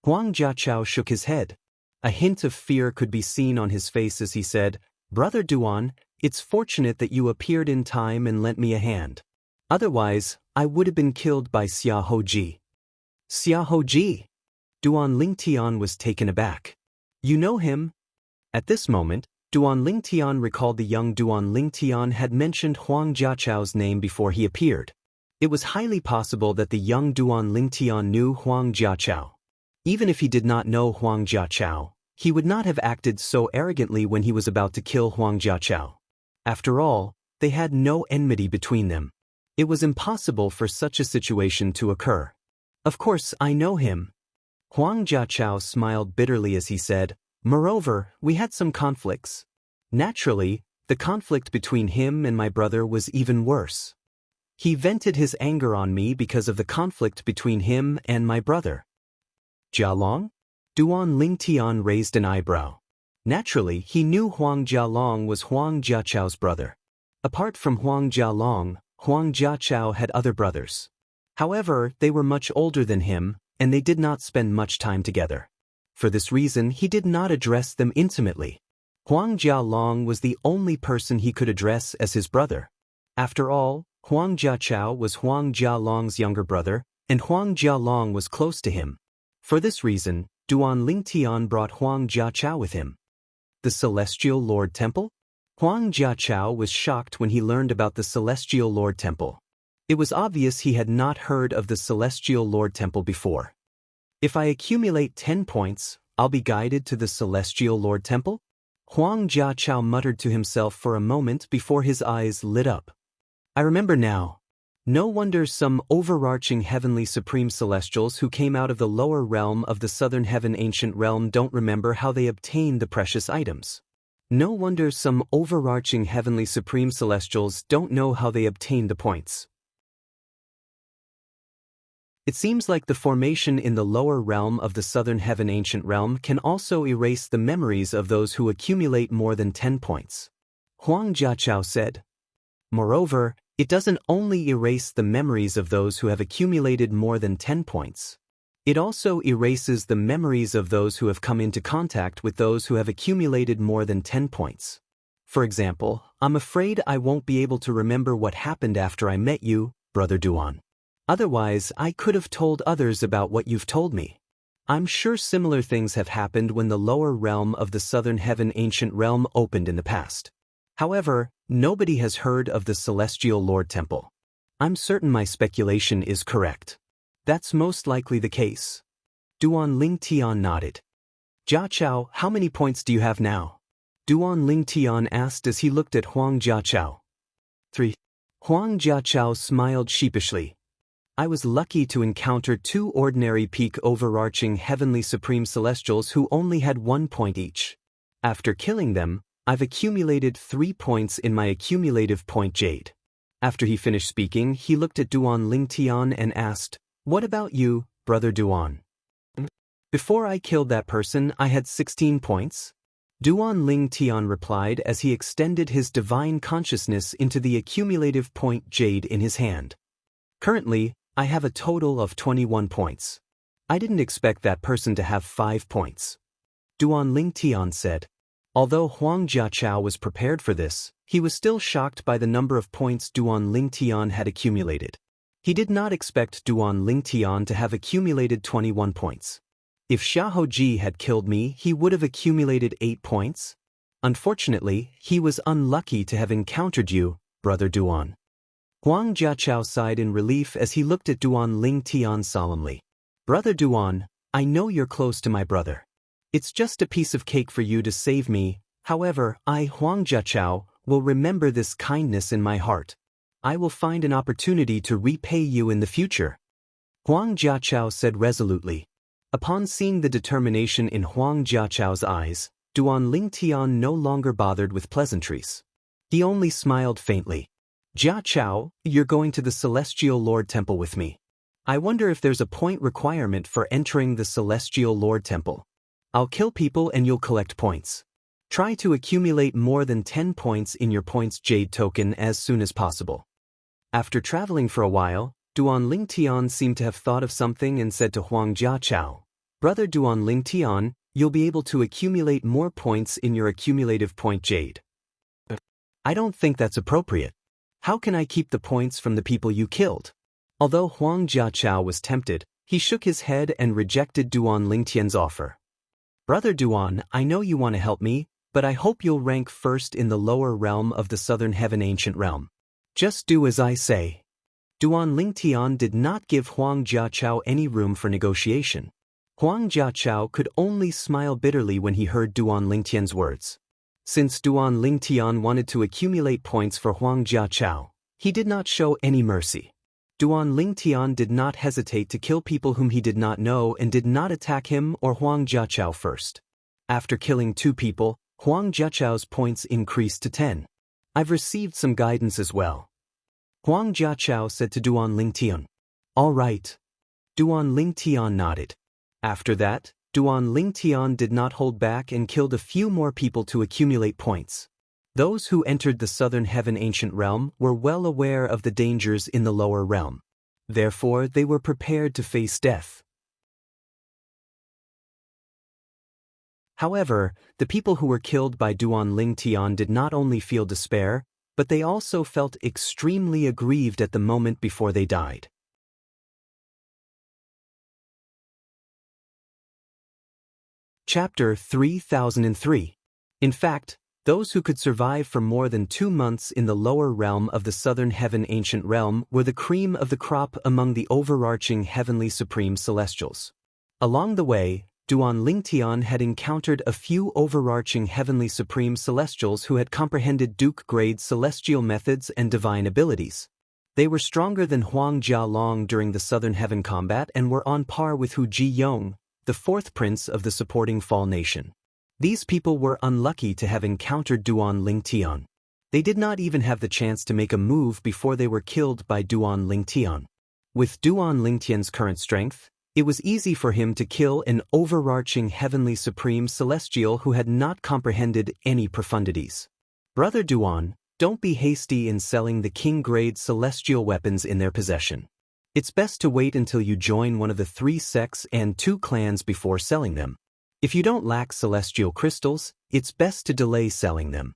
Speaker 1: Huang Jiachao shook his head. A hint of fear could be seen on his face as he said, Brother Duan, it's fortunate that you appeared in time and lent me a hand. Otherwise, I would have been killed by Xia Hoji. Xia Hoji? Duan Lingtian was taken aback. You know him? At this moment, Duan Lingtian recalled the young Duan Lingtian had mentioned Huang Jiachao's name before he appeared. It was highly possible that the young Duan Lingtian knew Huang Jiachao. Even if he did not know Huang Jiachao, he would not have acted so arrogantly when he was about to kill Huang Jiachao. After all, they had no enmity between them. It was impossible for such a situation to occur. Of course, I know him. Huang Jiachao smiled bitterly as he said, Moreover, we had some conflicts. Naturally, the conflict between him and my brother was even worse. He vented his anger on me because of the conflict between him and my brother. Jialong? Duan Lingtian raised an eyebrow. Naturally, he knew Huang Jialong was Huang Jiachao's brother. Apart from Huang Jialong, Huang Jiachao had other brothers. However, they were much older than him, and they did not spend much time together. For this reason, he did not address them intimately. Huang Jialong was the only person he could address as his brother. After all, Huang Jiachao was Huang Jialong's younger brother, and Huang Jialong was close to him. For this reason, Duan Lingtian brought Huang Jiachao with him. The Celestial Lord Temple? Huang Jiachao was shocked when he learned about the Celestial Lord Temple. It was obvious he had not heard of the Celestial Lord Temple before. If I accumulate 10 points, I'll be guided to the Celestial Lord Temple? Huang Jiachao muttered to himself for a moment before his eyes lit up. I remember now. No wonder some overarching heavenly supreme celestials who came out of the lower realm of the southern heaven ancient realm don't remember how they obtained the precious items. No wonder some overarching heavenly supreme celestials don't know how they obtained the points. It seems like the formation in the lower realm of the southern heaven ancient realm can also erase the memories of those who accumulate more than 10 points. Huang Jiachao said. Moreover, it doesn't only erase the memories of those who have accumulated more than 10 points. It also erases the memories of those who have come into contact with those who have accumulated more than 10 points. For example, I'm afraid I won't be able to remember what happened after I met you, Brother Duan. Otherwise, I could have told others about what you've told me. I'm sure similar things have happened when the lower realm of the southern heaven ancient realm opened in the past. However, nobody has heard of the Celestial Lord Temple. I'm certain my speculation is correct. That's most likely the case. Duan Lingtian nodded. Jiachao, how many points do you have now? Duan Lingtian asked as he looked at Huang Jiachao. 3. Huang Jiachao smiled sheepishly. I was lucky to encounter 2 ordinary peak overarching heavenly supreme celestials who only had 1 point each. After killing them, I've accumulated 3 points in my accumulative point jade. After he finished speaking, he looked at Duan Lingtian and asked, What about you, Brother Duan? Before I killed that person, I had 16 points. Duan Lingtian replied as he extended his divine consciousness into the accumulative point jade in his hand. Currently, I have a total of 21 points. I didn't expect that person to have 5 points. Duan Lingtian said. Although Huang Jiachao was prepared for this, he was still shocked by the number of points Duan Lingtian had accumulated. He did not expect Duan Lingtian to have accumulated 21 points. If Xiaoji had killed me, he would have accumulated 8 points. Unfortunately, he was unlucky to have encountered you, Brother Duan. Huang Jiachao sighed in relief as he looked at Duan Lingtian solemnly. Brother Duan, I know you're close to my brother. It's just a piece of cake for you to save me. However, I, Huang Jiachao, will remember this kindness in my heart. I will find an opportunity to repay you in the future. Huang Jiachao said resolutely. Upon seeing the determination in Huang Jiachao's eyes, Duan Lingtian no longer bothered with pleasantries. He only smiled faintly. Jiachao, you're going to the Celestial Lord Temple with me. I wonder if there's a point requirement for entering the Celestial Lord Temple. I'll kill people and you'll collect points. Try to accumulate more than 10 points in your points jade token as soon as possible. After traveling for a while, Duan Lingtian seemed to have thought of something and said to Huang Jiachao, Brother Duan Lingtian, you'll be able to accumulate more points in your accumulative point jade. I don't think that's appropriate. How can I keep the points from the people you killed? Although Huang Jiachao was tempted, he shook his head and rejected Duan Lingtian's offer. Brother Duan, I know you want to help me, but I hope you'll rank first in the lower realm of the Southern Heaven Ancient Realm. Just do as I say. Duan Lingtian did not give Huang Jiachao any room for negotiation. Huang Jiachao could only smile bitterly when he heard Duan Lingtian's words. Since Duan Lingtian wanted to accumulate points for Huang Jiachao, he did not show any mercy. Duan Lingtian did not hesitate to kill people whom he did not know and did not attack him or Huang Jiachao first. After killing 2 people, Huang Jiachao's points increased to 10. I've received some guidance as well. Huang Jiachao said to Duan Lingtian. All right. Duan Lingtian nodded. After that, Duan Lingtian did not hold back and killed a few more people to accumulate points. Those who entered the Southern Heaven Ancient Realm were well aware of the dangers in the lower realm. Therefore, they were prepared to face death. However, the people who were killed by Duan Lingtian did not only feel despair, but they also felt extremely aggrieved at the moment before they died. Chapter 3003. In fact, those who could survive for more than 2 months in the lower realm of the Southern Heaven Ancient Realm were the cream of the crop among the overarching Heavenly Supreme Celestials. Along the way, Duan Lingtian had encountered a few overarching Heavenly Supreme Celestials who had comprehended Duke-grade celestial methods and divine abilities. They were stronger than Huang Jialong during the Southern Heaven combat and were on par with Hu Ji-yong, the 4th prince of the supporting Fall Nation. These people were unlucky to have encountered Duan Lingtian. They did not even have the chance to make a move before they were killed by Duan Lingtian. With Duan Lingtian's current strength, it was easy for him to kill an overarching Heavenly Supreme Celestial who had not comprehended any profundities. Brother Duan, don't be hasty in selling the king-grade celestial weapons in their possession. It's best to wait until you join one of the 3 sects and 2 clans before selling them. If you don't lack celestial crystals, it's best to delay selling them.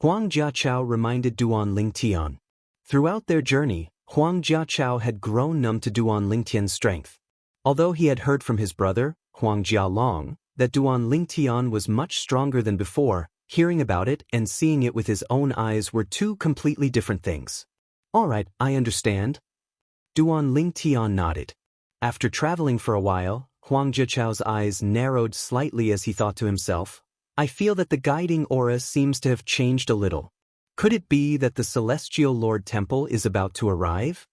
Speaker 1: Huang Jiachao reminded Duan Lingtian. Throughout their journey, Huang Jiachao had grown numb to Duan Lingtian's strength. Although he had heard from his brother, Huang Jialong, that Duan Lingtian was much stronger than before, hearing about it and seeing it with his own eyes were 2 completely different things. All right, I understand. Duan Lingtian nodded. After traveling for a while, Huang Jiachao's eyes narrowed slightly as he thought to himself, I feel that the guiding aura seems to have changed a little. Could it be that the Celestial Lord Temple is about to arrive?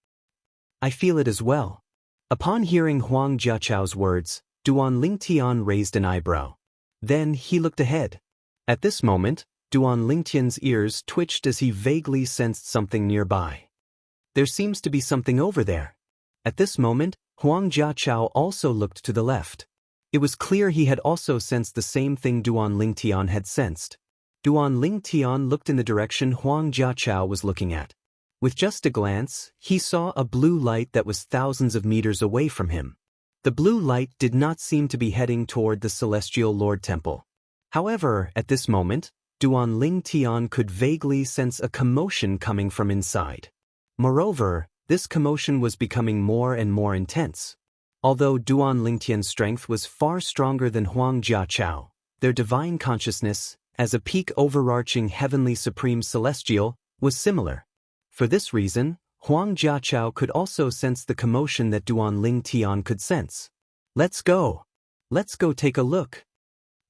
Speaker 1: I feel it as well. Upon hearing Huang Jiachao's words, Duan Lingtian raised an eyebrow. Then he looked ahead. At this moment, Duan Lingtian's ears twitched as he vaguely sensed something nearby. There seems to be something over there. At this moment, Huang Jiachao also looked to the left. It was clear he had also sensed the same thing Duan Lingtian had sensed. Duan Lingtian looked in the direction Huang Jiachao was looking at. With just a glance, he saw a blue light that was thousands of meters away from him. The blue light did not seem to be heading toward the Celestial Lord Temple. However, at this moment, Duan Lingtian could vaguely sense a commotion coming from inside. Moreover, this commotion was becoming more and more intense. Although Duan Lingtian's strength was far stronger than Huang Jiachao, their divine consciousness, as a peak overarching heavenly supreme celestial, was similar. For this reason, Huang Jiachao could also sense the commotion that Duan Lingtian could sense. Let's go. Let's go take a look.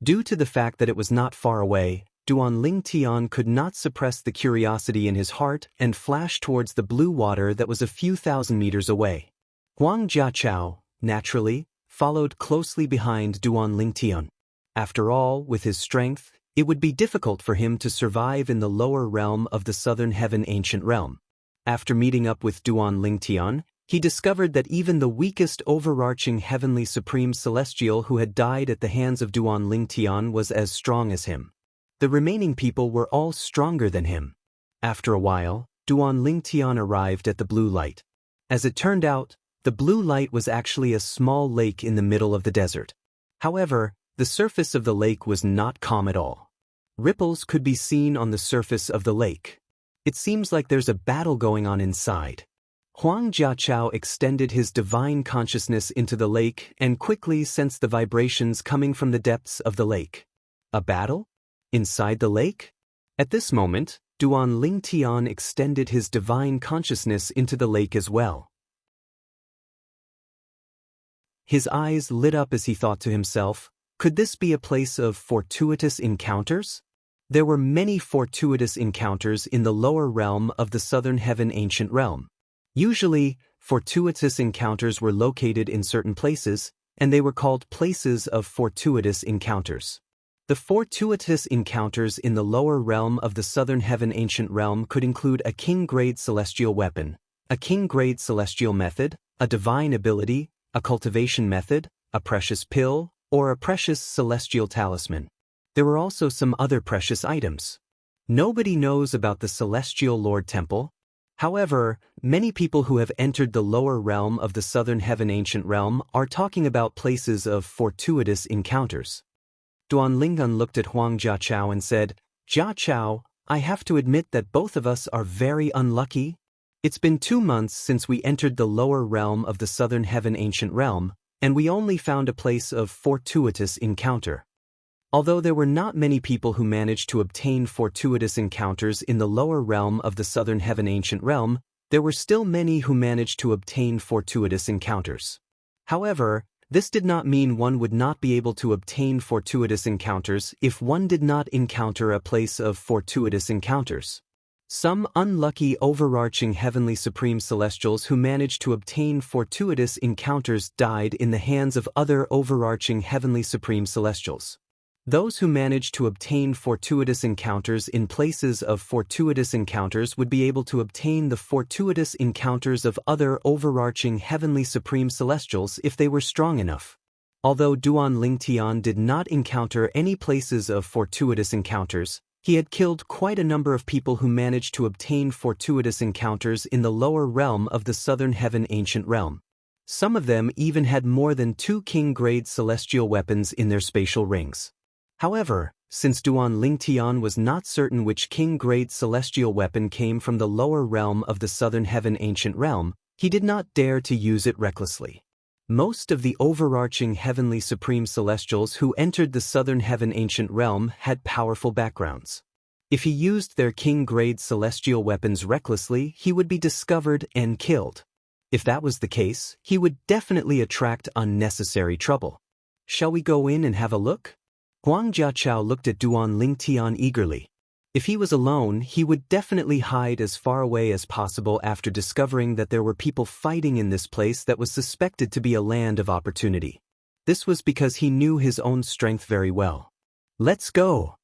Speaker 1: Due to the fact that it was not far away, Duan Lingtian could not suppress the curiosity in his heart and flashed towards the blue water that was a few thousand meters away. Huang Jiachao, naturally, followed closely behind Duan Lingtian. After all, with his strength, it would be difficult for him to survive in the lower realm of the Southern Heaven Ancient Realm. After meeting up with Duan Lingtian, he discovered that even the weakest overarching heavenly supreme celestial who had died at the hands of Duan Lingtian was as strong as him. The remaining people were all stronger than him. After a while, Duan Lingtian arrived at the blue light. As it turned out, the blue light was actually a small lake in the middle of the desert. However, the surface of the lake was not calm at all. Ripples could be seen on the surface of the lake. It seems like there's a battle going on inside. Huang Jiachao extended his divine consciousness into the lake and quickly sensed the vibrations coming from the depths of the lake. A battle? Inside the lake? At this moment, Duan Lingtian extended his divine consciousness into the lake as well. His eyes lit up as he thought to himself, could this be a place of fortuitous encounters? There were many fortuitous encounters in the lower realm of the Southern Heaven Ancient Realm. Usually, fortuitous encounters were located in certain places, and they were called places of fortuitous encounters. The fortuitous encounters in the lower realm of the Southern Heaven Ancient Realm could include a king-grade celestial weapon, a king-grade celestial method, a divine ability, a cultivation method, a precious pill, or a precious celestial talisman. There were also some other precious items. Nobody knows about the Celestial Lord Temple. However, many people who have entered the lower realm of the Southern Heaven Ancient Realm are talking about places of fortuitous encounters. Duan Lingtian looked at Huang Jiachao and said, Jiachao, I have to admit that both of us are very unlucky. It's been 2 months since we entered the lower realm of the Southern Heaven Ancient Realm, and we only found a place of fortuitous encounter. Although there were not many people who managed to obtain fortuitous encounters in the lower realm of the Southern Heaven Ancient Realm, there were still many who managed to obtain fortuitous encounters. However, this did not mean one would not be able to obtain fortuitous encounters if one did not encounter a place of fortuitous encounters. Some unlucky overarching heavenly supreme celestials who managed to obtain fortuitous encounters died in the hands of other overarching heavenly supreme celestials. Those who managed to obtain fortuitous encounters in places of fortuitous encounters would be able to obtain the fortuitous encounters of other overarching heavenly supreme celestials if they were strong enough. Although Duan Lingtian did not encounter any places of fortuitous encounters, he had killed quite a number of people who managed to obtain fortuitous encounters in the lower realm of the Southern Heaven Ancient Realm. Some of them even had more than 2 king-grade celestial weapons in their spatial rings. However, since Duan Lingtian was not certain which king-grade celestial weapon came from the lower realm of the Southern Heaven Ancient Realm, he did not dare to use it recklessly. Most of the overarching heavenly supreme celestials who entered the Southern Heaven Ancient Realm had powerful backgrounds. If he used their king-grade celestial weapons recklessly, he would be discovered and killed. If that was the case, he would definitely attract unnecessary trouble. Shall we go in and have a look? Huang Jiachao looked at Duan Lingtian eagerly. If he was alone, he would definitely hide as far away as possible after discovering that there were people fighting in this place that was suspected to be a land of opportunity. This was because he knew his own strength very well. Let's go.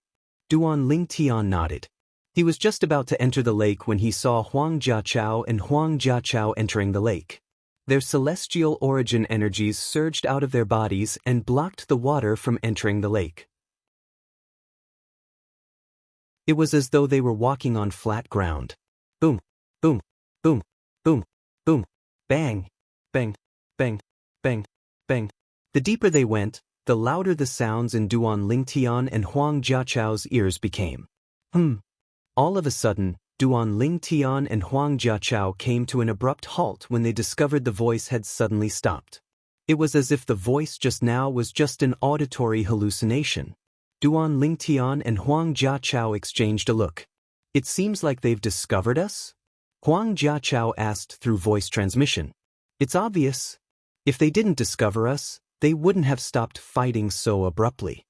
Speaker 1: Duan Lingtian nodded. He was just about to enter the lake when he saw Huang Jiachao and Huang Jiachao entering the lake. Their celestial origin energies surged out of their bodies and blocked the water from entering the lake. It was as though they were walking on flat ground. Boom, boom, boom, boom, boom, bang, bang, bang, bang, bang. The deeper they went, the louder the sounds in Duan Lingtian and Huang Jiachao's ears became. All of a sudden, Duan Ling Tian and Huang Jiachao came to an abrupt halt when they discovered the voice had suddenly stopped. It was as if the voice just now was just an auditory hallucination. Duan Ling Tian and Huang Jiachao exchanged a look. "It seems like they've discovered us?" Huang Jiachao asked through voice transmission. "It's obvious. If they didn't discover us, they wouldn't have stopped fighting so abruptly."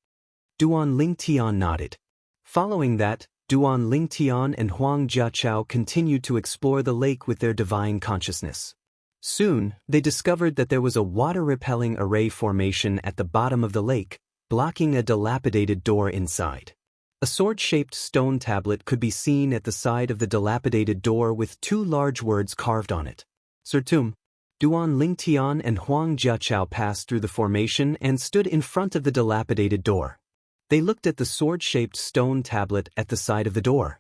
Speaker 1: Duan Ling Tian nodded. Following that, Duan Ling Tian and Huang Jiachao continued to explore the lake with their divine consciousness. Soon, they discovered that there was a water-repelling array formation at the bottom of the lake, blocking a dilapidated door inside. A sword-shaped stone tablet could be seen at the side of the dilapidated door with two large words carved on it. Surtum. Duan Ling Tian and Huang Jiachao passed through the formation and stood in front of the dilapidated door. They looked at the sword-shaped stone tablet at the side of the door.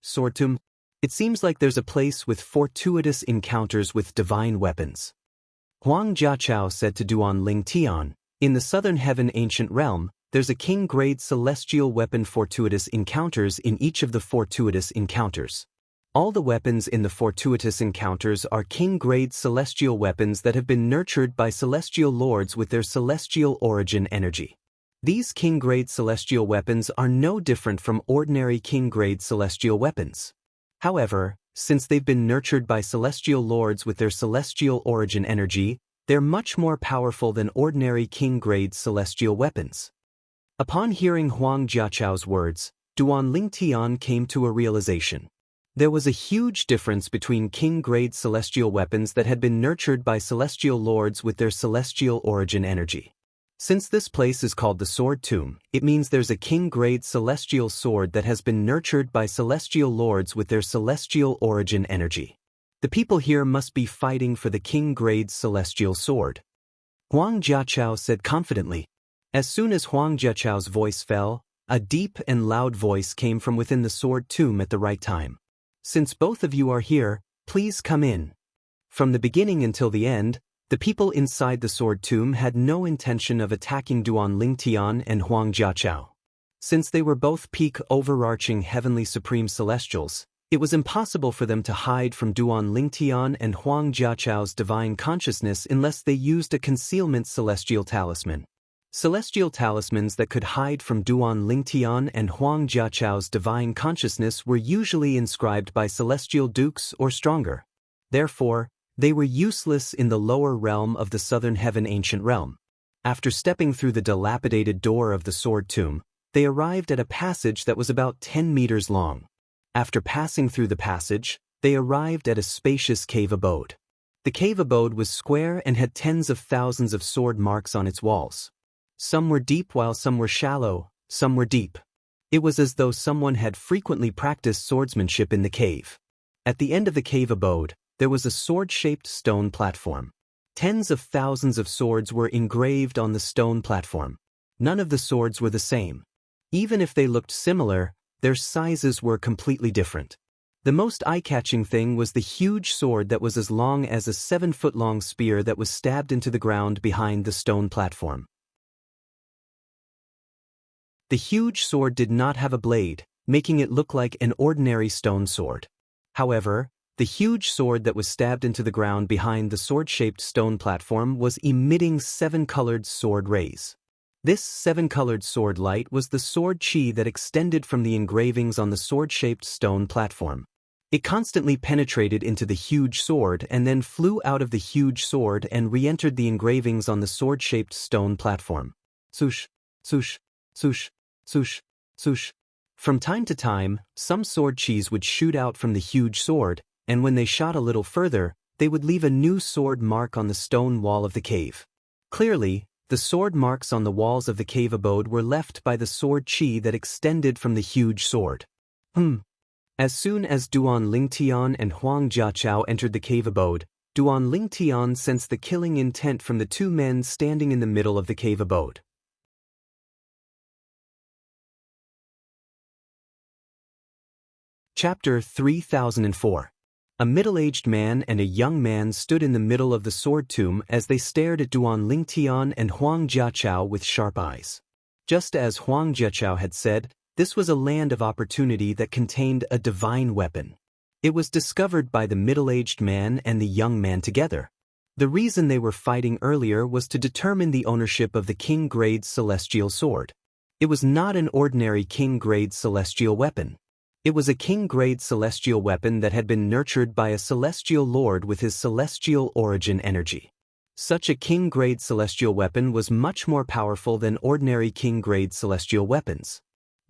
Speaker 1: Sortum. It seems like there's a place with fortuitous encounters with divine weapons. Huang Jiachao said to Duan Ling Tian, "In the southern heaven ancient realm, there's a king-grade celestial weapon fortuitous encounters in each of the fortuitous encounters. All the weapons in the fortuitous encounters are king-grade celestial weapons that have been nurtured by celestial lords with their celestial origin energy. These king-grade celestial weapons are no different from ordinary king-grade celestial weapons. However, since they've been nurtured by celestial lords with their celestial origin energy, they're much more powerful than ordinary king-grade celestial weapons." Upon hearing Huang Jiachao's words, Duan Ling Tian came to a realization. There was a huge difference between king-grade celestial weapons that had been nurtured by celestial lords with their celestial origin energy. Since this place is called the Sword Tomb, it means there's a king-grade celestial sword that has been nurtured by celestial lords with their celestial origin energy. The people here must be fighting for the king-grade celestial sword. Huang Jiachao said confidently. As soon as Huang Jiachao's voice fell, a deep and loud voice came from within the Sword Tomb at the right time. "Since both of you are here, please come in." From the beginning until the end, the people inside the Sword Tomb had no intention of attacking Duan Ling Tian and Huang Jiachao. Since they were both peak overarching heavenly supreme celestials, it was impossible for them to hide from Duan Ling Tian and Huang Jiachao's divine consciousness unless they used a concealment celestial talisman. Celestial talismans that could hide from Duan Ling Tian and Huang Jiachao's divine consciousness were usually inscribed by celestial dukes or stronger. Therefore, they were useless in the lower realm of the southern heaven ancient realm. After stepping through the dilapidated door of the Sword Tomb, they arrived at a passage that was about 10 meters long. After passing through the passage, they arrived at a spacious cave abode. The cave abode was square and had tens of thousands of sword marks on its walls. Some were deep while some were shallow, some were deep. It was as though someone had frequently practiced swordsmanship in the cave. At the end of the cave abode, there was a sword-shaped stone platform. Tens of thousands of swords were engraved on the stone platform. None of the swords were the same. Even if they looked similar, their sizes were completely different. The most eye-catching thing was the huge sword that was as long as a 7-foot-long spear that was stabbed into the ground behind the stone platform. The huge sword did not have a blade, making it look like an ordinary stone sword. However, the huge sword that was stabbed into the ground behind the sword-shaped stone platform was emitting 7-colored sword rays. This 7-colored sword light was the sword chi that extended from the engravings on the sword-shaped stone platform. It constantly penetrated into the huge sword and then flew out of the huge sword and re-entered the engravings on the sword-shaped stone platform. Swoosh, swoosh, swoosh, swoosh, swoosh. From time to time, some sword chis would shoot out from the huge sword, and when they shot a little further, they would leave a new sword mark on the stone wall of the cave. Clearly, the sword marks on the walls of the cave abode were left by the sword chi that extended from the huge sword. As soon as Duan Ling Tian and Huang Jiachao entered the cave abode, Duan Ling Tian sensed the killing intent from the two men standing in the middle of the cave abode. Chapter 3004. A middle-aged man and a young man stood in the middle of the Sword Tomb as they stared at Duan Ling Tian and Huang Jiachao with sharp eyes. Just as Huang Jiachao had said, this was a land of opportunity that contained a divine weapon. It was discovered by the middle-aged man and the young man together. The reason they were fighting earlier was to determine the ownership of the king-grade celestial sword. It was not an ordinary king-grade celestial weapon. It was a king-grade celestial weapon that had been nurtured by a celestial lord with his celestial origin energy. Such a king-grade celestial weapon was much more powerful than ordinary king-grade celestial weapons.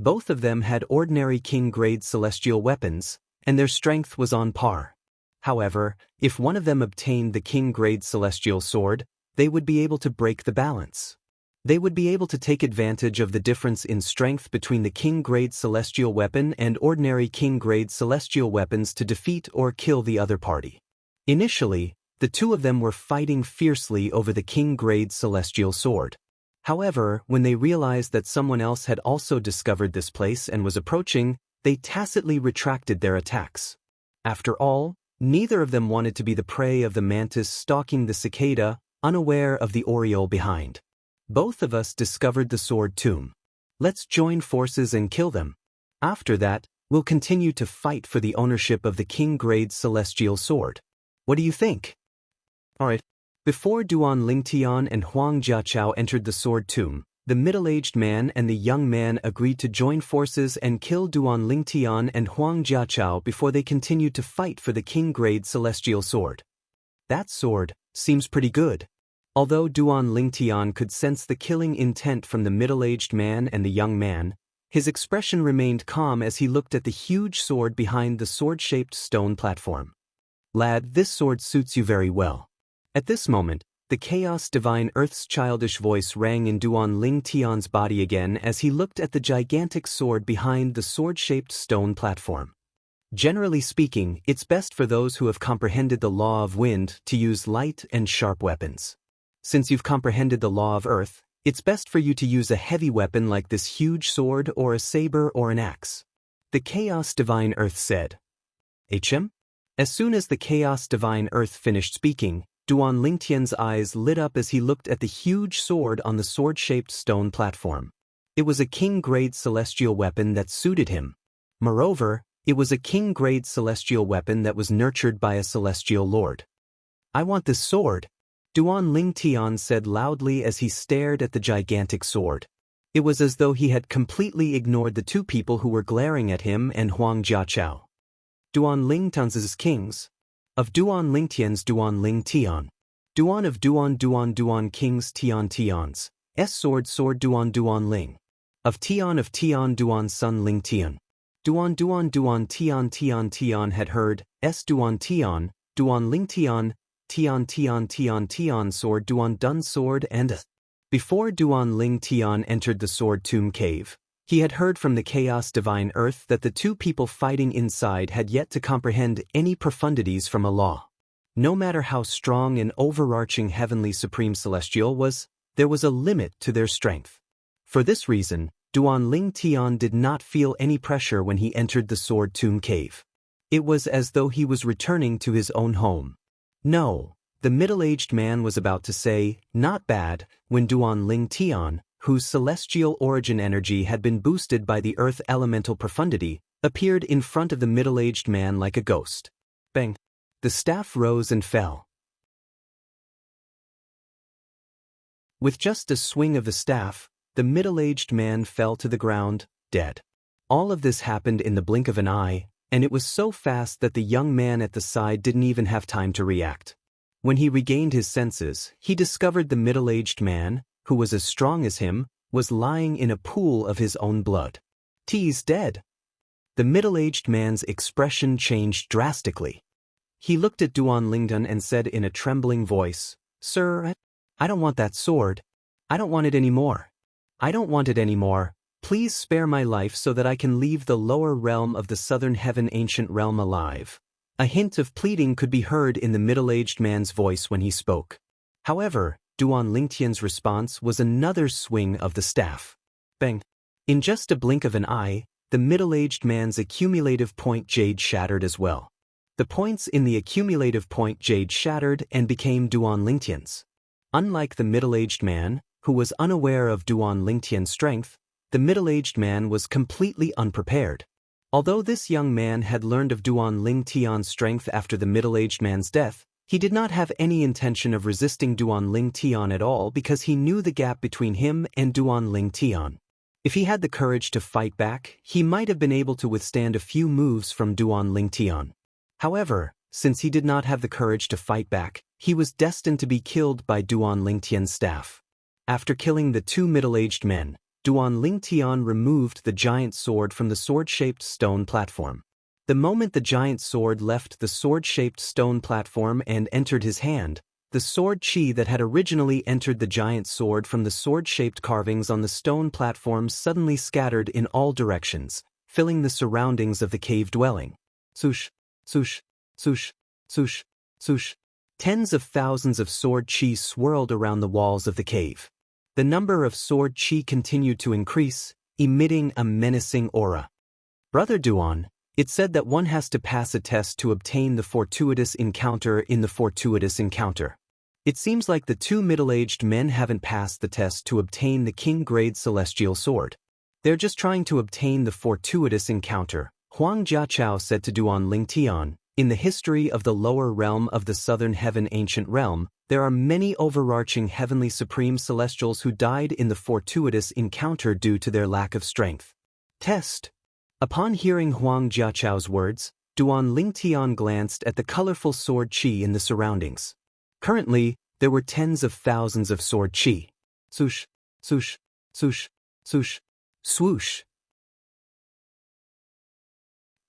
Speaker 1: Both of them had ordinary king-grade celestial weapons, and their strength was on par. However, if one of them obtained the king-grade celestial sword, they would be able to break the balance. They would be able to take advantage of the difference in strength between the king-grade celestial weapon and ordinary king-grade celestial weapons to defeat or kill the other party. Initially, the two of them were fighting fiercely over the king-grade celestial sword. However, when they realized that someone else had also discovered this place and was approaching, they tacitly retracted their attacks. After all, neither of them wanted to be the prey of the mantis stalking the cicada, unaware of the oriole behind. Both of us discovered the sword tomb. Let's join forces and kill them. After that, we'll continue to fight for the ownership of the king-grade celestial sword. What do you think? Alright. Before Duan Lingtian and Huang Jiaqiao entered the sword tomb, the middle-aged man and the young man agreed to join forces and kill Duan Lingtian and Huang Jiaqiao before they continued to fight for the king-grade celestial sword. That sword seems pretty good. Although Duan Lingtian could sense the killing intent from the middle-aged man and the young man, his expression remained calm as he looked at the huge sword behind the sword-shaped stone platform. Lad, this sword suits you very well. At this moment, the Chaos Divine Earth's childish voice rang in Duan Lingtian's body again as he looked at the gigantic sword behind the sword-shaped stone platform. Generally speaking, it's best for those who have comprehended the law of wind to use light and sharp weapons. Since you've comprehended the law of earth, it's best for you to use a heavy weapon like this huge sword or a saber or an axe. The Chaos Divine Earth said. HM? As soon as the Chaos Divine Earth finished speaking, Duan Lingtian's eyes lit up as he looked at the huge sword on the sword-shaped stone platform. It was a king-grade celestial weapon that suited him. Moreover, it was a king-grade celestial weapon that was nurtured by a celestial lord. I want this sword, Duan Lingtian said loudly as he stared at the gigantic sword. It was as though he had completely ignored the two people who were glaring at him and Huang Jiaqiao. Duan Lingtian's kings. Of Duan Lingtian's Duan Lingtian. Duan of Duan kings Tian's. Sword Duan Ling. Of Tian Duan Sun Lingtian. Duan Tian had heard, Duan Lingtian, Tian sword Duan Dun sword and Before Duan Lingtian entered the sword tomb cave, he had heard from the Chaos Divine Earth that the two people fighting inside had yet to comprehend any profundities from a law. No matter how strong and overarching Heavenly Supreme Celestial was, there was a limit to their strength. For this reason, Duan Lingtian did not feel any pressure when he entered the sword tomb cave. It was as though he was returning to his own home. No, the middle-aged man was about to say, not bad, when Duan Lingtian, whose celestial origin energy had been boosted by the earth elemental profundity, appeared in front of the middle-aged man like a ghost. Bang! The staff rose and fell. With just a swing of the staff, the middle-aged man fell to the ground, dead. All of this happened in the blink of an eye, and it was so fast that the young man at the side didn't even have time to react. When he regained his senses, he discovered the middle-aged man, who was as strong as him, was lying in a pool of his own blood. He's dead. The middle-aged man's expression changed drastically. He looked at Duan Lingtian and said in a trembling voice, Sir, I don't want that sword. I don't want it anymore. I don't want it anymore. Please spare my life so that I can leave the lower realm of the southern heaven ancient realm alive. A hint of pleading could be heard in the middle-aged man's voice when he spoke. However, Duan Lingtian's response was another swing of the staff. Bang! In just a blink of an eye, the middle-aged man's accumulative point jade shattered as well. The points in the accumulative point jade shattered and became Duan Lingtian's. Unlike the middle-aged man, who was unaware of Duan Lingtian's strength, the middle-aged man was completely unprepared. Although this young man had learned of Duan Ling Tian's strength after the middle-aged man's death, he did not have any intention of resisting Duan Ling Tian at all because he knew the gap between him and Duan Ling Tian. If he had the courage to fight back, he might have been able to withstand a few moves from Duan Ling Tian. However, since he did not have the courage to fight back, he was destined to be killed by Duan Ling Tian's staff. After killing the two middle-aged men, Duan Ling Tian removed the giant sword from the sword-shaped stone platform. The moment the giant sword left the sword-shaped stone platform and entered his hand, the sword chi that had originally entered the giant sword from the sword-shaped carvings on the stone platform suddenly scattered in all directions, filling the surroundings of the cave dwelling. Swoosh, swoosh, swoosh, swoosh, swoosh. Tens of thousands of sword chi swirled around the walls of the cave. The number of sword chi continued to increase, emitting a menacing aura. Brother Duan, it said that one has to pass a test to obtain the fortuitous encounter in the fortuitous encounter. It seems like the two middle-aged men haven't passed the test to obtain the king-grade celestial sword. They're just trying to obtain the fortuitous encounter, Huang Jiachao said to Duan Ling Tian. In the history of the lower realm of the southern heaven ancient realm, there are many overarching heavenly supreme celestials who died in the fortuitous encounter due to their lack of strength. Test. Upon hearing Huang Jiachao's words, Duan Ling Tian glanced at the colorful sword chi in the surroundings. Currently, there were tens of thousands of sword chi. Swoosh, swoosh, swoosh, swoosh, swoosh.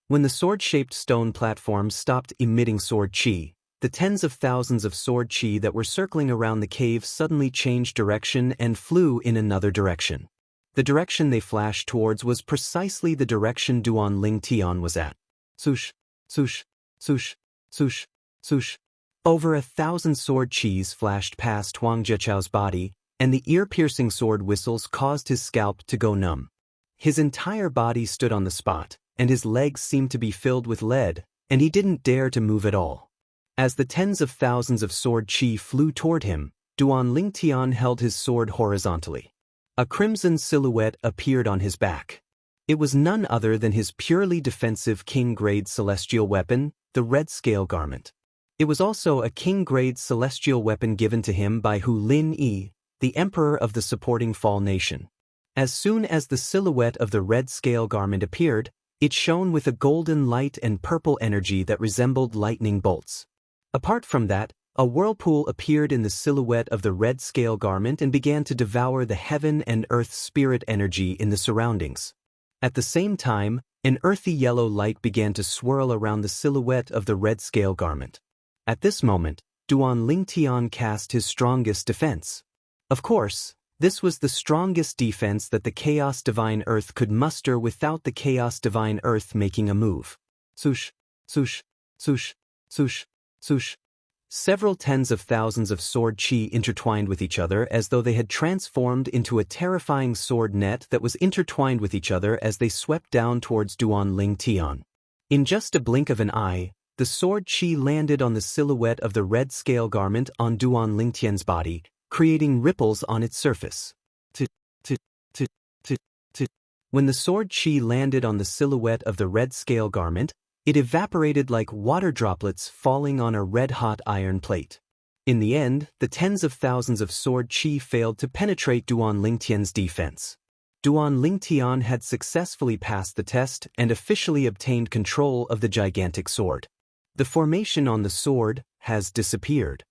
Speaker 1: When the sword-shaped stone platform stopped emitting sword chi, the tens of thousands of sword chi that were circling around the cave suddenly changed direction and flew in another direction. The direction they flashed towards was precisely the direction Duan Ling Tian was at. Swoosh, swoosh, swoosh, swoosh, swoosh. Over 1,000 sword chis flashed past Huang Jiachao's body, and the ear-piercing sword whistles caused his scalp to go numb. His entire body stood on the spot, and his legs seemed to be filled with lead, and he didn't dare to move at all. As the tens of thousands of sword chi flew toward him, Duan Ling Tian held his sword horizontally. A crimson silhouette appeared on his back. It was none other than his purely defensive king-grade celestial weapon, the red scale garment. It was also a king-grade celestial weapon given to him by Hu Lin Yi, the emperor of the supporting Fall Nation. As soon as the silhouette of the red scale garment appeared, it shone with a golden light and purple energy that resembled lightning bolts. Apart from that, a whirlpool appeared in the silhouette of the red scale garment and began to devour the heaven and earth spirit energy in the surroundings. At the same time, an earthy yellow light began to swirl around the silhouette of the red scale garment. At this moment, Duan Ling Tian cast his strongest defense. Of course, this was the strongest defense that the Chaos Divine Earth could muster without the Chaos Divine Earth making a move. Swoosh, swoosh, swoosh, swoosh, swoosh. Several tens of thousands of sword chi intertwined with each other as though they had transformed into a terrifying sword net that was intertwined with each other as they swept down towards Duan Ling Tian. In just a blink of an eye, the sword chi landed on the silhouette of the red scale garment on Duan Ling Tian's body, creating ripples on its surface. When the sword chi landed on the silhouette of the red scale garment, it evaporated like water droplets falling on a red-hot iron plate. In the end, the tens of thousands of sword chi failed to penetrate Duan Ling Tian's defense. Duan Ling Tian had successfully passed the test and officially obtained control of the gigantic sword. The formation on the sword has disappeared.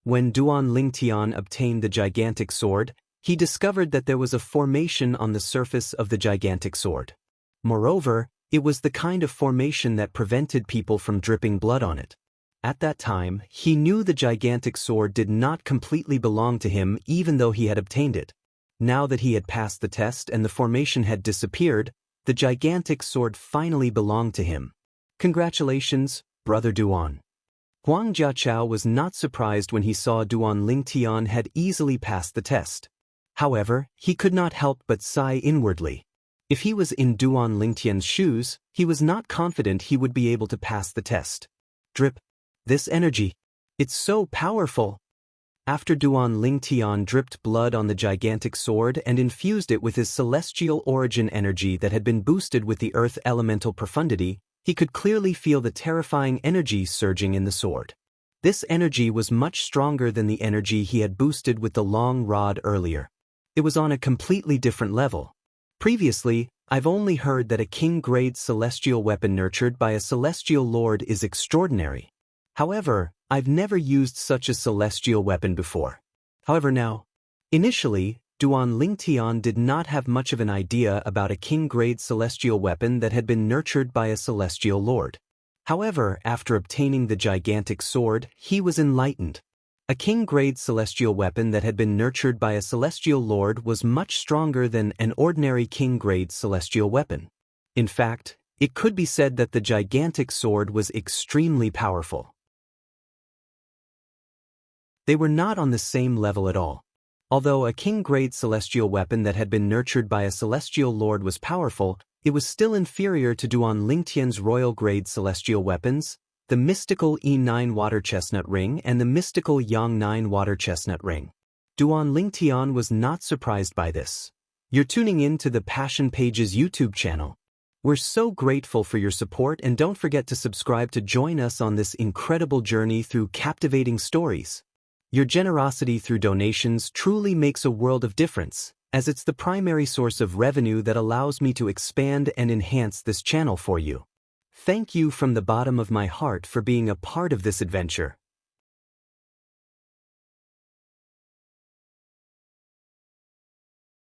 Speaker 1: When Duan Ling Tian obtained the gigantic sword, he discovered that there was a formation on the surface of the gigantic sword. Moreover, it was the kind of formation that prevented people from dripping blood on it. At that time, he knew the gigantic sword did not completely belong to him even though he had obtained it. Now that he had passed the test and the formation had disappeared, the gigantic sword finally belonged to him. Congratulations, Brother Duan. Huang Jiachao was not surprised when he saw Duan Ling Tian had easily passed the test. However, he could not help but sigh inwardly. If he was in Duan Ling Tian's shoes, he was not confident he would be able to pass the test. Drip. This energy. It's so powerful. After Duan Lingtian dripped blood on the gigantic sword and infused it with his celestial origin energy that had been boosted with the earth elemental profundity, he could clearly feel the terrifying energy surging in the sword. This energy was much stronger than the energy he had boosted with the long rod earlier. It was on a completely different level. Previously, I've only heard that a king-grade celestial weapon nurtured by a celestial lord is extraordinary. However, I've never used such a celestial weapon before. However now, initially, Duan Lingtian did not have much of an idea about a king-grade celestial weapon that had been nurtured by a celestial lord. However, after obtaining the gigantic sword, he was enlightened. A king-grade celestial weapon that had been nurtured by a celestial lord was much stronger than an ordinary king-grade celestial weapon. In fact, it could be said that the gigantic sword was extremely powerful. They were not on the same level at all. Although a king-grade celestial weapon that had been nurtured by a celestial lord was powerful, it was still inferior to Duan Lingtian's royal-grade celestial weapons, the mystical E9 water chestnut ring and the mystical Yang 9 water chestnut ring. Duan Lingtian was not surprised by this. You're tuning in to the Passion Pages YouTube channel. We're so grateful for your support, and don't forget to subscribe to join us on this incredible journey through captivating stories. Your generosity through donations truly makes a world of difference, as it's the primary source of revenue that allows me to expand and enhance this channel for you. Thank you from the bottom of my heart for being a part of this adventure.